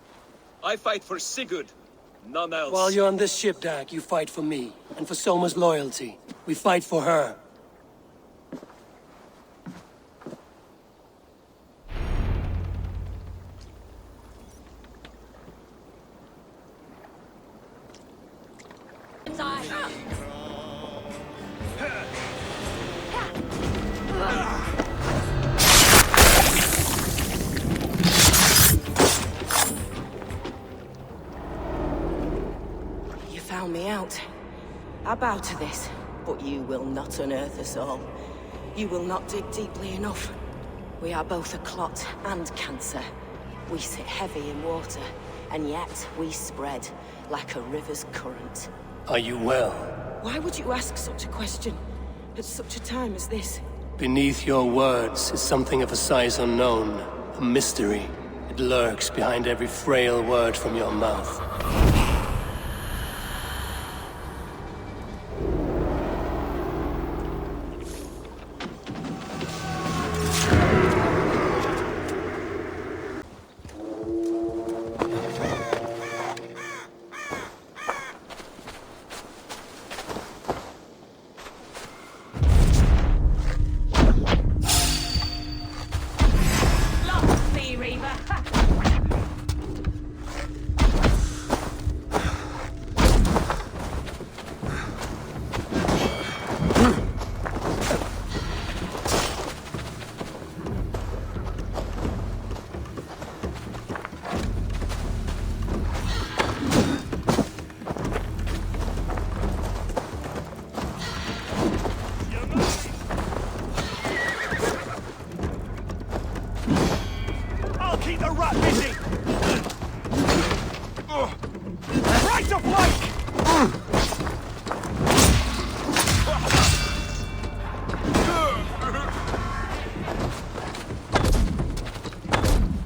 I fight for Sigurd, none else. While you're on this ship, Dag, you fight for me, and for Soma's loyalty. We fight for her. You found me out. I bow to this, but you will not unearth us all. You will not dig deeply enough. We are both a clot and cancer. We sit heavy in water, and yet we spread like a river's current. Are you well? Why would you ask such a question at such a time as this? Beneath your words is something of a size unknown. A mystery. It lurks behind every frail word from your mouth. I'll keep the rat busy! Right of flank!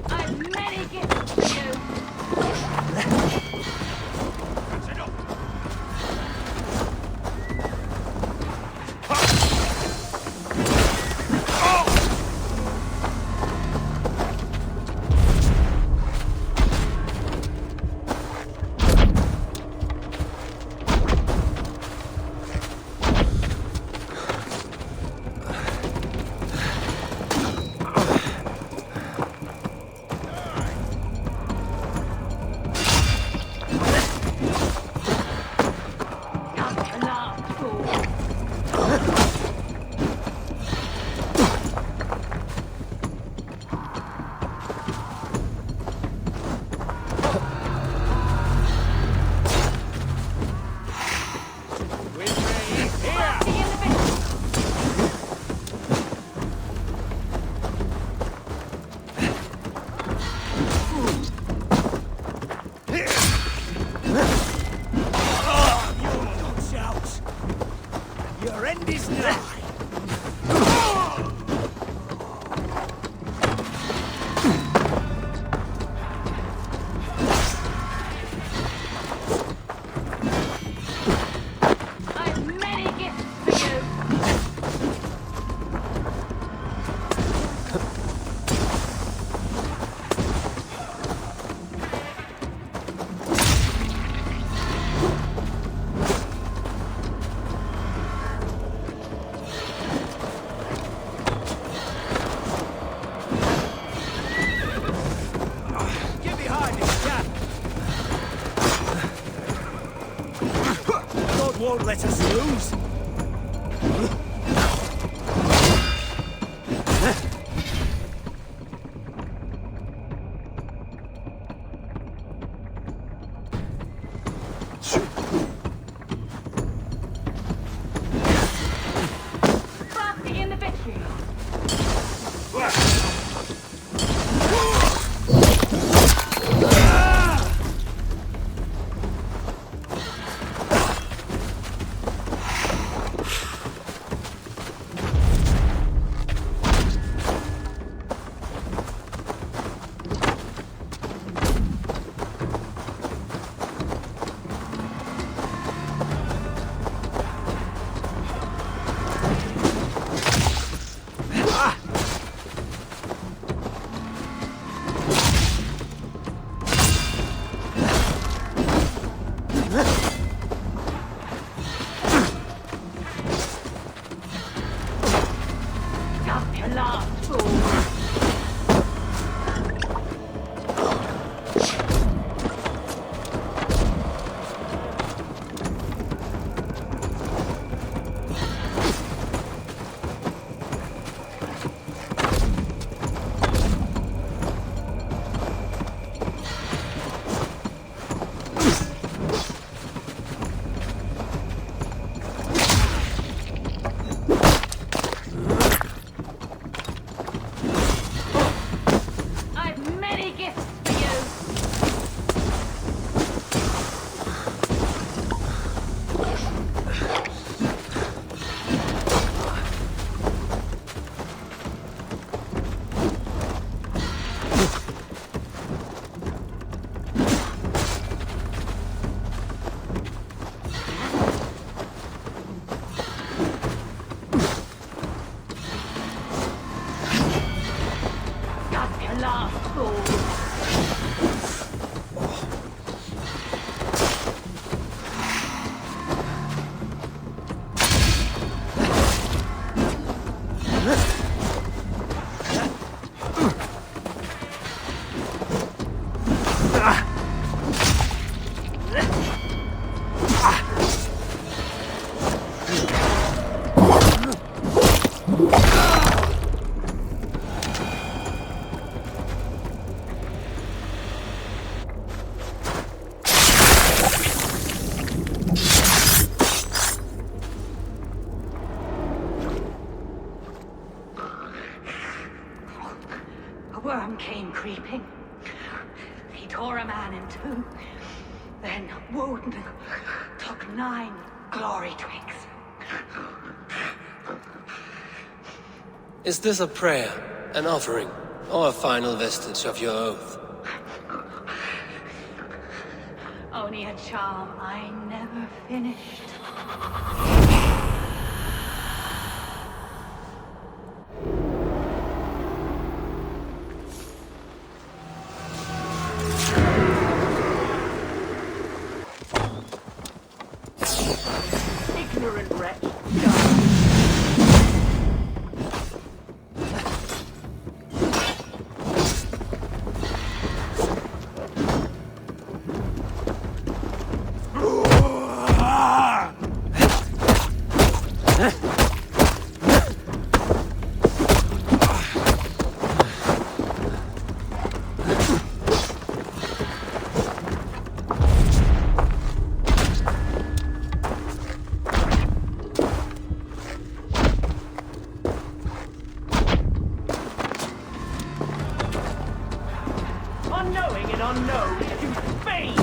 I've many gifts for you. Your end is nigh! I've many gifts for you. Get behind this chap! God won't let us lose! Crafty in the victory. I've many gifts for you. Got your last fool. A worm came creeping. He tore a man in two. Then Woden took 9 glory twigs. Is this a prayer, an offering, or a final vestige of your oath? Only a charm I never finished. Ignorant wretch. Unknowing and unknown to Spain!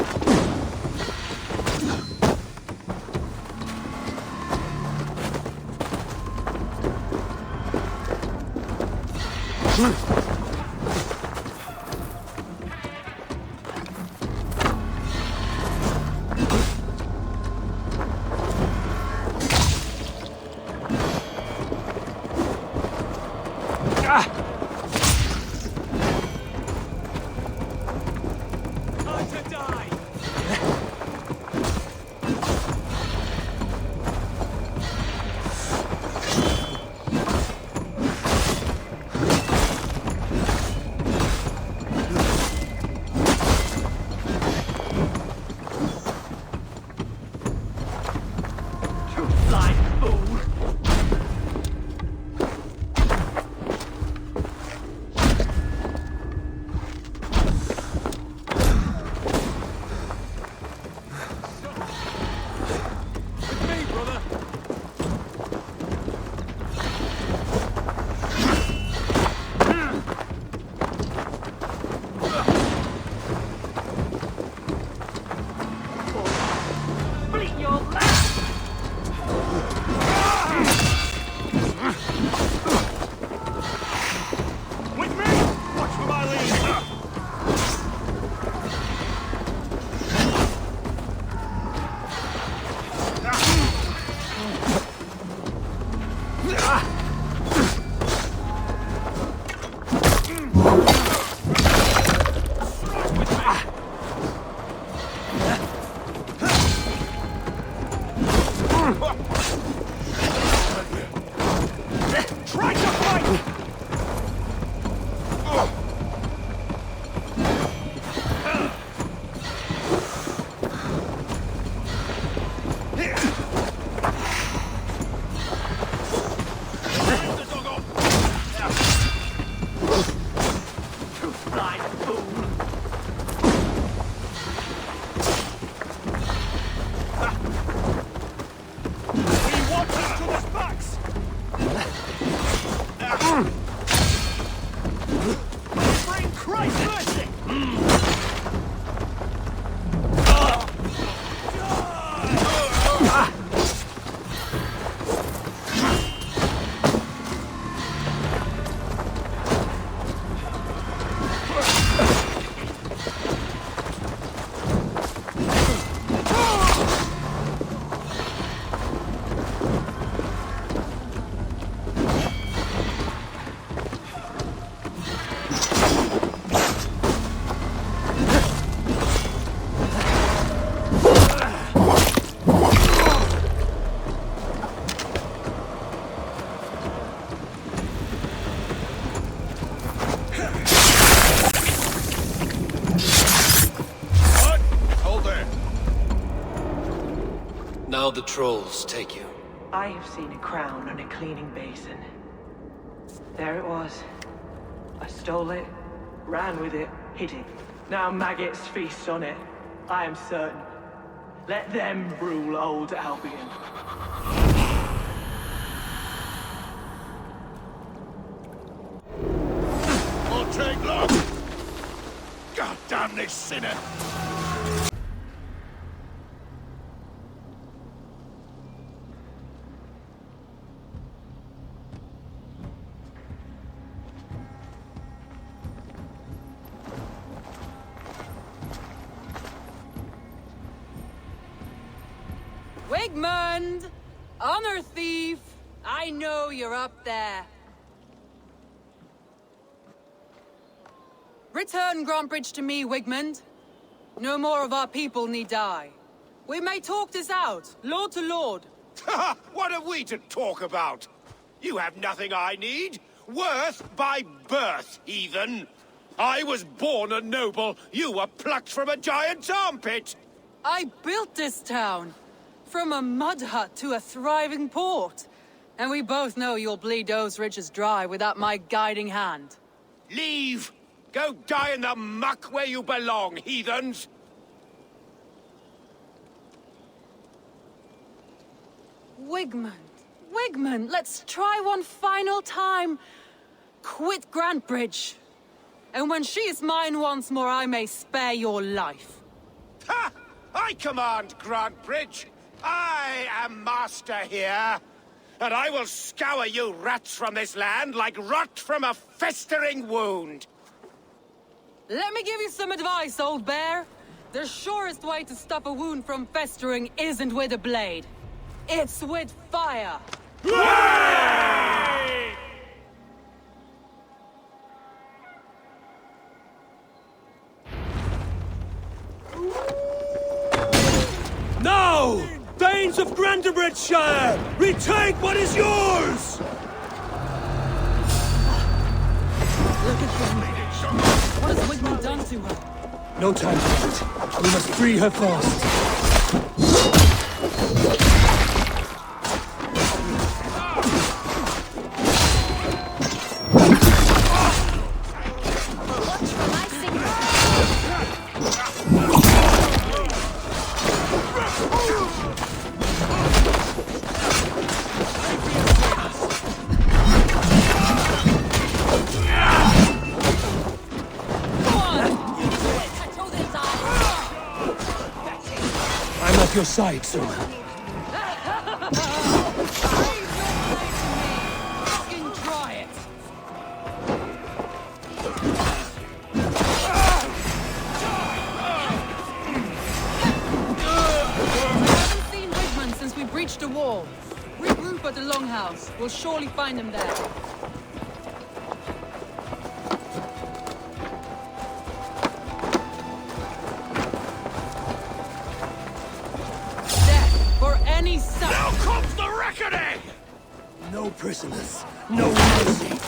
Now the trolls take you. I have seen a crown on a cleaning basin. There it was. I stole it, ran with it, hid it. Now maggots feast on it. I am certain. Let them rule old Albion. I'll take Damn this sinner! Wigmund! Honor thief! I know you're up there. Return Grantbridge to me, Wigmund. No more of our people need die. We may talk this out, lord to lord. What are we to talk about? You have nothing I need. Worth by birth, heathen. I was born a noble. You were plucked from a giant's armpit. I built this town. From a mud hut to a thriving port. And we both know you'll bleed those riches dry without my guiding hand. Leave! Go die in the muck where you belong, heathens! Wigmund, let's try one final time. Quit Grantbridge. And when she is mine once more, I may spare your life. Ha! I command Grantbridge! I am master here! And I will scour you rats from this land like rot from a festering wound! Let me give you some advice, old bear. The surest way to stop a wound from festering isn't with a blade. It's with fire. Now! Thanes of Grantebridgeshire! Retake what is yours! Look at them. What has Wigmund done to her? No time for that. We must free her first. Your side, sir. Since we breached the wall. Regroup at the Longhouse. We'll surely find him there. Death for any son! Now comes the reckoning! No prisoners, no mercy.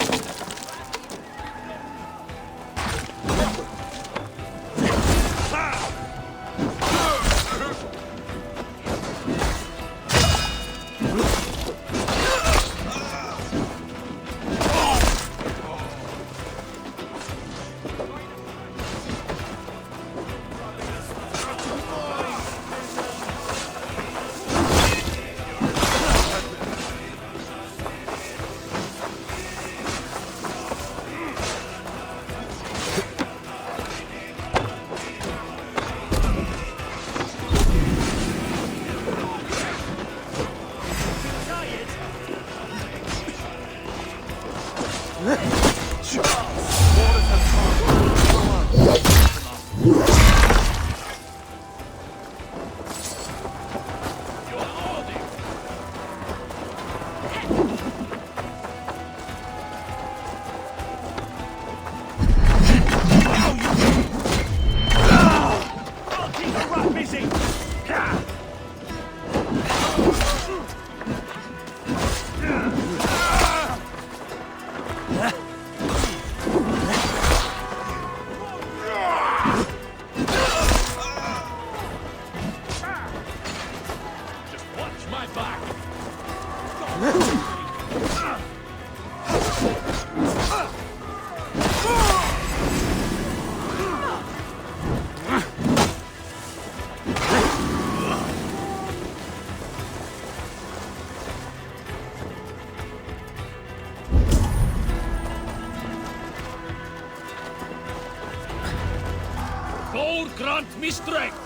God grant me strength!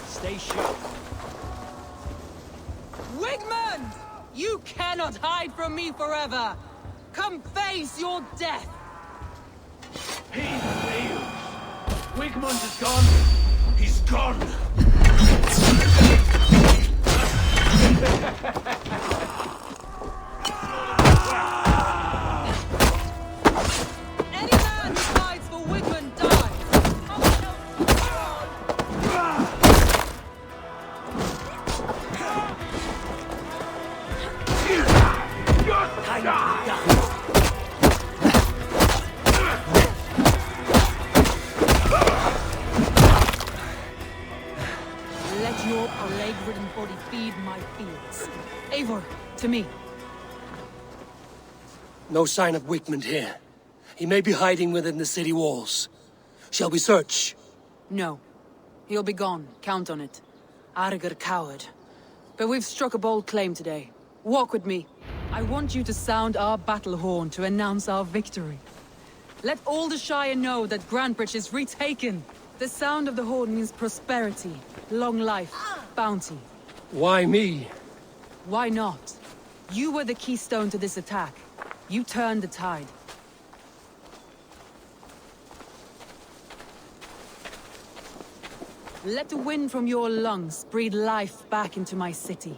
Stay sharp. Wigmund! You cannot hide from me forever! Come face your death! He fails. Wigmund is gone. He's gone. Any man who fights for Wigmund dies! Let your plague-ridden body feed my fields. Eivor, to me. No sign of Wigmund here. He may be hiding within the city walls. Shall we search? No. He'll be gone. Count on it. Arger coward. But we've struck a bold claim today. Walk with me. I want you to sound our battle horn to announce our victory. Let all the Shire know that Grantebridge is retaken. The sound of the horn means prosperity, long life, bounty. Why me? Why not? You were the keystone to this attack. You turned the tide. Let the wind from your lungs breathe life back into my city.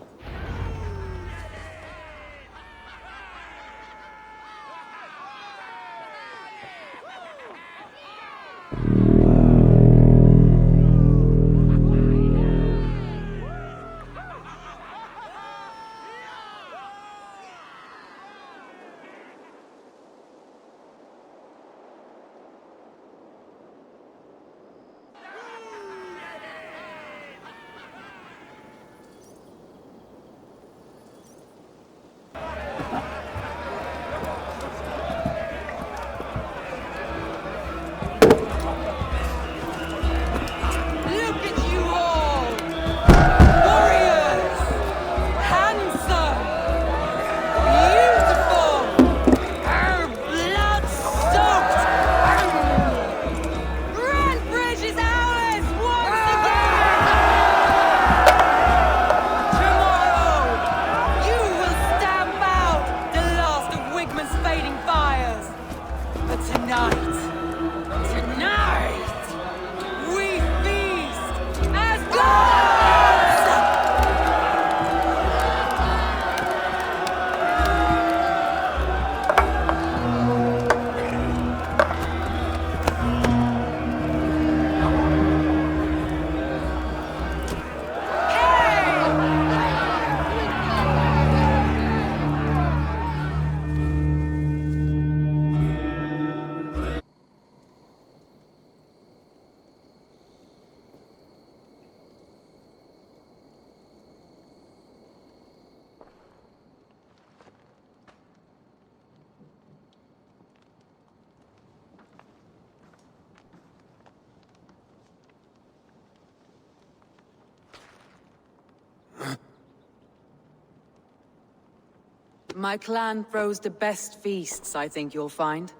My clan throws the best feasts, I think you'll find.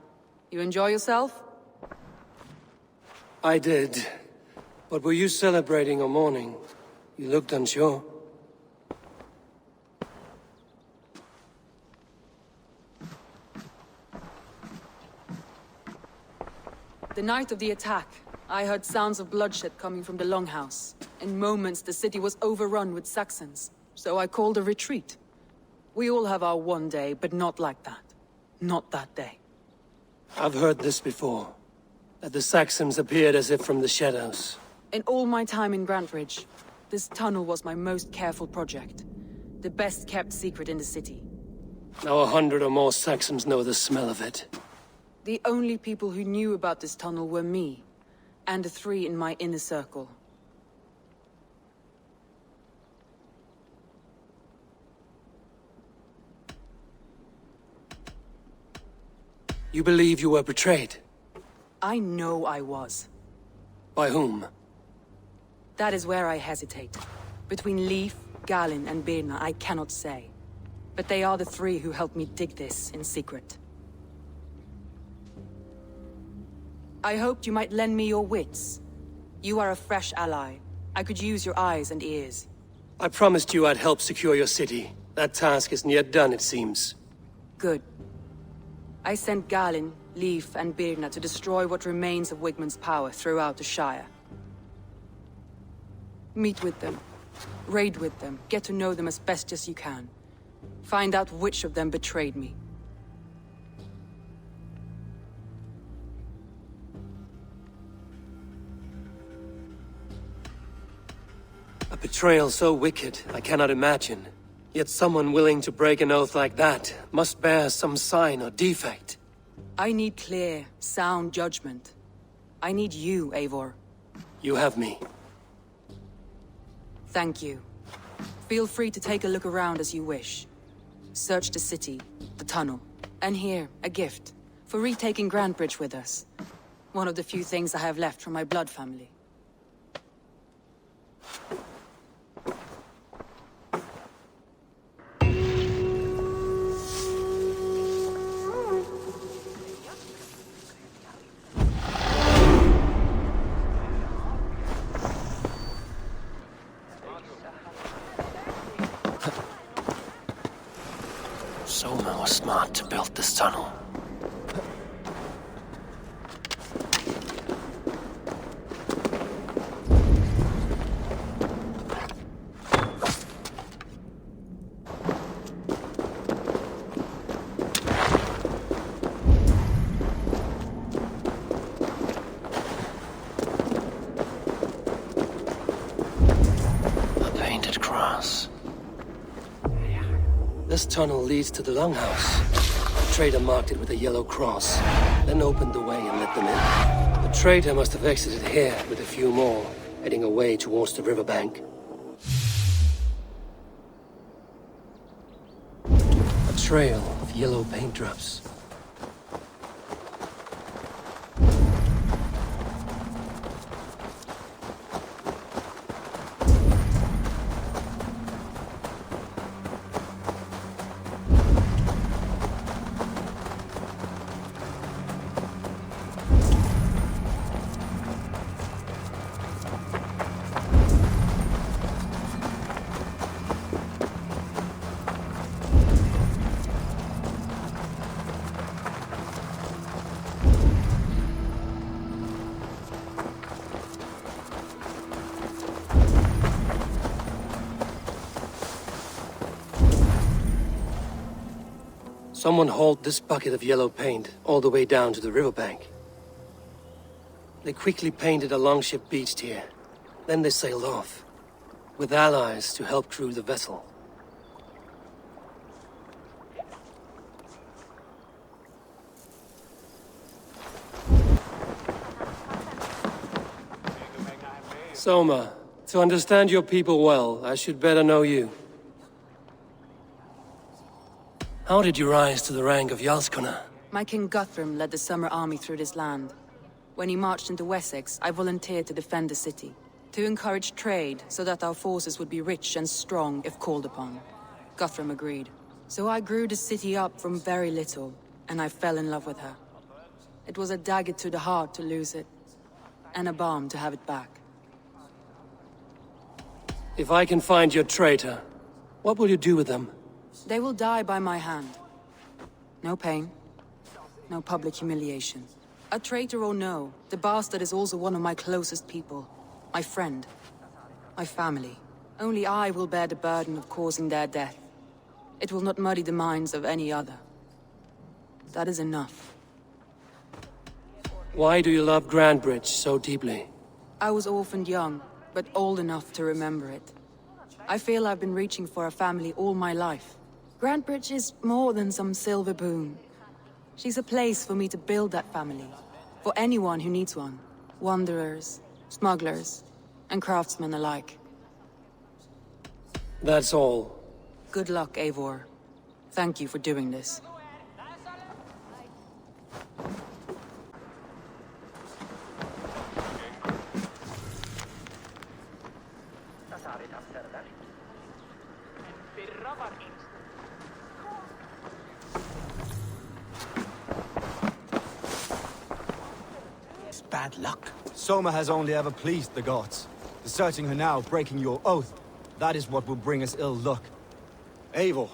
You enjoy yourself? I did. But were you celebrating or mourning? You looked unsure. The night of the attack, I heard sounds of bloodshed coming from the Longhouse. In moments, the city was overrun with Saxons, so I called a retreat. We all have our one day, but not like that. Not that day. I've heard this before. That the Saxons appeared as if from the shadows. In all my time in Grantebridge, this tunnel was my most careful project. The best kept secret in the city. Now 100 or more Saxons know the smell of it. The only people who knew about this tunnel were me, and the 3 in my inner circle. You believe you were betrayed? I know I was. By whom? That is where I hesitate. Between Leif, Galin, and Birna, I cannot say. But they are the 3 who helped me dig this in secret. I hoped you might lend me your wits. You are a fresh ally. I could use your eyes and ears. I promised you I'd help secure your city. That task isn't yet done, it seems. Good. I sent Galin, Leif, and Birna to destroy what remains of Wigmund's power throughout the Shire. Meet with them. Raid with them. Get to know them as best as you can. Find out which of them betrayed me. A betrayal so wicked, I cannot imagine. Yet someone willing to break an oath like that must bear some sign or defect. I need clear, sound judgment. I need you, Eivor. You have me. Thank you. Feel free to take a look around as you wish. Search the city, the tunnel, and here, a gift, for retaking Grantebridge with us. One of the few things I have left from my blood family. Soma was smart to build this tunnel. A painted cross. This tunnel leads to the Longhouse. The trader marked it with a yellow cross, then opened the way and let them in. The trader must have exited here with a few more, heading away towards the riverbank. A trail of yellow paint drops. Someone hauled this bucket of yellow paint all the way down to the riverbank. They quickly painted a longship beached here. Then they sailed off, with allies to help crew the vessel. Soma, to understand your people well, I should better know you. How did you rise to the rank of Jarlskona? My King Guthrum led the Summer Army through this land. When he marched into Wessex, I volunteered to defend the city. To encourage trade, so that our forces would be rich and strong if called upon. Guthrum agreed. So I grew the city up from very little, and I fell in love with her. It was a dagger to the heart to lose it, and a balm to have it back. If I can find your traitor, what will you do with them? They will die by my hand. No pain, no public humiliation. A traitor or no, the bastard is also one of my closest people. My friend. My family. Only I will bear the burden of causing their death. It will not muddy the minds of any other. That is enough. Why do you love Grantebridge so deeply? I was orphaned young, but old enough to remember it. I feel I've been reaching for a family all my life. Grantebridge is more than some silver boon. She's a place for me to build that family. For anyone who needs one. Wanderers, smugglers, and craftsmen alike. That's all. Good luck, Eivor. Thank you for doing this. bad luck? Soma has only ever pleased the gods. Deserting her now, breaking your oath, that is what will bring us ill luck. Eivor,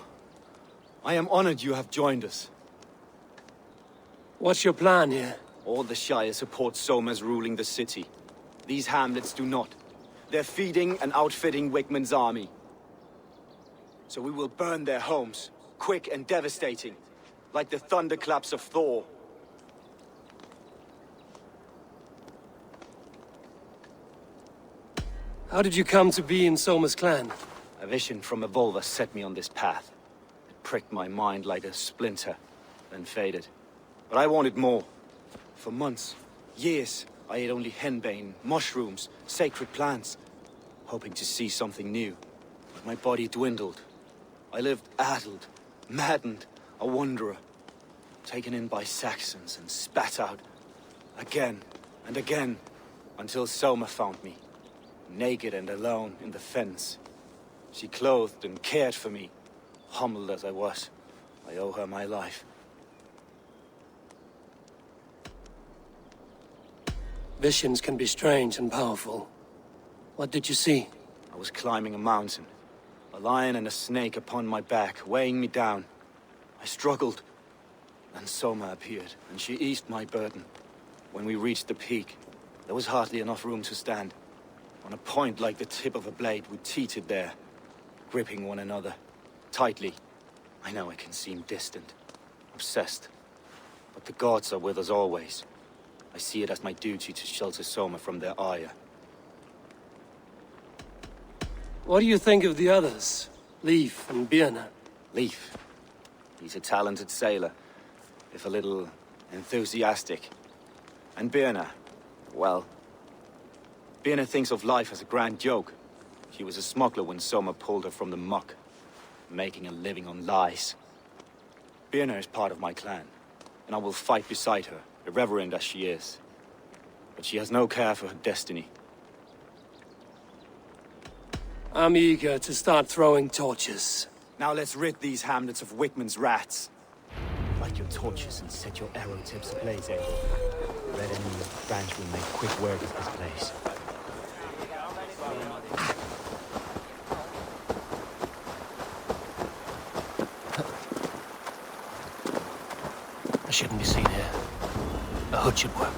I am honored you have joined us. What's your plan here? All the Shire support Soma's ruling the city. These hamlets do not. They're feeding and outfitting Wickman's army. So we will burn their homes, quick and devastating, like the thunderclaps of Thor. How did you come to be in Soma's clan? A vision from a Volva set me on this path. It pricked my mind like a splinter, then faded. But I wanted more. For months, years, I ate only henbane, mushrooms, sacred plants, hoping to see something new. But my body dwindled. I lived addled, maddened, a wanderer, taken in by Saxons and spat out, again and again, until Soma found me, naked and alone in the fens. She clothed and cared for me, humbled as I was. I owe her my life. Visions can be strange and powerful. What did you see? I was climbing a mountain. A lion and a snake upon my back, weighing me down. I struggled. Then Soma appeared, and she eased my burden. When we reached the peak, there was hardly enough room to stand. On a point like the tip of a blade, we teetered there, gripping one another, tightly. I know it can seem distant, obsessed. But the gods are with us always. I see it as my duty to shelter Soma from their ire. What do you think of the others? Leif and Birna? Leif. He's a talented sailor, if a little enthusiastic. And Birna, well... Birna thinks of life as a grand joke. She was a smuggler when Soma pulled her from the muck, making a living on lies. Birna is part of my clan, and I will fight beside her, irreverent as she is. But she has no care for her destiny. I'm eager to start throwing torches. Now let's rid these hamlets of Wickman's rats. Light your torches and set your arrow tips ablaze, Eivor. Red enemy of the branch will make quick work of this place. I shouldn't be seen here. A hood should work.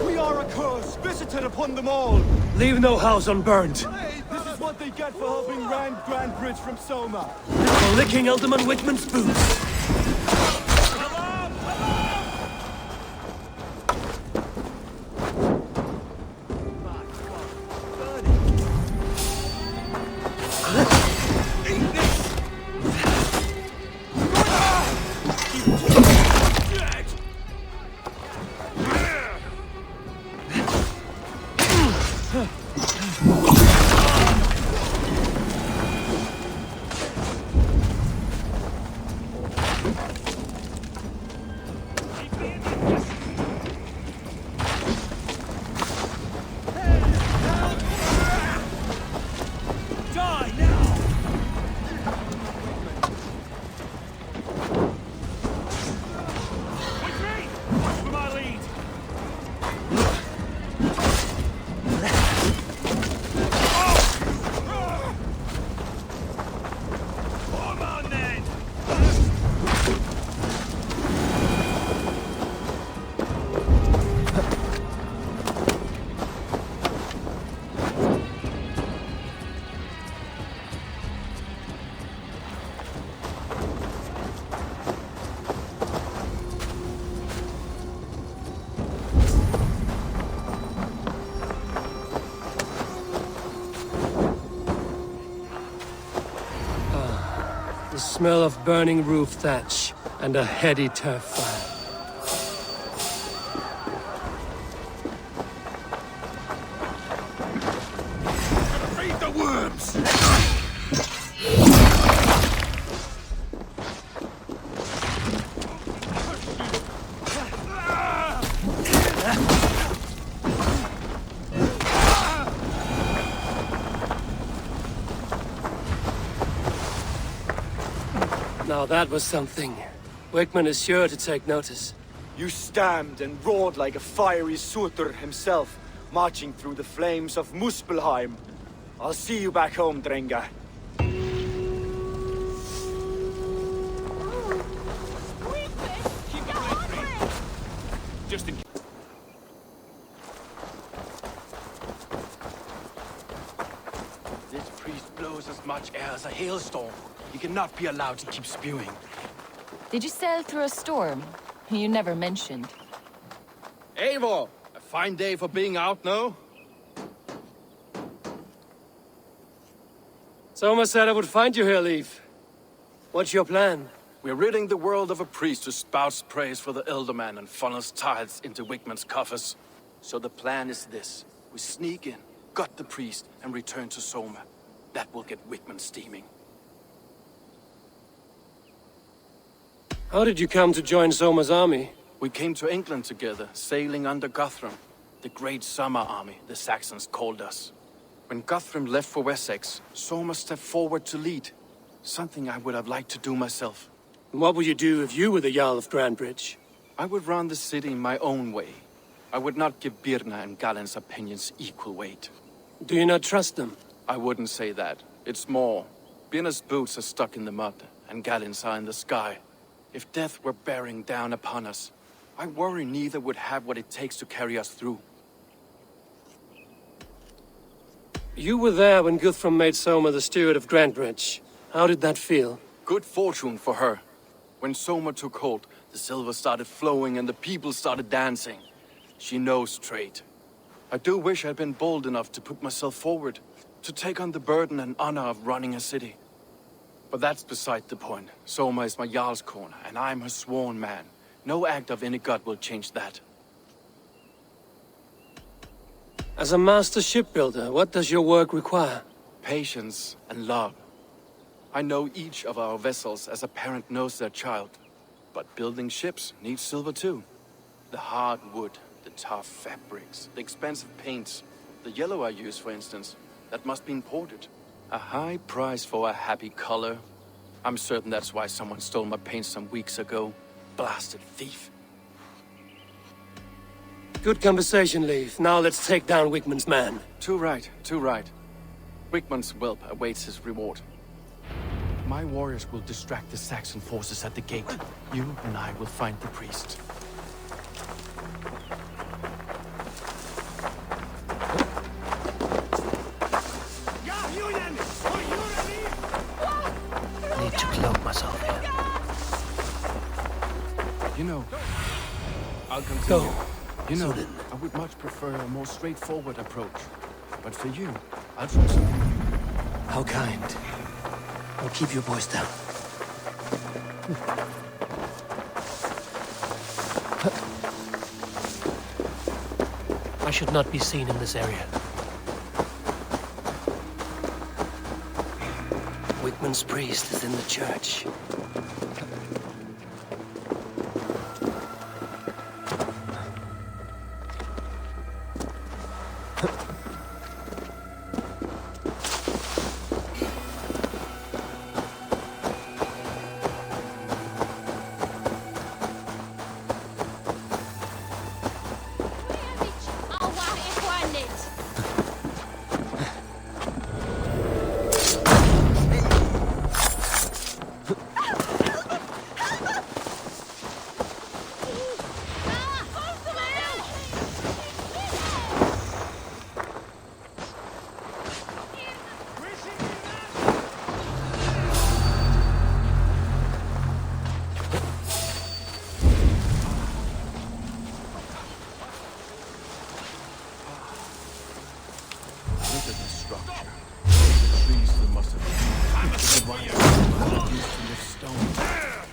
We are a curse visited upon them all! Leave no house unburned. This is what they get for helping Rand Grandbridge from Soma. For licking Alderman Wickman's boots. The smell of burning roof thatch and a heady turf fire. Feed the worms! Now that was something. Wickman is sure to take notice. You stamped and roared like a fiery Surtur himself, marching through the flames of Muspelheim. I'll see you back home, Drenga. Just in... This priest blows as much air as a hailstorm. He cannot be allowed to keep spewing. Did you sail through a storm? You never mentioned. Eivor! A fine day for being out, no? Soma said I would find you here, Leif. What's your plan? We're ridding the world of a priest who spouts praise for the Elderman and funnels tithes into Wigmund's coffers. So the plan is this. We sneak in, gut the priest, and return to Soma. That will get Wigmund steaming. How did you come to join Soma's army? We came to England together, sailing under Guthrum. The Great Summer Army, the Saxons called us. When Guthrum left for Wessex, Soma stepped forward to lead. Something I would have liked to do myself. And what would you do if you were the Jarl of Grandbridge? I would run the city my own way. I would not give Birna and Galen's opinions equal weight. Do you not trust them? I wouldn't say that. It's more. Birna's boots are stuck in the mud, and Galen's are in the sky. If death were bearing down upon us, I worry neither would have what it takes to carry us through. You were there when Guthrum made Soma the steward of Grandbridge. How did that feel? Good fortune for her. When Soma took hold, the silver started flowing and the people started dancing. She knows trade. I do wish I'd been bold enough to put myself forward, to take on the burden and honor of running a city. But that's beside the point. Soma is my Jarl's corner, and I'm her sworn man. No act of any god will change that. As a master shipbuilder, what does your work require? Patience and love. I know each of our vessels as a parent knows their child. But building ships needs silver too. The hard wood, the tough fabrics, the expensive paints. The yellow I use, for instance, that must be imported. A high price for a happy color. I'm certain that's why someone stole my paint some weeks ago. Blasted thief. Good conversation, Leif. Now let's take down Wigmund's man. Too right, too right. Wigmund's whelp awaits his reward. My warriors will distract the Saxon forces at the gate. You and I will find the priest. Need to cloak myself here. You know, I'll continue. Go. You know, I would much prefer a more straightforward approach. But for you, I'll try something new. How kind. I'll keep your voice down. I should not be seen in this area. Wigmund's priest is in the church.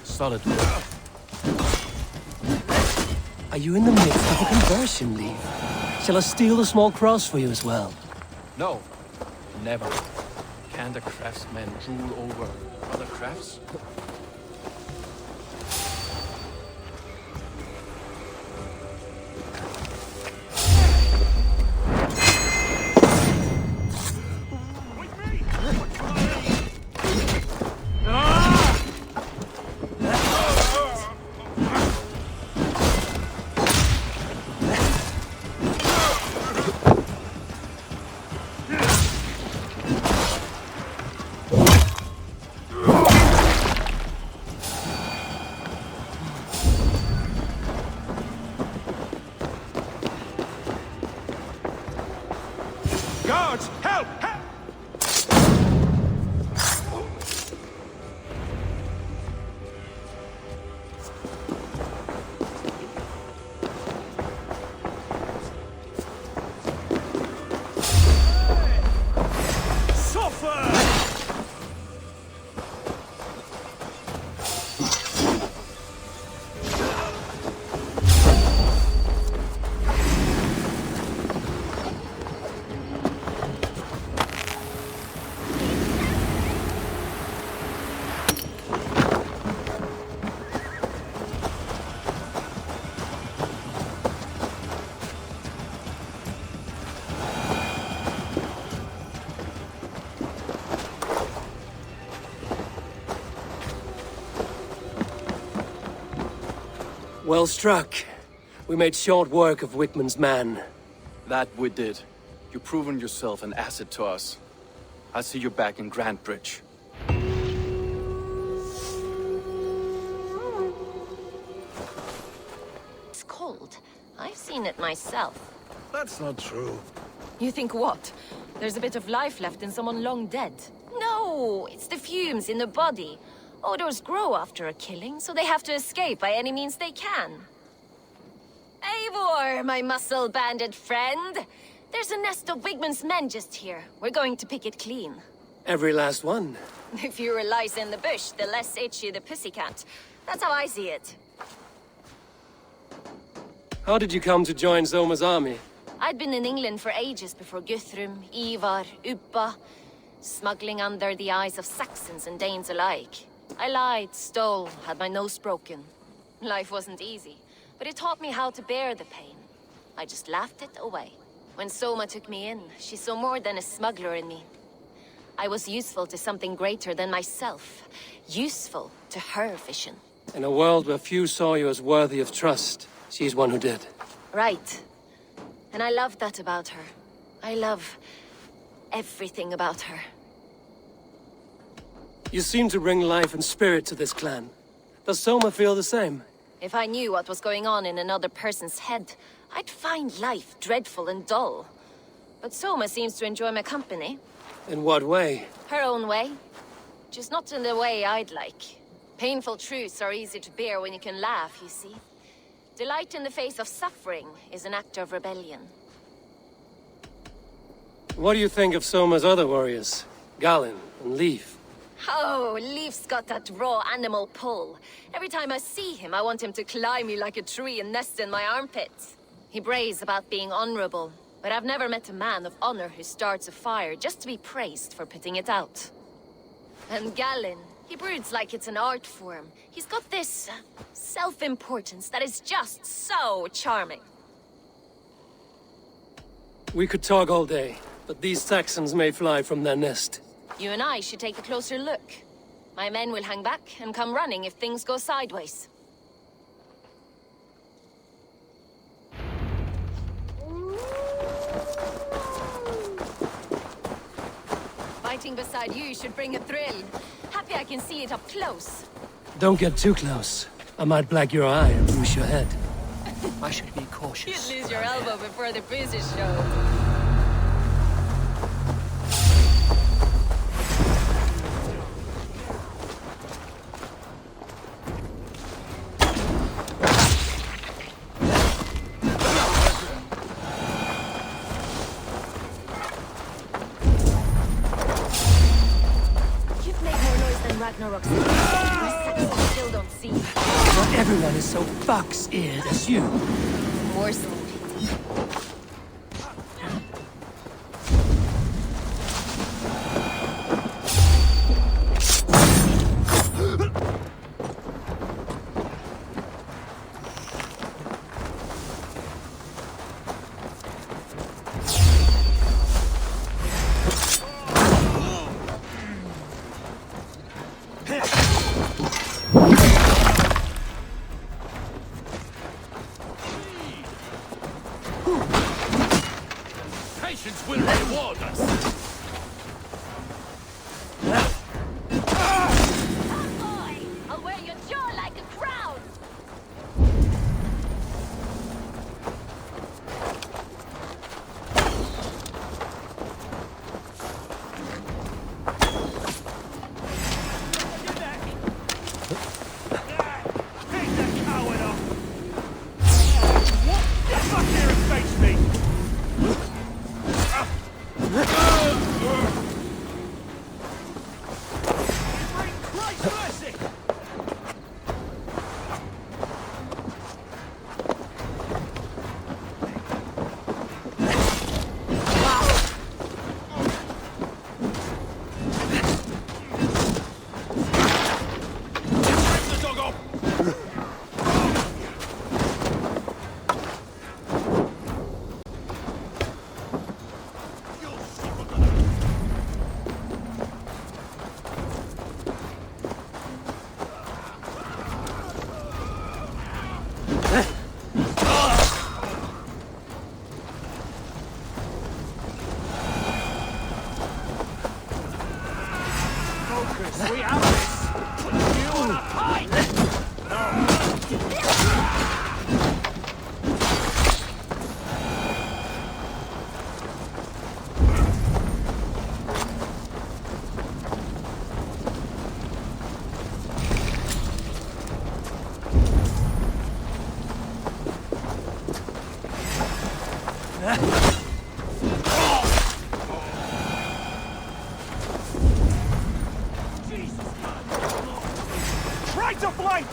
Solid. Are you in the midst of a conversion, Leif? Shall I steal a small cross for you as well? No, never. Can a craftsman rule over other crafts? Guards! Help! Help! Well struck. We made short work of Wickman's man. That we did. You've proven yourself an asset to us. I'll see you back in Grantbridge. It's cold. I've seen it myself. That's not true. You think what? There's a bit of life left in someone long dead? No, it's the fumes in the body. Odors grow after a killing, so they have to escape by any means they can. Eivor, my muscle-banded friend! There's a nest of Wigman's men just here. We're going to pick it clean. Every last one. The fewer lies in the bush, the less itchy the pussycat. That's how I see it. How did you come to join Zoma's army? I'd been in England for ages before Guthrum, Ivar, Ubba, smuggling under the eyes of Saxons and Danes alike. I lied, stole, had my nose broken. Life wasn't easy, but it taught me how to bear the pain. I just laughed it away. When Soma took me in, she saw more than a smuggler in me. I was useful to something greater than myself. Useful to her vision. In a world where few saw you as worthy of trust, she's one who did. Right. And I love that about her. I love everything about her. You seem to bring life and spirit to this clan. Does Soma feel the same? If I knew what was going on in another person's head, I'd find life dreadful and dull. But Soma seems to enjoy my company. In what way? Her own way. Just not in the way I'd like. Painful truths are easy to bear when you can laugh, you see. Delight in the face of suffering is an act of rebellion. What do you think of Soma's other warriors? Galen and Leaf? Oh, Leaf's got that raw animal pull. Every time I see him, I want him to climb me like a tree and nest in my armpits. He brays about being honorable, but I've never met a man of honor who starts a fire just to be praised for putting it out. And Galen, he broods like it's an art form. He's got this self-importance that is just so charming. We could talk all day, but these Saxons may fly from their nest. You and I should take a closer look. My men will hang back and come running if things go sideways. Fighting beside you should bring a thrill. Happy I can see it up close. Don't get too close. I might black your eye and bruise your head. I should be cautious. You'd lose your elbow before the bruises show. Still don't see. Not everyone is so fox-eared as you. More so pity. Patience will reward us. I'll wear your jaw like a crown. Try to flank!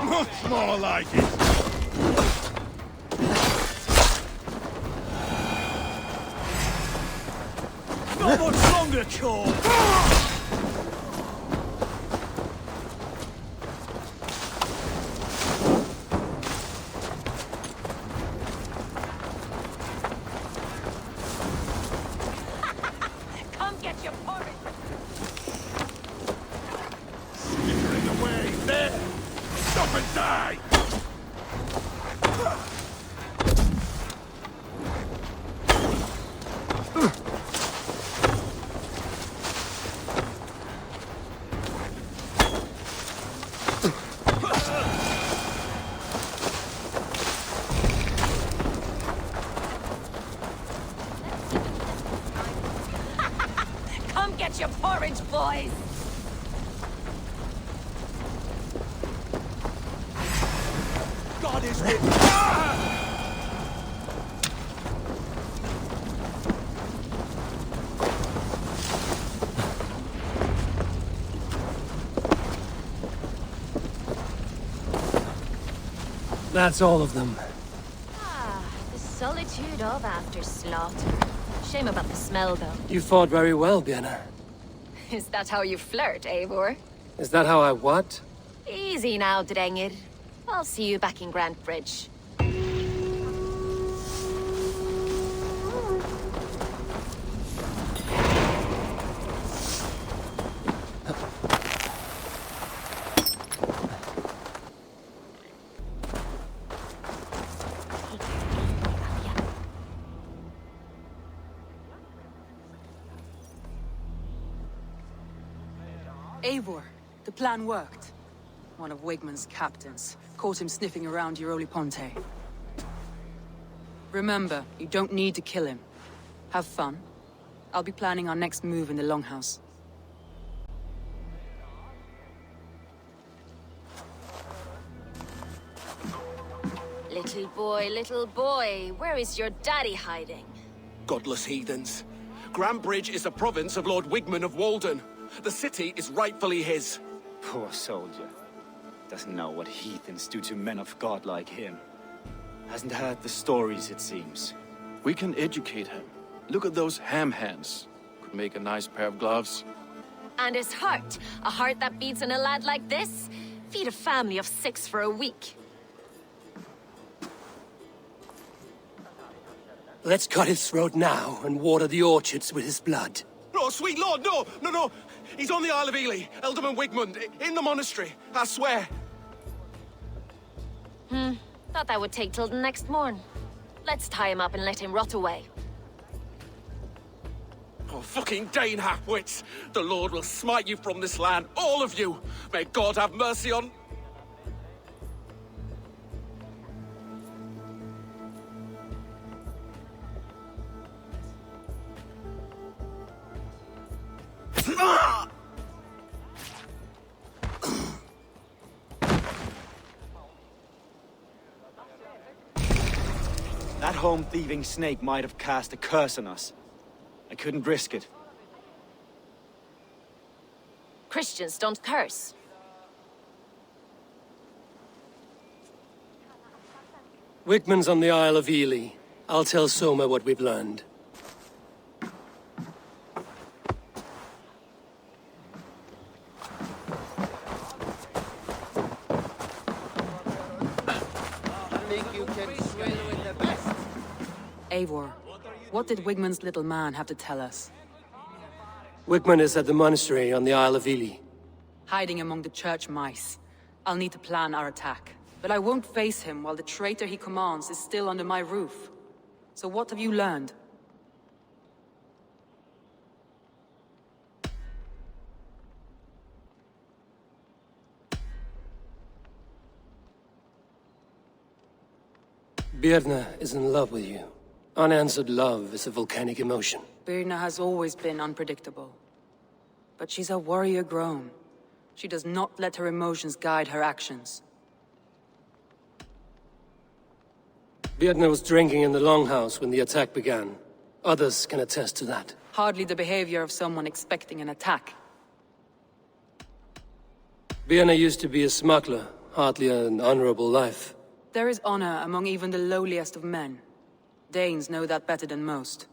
Much more like it. Not much longer, Core! Come get your porridge! Slithering away, there! Stop and die! Come get your porridge, boys! God is with That's all of them. Ah, the solitude of after slaughter. Shame about the smell, though. You fought very well, Björna. Is that how you flirt, Eivor? Is that how I what? Easy now, Drengir. I'll see you back in Grant Bridge. Eivor, the plan worked. One of Wigmund's captains caught him sniffing around Euroli Ponte. Remember, you don't need to kill him. Have fun. I'll be planning our next move in the Longhouse. Little boy, where is your daddy hiding? Godless heathens. Grand Bridge is a province of Lord Wigmund of Walden. The city is rightfully his. Poor soldier. Doesn't know what heathens do to men of God like him. Hasn't heard the stories, it seems. We can educate him. Look at those ham hands. Could make a nice pair of gloves. And his heart. A heart that beats in a lad like this? Feed a family of 6 for a week. Let's cut his throat now and water the orchards with his blood. Oh, sweet lord, no, no, no. He's on the Isle of Ely, Ealdorman Wigmund, in the monastery, I swear. Thought that would take till the next morn. Let's tie him up and let him rot away. Oh, fucking Dane halfwits! The Lord will smite you from this land, all of you! May God have mercy on... That home-thieving snake might have cast a curse on us. I couldn't risk it. Christians don't curse. Wigmund's on the Isle of Ely. I'll tell Soma what we've learned. Eivor, what did Wigmund's little man have to tell us? Wigmund is at the monastery on the Isle of Ely. Hiding among the church mice. I'll need to plan our attack. But I won't face him while the traitor he commands is still under my roof. So what have you learned? Birna is in love with you. Unanswered love is a volcanic emotion. Birna has always been unpredictable. but she's a warrior grown. She does not let her emotions guide her actions. Birna was drinking in the longhouse when the attack began. Others can attest to that. Hardly the behavior of someone expecting an attack. Birna used to be a smuggler, hardly an honorable life. There is honor among even the lowliest of men. Danes know that better than most.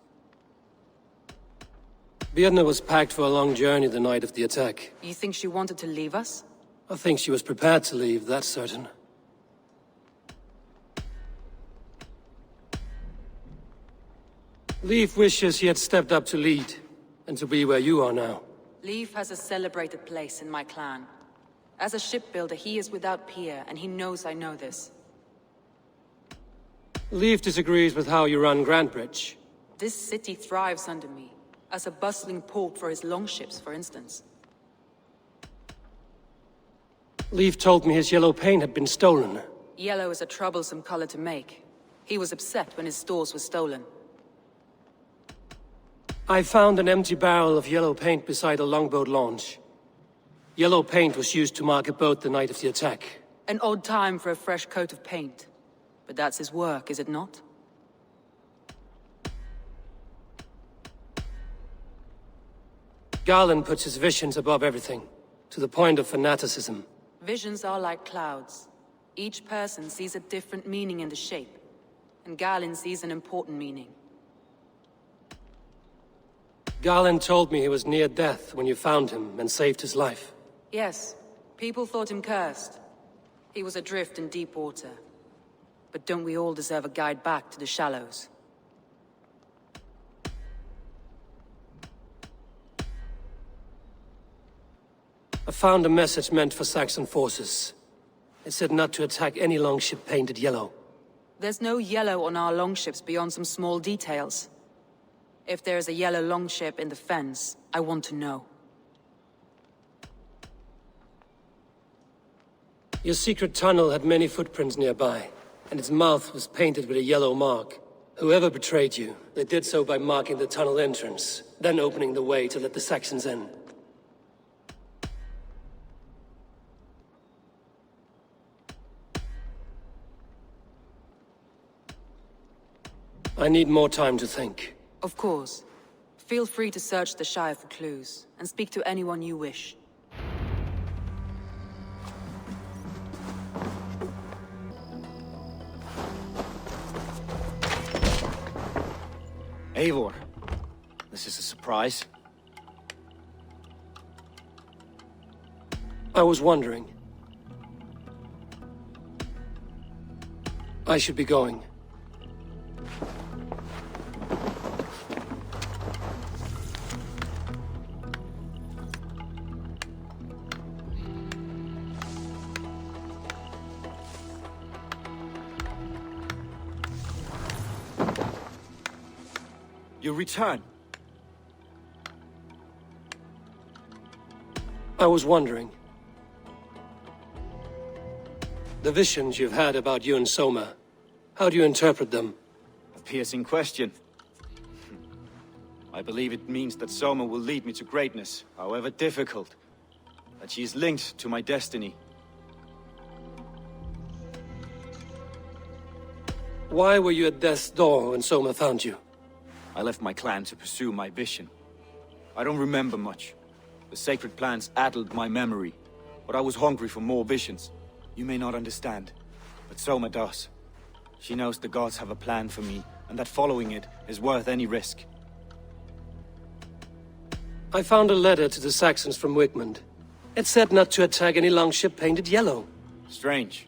Birna was packed for a long journey the night of the attack. You think she wanted to leave us? I think she was prepared to leave, that's certain. Leif wishes he had stepped up to lead, and to be where you are now. Leif has a celebrated place in my clan. As a shipbuilder, he is without peer, and he knows I know this. Leif disagrees with how you run Grantebridge. This city thrives under me, as a bustling port for his longships, for instance. Leif told me his yellow paint had been stolen. Yellow is a troublesome color to make. He was upset when his stores were stolen. I found an empty barrel of yellow paint beside a longboat launch. Yellow paint was used to mark a boat the night of the attack. An odd time for a fresh coat of paint. But that's his work, is it not? Garland puts his visions above everything, to the point of fanaticism. Visions are like clouds. Each person sees a different meaning in the shape, and Garland sees an important meaning. Garland told me he was near death when you found him and saved his life. Yes, people thought him cursed. He was adrift in deep water. But don't we all deserve a guide back to the shallows? I found a message meant for Saxon forces. It said not to attack any longship painted yellow. There's no yellow on our longships beyond some small details. If there's a yellow longship in the fens, I want to know. Your secret tunnel had many footprints nearby, and its mouth was painted with a yellow mark. Whoever betrayed you, they did so by marking the tunnel entrance, then opening the way to let the Saxons in. I need more time to think. Of course. Feel free to search the Shire for clues, and speak to anyone you wish. Eivor, this is a surprise. I was wondering. I should be going. You return. I was wondering. The visions you've had about you and Soma, how do you interpret them? A piercing question. I believe it means that Soma will lead me to greatness, however difficult. That she is linked to my destiny. Why were you at death's door when Soma found you? I left my clan to pursue my vision. I don't remember much. The sacred plants addled my memory, but I was hungry for more visions. You may not understand, but Soma does. She knows the gods have a plan for me, and that following it is worth any risk. I found a letter to the Saxons from Wigmund. It said not to attack any longship painted yellow. Strange.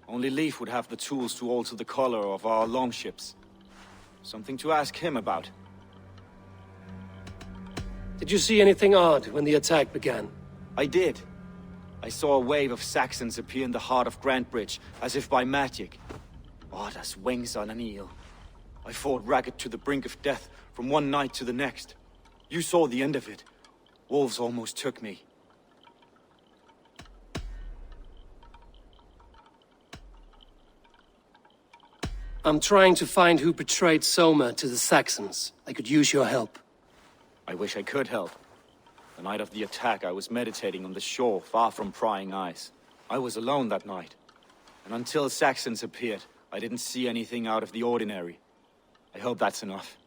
Only Leif would have the tools to alter the color of our longships. Something to ask him about. Did you see anything odd when the attack began? I did. I saw a wave of Saxons appear in the heart of Grantebridge, as if by magic. Odd as wings on an eel. I fought ragged to the brink of death from one night to the next. You saw the end of it. Wolves almost took me. I'm trying to find who betrayed Soma to the Saxons. I could use your help. I wish I could help. The night of the attack, I was meditating on the shore, far from prying eyes. I was alone that night. And until Saxons appeared, I didn't see anything out of the ordinary. I hope that's enough.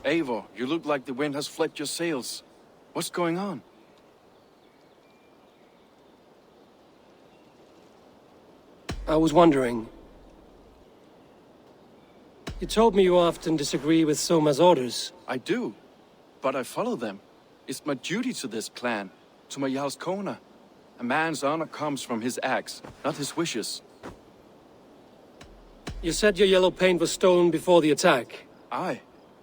Eivor, you look like the wind has flecked your sails. What's going on? I was wondering. You told me you often disagree with Soma's orders. I do, but I follow them. It's my duty to this clan, to my Jarl's Kona. A man's honor comes from his acts, not his wishes. You said your yellow paint was stolen before the attack. Aye,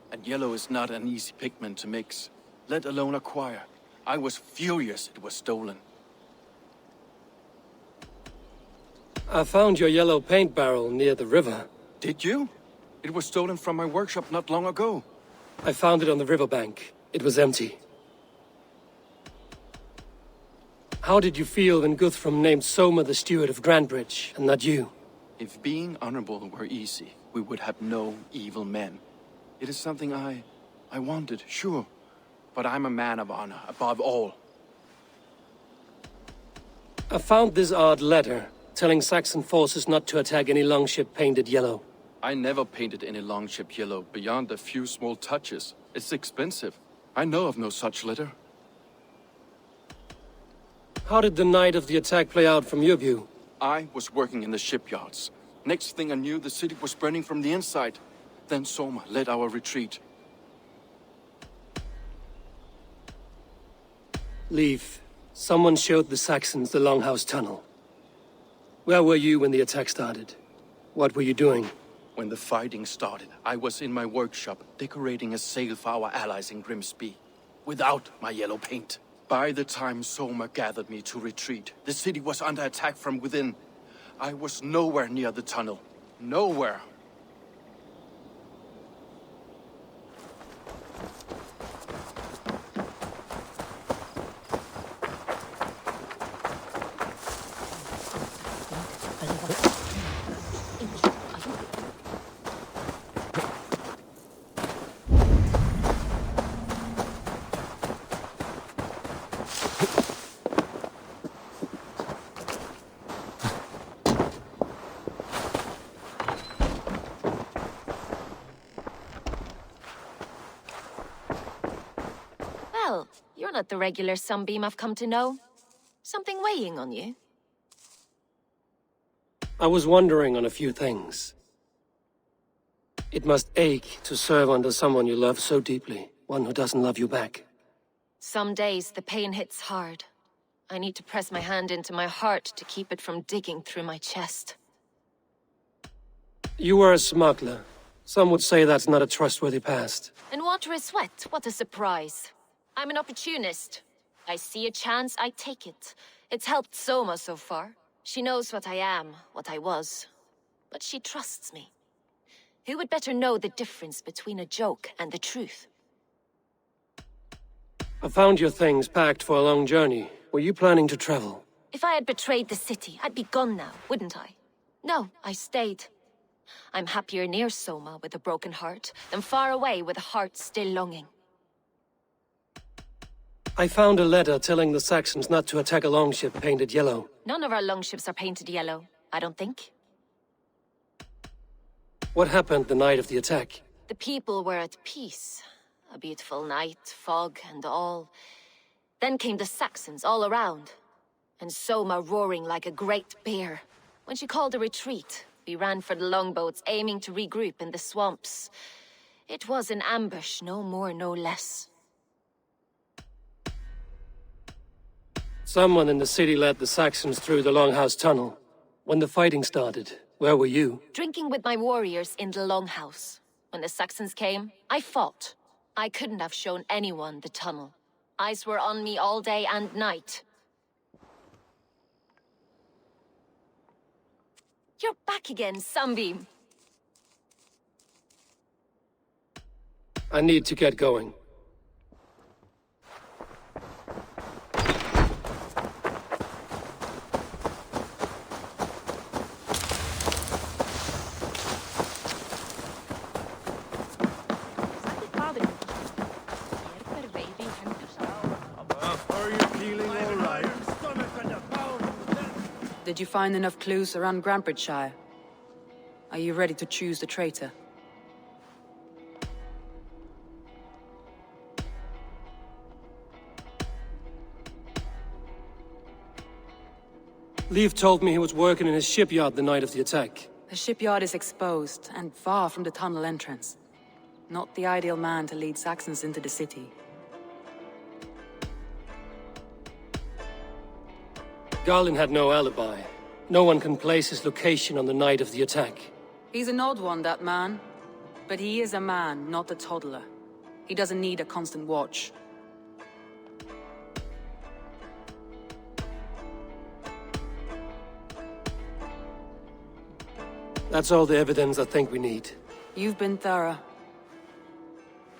and yellow is not an easy pigment to mix, let alone acquire. I was furious it was stolen. I found your yellow paint barrel near the river. Did you? It was stolen from my workshop not long ago. I found it on the riverbank. It was empty. How did you feel when Guthrum named Soma the steward of Grandbridge, and not you? If being honorable were easy, we would have no evil men. It is something I wanted, sure. But I'm a man of honor, above all. I found this odd letter, telling Saxon forces not to attack any longship painted yellow. I never painted any longship yellow beyond a few small touches. It's expensive. I know of no such letter. How did the night of the attack play out from your view? I was working in the shipyards. Next thing I knew, the city was burning from the inside. Then Soma led our retreat. Leave. Someone showed the Saxons the Longhouse Tunnel. Where were you when the attack started? What were you doing? When the fighting started, I was in my workshop, decorating a sail for our allies in Grimsby. Without my yellow paint. By the time Soma gathered me to retreat, the city was under attack from within. I was nowhere near the tunnel. Nowhere. Well, you're not the regular sunbeam I've come to know. Something weighing on you? I was wondering on a few things. It must ache to serve under someone you love so deeply, one who doesn't love you back. Some days the pain hits hard. I need to press my hand into my heart to keep it from digging through my chest. You were a smuggler. Some would say that's not a trustworthy past. And water is wet, what a surprise. I'm an opportunist. I see a chance, I take it. It's helped Soma so far. She knows what I am, what I was. But she trusts me. Who would better know the difference between a joke and the truth? I found your things packed for a long journey. Were you planning to travel? If I had betrayed the city, I'd be gone now, wouldn't I? No, I stayed. I'm happier near Soma with a broken heart than far away with a heart still longing. I found a letter telling the Saxons not to attack a longship painted yellow. None of our longships are painted yellow, I don't think. What happened the night of the attack? The people were at peace. A beautiful night, fog and all. Then came the Saxons all around. And Soma roaring like a great bear. When she called a retreat, We ran for the longboats, aiming to regroup in the swamps. It was an ambush, no more, no less. Someone in the city led the Saxons through the Longhouse Tunnel. When the fighting started, where were you? Drinking with my warriors in the Longhouse. When the Saxons came, I fought. I couldn't have shown anyone the tunnel. Eyes were on me all day and night. You're back again, Sunbeam. I need to get going. Are you feeling all right? Did you find enough clues around Grantbridgeshire? Are you ready to choose the traitor? Leif told me he was working in his shipyard the night of the attack. The shipyard is exposed and far from the tunnel entrance. Not the ideal man to lead Saxons into the city. Garlin had no alibi. No one can place his location on the night of the attack. He's an odd one, that man. But he is a man, not a toddler. He doesn't need a constant watch. That's all the evidence I think we need. You've been thorough.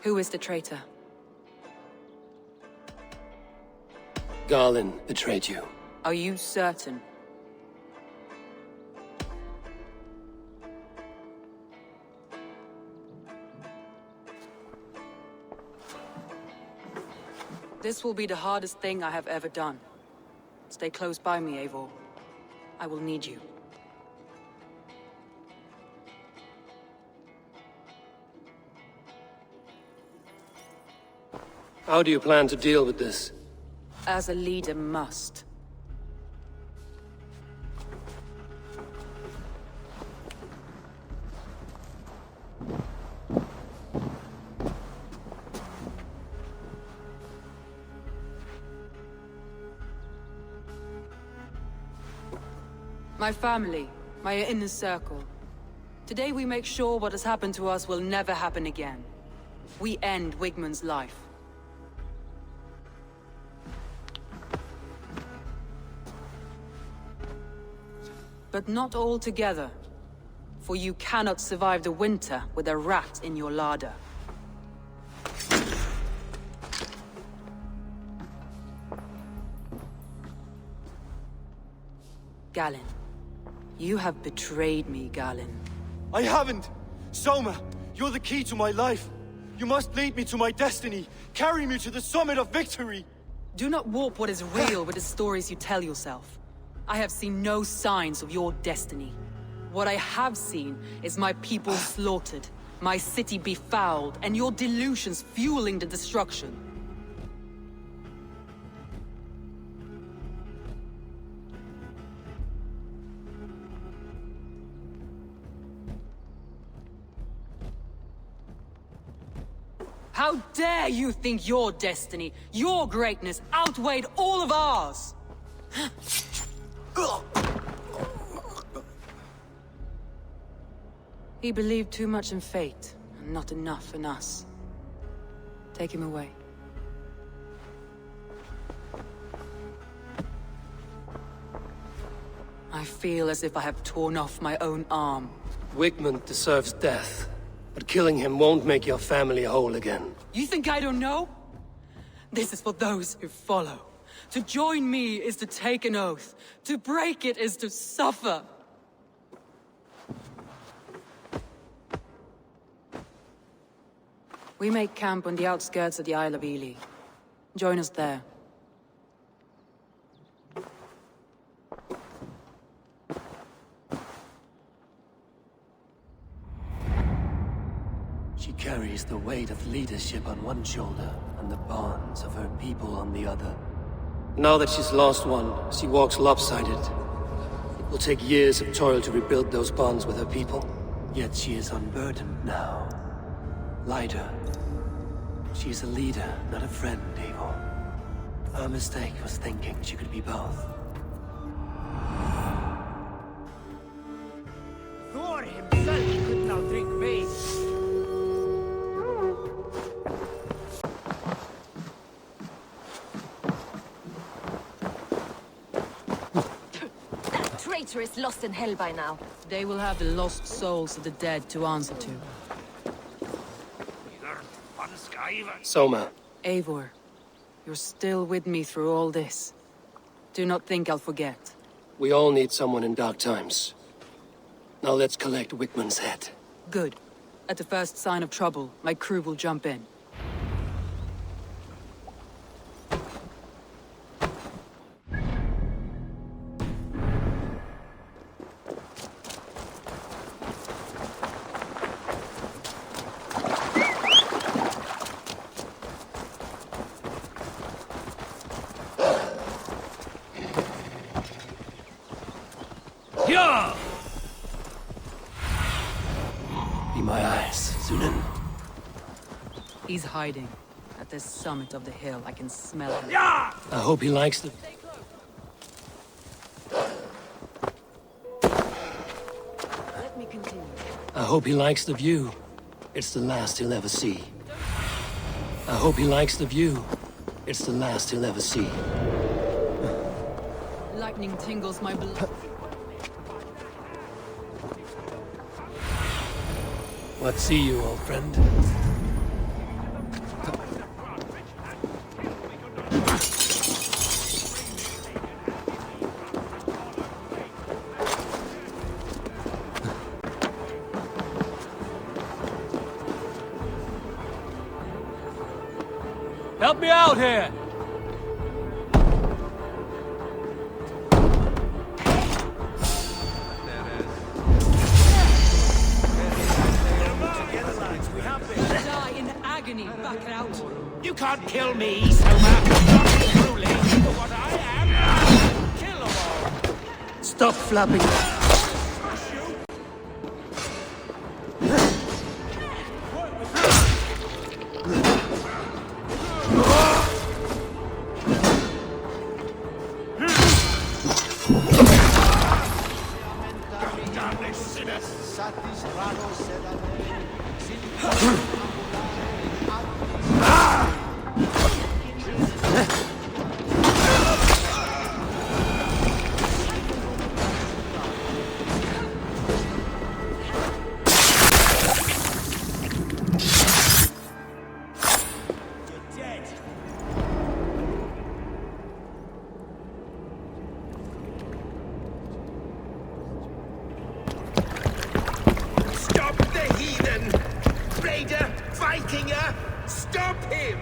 Who is the traitor? Garlin betrayed you. Are you certain? This will be the hardest thing I have ever done. Stay close by me, Eivor. I will need you. How do you plan to deal with this? As a leader must. My family, my inner circle. Today we make sure what has happened to us will never happen again. We end Wigmund's life. But not all together. For you cannot survive the winter with a rat in your larder. Galen. You have betrayed me, Galen. I haven't! Soma, you're the key to my life. You must lead me to my destiny. Carry me to the summit of victory. Do not warp what is real with the stories you tell yourself. I have seen no signs of your destiny. What I have seen is my people slaughtered, my city befouled, and your delusions fueling the destruction. How dare you think your destiny, your greatness, outweighed all of ours? He believed too much in fate, and not enough in us. Take him away. I feel as if I have torn off my own arm. Wigmund deserves death, but killing him won't make your family whole again. You think I don't know? This is for those who follow. To join me is to take an oath. To break it is to suffer. We make camp on the outskirts of the Isle of Ely. Join us there. She carries the weight of leadership on one shoulder and the bonds of her people on the other. Now that she's lost one, she walks lopsided. It Will take years of toil to rebuild those bonds with her people. Yet she is unburdened now. Lighter. She's a leader, not a friend, Eivor. Our mistake was thinking she could be both. Thor himself could not drink me. That traitor is lost in hell by now. They will have the lost souls of the dead to answer to. Soma. Eivor, you're still with me through all this. Do not think I'll forget. We all need someone in dark times. Now let's collect Wickman's head. Good. At the first sign of trouble, my crew will jump in. Be my eyes, Sunan. He's hiding. At the summit of the hill, I can smell him. I hope he likes the... Let me continue. I hope he likes the view. It's the last he'll ever see. I hope he likes the view. It's the last he'll ever see. Lightning tingles my blood. What see you, old friend? Help me out here! Die in agony, back it out. You can't kill me, Soma. Not truly for what I am. Kill them all. Stop flapping. Stop the heathen! Raider! Vikinger! Stop him!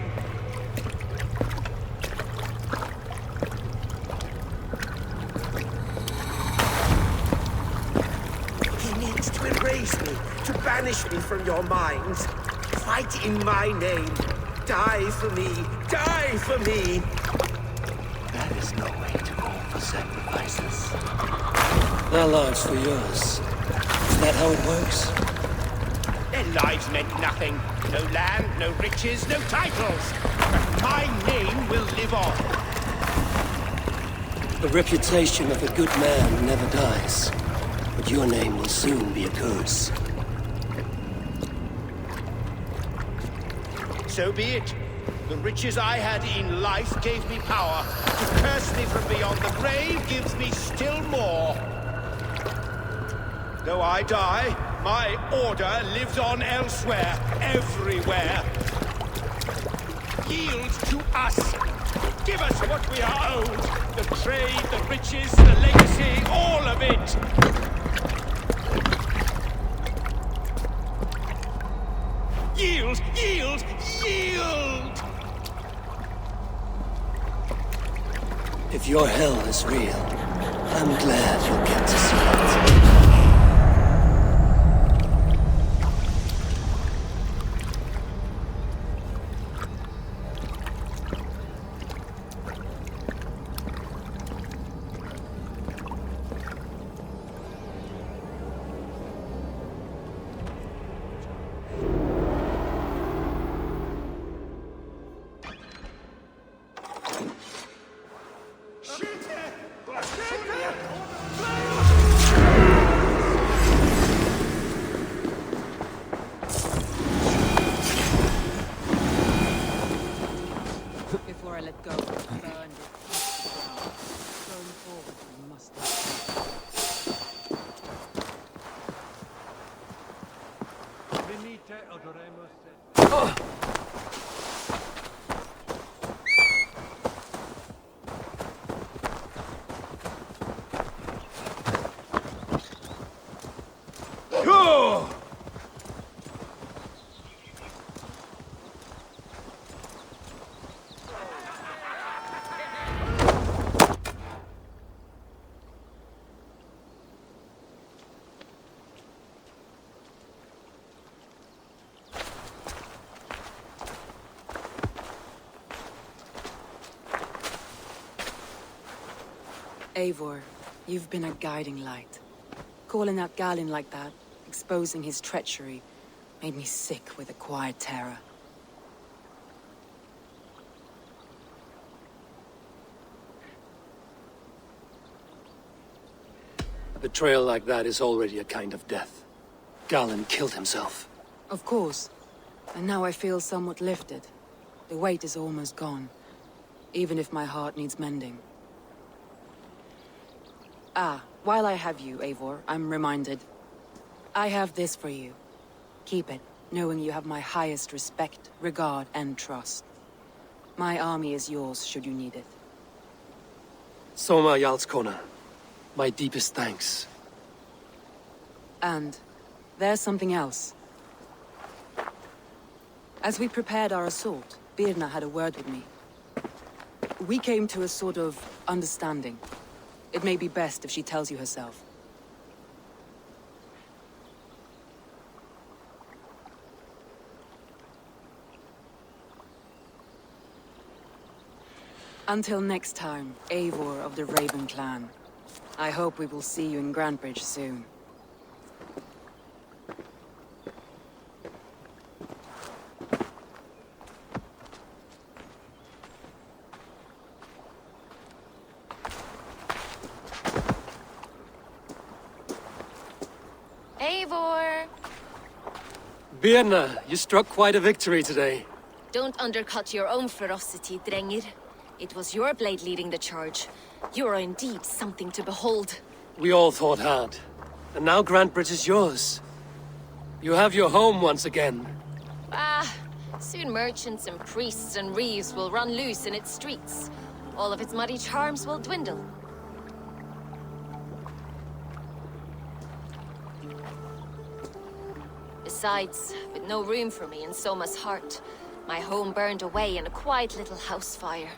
He needs to erase me, to banish me from your minds. Fight in my name. Die for me! Die for me! That is no way to call for sacrifices. Their lives for yours. Is that how it works? Their lives meant nothing. No land, no riches, no titles. But my name will live on. The reputation of a good man never dies. But your name will soon be a curse. So be it. The riches I had in life gave me power. To curse me from beyond the grave gives me still more. Though I die, my order lives on elsewhere, everywhere. Yield to us. Give us what we are owed. The trade, the riches, the legacy, all of it. Yield, yield, yield! If your hell is real, I'm glad you'll get to see it. Eivor, you've been a guiding light. Calling out Galinn like that, exposing his treachery, made me sick with a quiet terror. A betrayal like that is already a kind of death. Galinn killed himself. Of course. And now I feel somewhat lifted. The weight is almost gone, even if my heart needs mending. Ah, while I have you, Eivor, I'm reminded. I have this for you. Keep it, knowing you have my highest respect, regard, and trust. My army is yours, should you need it. Soma Jarlskona, my deepest thanks. And there's something else. As we prepared our assault, Birna had a word with me. We came to a sort of understanding. It may be best if she tells you herself. Until next time, Eivor of the Raven Clan. I hope we will see you in Grantebridge soon. Eivor! Birna, you struck quite a victory today. Don't undercut your own ferocity, Drengir. It was your blade leading the charge. You are indeed something to behold. We all fought hard. And now Grantebridge is yours. You have your home once again. Ah, soon merchants and priests and reeves will run loose in its streets. All of its muddy charms will dwindle. Besides, with no room for me in Soma's heart, my home burned away in a quiet little house fire.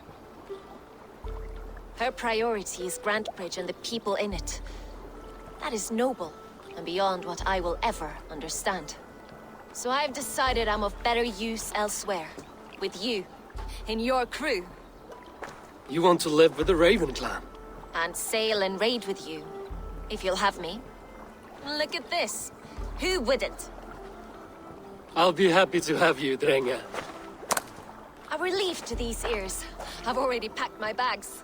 Her priority is Grantebridge and the people in it. That is noble, and beyond what I will ever understand. So I've decided I'm of better use elsewhere. With you, in your crew. You want to live with the Raven Clan? And sail and raid with you, if you'll have me. Look at this. Who wouldn't? I'll be happy to have you, Drenge. A relief to these ears. I've already packed my bags.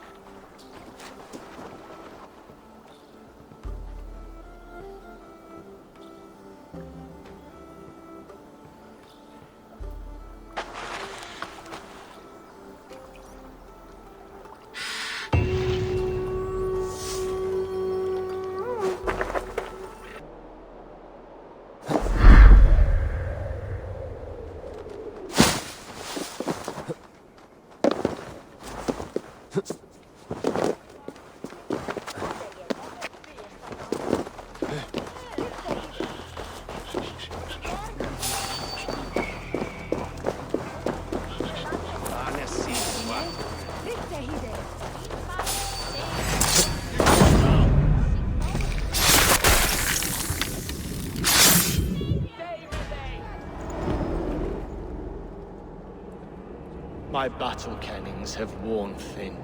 My battle kennings have worn thin.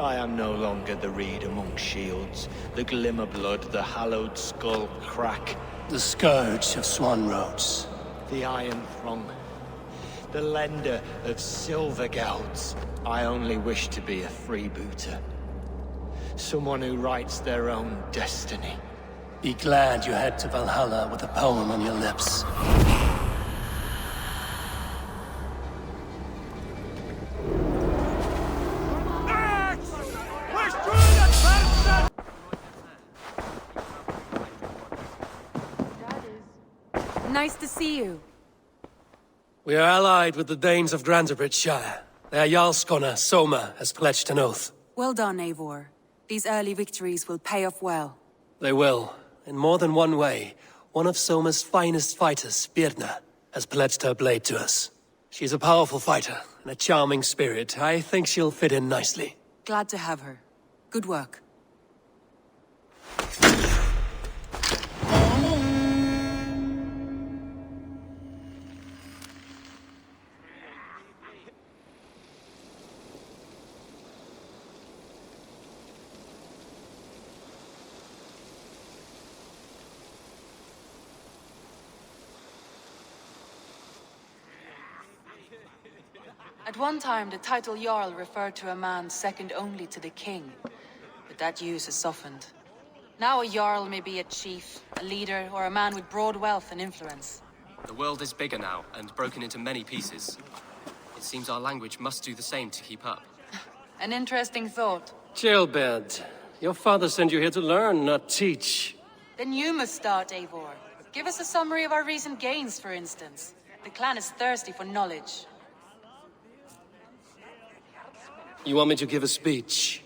I am no longer the reed among shields, the glimmer blood, the hallowed skull crack. The scourge of Swan Roads. The Iron Throng. The lender of silver gelds. I only wish to be a freebooter. Someone who writes their own destiny. Be glad you head to Valhalla with a poem on your lips. Nice to see you. We are allied with the Danes of Grantebridge Shire. Their Jarlskona, Soma, has pledged an oath. Well done, Eivor. These early victories will pay off well. They will. In more than one way, one of Soma's finest fighters, Birna, has pledged her blade to us. She's a powerful fighter and a charming spirit. I think she'll fit in nicely. Glad to have her. Good work. At one time, the title Jarl referred to a man second only to the king. But that use has softened. Now a Jarl may be a chief, a leader, or a man with broad wealth and influence. The world is bigger now, and broken into many pieces. It seems our language must do the same to keep up. An interesting thought. Ceolbert, your father sent you here to learn, not teach. Then you must start, Eivor. Give us a summary of our recent gains, for instance. The clan is thirsty for knowledge. You want me to give a speech?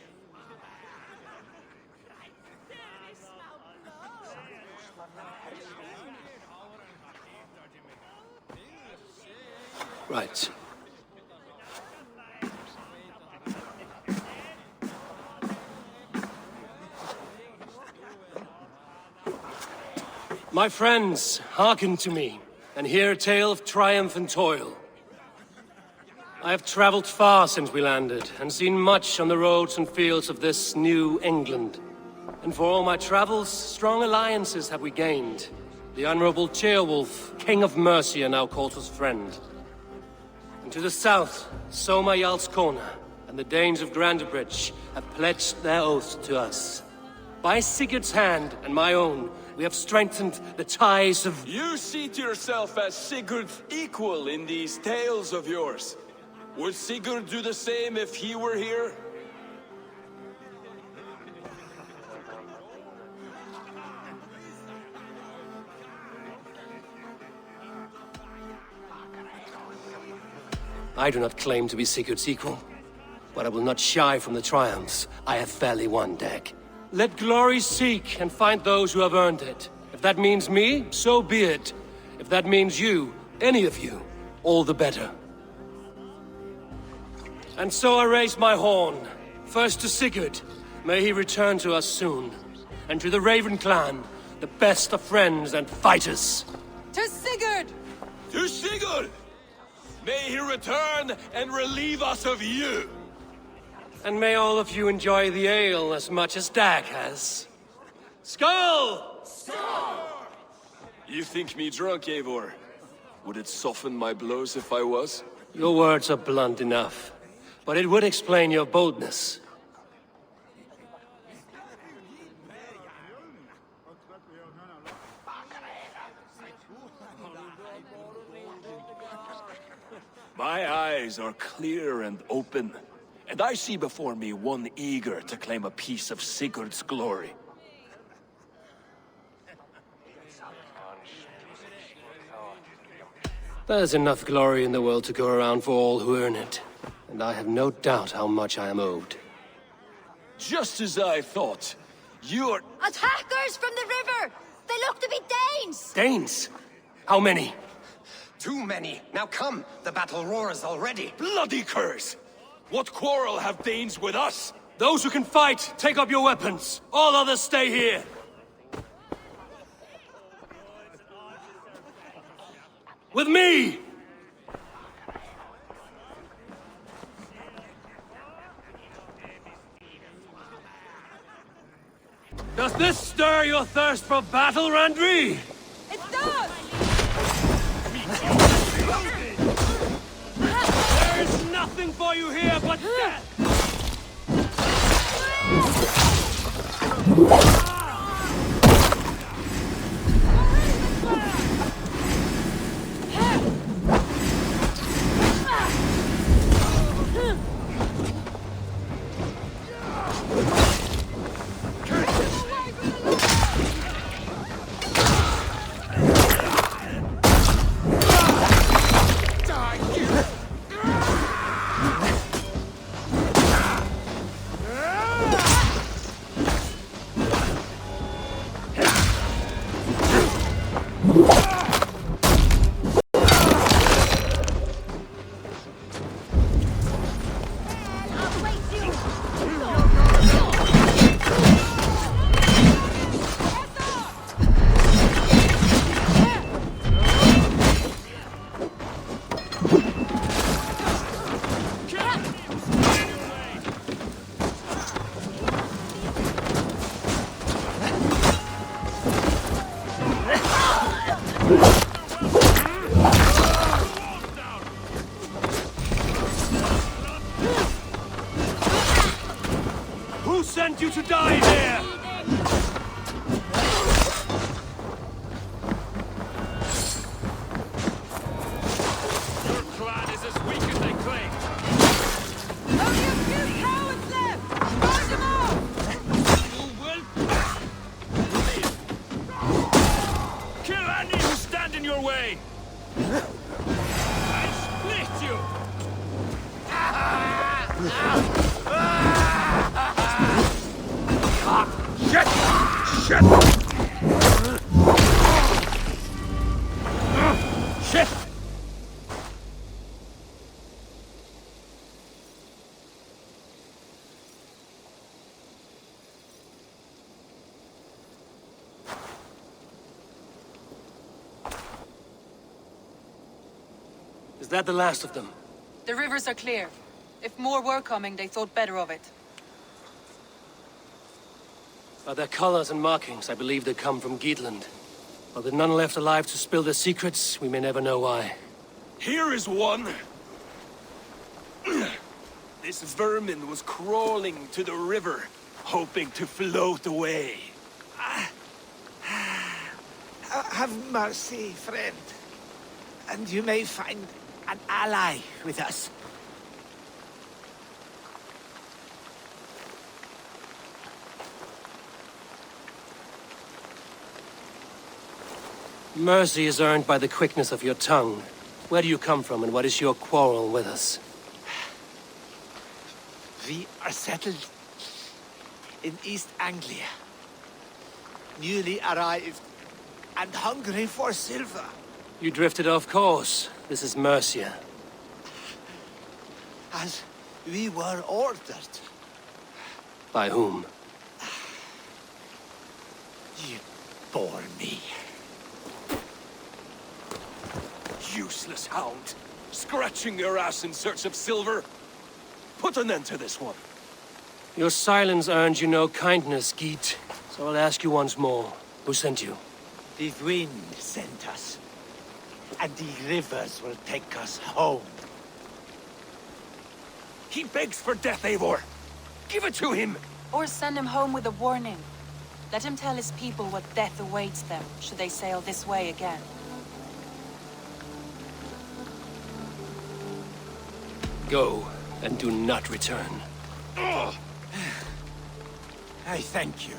Right. My friends, hearken to me, and hear a tale of triumph and toil. I have traveled far since we landed, and seen much on the roads and fields of this new England. And for all my travels, strong alliances have we gained. The Honorable Ceolwulf, King of Mercia, now calls us friend. And to the south, Soma Jarlskona and the Danes of Grandebridge have pledged their oath to us. By Sigurd's hand and my own, we have strengthened the ties of... You see to yourself as Sigurd's equal in these tales of yours. Would Sigurd do the same if he were here? I do not claim to be Sigurd's equal, but I will not shy from the triumphs I have fairly won, Dag. Let glory seek and find those who have earned it. If that means me, so be it. If that means you, any of you, all the better. And so I raise my horn. First to Sigurd, may he return to us soon. And to the Raven clan, the best of friends and fighters. To Sigurd! To Sigurd! May he return and relieve us of you! And may all of you enjoy the ale as much as Dag has. Skull! Skull! You think me drunk, Eivor? Would it soften my blows if I was? Your words are blunt enough, but it would explain your boldness. My eyes are clear and open, and I see before me one eager to claim a piece of Sigurd's glory. There's enough glory in the world to go around for all who earn it, and I have no doubt how much I am owed. Just as I thought. You're... Attackers from the river! They look to be Danes! Danes? How many? Too many. Now come, the battle roars already. Bloody curse! What quarrel have Danes with us? Those who can fight, take up your weapons. All others stay here. With me! Does this stir your thirst for battle, Randri? It does! There's nothing for you here but death! to die there! Your clan is as weak as they claim. Only a few cowards left! Fight them off! You will kill any who stand in your way! I split you! Shit! Shit! Shit! Is that the last of them? The rivers are clear. If more were coming, they thought better of it. By their colors and markings, I believe they come from Geatland. While there are none left alive to spill their secrets, we may never know why. Here is one. This vermin was crawling to the river, hoping to float away. Have mercy, friend. And you may find an ally with us. Mercy is earned by the quickness of your tongue. Where do you come from, and what is your quarrel with us? We are settled in East Anglia. Newly arrived and hungry for silver. You drifted off course. This is Mercia. As we were ordered. By whom? You bore me. Useless hound. Scratching your ass in search of silver. Put an end to this one. Your silence earned you no kindness, Geet. So I'll ask you once more. Who sent you? The wind sent us. And the rivers will take us home. He begs for death, Eivor. Give it to him! Or send him home with a warning. Let him tell his people what death awaits them, should they sail this way again. Go, and do not return. I thank you.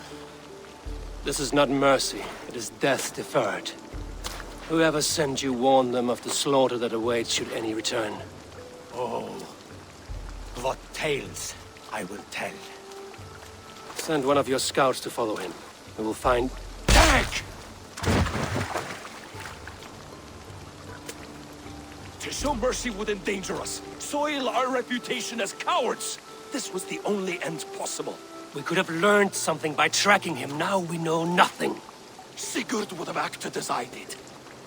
This is not mercy, it is death deferred. Whoever sent you warned them of the slaughter that awaits should any return. Oh, what tales I will tell. Send one of your scouts to follow him. We will find... Tank! To show mercy would endanger us. Soil our reputation as cowards. This was the only end possible. We could have learned something by tracking him. Now we know nothing. Sigurd would have acted as I did.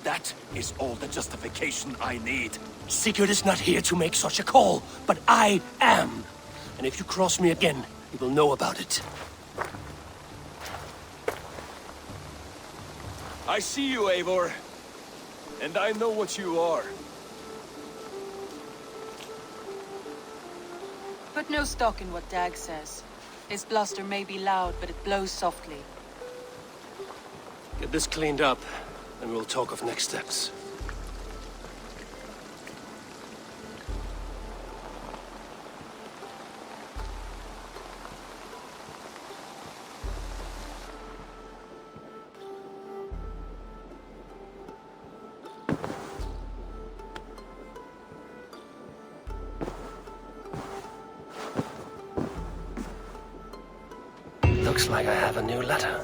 That is all the justification I need. Sigurd is not here to make such a call, but I am. And if you cross me again, you will know about it. I see you, Eivor. And I know what you are. Put no stock in what Dag says. His bluster may be loud, but it blows softly. Get this cleaned up, and we'll talk of next steps. Looks like I have a new letter.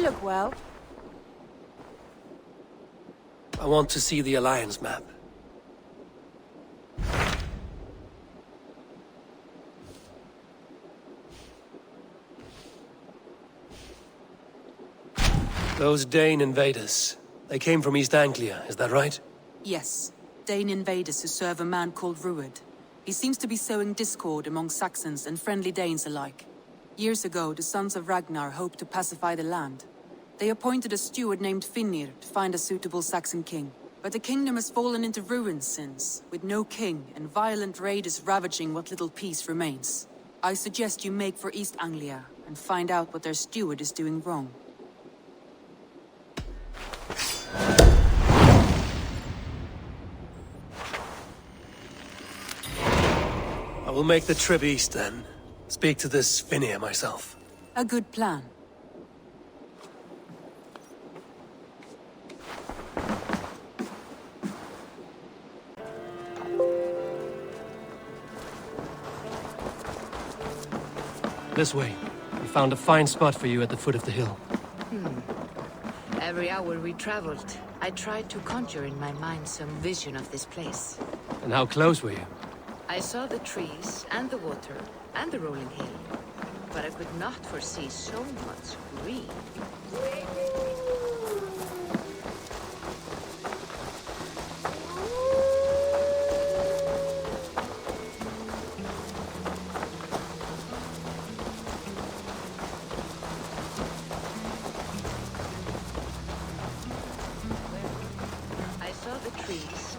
look well. I want to see the Alliance map. Those Dane invaders, they came from East Anglia, is that right? Yes. Dane invaders who serve a man called Rued. He seems to be sowing discord among Saxons and friendly Danes alike. Years ago, the Sons of Ragnar hoped to pacify the land. They appointed a steward named Finnir to find a suitable Saxon king. But the kingdom has fallen into ruins since, with no king and violent raiders ravaging what little peace remains. I suggest you make for East Anglia and find out what their steward is doing wrong. I will make the trip east then. Speak to this Finnir myself. A good plan. This way. We found a fine spot for you at the foot of the hill. Every hour we traveled, I tried to conjure in my mind some vision of this place. And how close were you? I saw the trees, and the water, and the rolling hill. But I could not foresee so much green.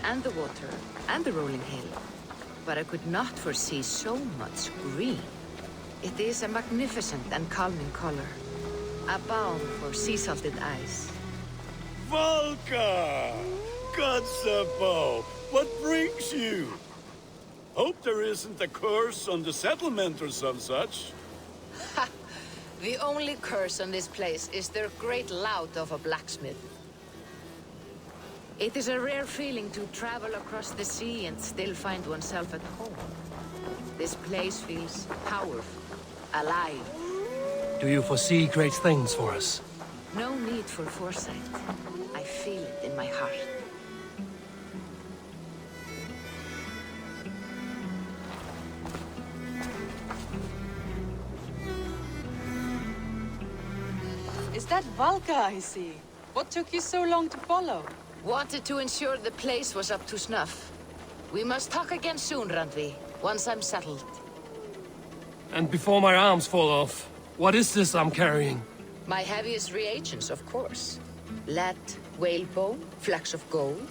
And the water, and the rolling hill. But I could not foresee so much green. It is a magnificent and calming color. A balm for sea-salted eyes. Valka! Godsabo! What brings you? Hope there isn't a curse on the settlement or some such. Ha! The only curse on this place is their great lout of a blacksmith. It is a rare feeling to travel across the sea and still find oneself at home. This place feels powerful, alive. Do you foresee great things for us? No need for foresight. I feel it in my heart. Is that Valka I see? What took you so long to follow? Wanted to ensure the place was up to snuff. We must talk again soon, Randvi, once I'm settled. And before my arms fall off, what is this I'm carrying? My heaviest reagents, of course. Lead, whalebone, flecks of gold.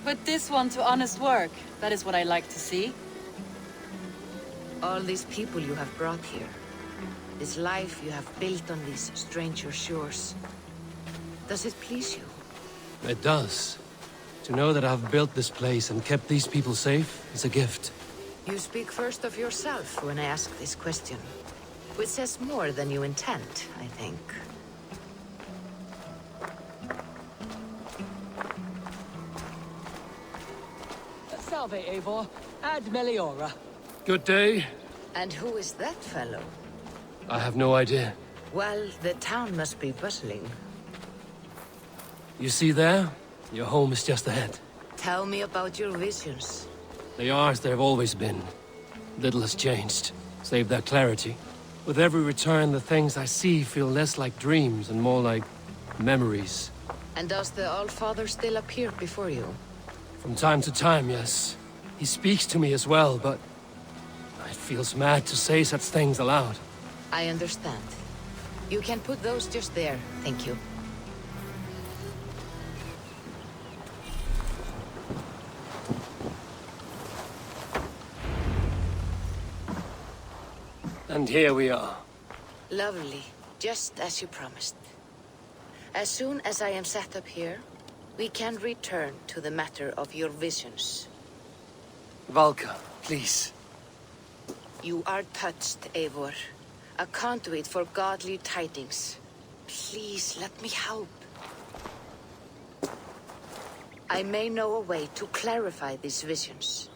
Put this one to honest work. That is what I like to see. All these people you have brought here. This life you have built on these stranger shores. Does it please you? It does. To know that I've built this place and kept these people safe is a gift. You speak first of yourself when I ask this question. Which says more than you intend, I think. Salve, Eivor. Ad Meliora. Good day. And who is that fellow? I have no idea. Well, the town must be bustling. You see there? Your home is just ahead. Tell me about your visions. They are as they've always been. Little has changed, save their clarity. With every return, the things I see feel less like dreams and more like memories. And does the Allfather still appear before you? From time to time, yes. He speaks to me as well, but it feels mad to say such things aloud. I understand. You can put those just there, thank you. And here we are. Lovely, just as you promised. As soon as I am set up here, we can return to the matter of your visions. Valka, please. You are touched, Eivor. A conduit for godly tidings. Please, let me help. I may know a way to clarify these visions.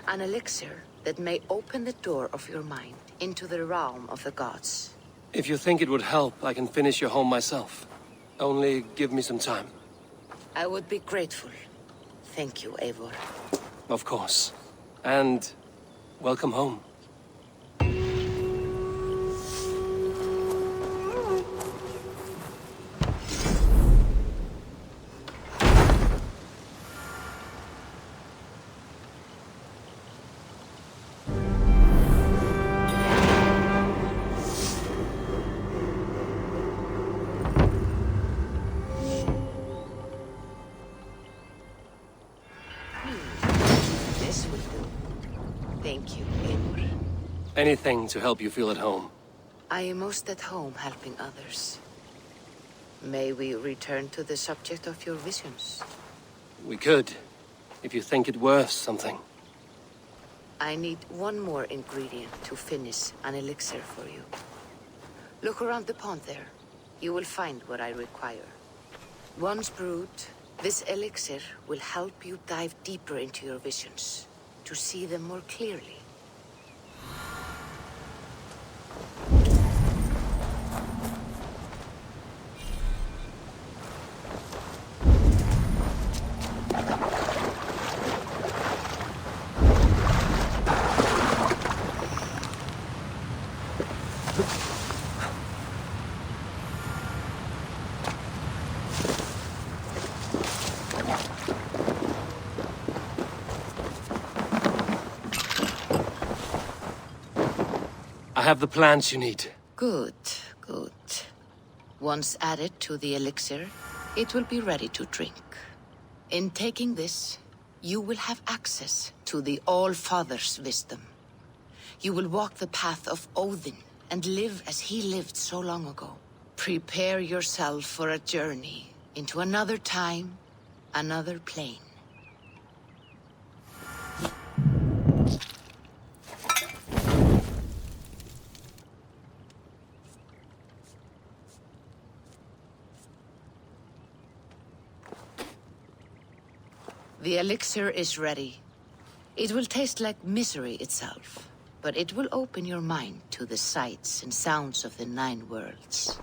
An elixir that may open the door of your mind into the realm of the gods. If you think it would help, I can finish your home myself. Only give me some time. I would be grateful. Thank you, Eivor. Of course. And welcome home. This will do. Thank you, Eivor. Anything to help you feel at home. I am most at home helping others. May we return to the subject of your visions? We could, if you think it worth something. I need one more ingredient to finish an elixir for you. Look around the pond there. You will find what I require. Once brewed, this elixir will help you dive deeper into your visions, to see them more clearly. I have the plants you need. Good, good. Once added to the elixir, it will be ready to drink. In taking this, you will have access to the All-Father's wisdom. You will walk the path of Odin and live as he lived so long ago. Prepare yourself for a journey into another time, another plane. The elixir is ready. It will taste like misery itself, but it will open your mind to the sights and sounds of the 9 worlds.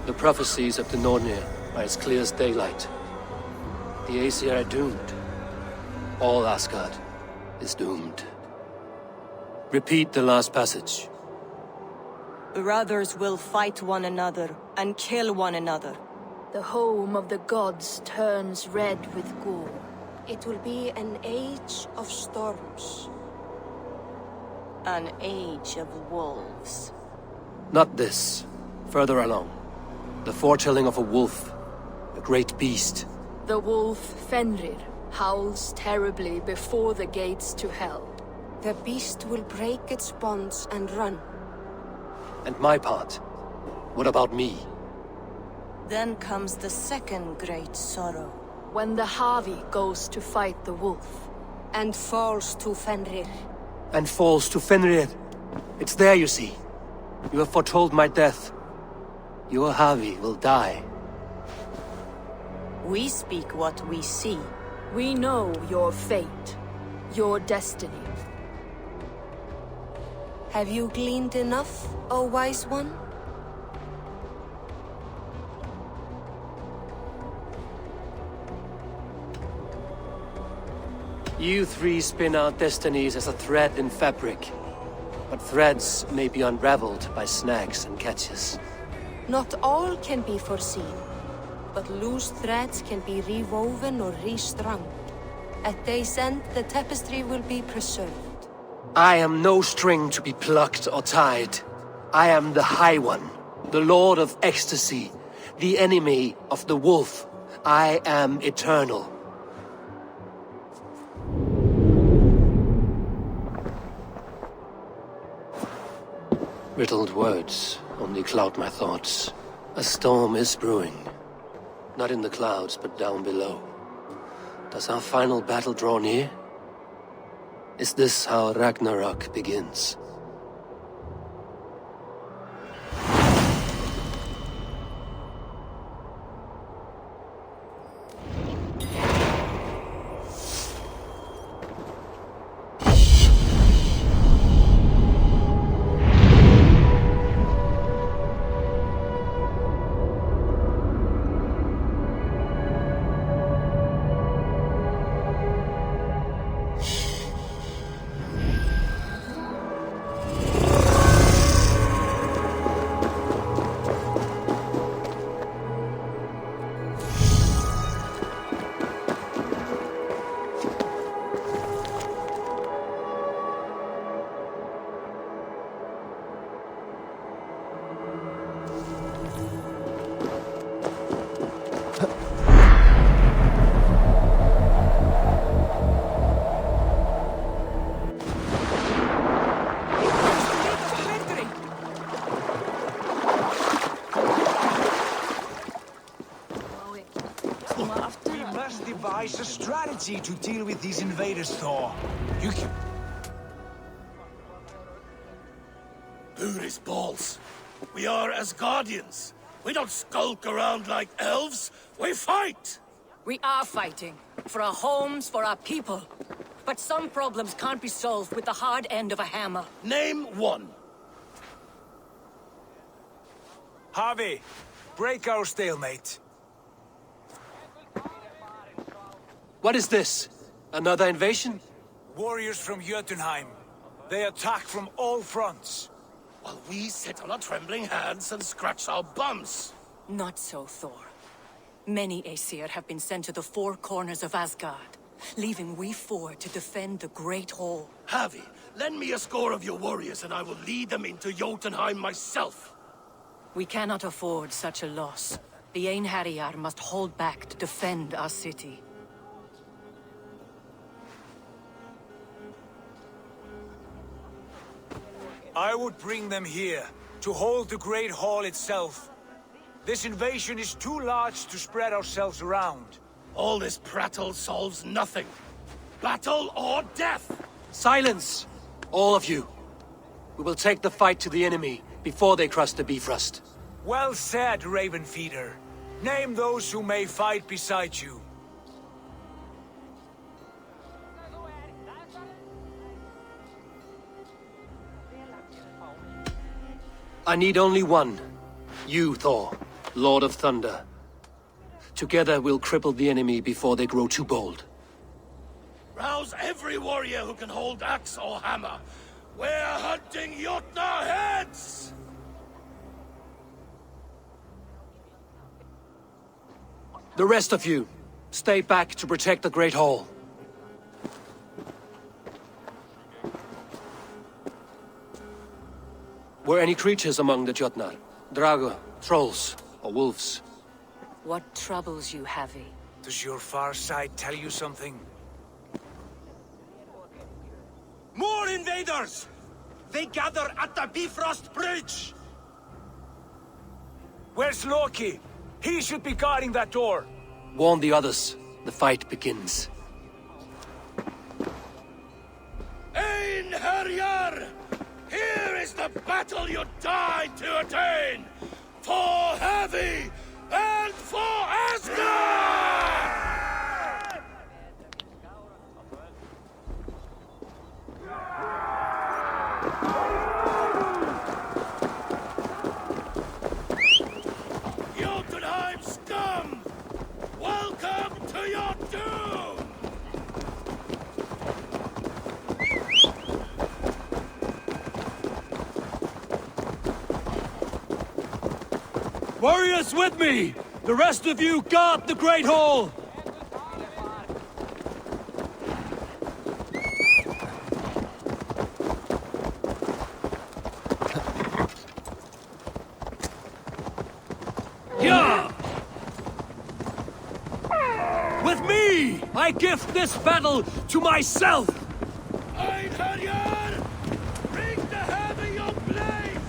The prophecies of the Nornir are as clear as daylight. The Aesir are doomed. All Asgard is doomed. Repeat the last passage. Brothers will fight one another and kill one another. The home of the gods turns red with gore. It will be an age of storms. An age of wolves. Not this. Further along. The foretelling of a wolf. A great beast. The wolf Fenrir howls terribly before the gates to hell. The beast will break its bonds and run. And my part? What about me? Then comes the second great sorrow. When the Havi goes to fight the wolf. And falls to Fenrir. And falls to Fenrir. It's there, you see. You have foretold my death. Your Havi will die. We speak what we see. We know your fate. Your destiny. Have you gleaned enough, O wise one? You three spin our destinies as a thread in fabric. But threads may be unraveled by snags and catches. Not all can be foreseen, but loose threads can be rewoven or restrung. At day's end, the tapestry will be preserved. I am no string to be plucked or tied. I am the High One, the Lord of Ecstasy, the enemy of the wolf. I am eternal. Riddled words only cloud my thoughts. A storm is brewing. Not in the clouds, but down below. Does our final battle draw near? Is this how Ragnarok begins? devise a strategy to deal with these invaders, Thor. You can... Booty's balls. We are Asgardians. We don't skulk around like elves. We fight! We are fighting. For our homes, for our people. But some problems can't be solved with the hard end of a hammer. Name one. Harvey, break our stalemate. What is this? Another invasion? Warriors from Jotunheim. They attack from all fronts. While we sit on our trembling hands and scratch our bums. Not so, Thor. Many Aesir have been sent to the four corners of Asgard, leaving we four to defend the Great Hall. Harvey, lend me a score of your warriors and I will lead them into Jotunheim myself. We cannot afford such a loss. The Einherjar must hold back to defend our city. I would bring them here, to hold the Great Hall itself. This invasion is too large to spread ourselves around. All this prattle solves nothing. Battle or death! Silence! All of you. We will take the fight to the enemy before they cross the Bifrost. Well said, Ravenfeeder. Name those who may fight beside you. I need only one. You, Thor, Lord of Thunder. Together we'll cripple the enemy before they grow too bold. Rouse every warrior who can hold axe or hammer. We're hunting Jotnar heads! The rest of you, stay back to protect the Great Hall. Were any creatures among the Jotnar? Drago, trolls, or wolves? What troubles you, Havi? Does your far side tell you something? More invaders! They gather at the Bifrost Bridge! Where's Loki? He should be guarding that door. Warn the others. The fight begins. Einherjar! Here is the battle you died to attain! For Havi and for Asgard! Jotunheim scum! Welcome to your doom! Warriors with me! The rest of you guard the Great Hall! Yeah! With me! I gift this battle to myself! Einherjar! Bring the heavy your blades!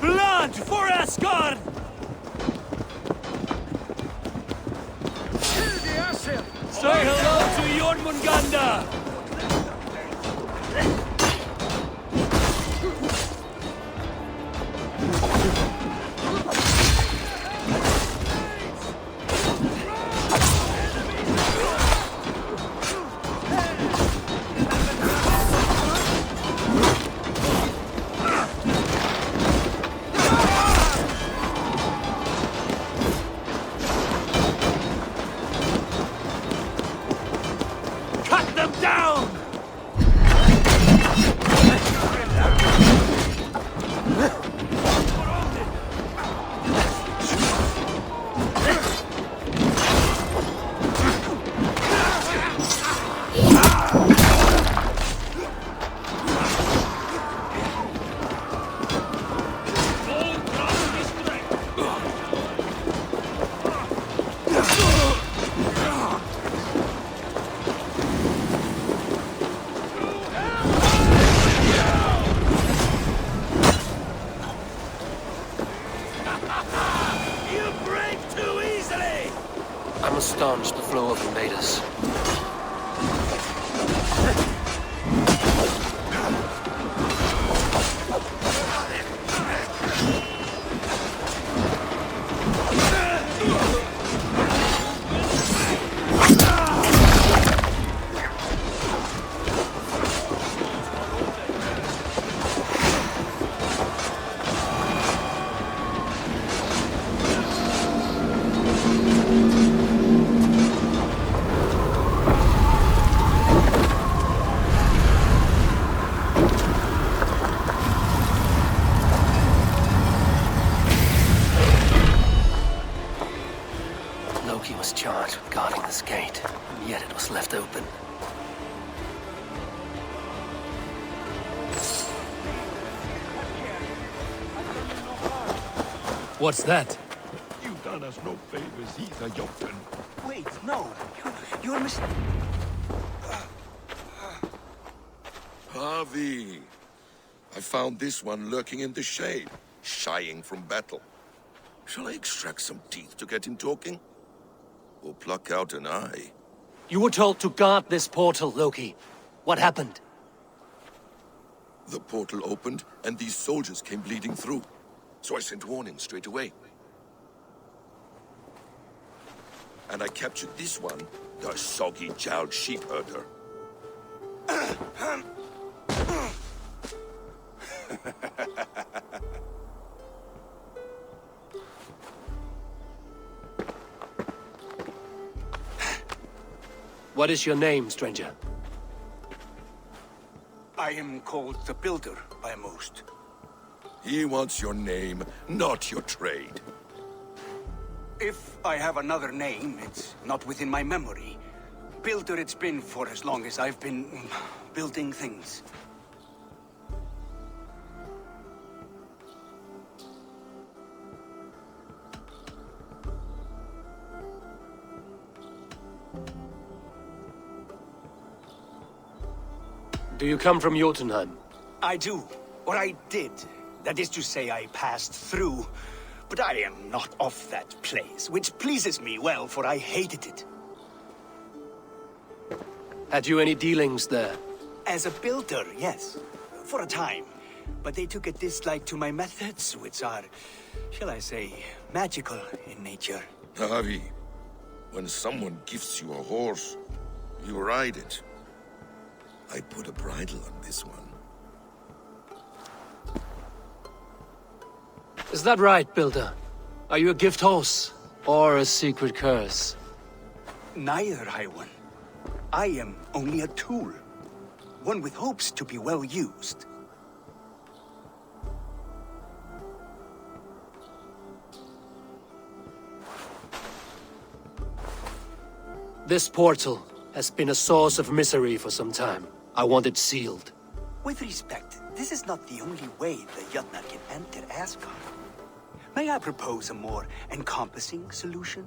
Blood for Asgard! Say hello to Jormungandr! Cut them down! You break too easily! I must staunch the flow of invaders. Loki was charged with guarding this gate, and yet it was left open. What's that? You done us no favors either, Jotun. Wait, no. You're Havi! I found this one lurking in the shade, shying from battle. Shall I extract some teeth to get him talking? Or pluck out an eye? You were told to guard this portal, Loki. What happened? The portal opened, and these soldiers came bleeding through. So I sent warning straight away. And I captured this one, the soggy-jowled sheep herder. What is your name, stranger? I am called the Builder by most. He wants your name, not your trade. If I have another name, it's not within my memory. Builder it's been for as long as I've been building things. Do you come from Jotunheim? I do. Or I did. That is to say, I passed through. But I am not of that place, which pleases me well, for I hated it. Had you any dealings there? As a builder, yes. For a time. But they took a dislike to my methods, which are, shall I say, magical in nature. Harvey, when someone gifts you a horse, you ride it. I put a bridle on this one. Is that right, Builder? Are you a gift horse? Or a secret curse? Neither, High One. I am only a tool. One with hopes to be well used. This portal has been a source of misery for some time. I want it sealed. With respect, this is not the only way the Jötnar can enter Asgard. May I propose a more encompassing solution?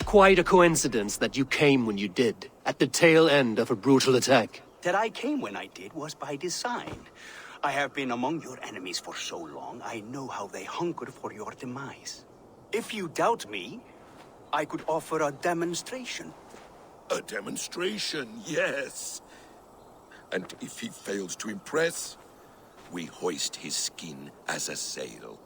Quite a coincidence that you came when you did, at the tail end of a brutal attack. That I came when I did was by design. I have been among your enemies for so long, I know how they hungered for your demise. If you doubt me, I could offer a demonstration. A demonstration, yes. And if he fails to impress, we hoist his skin as a sail.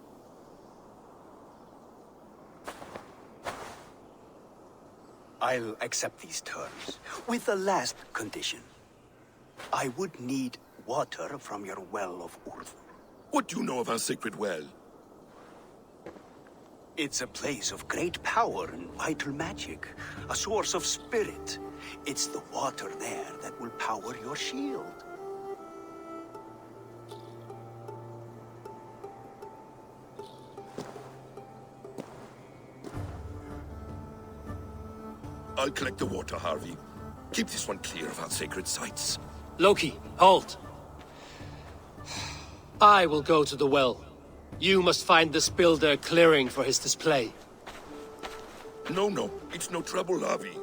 I'll accept these terms, with the last condition. I would need water from your well of Urth. What do you know of our sacred well? It's a place of great power and vital magic, a source of spirit. It's the water there that will power your shield. I'll collect the water, Harvey. Keep this one clear of our sacred sites. Loki, halt! I will go to the well. You must find this builder clearing for his display. No, it's no trouble, Harvey.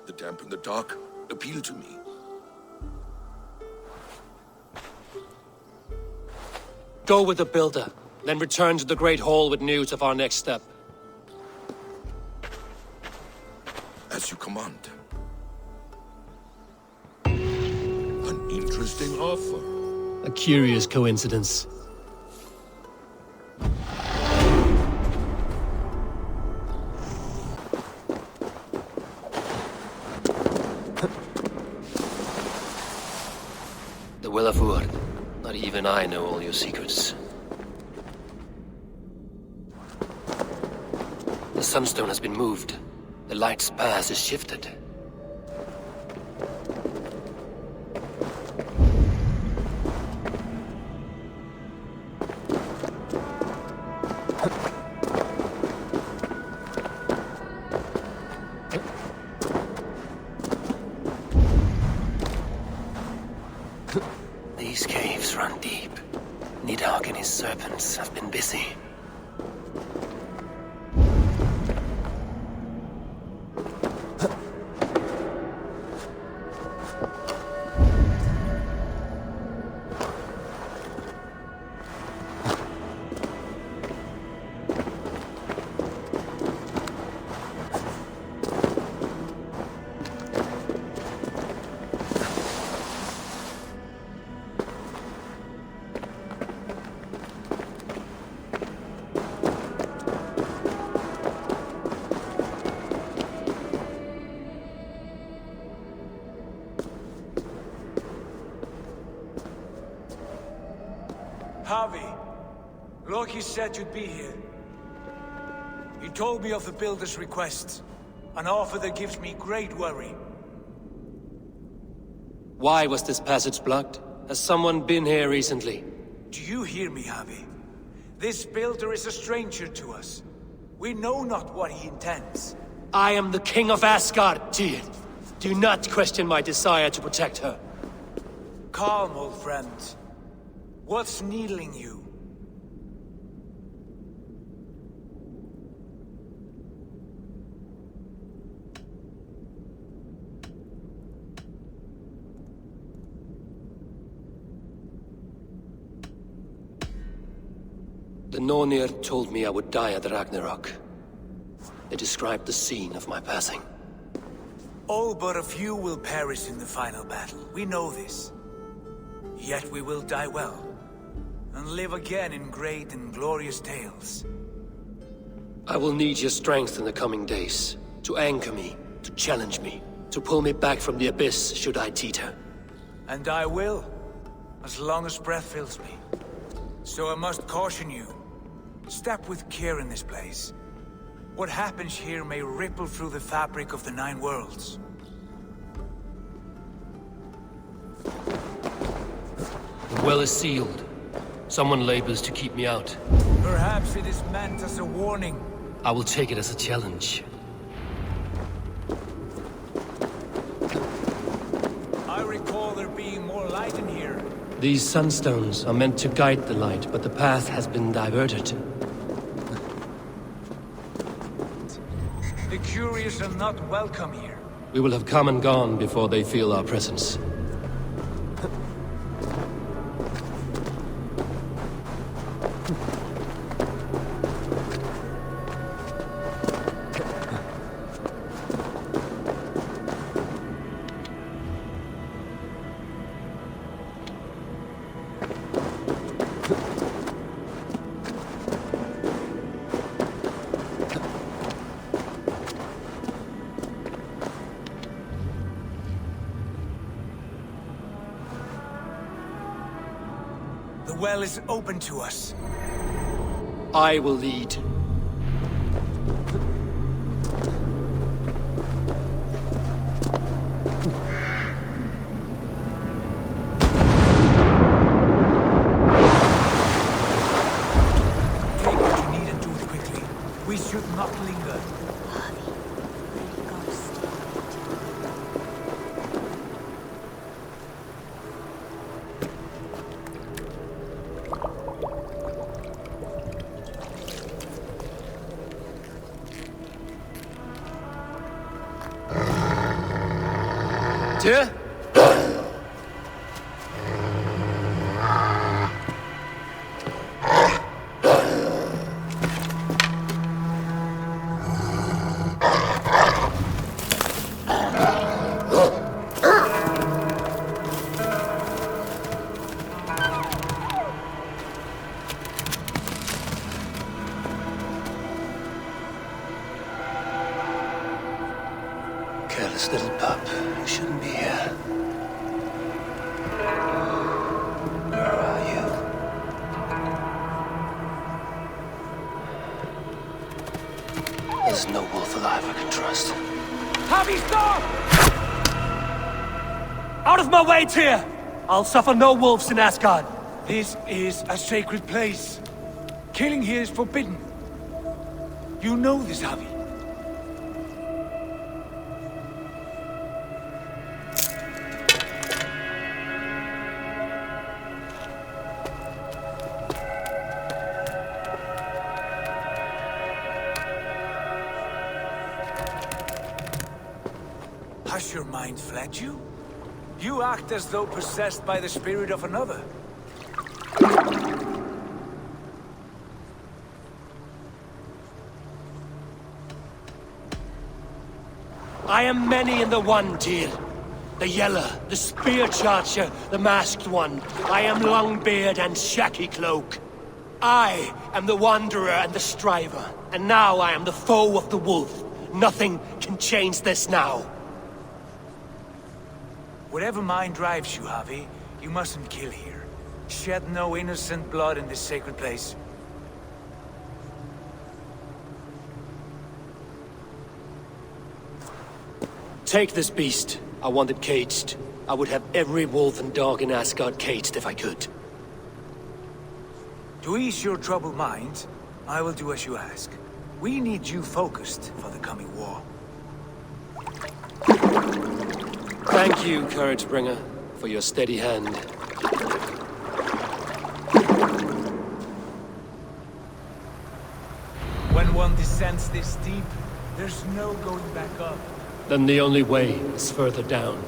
The damp and the dark appeal to me. Go with the builder, then return to the Great Hall with news of our next step. As you command. An interesting offer. A curious coincidence. The Will of Urd. Not even I know all your secrets. The Sunstone has been moved. The light's path is shifted. These caves run deep. Nidhogg and his serpents have been busy. Loki said you'd be here. He told me of the Builder's request, an offer that gives me great worry. Why was this passage blocked? Has someone been here recently? Do you hear me, Javi? This Builder is a stranger to us. We know not what he intends. I am the King of Asgard, Tyr. Do not question my desire to protect her. Calm, old friend. What's needling you? The Nornir told me I would die at Ragnarok. They described the scene of my passing. All but a few will perish in the final battle. We know this. Yet we will die well, and live again in great and glorious tales. I will need your strength in the coming days, to anchor me, to challenge me, to pull me back from the abyss should I teeter. And I will, as long as breath fills me. So I must caution you. Step with care in this place. What happens here may ripple through the fabric of the Nine Worlds. The well is sealed. Someone labors to keep me out. Perhaps it is meant as a warning. I will take it as a challenge. I recall there being more light in here. These sunstones are meant to guide the light, but the path has been diverted. The curious are not welcome here. We will have come and gone before they feel our presence. The well is open to us. I will lead. Take what you need and do it quickly. We should not linger. Tyr? Careless little pup. You shouldn't be here. Where are you? There's no wolf alive I can trust. Javi, stop! Out of my way, Tyr! I'll suffer no wolves in Asgard. This is a sacred place. Killing here is forbidden. You know this, Javi. Has your mind fled you? You act as though possessed by the spirit of another. I am many in the one, Tyr. The Yeller, the Spear Charger, the Masked One. I am Longbeard and Shaky Cloak. I am the Wanderer and the Striver. And now I am the foe of the Wolf. Nothing can change this now. Whatever mind drives you, Javi, you mustn't kill here. Shed no innocent blood in this sacred place. Take this beast. I want it caged. I would have every wolf and dog in Asgard caged if I could. To ease your troubled mind, I will do as you ask. We need you focused for the coming war. Thank you, Couragebringer, for your steady hand. When one descends this deep, there's no going back up. Then the only way is further down.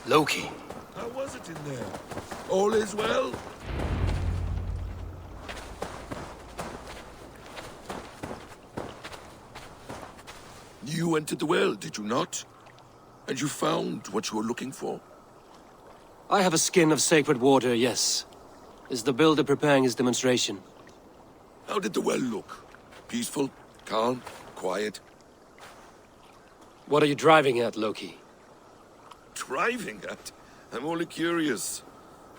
Loki. How was it in there? All is well? You entered the well, did you not? And you found what you were looking for? I have a skin of sacred water, yes. Is the builder preparing his demonstration? How did the well look? Peaceful? Calm? Quiet? What are you driving at, Loki? Driving at? I'm only curious.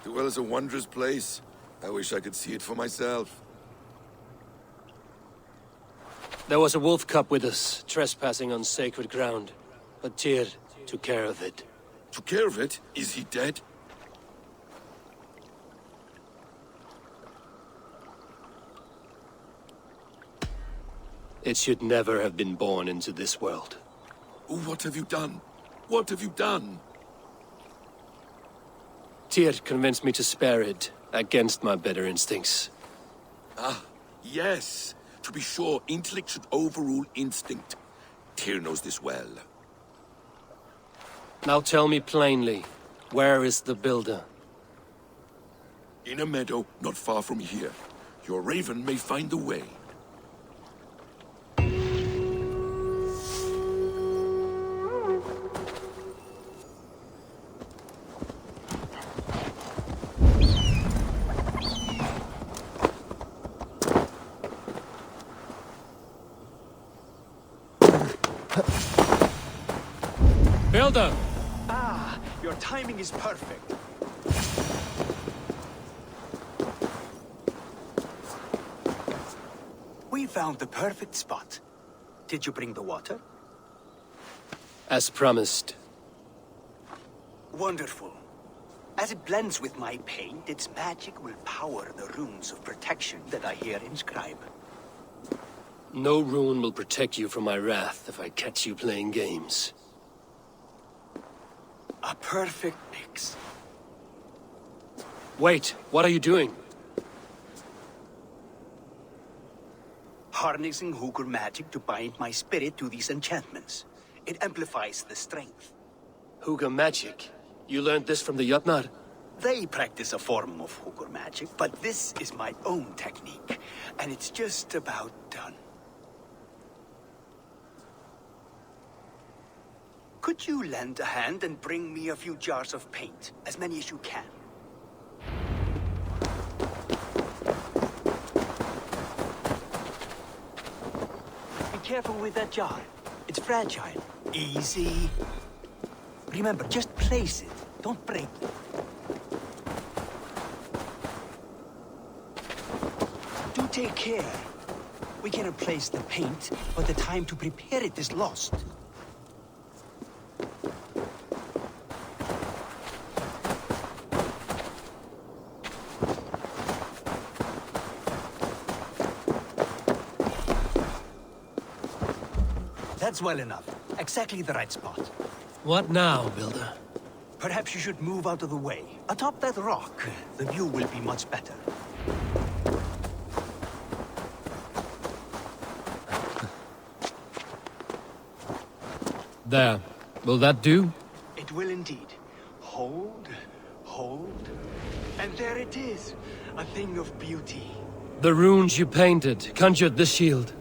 The well is a wondrous place. I wish I could see it for myself. There was a wolf cub with us, trespassing on sacred ground. But Tyr took care of it. Took care of it? Is he dead? It should never have been born into this world. What have you done? What have you done? Tyr convinced me to spare it, against my better instincts. Ah, yes. To be sure, intellect should overrule instinct. Tyr knows this well. Now tell me plainly, where is the builder? In a meadow not far from here. Your raven may find the way. Builder! Ah, your timing is perfect. We found the perfect spot. Did you bring the water? As promised. Wonderful. As it blends with my paint, its magic will power the runes of protection that I here inscribe. No rune will protect you from my wrath if I catch you playing games. A perfect mix. Wait, what are you doing? Harnessing Hugr magic to bind my spirit to these enchantments. It amplifies the strength. Hugr magic? You learned this from the Jotnar? They practice a form of Hugr magic, but this is my own technique, and it's just about done. Could you lend a hand and bring me a few jars of paint? As many as you can. Be careful with that jar. It's fragile. Easy. Remember, just place it. Don't break it. Do take care. We can replace the paint, but the time to prepare it is lost. That's well enough. Exactly the right spot. What now, Builder? Perhaps you should move out of the way. Atop that rock, the view will be much better. There. Will that do? It will indeed. Hold, hold, and there it is. A thing of beauty. The runes you painted conjured the shield.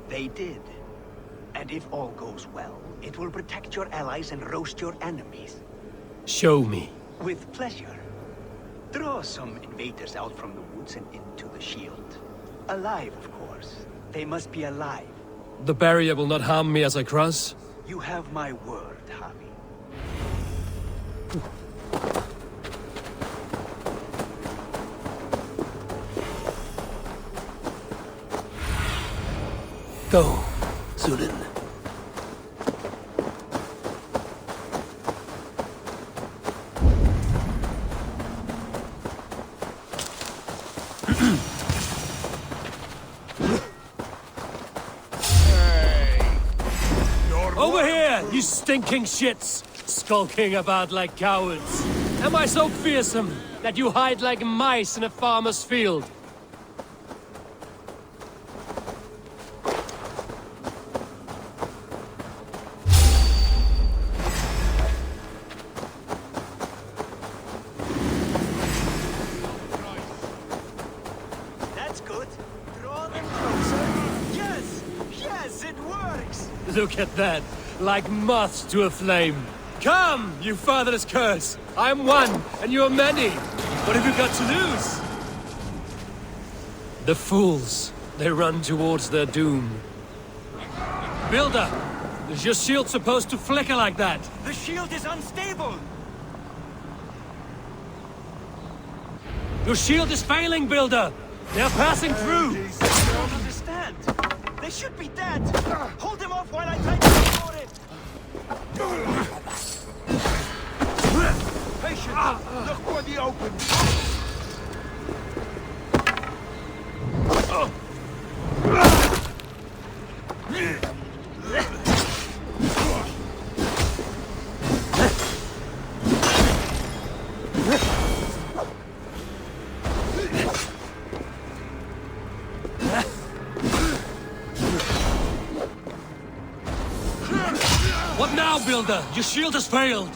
They did. And if all goes well, it will protect your allies and roast your enemies. Show me. With pleasure. Draw some invaders out from the woods and into the shield. Alive, of course. They must be alive. The barrier will not harm me as I cross? You have my word, Javi. Go, Zulin. Over here, you stinking shits! Skulking about like cowards. Am I so fearsome that you hide like mice in a farmer's field? That's good. Draw them closer. Yes! Yes, it works! Look at that, like moths to a flame. Come, you fatherless curse! I'm one, and you're many. What have you got to lose? The fools. They run towards their doom. Builder! Is your shield supposed to flicker like that? The shield is unstable! Your shield is failing, Builder! They're passing through! I don't understand. They should be dead! Hold them off while I try to restore it! Patience! Look for the open! What now, Builder? Your shield has failed!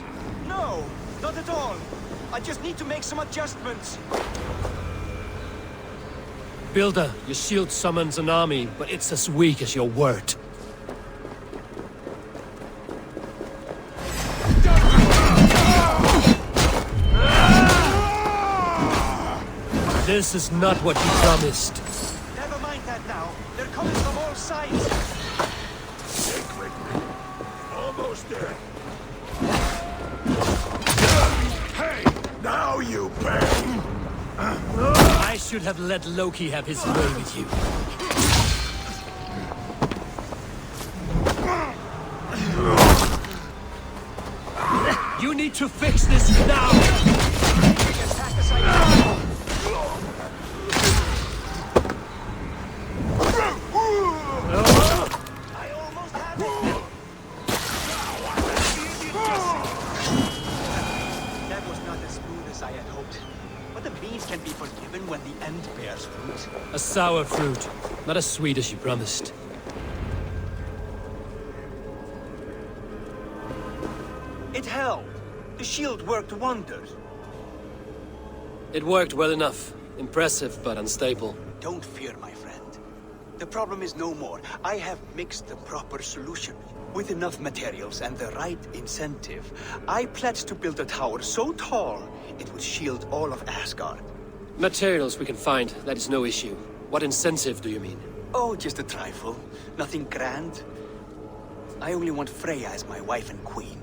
No, not at all. I just need to make some adjustments. Builder, your shield summons an army, but it's as weak as your word. This is not what you promised. Never mind that now. They're coming from all sides. Sacred. Almost there. Hey, now you bang! I should have let Loki have his way with you. You need to fix this now! That was not as smooth as I had hoped. But the means can be forgiven when the end bears fruit. A sour fruit, not as sweet as you promised. It held. The shield worked wonders. It worked well enough. Impressive, but unstable. Don't fear, my friend. The problem is no more. I have mixed the proper solution. With enough materials and the right incentive, I pledge to build a tower so tall, it would shield all of Asgard. Materials we can find, that is no issue. What incentive do you mean? Oh, just a trifle. Nothing grand. I only want Freya as my wife and queen.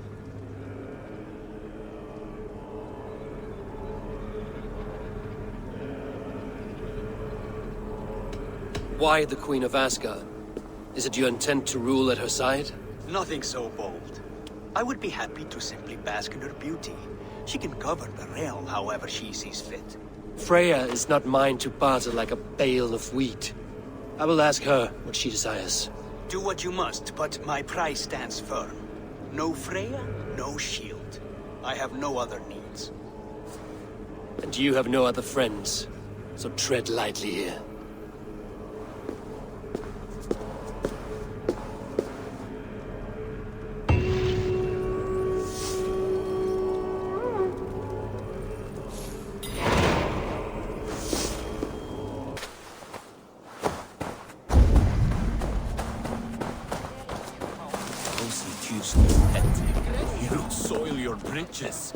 Why the Queen of Asgard? Is it your intent to rule at her side? Nothing so bold. I would be happy to simply bask in her beauty. She can govern the realm however she sees fit. Freya is not mine to barter like a bale of wheat. I will ask her what she desires. Do what you must, but my price stands firm. No Freya, no shield. I have no other needs. And you have no other friends, so tread lightly here. soil your britches.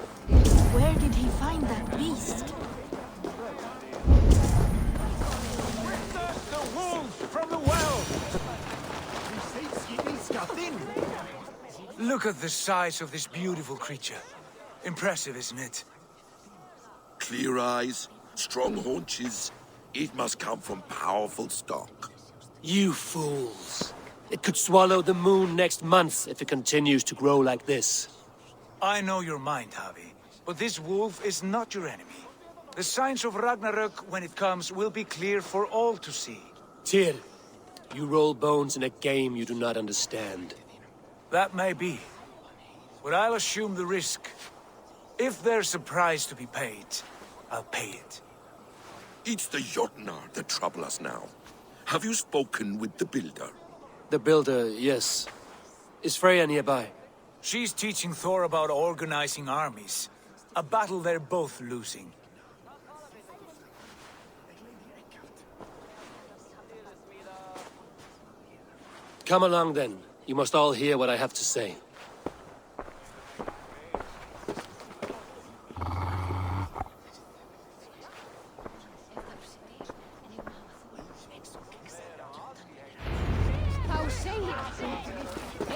Where did he find that beast? The wolf from the well! Look at the size of this beautiful creature. Impressive, isn't it? Clear eyes, strong haunches. It must come from powerful stock. You fools. It could swallow the moon next month if it continues to grow like this. I know your mind, Javi, but this wolf is not your enemy. The signs of Ragnarök, when it comes, will be clear for all to see. Tyr, you roll bones in a game you do not understand. That may be, but I'll assume the risk. If there's a price to be paid, I'll pay it. It's the Jotnar that trouble us now. Have you spoken with the builder? The builder, yes. Is Freya nearby? She's teaching Thor about organizing armies. A battle they're both losing. Come along then. You must all hear what I have to say.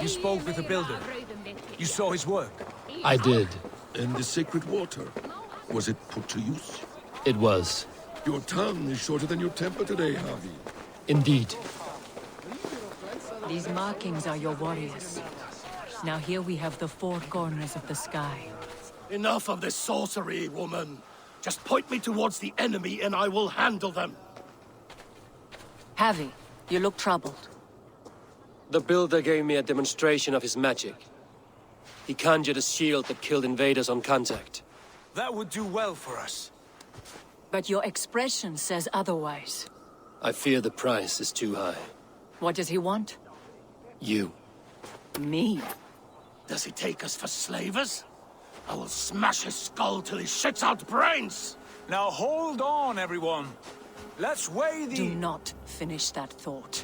You spoke with the builder. You saw his work. I did. And the sacred water, was it put to use? It was. Your tongue is shorter than your temper today, Javi. Indeed. These markings are your warriors. Now here we have the four corners of the sky. Enough of this sorcery, woman. Just point me towards the enemy and I will handle them. Javi, you look troubled. The builder gave me a demonstration of his magic. He conjured a shield that killed invaders on contact. That would do well for us. But your expression says otherwise. I fear the price is too high. What does he want? You. Me? Does he take us for slavers? I will smash his skull till he shits out brains! Now hold on, everyone. Let's weigh the... Do not finish that thought.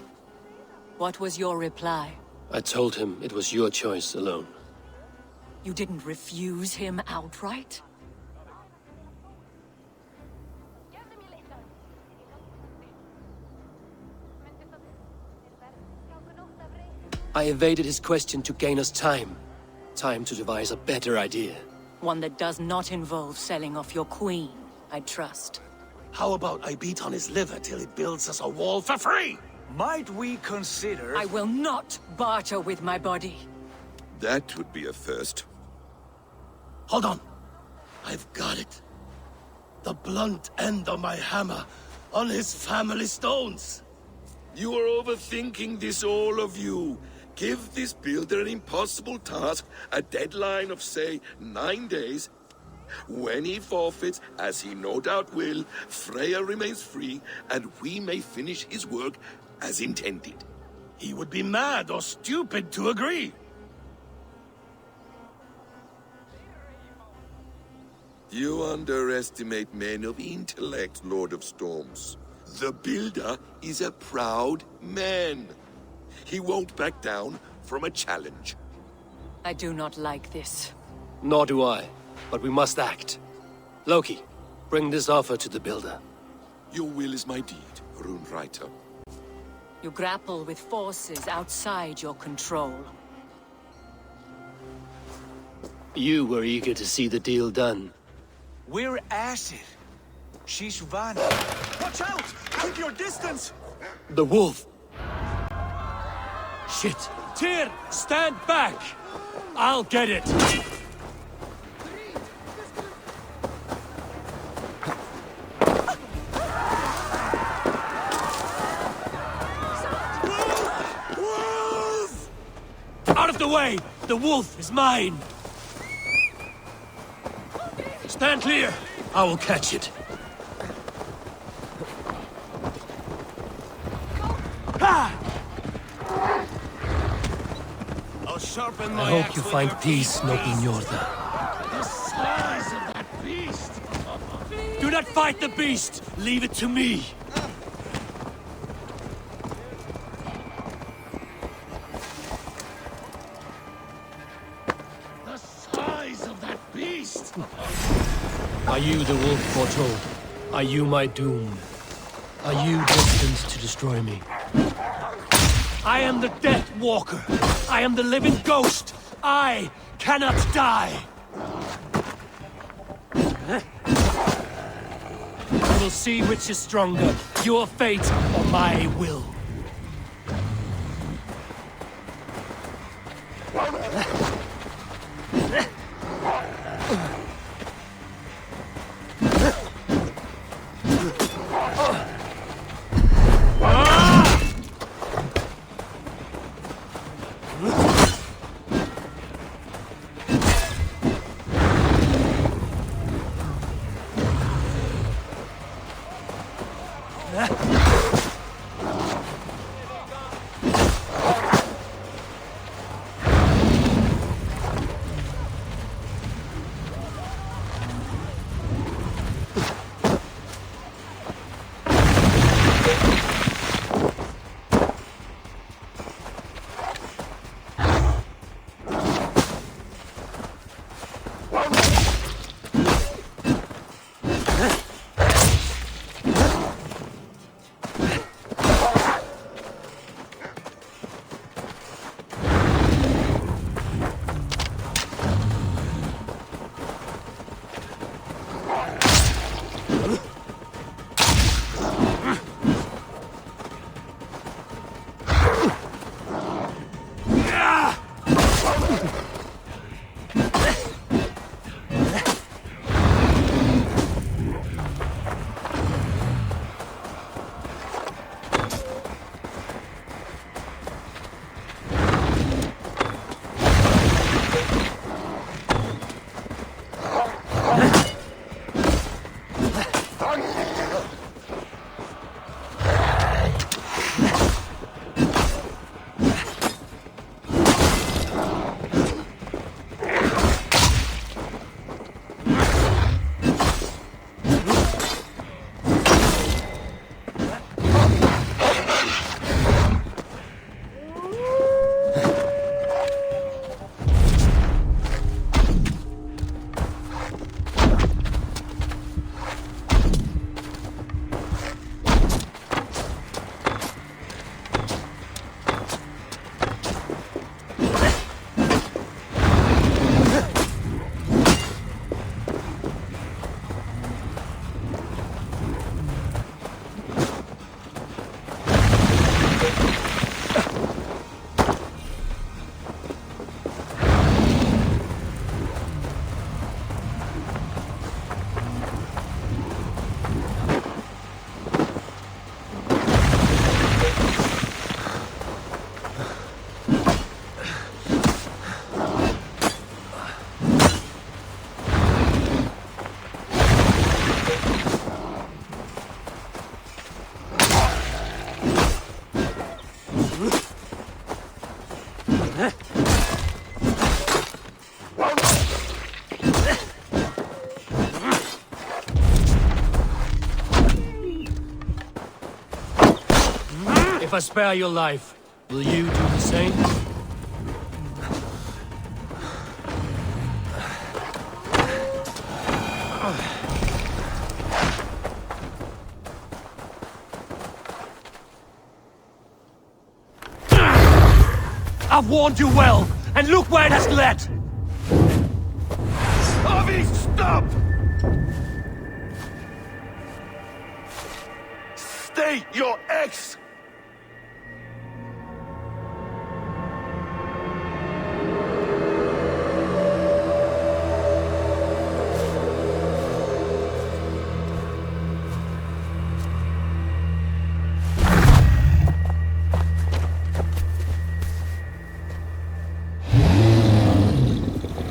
What was your reply? I told him it was your choice alone. You didn't refuse him outright? I evaded his question to gain us time. Time to devise a better idea. One that does not involve selling off your queen, I trust. How about I beat on his liver till he builds us a wall for free? Might we consider... I will not barter with my body. That would be a first. Hold on. I've got it. The blunt end of my hammer on his family stones. You are overthinking this, all of you. Give this builder an impossible task, a deadline of, say, 9 days. When he forfeits, as he no doubt will, Freya remains free, and we may finish his work as intended. He would be mad or stupid to agree. You underestimate men of intellect, Lord of Storms. The Builder is a proud man. He won't back down from a challenge. I do not like this. Nor do I, but we must act. Loki, bring this offer to the builder. Your will is my deed, Runewriter. You grapple with forces outside your control. You were eager to see the deal done. We're Acid. She's Vanna. Watch out! Keep your distance! The wolf! Shit! Tyr, stand back! I'll get it! Wolf! Out of the way! The wolf is mine! Stand clear! I will catch it. I'll sharpen my I hope you find peace, noble Njorda. The size of that beast! Do not fight the beast! Leave it to me! The size you the wolf foretold? Are you my doom? Are you destined to destroy me? I am the Death Walker. I am the living ghost. I cannot die. We will see which is stronger, your fate or my will. If I spare your life, will you do the same? I've warned you well, and look where it has led! Avi, stop! Stay your ex!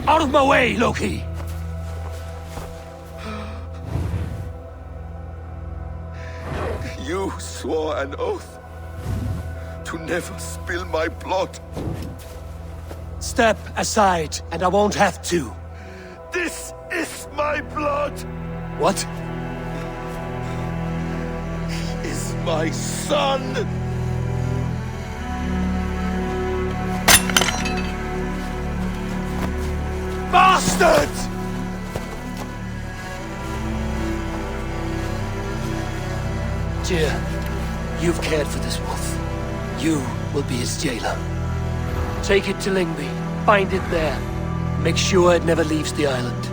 Out of my way, Loki! You swore an oath to never spill my blood. Step aside, and I won't have to. This is my blood! What? He is my son! Bastard! Tyr, you've cared for this wolf. You will be his jailer. Take it to Lingby, bind it there. Make sure it never leaves the island.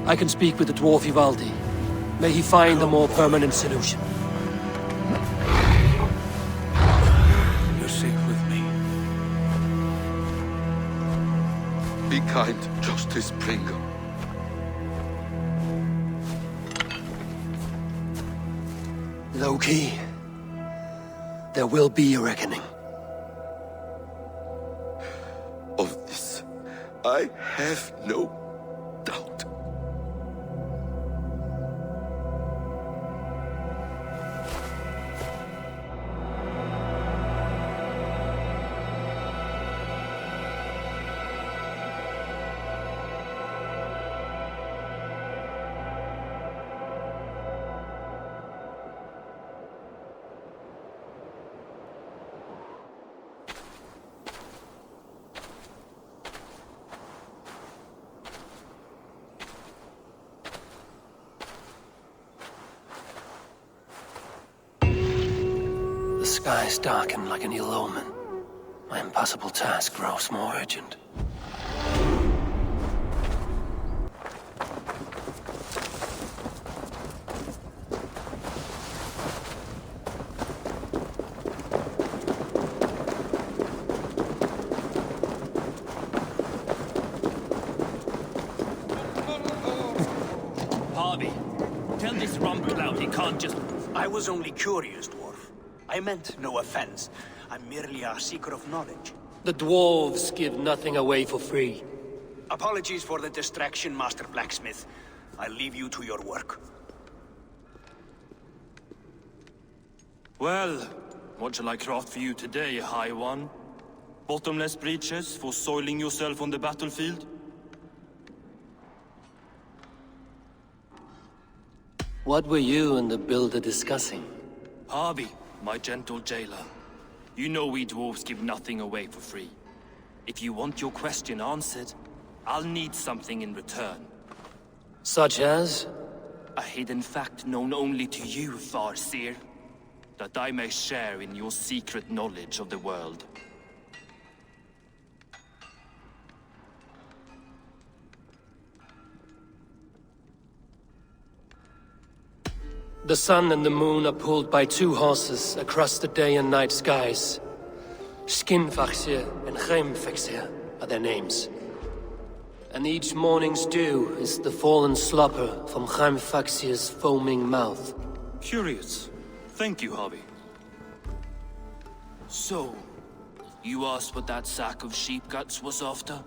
I can speak with the dwarf Ivaldi. May he find a more permanent solution. You're safe with me. Be kind, Justice Pringle. Loki, there will be a reckoning. Of this, I have no doubt. The skies darken like an ill omen. My impossible task grows more urgent. Harvey, tell this rumclout he can't just... I was only curious, dwarf. I meant no offense. I'm merely a seeker of knowledge. The dwarves give nothing away for free. Apologies for the distraction, Master Blacksmith. I'll leave you to your work. Well, what shall I craft for you today, High One? Bottomless breeches for soiling yourself on the battlefield? What were you and the builder discussing? Harvey, my gentle jailer. You know we dwarves give nothing away for free. If you want your question answered, I'll need something in return. Such as? A hidden fact known only to you, Farseer. That I may share in your secret knowledge of the world. The sun and the moon are pulled by two horses across the day and night skies. Skinfaxir and Heimfaxir are their names. And each morning's dew is the fallen slopper from Heimfaxir's foaming mouth. Curious. Thank you, Harvey. So, you asked what that sack of sheep guts was after?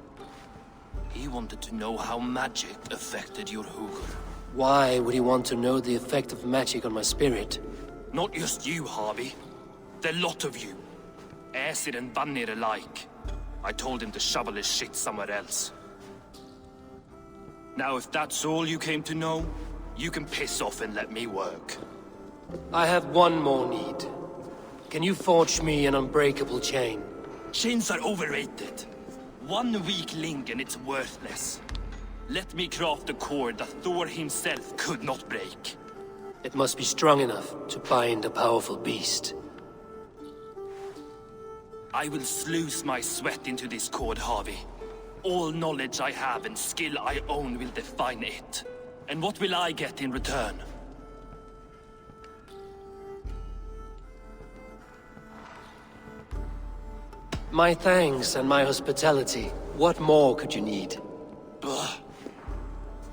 He wanted to know how magic affected your hugr. Why would he want to know the effect of magic on my spirit? Not just you, Harvey. The lot of you. Aesir and Vanir alike. I told him to shovel his shit somewhere else. Now, if that's all you came to know, you can piss off and let me work. I have one more need. Can you forge me an unbreakable chain? Chains are overrated. 1 weak link and it's worthless. Let me craft a cord that Thor himself could not break. It must be strong enough to bind a powerful beast. I will sluice my sweat into this cord, Harvey. All knowledge I have and skill I own will define it. And what will I get in return? My thanks and my hospitality. What more could you need? Ugh.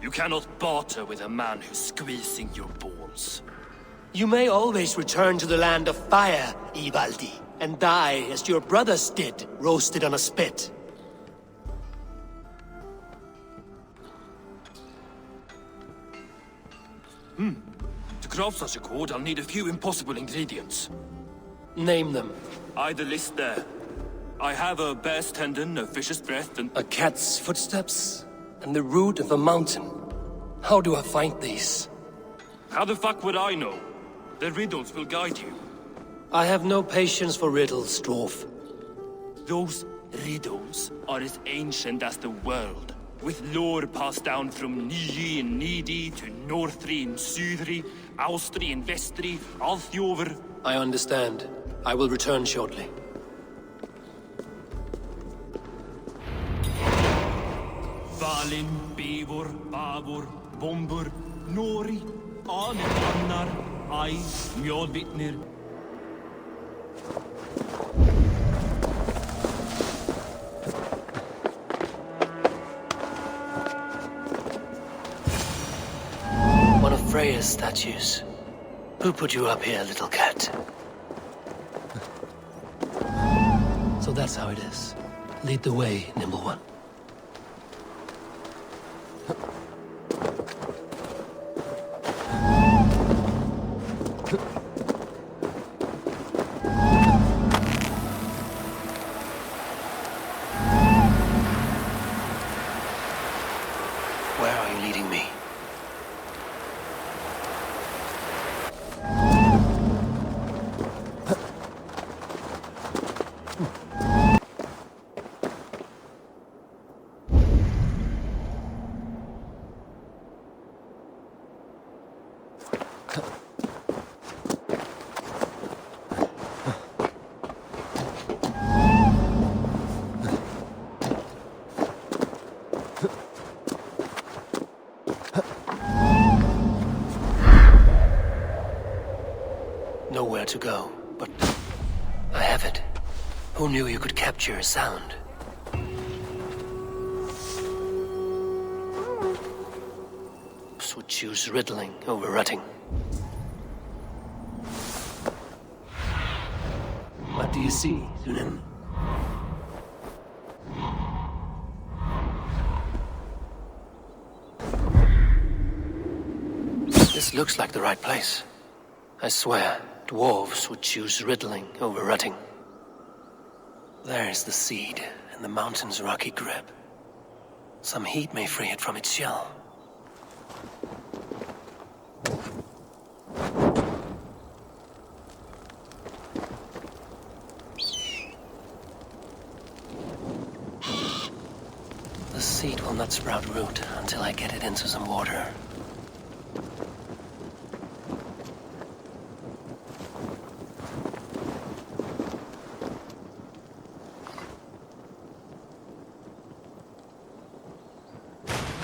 You cannot barter with a man who's squeezing your balls. You may always return to the land of fire, Ivaldi, and die as your brothers did, roasted on a spit. To craft such a cord, I'll need a few impossible ingredients. Name them. The list there. I have a bear's tendon, a fish's breath, and... A cat's footsteps, and the root of a mountain. How do I find these? How the fuck would I know? The riddles will guide you. I have no patience for riddles, dwarf. Those riddles are as ancient as the world, with lore passed down from Niji and Nidi to Northri and Sudri, Austri and Vestri, Althjover. I understand. I will return shortly. Valin, Beivor, Bavor, Bombur, Nori, Ane Annar, Ai, Mjolvitnir. One of Freya's statues. Who put you up here, little cat? So that's how it is. Lead the way, nimble one. Where are you leading me? Nowhere to go, but I have it. Who knew you could capture a sound? Would choose riddling over rutting. What do you see, Sunan? This looks like the right place. I swear, dwarves would choose riddling over rutting. There's the seed, and the mountain's rocky grip. Some heat may free it from its shell. The seed will not sprout root until I get it into some water.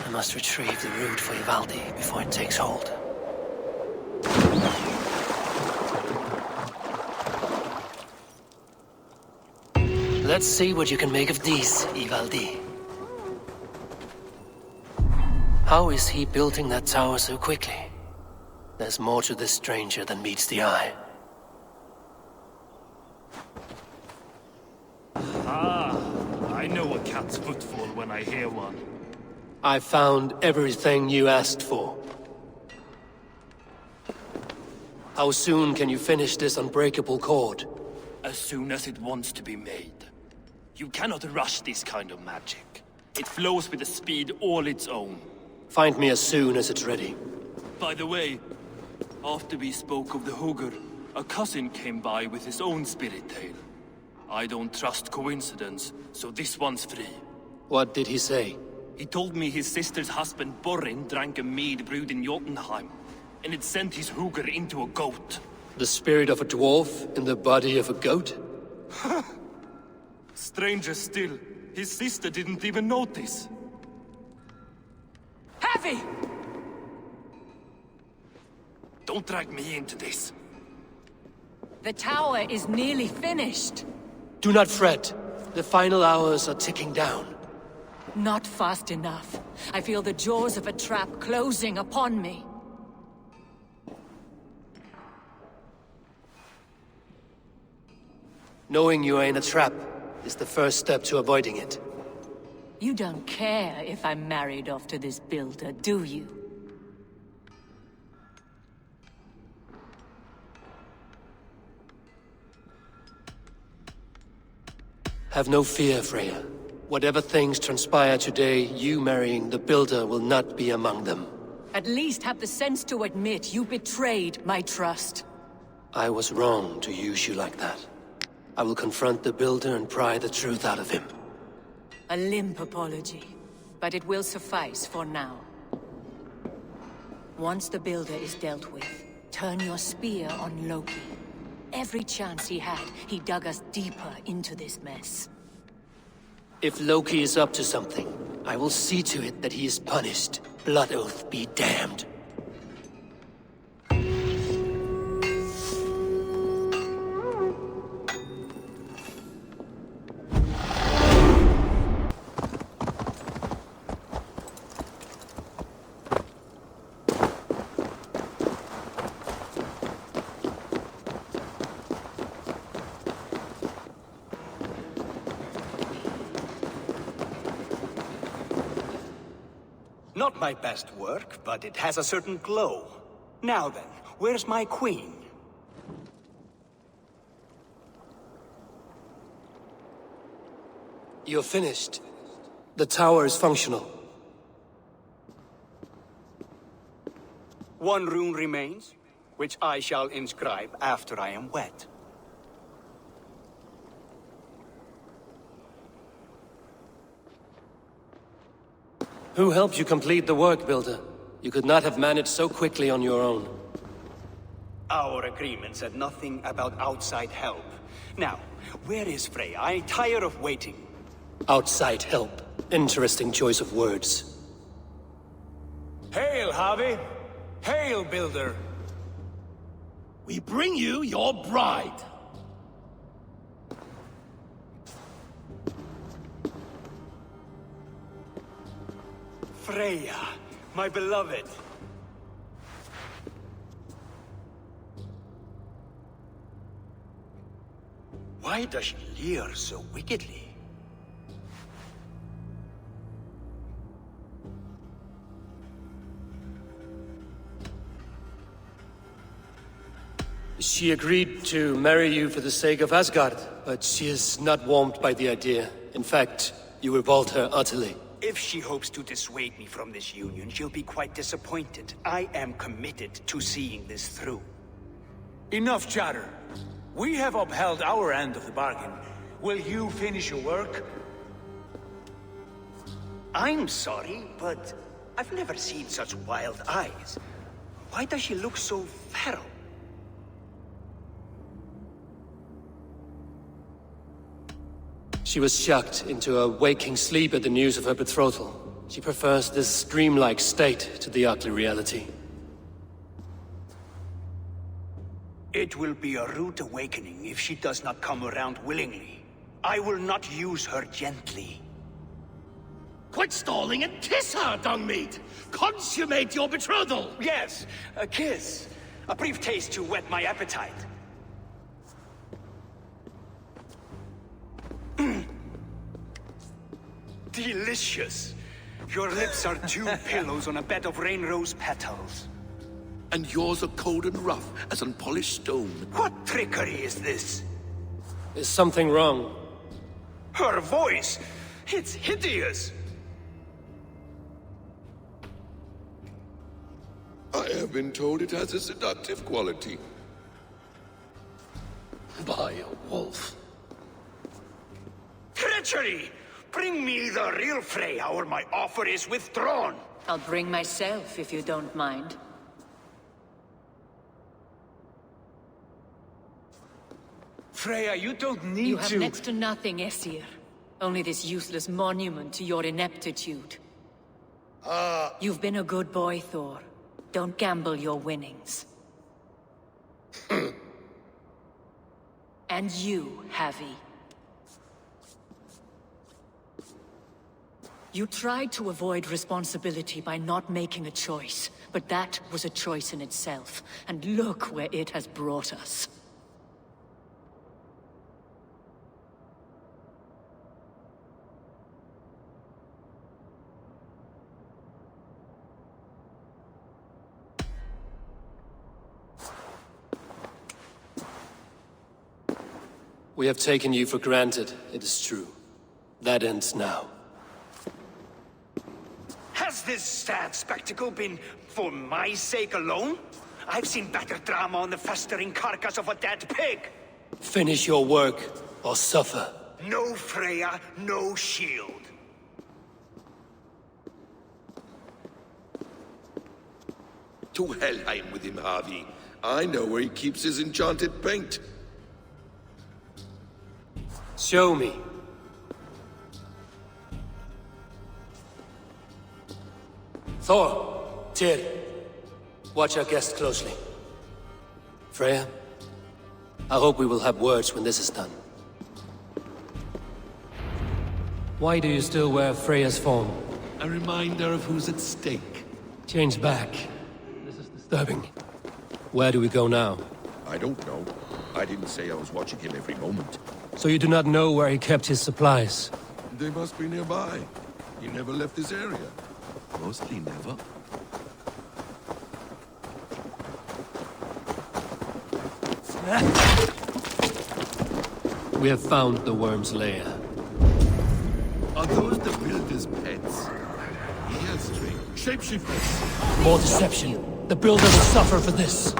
I must retrieve the root for Ivaldi before it takes hold. Let's see what you can make of these, Ivaldi. How is he building that tower so quickly? There's more to this stranger than meets the eye. Ah, I know a cat's footfall when I hear one. I found everything you asked for. How soon can you finish this unbreakable cord? As soon as it wants to be made. You cannot rush this kind of magic. It flows with a speed all its own. Find me as soon as it's ready. By the way, after we spoke of the Hugr, a cousin came by with his own spirit tale. I don't trust coincidence, so this one's free. What did he say? He told me his sister's husband Borin drank a mead brewed in Jotunheim, and it sent his Hugr into a goat. The spirit of a dwarf in the body of a goat? Stranger still, his sister didn't even notice. Heavy! Don't drag me into this. The tower is nearly finished. Do not fret. The final hours are ticking down. Not fast enough. I feel the jaws of a trap closing upon me. Knowing you are in a trap is the first step to avoiding it. You don't care if I'm married off to this builder, do you? Have no fear, Freya. Whatever things transpire today, you marrying the builder will not be among them. At least have the sense to admit you betrayed my trust. I was wrong to use you like that. I will confront the Builder and pry the truth out of him. A limp apology, but it will suffice for now. Once the Builder is dealt with, turn your spear on Loki. Every chance he had, he dug us deeper into this mess. If Loki is up to something, I will see to it that he is punished. Blood Oath be damned. Not my best work, but it has a certain glow. Now then, where's my queen? You're finished. The tower is functional. One rune remains, which I shall inscribe after I am wet. Who helped you complete the work, Builder? You could not have managed so quickly on your own. Our agreement said nothing about outside help. Now, where is Freya? I'm tired of waiting. Outside help. Interesting choice of words. Hail, Javi! Hail, Builder! We bring you your bride. Freya, my beloved. Why does she leer so wickedly? She agreed to marry you for the sake of Asgard, but she is not warmed by the idea. In fact, you revolt her utterly. If she hopes to dissuade me from this union, she'll be quite disappointed. I am committed to seeing this through. Enough chatter. We have upheld our end of the bargain. Will you finish your work? I'm sorry, but I've never seen such wild eyes. Why does she look so feral? She was shocked into a waking sleep at the news of her betrothal. She prefers this dreamlike state to the ugly reality. It will be a rude awakening if she does not come around willingly. I will not use her gently. Quit stalling and kiss her, Dungmeat! Consummate your betrothal! Yes, a kiss. A brief taste to whet my appetite. Delicious. Your lips are two pillows on a bed of rain rose petals. And yours are cold and rough as unpolished stone. What trickery is this? Is something wrong? Her voice! It's hideous! I have been told it has a seductive quality. By a wolf. Treachery! Bring me the real Freya, or my offer is withdrawn! I'll bring myself, if you don't mind. Freya, you don't need You have next to nothing, Aesir. Only this useless monument to your ineptitude. You've been a good boy, Thor. Don't gamble your winnings. And you, Havi. You tried to avoid responsibility by not making a choice, but that was a choice in itself, and look where it has brought us. We have taken you for granted, it is true. That ends now. Has this sad spectacle been for my sake alone? I've seen better drama on the festering carcass of a dead pig. Finish your work, or suffer. No Freya, no shield. To Helheim with him, Harvey. I know where he keeps his enchanted paint. Show me. Thor, Tyr, watch our guest closely. Freya, I hope we will have words when this is done. Why do you still wear Freya's form? A reminder of who's at stake. Change back. This is disturbing. Where do we go now? I don't know. I didn't say I was watching him every moment. So you do not know where he kept his supplies? They must be nearby. He never left this area. Mostly never. We have found the worm's lair. Are those the builder's pets? Earstring. Shapeshifters. More deception. The builder will suffer for this.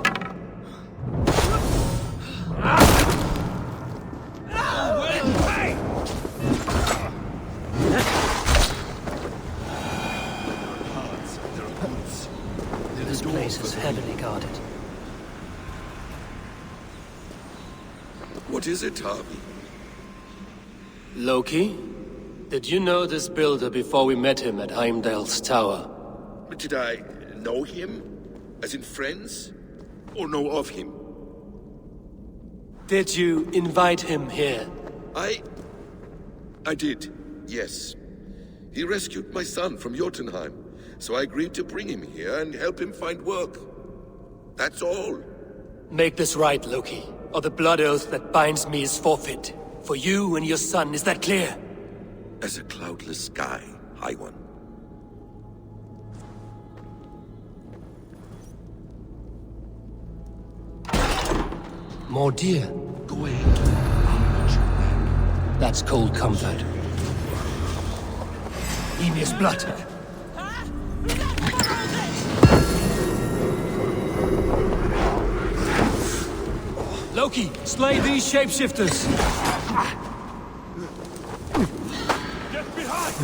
This place is heavily guarded. What is it, Harvey? Loki? Did you know this builder before we met him at Heimdall's tower? Did I know him? As in friends? Or know of him? Did you invite him here? I did, yes. He rescued my son from Jotunheim, so I agreed to bring him here and help him find work. That's all. Make this right, Loki, or the blood oath that binds me is forfeit. For you and your son, is that clear? As a cloudless sky, High One. More deer. Go ahead. I'll watch your back. That's cold comfort. Emir's blood. Loki, slay these shapeshifters! Get behind!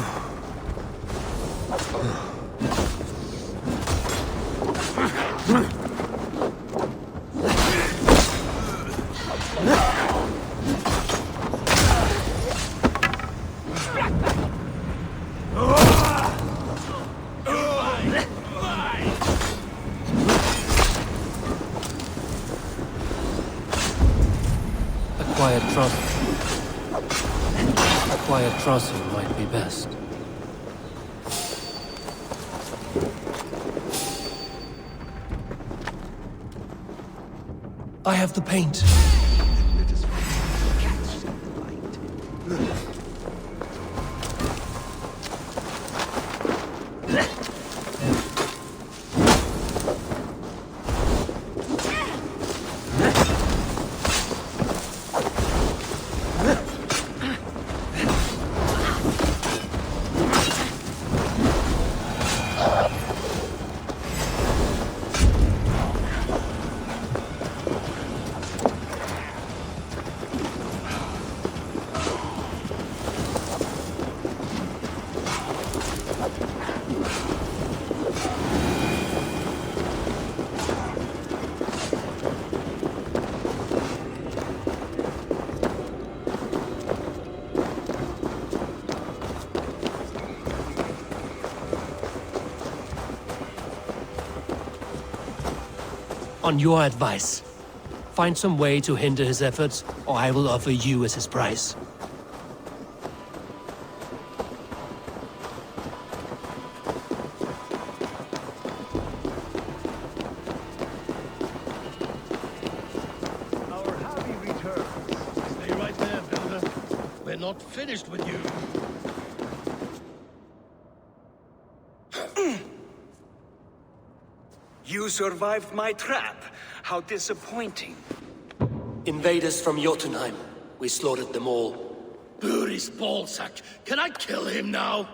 A quiet crossing might be best. I have the paint. On your advice, find some way to hinder his efforts, or I will offer you as his price. Our Harvey returns. Stay right there, builder. We're not finished with you. You survived my trap. How disappointing. Invaders from Jotunheim. We slaughtered them all. Buri's ballsack. Can I kill him now?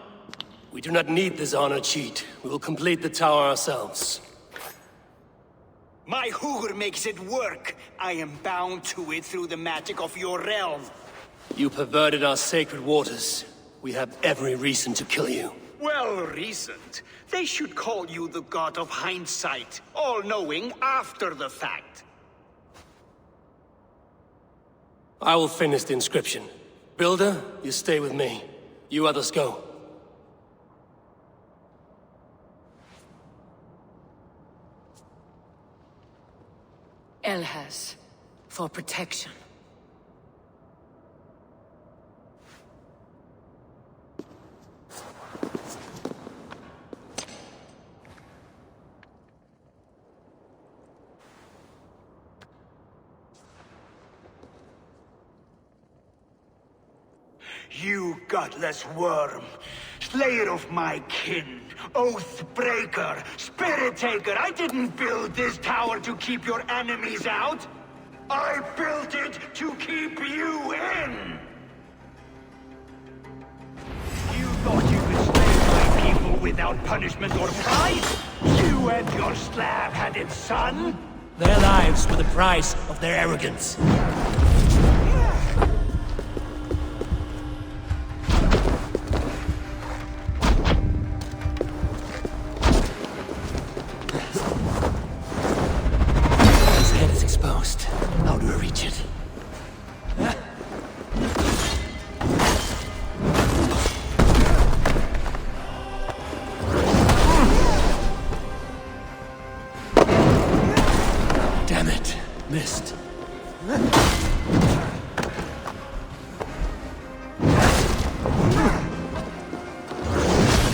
We do not need this honor cheat. We will complete the tower ourselves. My hugr makes it work. I am bound to it through the magic of your realm. You perverted our sacred waters. We have every reason to kill you. Well reasoned. They should call you the god of hindsight, all-knowing after the fact. I will finish the inscription. Builder, you stay with me. You others go. Elhaz, for protection. You godless worm, slayer of my kin, oath breaker, spirit taker, I didn't build this tower to keep your enemies out. I built it to keep you in. You thought you could slay my people without punishment or prize? You and your slab-handed son? Their lives were the price of their arrogance. How do I reach it? Damn it. Missed. I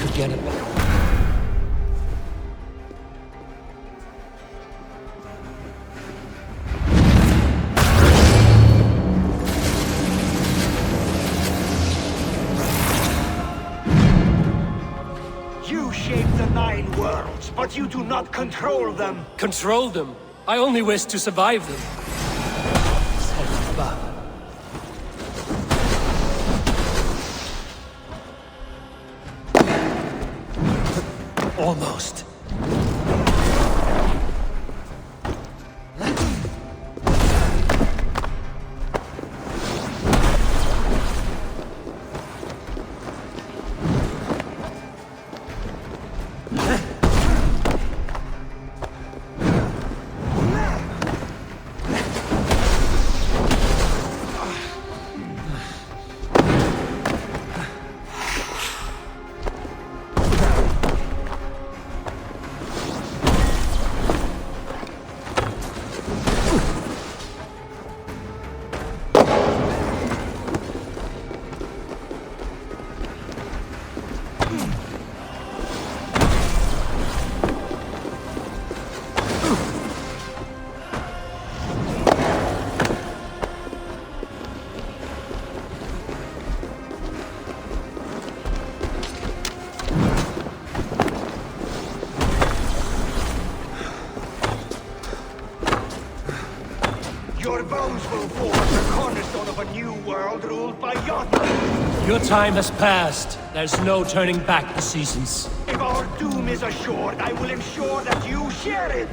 could get it. But you do not control them. Control them? I only wish to survive them. Almost. Your time has passed. There's no turning back the seasons. If our doom is assured, I will ensure that you share it.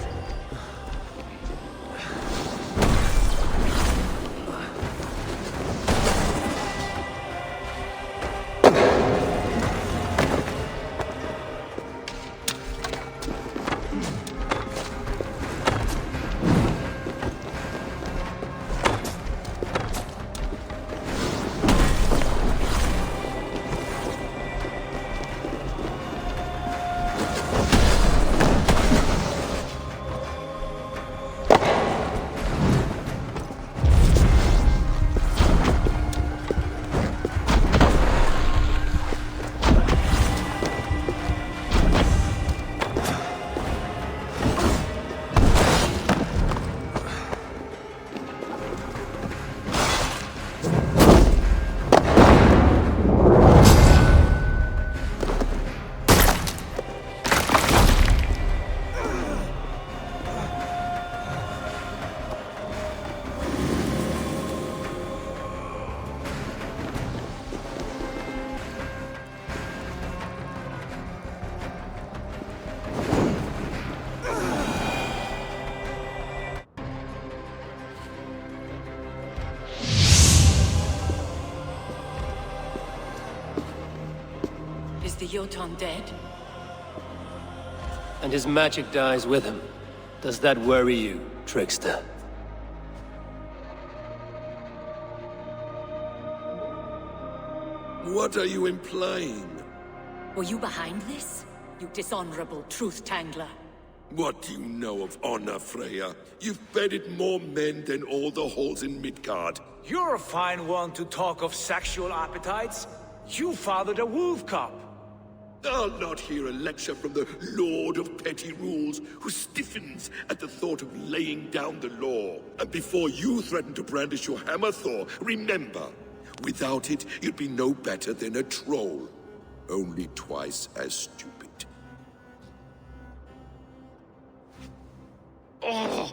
Jotun dead? And his magic dies with him. Does that worry you, trickster? What are you implying? Were you behind this? You dishonorable truth-tangler. What do you know of honor, Freya? You've bedded more men than all the halls in Midgard. You're a fine one to talk of sexual appetites. You fathered a wolf cub. I'll not hear a lecture from the Lord of Petty Rules, who stiffens at the thought of laying down the law. And before you threaten to brandish your hammer, Thor, remember, without it, you'd be no better than a troll. Only twice as stupid. Oh!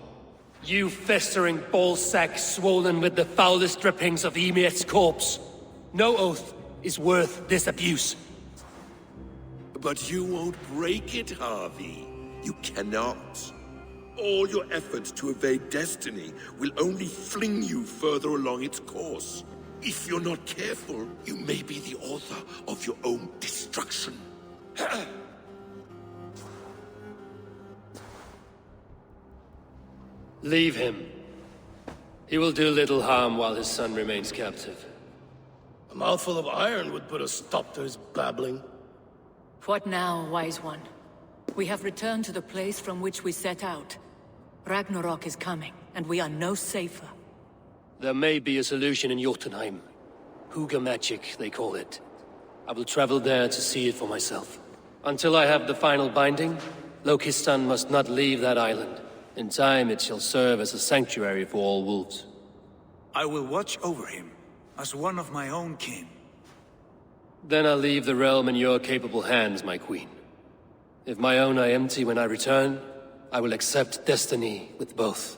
You festering ballsack swollen with the foulest drippings of Ymir's corpse. No oath is worth this abuse. But you won't break it, Harvey. You cannot. All your efforts to evade destiny will only fling you further along its course. If you're not careful, you may be the author of your own destruction. Leave him. He will do little harm while his son remains captive. A mouthful of iron would put a stop to his babbling. What now, wise one? We have returned to the place from which we set out. Ragnarok is coming, and we are no safer. There may be a solution in Jotunheim. Hugger magic, they call it. I will travel there to see it for myself. Until I have the final binding, Loki's son must not leave that island. In time, it shall serve as a sanctuary for all wolves. I will watch over him, as one of my own kin. Then I'll leave the realm in your capable hands, my queen. If my own are empty when I return, I will accept destiny with both.